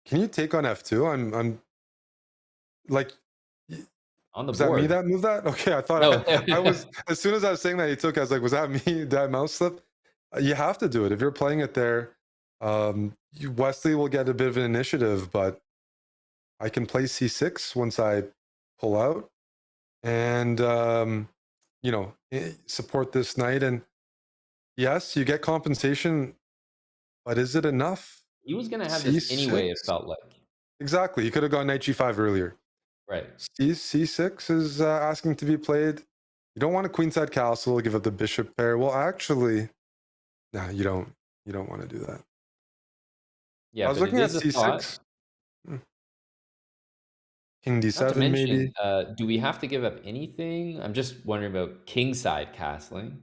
Speaker 2: Can you take on f2? I'm like,
Speaker 1: on the
Speaker 2: was
Speaker 1: board.
Speaker 2: that me that moved that? Okay, I thought
Speaker 1: No.
Speaker 2: I was, as soon as I was saying that he took, I was like, was that me? Did I mouse slip? You have to do it. If you're playing it there, Wesley will get a bit of an initiative, but I can play c6 once I pull out and, support this knight. And yes, you get compensation, but is it enough?
Speaker 1: He was going to have this anyway, it felt like.
Speaker 2: Exactly. He could have gone knight g5 earlier.
Speaker 1: Right.
Speaker 2: C6 is asking to be played. You don't want a queenside castle, give up the bishop pair. Well, actually, no, you don't want to do that.
Speaker 1: Yeah,
Speaker 2: I was
Speaker 1: but
Speaker 2: looking
Speaker 1: it
Speaker 2: at
Speaker 1: is a
Speaker 2: c6.
Speaker 1: thought.
Speaker 2: King
Speaker 1: Not to
Speaker 2: d7
Speaker 1: mention,
Speaker 2: maybe.
Speaker 1: do we have to give up anything? I'm just wondering about kingside castling.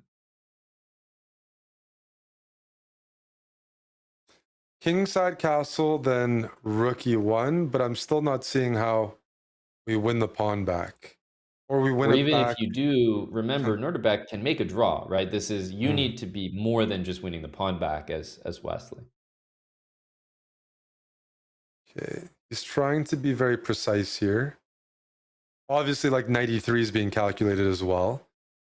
Speaker 2: Kingside castle, then rook e1, but I'm still not seeing how we win the pawn back. Or we win
Speaker 1: Or
Speaker 2: it
Speaker 1: even
Speaker 2: back.
Speaker 1: if you do, remember, Norderbeck can make a draw, right? This is, you
Speaker 2: Mm.
Speaker 1: need to be more than just winning the pawn back as Wesley.
Speaker 2: Okay, he's trying to be very precise here. Obviously, like knight e3 is being calculated as well,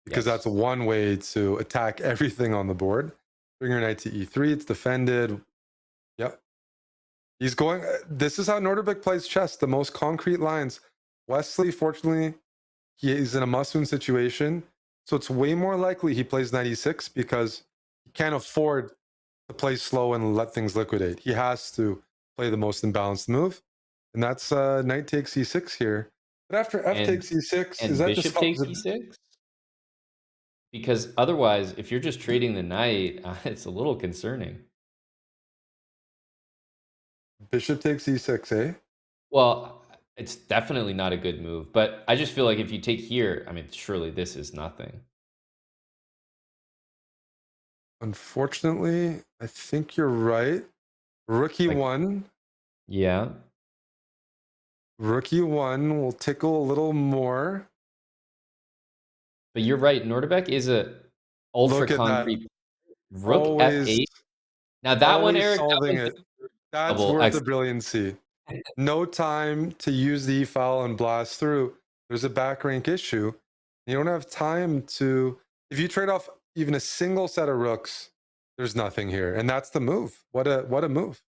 Speaker 2: because
Speaker 1: Yes.
Speaker 2: that's one way to attack everything on the board. Bring your knight to e3, it's defended. Yep. He's going, this is how Norderbeck plays chess, the most concrete lines. Wesley, fortunately, he's in a must-win situation, so it's way more likely he plays knight e6 because he can't afford to play slow and let things liquidate. He has to play the most imbalanced move, and that's knight takes e6 here. But after f takes e6,
Speaker 1: And
Speaker 2: is that
Speaker 1: bishop
Speaker 2: just
Speaker 1: takes e6? Because otherwise, if you're just trading the knight, it's a little concerning.
Speaker 2: Bishop takes e6, eh?
Speaker 1: Well, it's definitely not a good move, but I just feel like if you take here, I mean, surely this is nothing.
Speaker 2: Unfortunately, I think you're right. Rook e1.
Speaker 1: Yeah.
Speaker 2: Rook e1 will tickle a little more.
Speaker 1: But you're right, Norderbeck is a ultra
Speaker 2: Look at that.
Speaker 1: concrete. Rook
Speaker 2: Always,
Speaker 1: f8. Now that one,
Speaker 2: always
Speaker 1: Eric, that
Speaker 2: solving
Speaker 1: one's
Speaker 2: it. That's
Speaker 1: double
Speaker 2: worth the
Speaker 1: excellent.
Speaker 2: brilliancy. No time to use the e-file and blast through. There's a back rank issue. You don't have time to, if you trade off even a single set of rooks, there's nothing here. And that's the move. What a move.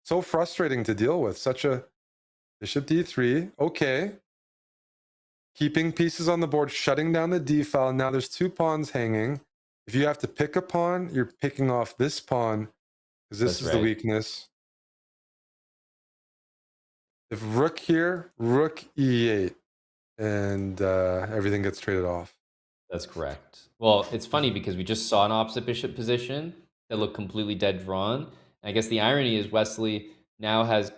Speaker 2: So frustrating to deal with. Such a bishop d3. Okay. Keeping pieces on the board, shutting down the d-file. Now there's two pawns hanging. If you have to pick a pawn, you're picking off this pawn because this is the weakness. If rook here, rook e8, and everything gets traded off.
Speaker 1: That's correct. Well, it's funny because we just saw an opposite bishop position, that look completely dead drawn. And I guess the irony is Wesley now has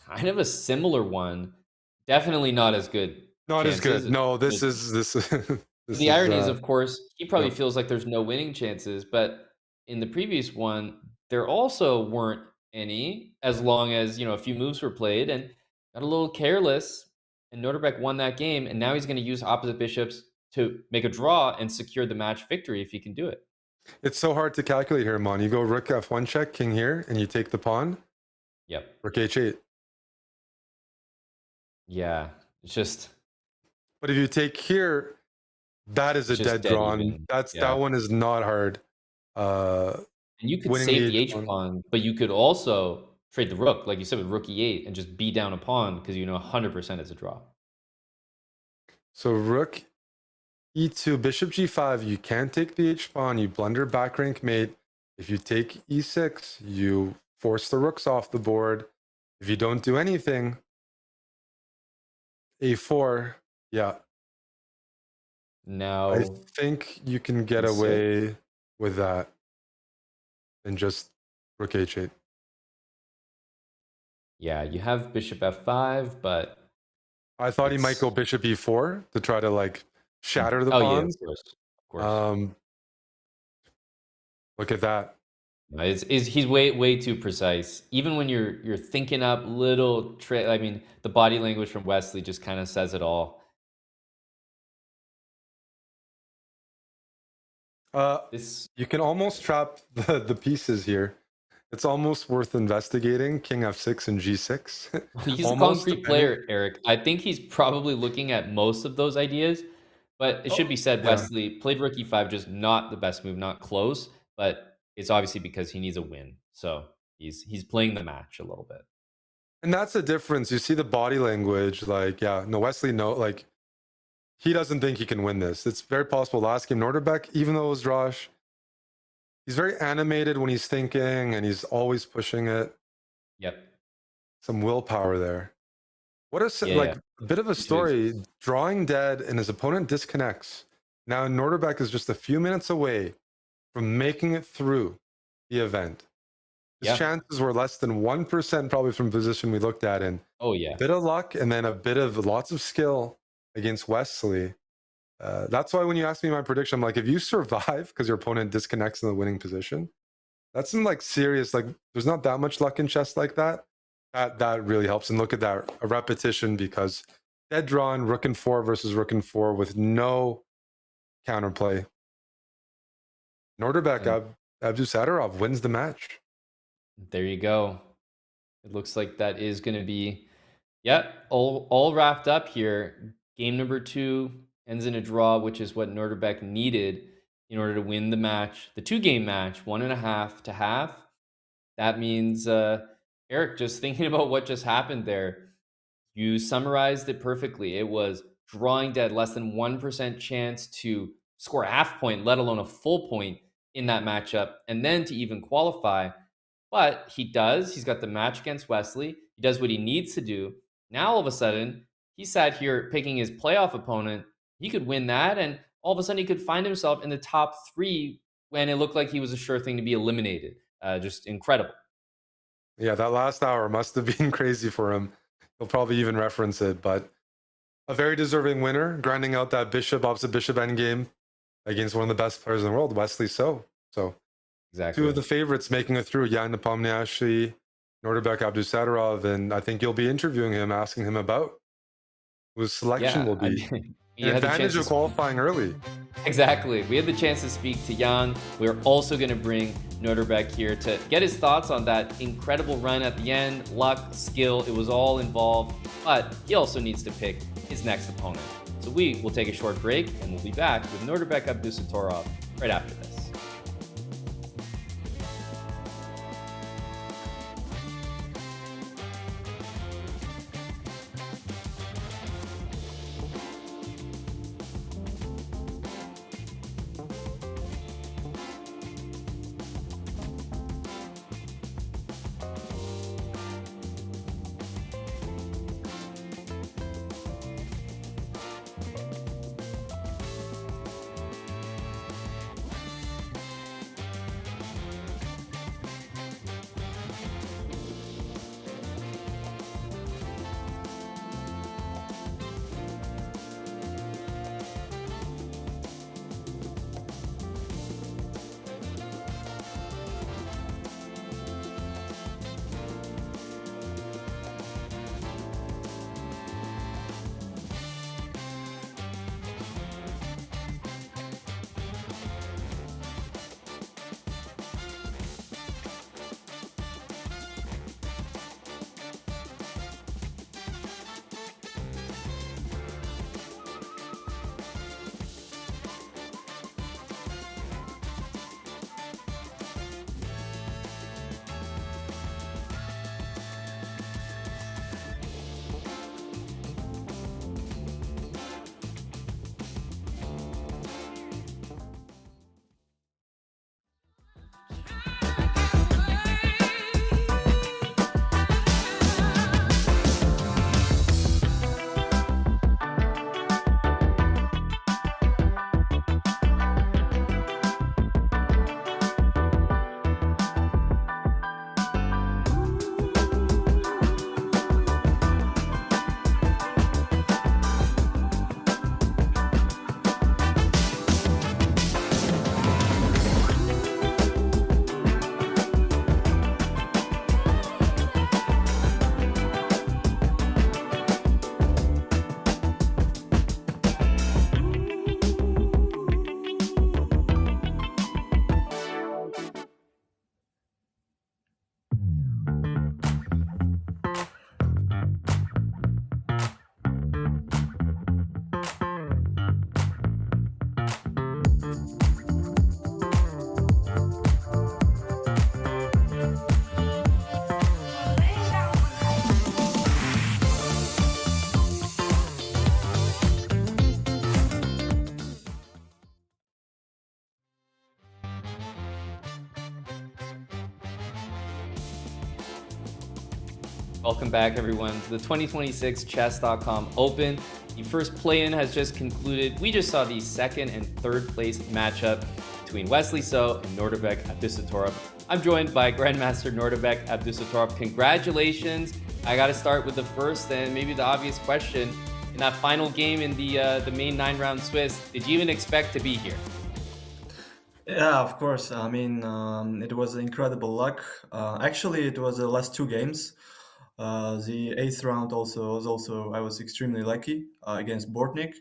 Speaker 1: kind of a similar one. Definitely not as good
Speaker 2: Not as good.
Speaker 1: chances.
Speaker 2: No, this is this this
Speaker 1: The
Speaker 2: is
Speaker 1: irony is, of course, he probably
Speaker 2: yep.
Speaker 1: feels like there's no winning chances, but in the previous one, there also weren't any, as long as, a few moves were played and got a little careless, and Noterbeck won that game, and now he's going to use opposite bishops to make a draw and secure the match victory if he can do it.
Speaker 2: It's so hard to calculate here, Mon. You go rook f1 check, king here, and you take the pawn.
Speaker 1: Yep.
Speaker 2: Rook h8.
Speaker 1: Yeah, it's just.
Speaker 2: But if you take here, that is a dead drawn.
Speaker 1: Even.
Speaker 2: That one is not hard.
Speaker 1: And you could save the H pawn, but you could also trade the rook, like you said, with rook e8 and just beat down a pawn because 100% it's a draw.
Speaker 2: So rook e2, bishop g5, you can't take the H pawn, you blunder back rank mate. If you take e6, you force the rooks off the board. If you don't do anything, a4, yeah.
Speaker 1: Now
Speaker 2: I think you can get away with that and just rook h8.
Speaker 1: Yeah, you have bishop f5, but
Speaker 2: I thought he might go bishop e4 to try to shatter the pawns.
Speaker 1: Yeah, of course.
Speaker 2: Look at that.
Speaker 1: He's way too precise. Even when you're thinking up little the body language from Wesley just kind of says it all.
Speaker 2: You can almost trap the pieces here. It's almost worth investigating. King f6 and g6.
Speaker 1: He's a concrete player, Eric. I think he's probably looking at most of those ideas. But it should be said, Wesley played rook e5, just not the best move, not close. But it's obviously because he needs a win. So he's playing the match a little bit.
Speaker 2: And that's the difference. You see the body language. Wesley, he doesn't think he can win this. It's very possible last game, Noterbeck, even though it was Drosh, he's very animated when he's thinking and he's always pushing it.
Speaker 1: Yep.
Speaker 2: Some willpower there. What a bit of a story. Drawing dead and his opponent disconnects. Now Noterbeck is just a few minutes away from making it through the event. His chances were less than 1% probably from the position we looked at in.
Speaker 1: Oh yeah.
Speaker 2: A bit of luck and then a bit of lots of skill against Wesley. That's why when you ask me my prediction, I'm like, if you survive because your opponent disconnects in the winning position, that's some serious, there's not that much luck in chess like that. That really helps. And look at that, a repetition, because dead drawn, rook and 4 versus rook and 4 with no counterplay. Noterbeck, Abdusattorov wins the match.
Speaker 1: There you go. It looks like that is going to be, all wrapped up here. Game number 2 ends in a draw, which is what Noterbeck needed in order to win the match. The 2-game match, 1.5 to half. That means, Eric, just thinking about what just happened there, you summarized it perfectly. It was drawing dead, less than 1% chance to score a half point, let alone a full point in that matchup, and then to even qualify. But he does. He's got the match against Wesley. He does what he needs to do. Now, all of a sudden, he sat here picking his playoff opponent. He could win that, and all of a sudden he could find himself in the top 3 when it looked like he was a sure thing to be eliminated. Just incredible.
Speaker 2: Yeah, that last hour must have been crazy for him. He'll probably even reference it, but a very deserving winner, grinding out that bishop opposite bishop endgame against one of the best players in the world, Wesley So. So
Speaker 1: exactly.
Speaker 2: 2 of the favorites making it through, Jan Nepomniachtchi, Noterbeck Abdusattorov, and I think you'll be interviewing him, asking him about who his selection will be. An advantage of qualifying early.
Speaker 1: Exactly. We had the chance to speak to Jan. We're also going to bring Noterbeck here to get his thoughts on that incredible run at the end. Luck, skill, it was all involved. But he also needs to pick his next opponent. So we will take a short break, and we'll be back with Noterbeck Abdusattorov right after this. Welcome back, everyone, to the 2026 Chess.com Open. The first play-in has just concluded. We just saw the second and third place matchup between Wesley So and Nordebek Abdusattorov. I'm joined by Grandmaster Nordebek Abdusattorov. Congratulations. I got to start with the first and maybe the obvious question. In that final game in the main 9-round Swiss, did you even expect to be here?
Speaker 5: Yeah, of course. I mean, it was incredible luck. Actually, it was the last two games. The eighth round I was extremely lucky against Bortnik.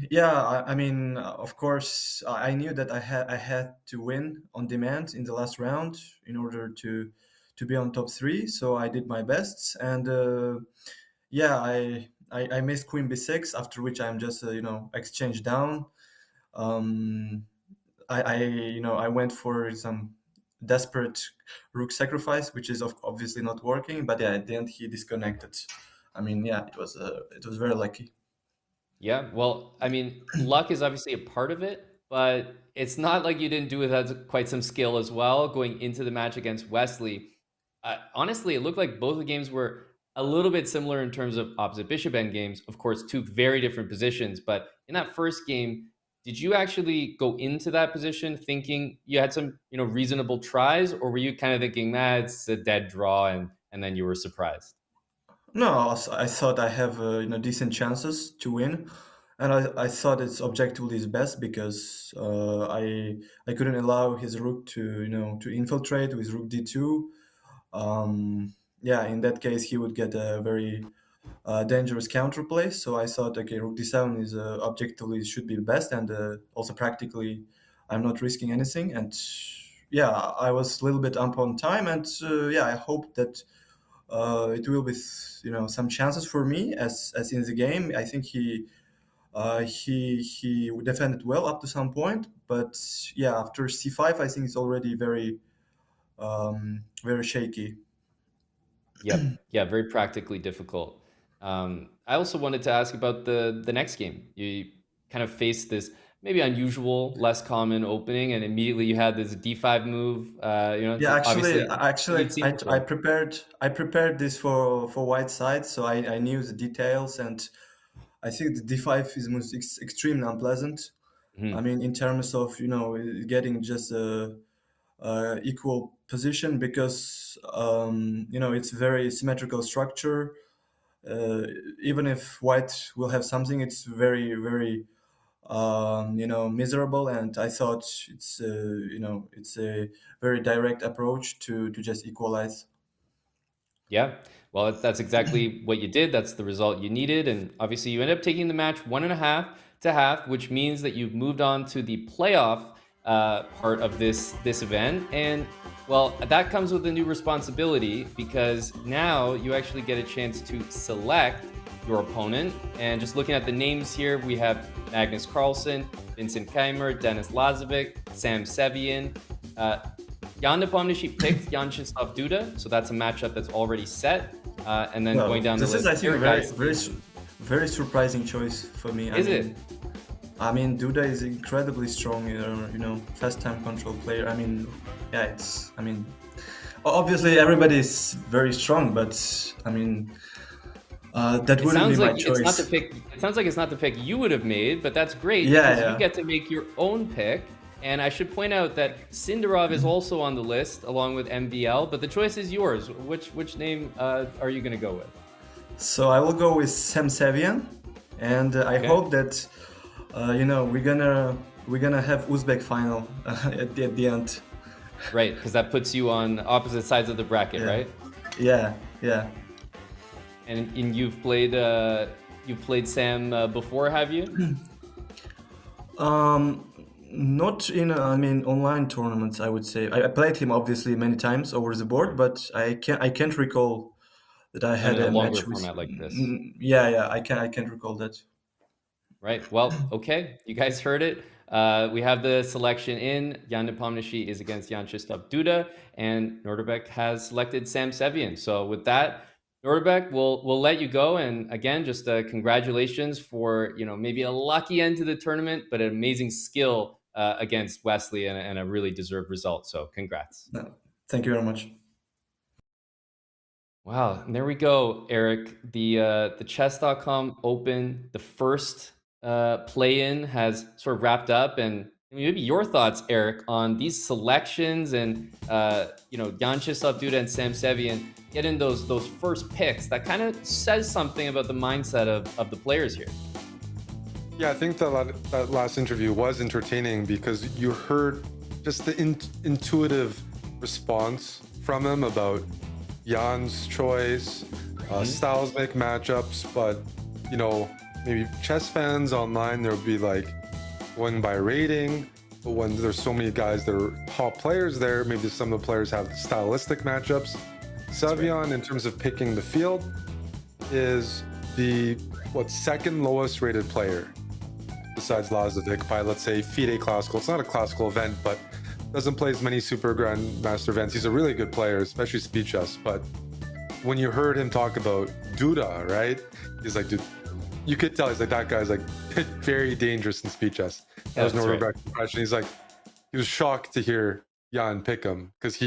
Speaker 5: Yeah, I mean, of course, I knew that I had to win on demand in the last round in order to be on top three. So I did my best, and yeah, I missed Queen B6, after which I'm just exchange down. I went for some desperate rook sacrifice, which is obviously not working. But yeah, at the end he disconnected. I mean, yeah, it was very lucky.
Speaker 1: Yeah, well, I mean, luck is obviously a part of it, but it's not like you didn't do it without quite some skill as well going into the match against Wesley. Honestly, it looked like both the games were a little bit similar in terms of opposite bishop end games. Of course, two very different positions, but in that first game, did you actually go into that position thinking you had some, reasonable tries, or were you kind of thinking, it's a dead draw, and then you were surprised?
Speaker 5: No, I thought I have decent chances to win, and I thought it's objectively his best because I couldn't allow his rook to infiltrate with rook d2. Yeah, in that case he would get a very dangerous counterplay. So I thought, okay, rook d7 is objectively should be the best, and also practically I'm not risking anything. And yeah, I was a little bit up on time, and yeah, I hope that it will be some chances for me as in the game. I think he defended well up to some point, but yeah, after c5 I think it's already very shaky.
Speaker 1: Yep. Yeah, very practically difficult. I also wanted to ask about the next game. You kind of faced this maybe unusual, less common opening, and immediately you had this d5 move.
Speaker 5: Yeah,
Speaker 1: obviously
Speaker 5: actually,
Speaker 1: you'd seen
Speaker 5: I
Speaker 1: before.
Speaker 5: prepared this for white side, so I knew the details, and I think the d5 is most extremely unpleasant. I mean, in terms of getting just a equal position, because it's very symmetrical structure. Even if white will have something, it's very miserable. And I thought it's a very direct approach to just equalize.
Speaker 1: Yeah, well, that's exactly what you did. That's the result you needed, and obviously you end up taking the match 1.5 to half, which means that you've moved on to the playoff part of this event. And well, that comes with a new responsibility because now you actually get a chance to select your opponent. And just looking at the names here, we have Magnus Carlsen, Vincent Keimer, Denis Lazovic, Sam Sevian. Jan Nepomniachtchi picked Jan-Krzysztof Duda, so that's a matchup that's already set. And then going down the list,
Speaker 5: this is, I think, very surprising choice for me. I mean, Duda is incredibly strong, fast time control player. I mean, yeah, obviously everybody is very strong, but I mean, that wouldn't be my choice.
Speaker 1: It sounds like it's not the pick you would have made, but that's great
Speaker 5: because
Speaker 1: you get to make your own pick. And I should point out that Sindarov is also on the list along with MVL, but the choice is yours. Which name are you going to go with?
Speaker 5: So I will go with Sam Sevian, and I hope that we're gonna have Uzbek final at the end.
Speaker 1: Right, because that puts you on opposite sides of the bracket, right?
Speaker 5: Yeah.
Speaker 1: And you've played Sam before, have you?
Speaker 5: Not in online tournaments. I would say I played him obviously many times over the board, but I can't recall that I had a
Speaker 1: longer
Speaker 5: match
Speaker 1: format like this.
Speaker 5: Yeah, I can't recall that.
Speaker 1: Right. Well, okay. You guys heard it. We have the selection in. Jan Nepomniachtchi is against Jan-Krzysztof Duda, and Nordebek has selected Sam Sevian. So with that, Nordebek, we'll let you go. And again, just congratulations for maybe a lucky end to the tournament, but an amazing skill against Wesley and a really deserved result. So congrats.
Speaker 5: No, thank you very much.
Speaker 1: Wow, and there we go, Eric. The Chess.com Open, the first play-in has sort of wrapped up, and maybe your thoughts, Eric, on these selections and Jan Chisov, Duda, and Sam Sevian getting those first picks. That kind of says something about the mindset of the players here.
Speaker 2: Yeah, I think that last interview was entertaining because you heard just the intuitive response from him about Jan's choice, styles make matchups, but maybe chess fans online, there'll be like going by rating, but when there's so many guys that are top players there, maybe some of the players have stylistic matchups. Sevian, in terms of picking the field, is the second lowest rated player besides Lazovic by, let's say, FIDE Classical. It's not a classical event, but doesn't play as many Super Grandmaster events. He's a really good player, especially speed chess. But when you heard him talk about Duda, right? He's like, dude, you could tell he's like, that guy's like very dangerous in speed chess. That was no regret impression. He's like, he was shocked to hear Jan pick him because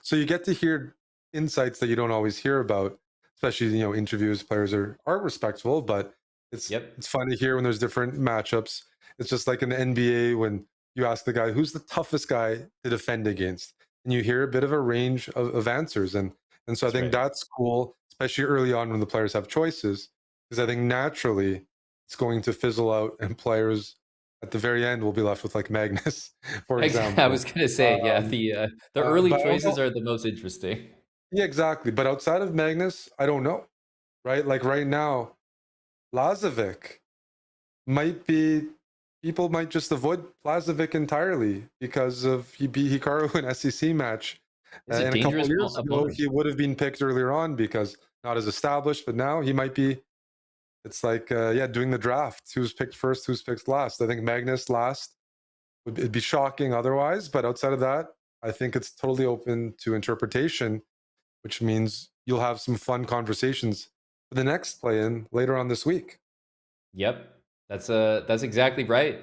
Speaker 2: so you get to hear insights that you don't always hear about, especially interviews. Players are respectful, but it's fun to hear when there's different matchups. It's just like in the NBA when you ask the guy who's the toughest guy to defend against, and you hear a bit of a range of answers, and so I think that's cool, especially early on when the players have choices, because I think naturally it's going to fizzle out, and players at the very end will be left with like Magnus, for example.
Speaker 1: I was gonna say, the early choices are the most interesting.
Speaker 2: Yeah, exactly. But outside of Magnus, I don't know, right? Like right now, Lazovic people might just avoid Lazovic entirely because of he beat Hikaru in an SEC match. And a couple of years ago, he would have been picked earlier on because not as established, but now he might be. It's like, doing the draft. Who's picked first, who's picked last. I think Magnus last. It'd be shocking otherwise, but outside of that, I think it's totally open to interpretation, which means you'll have some fun conversations for the next play-in later on this week.
Speaker 1: Yep, that's exactly right.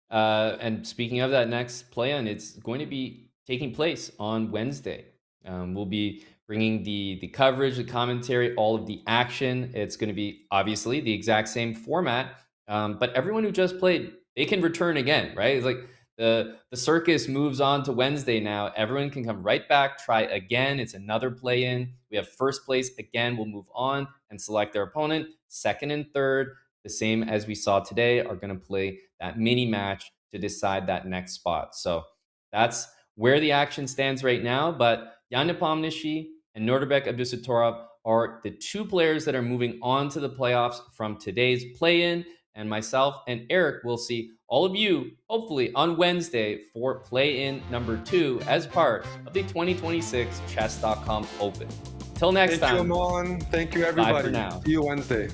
Speaker 1: And speaking of that next play-in, it's going to be taking place on Wednesday. We'll be bringing the coverage, the commentary, all of the action. It's going to be obviously the exact same format, but everyone who just played, they can return again, right? It's like the circus moves on to Wednesday now. Everyone can come right back, try again. It's another play-in. We have first place again. We'll move on and select their opponent. Second and third, the same as we saw today, are going to play that mini match to decide that next spot. So that's where the action stands right now. But Jan Nepomniachtchi and Nordrbek Abdusattorov are the two players that are moving on to the playoffs from today's play-in. And myself and Eric will see all of you, hopefully, on Wednesday for play-in number 2 as part of the 2026 Chess.com Open. Till next time.
Speaker 2: Thank you, Amon. Thank you, everybody.
Speaker 1: Bye for now.
Speaker 2: See you Wednesday.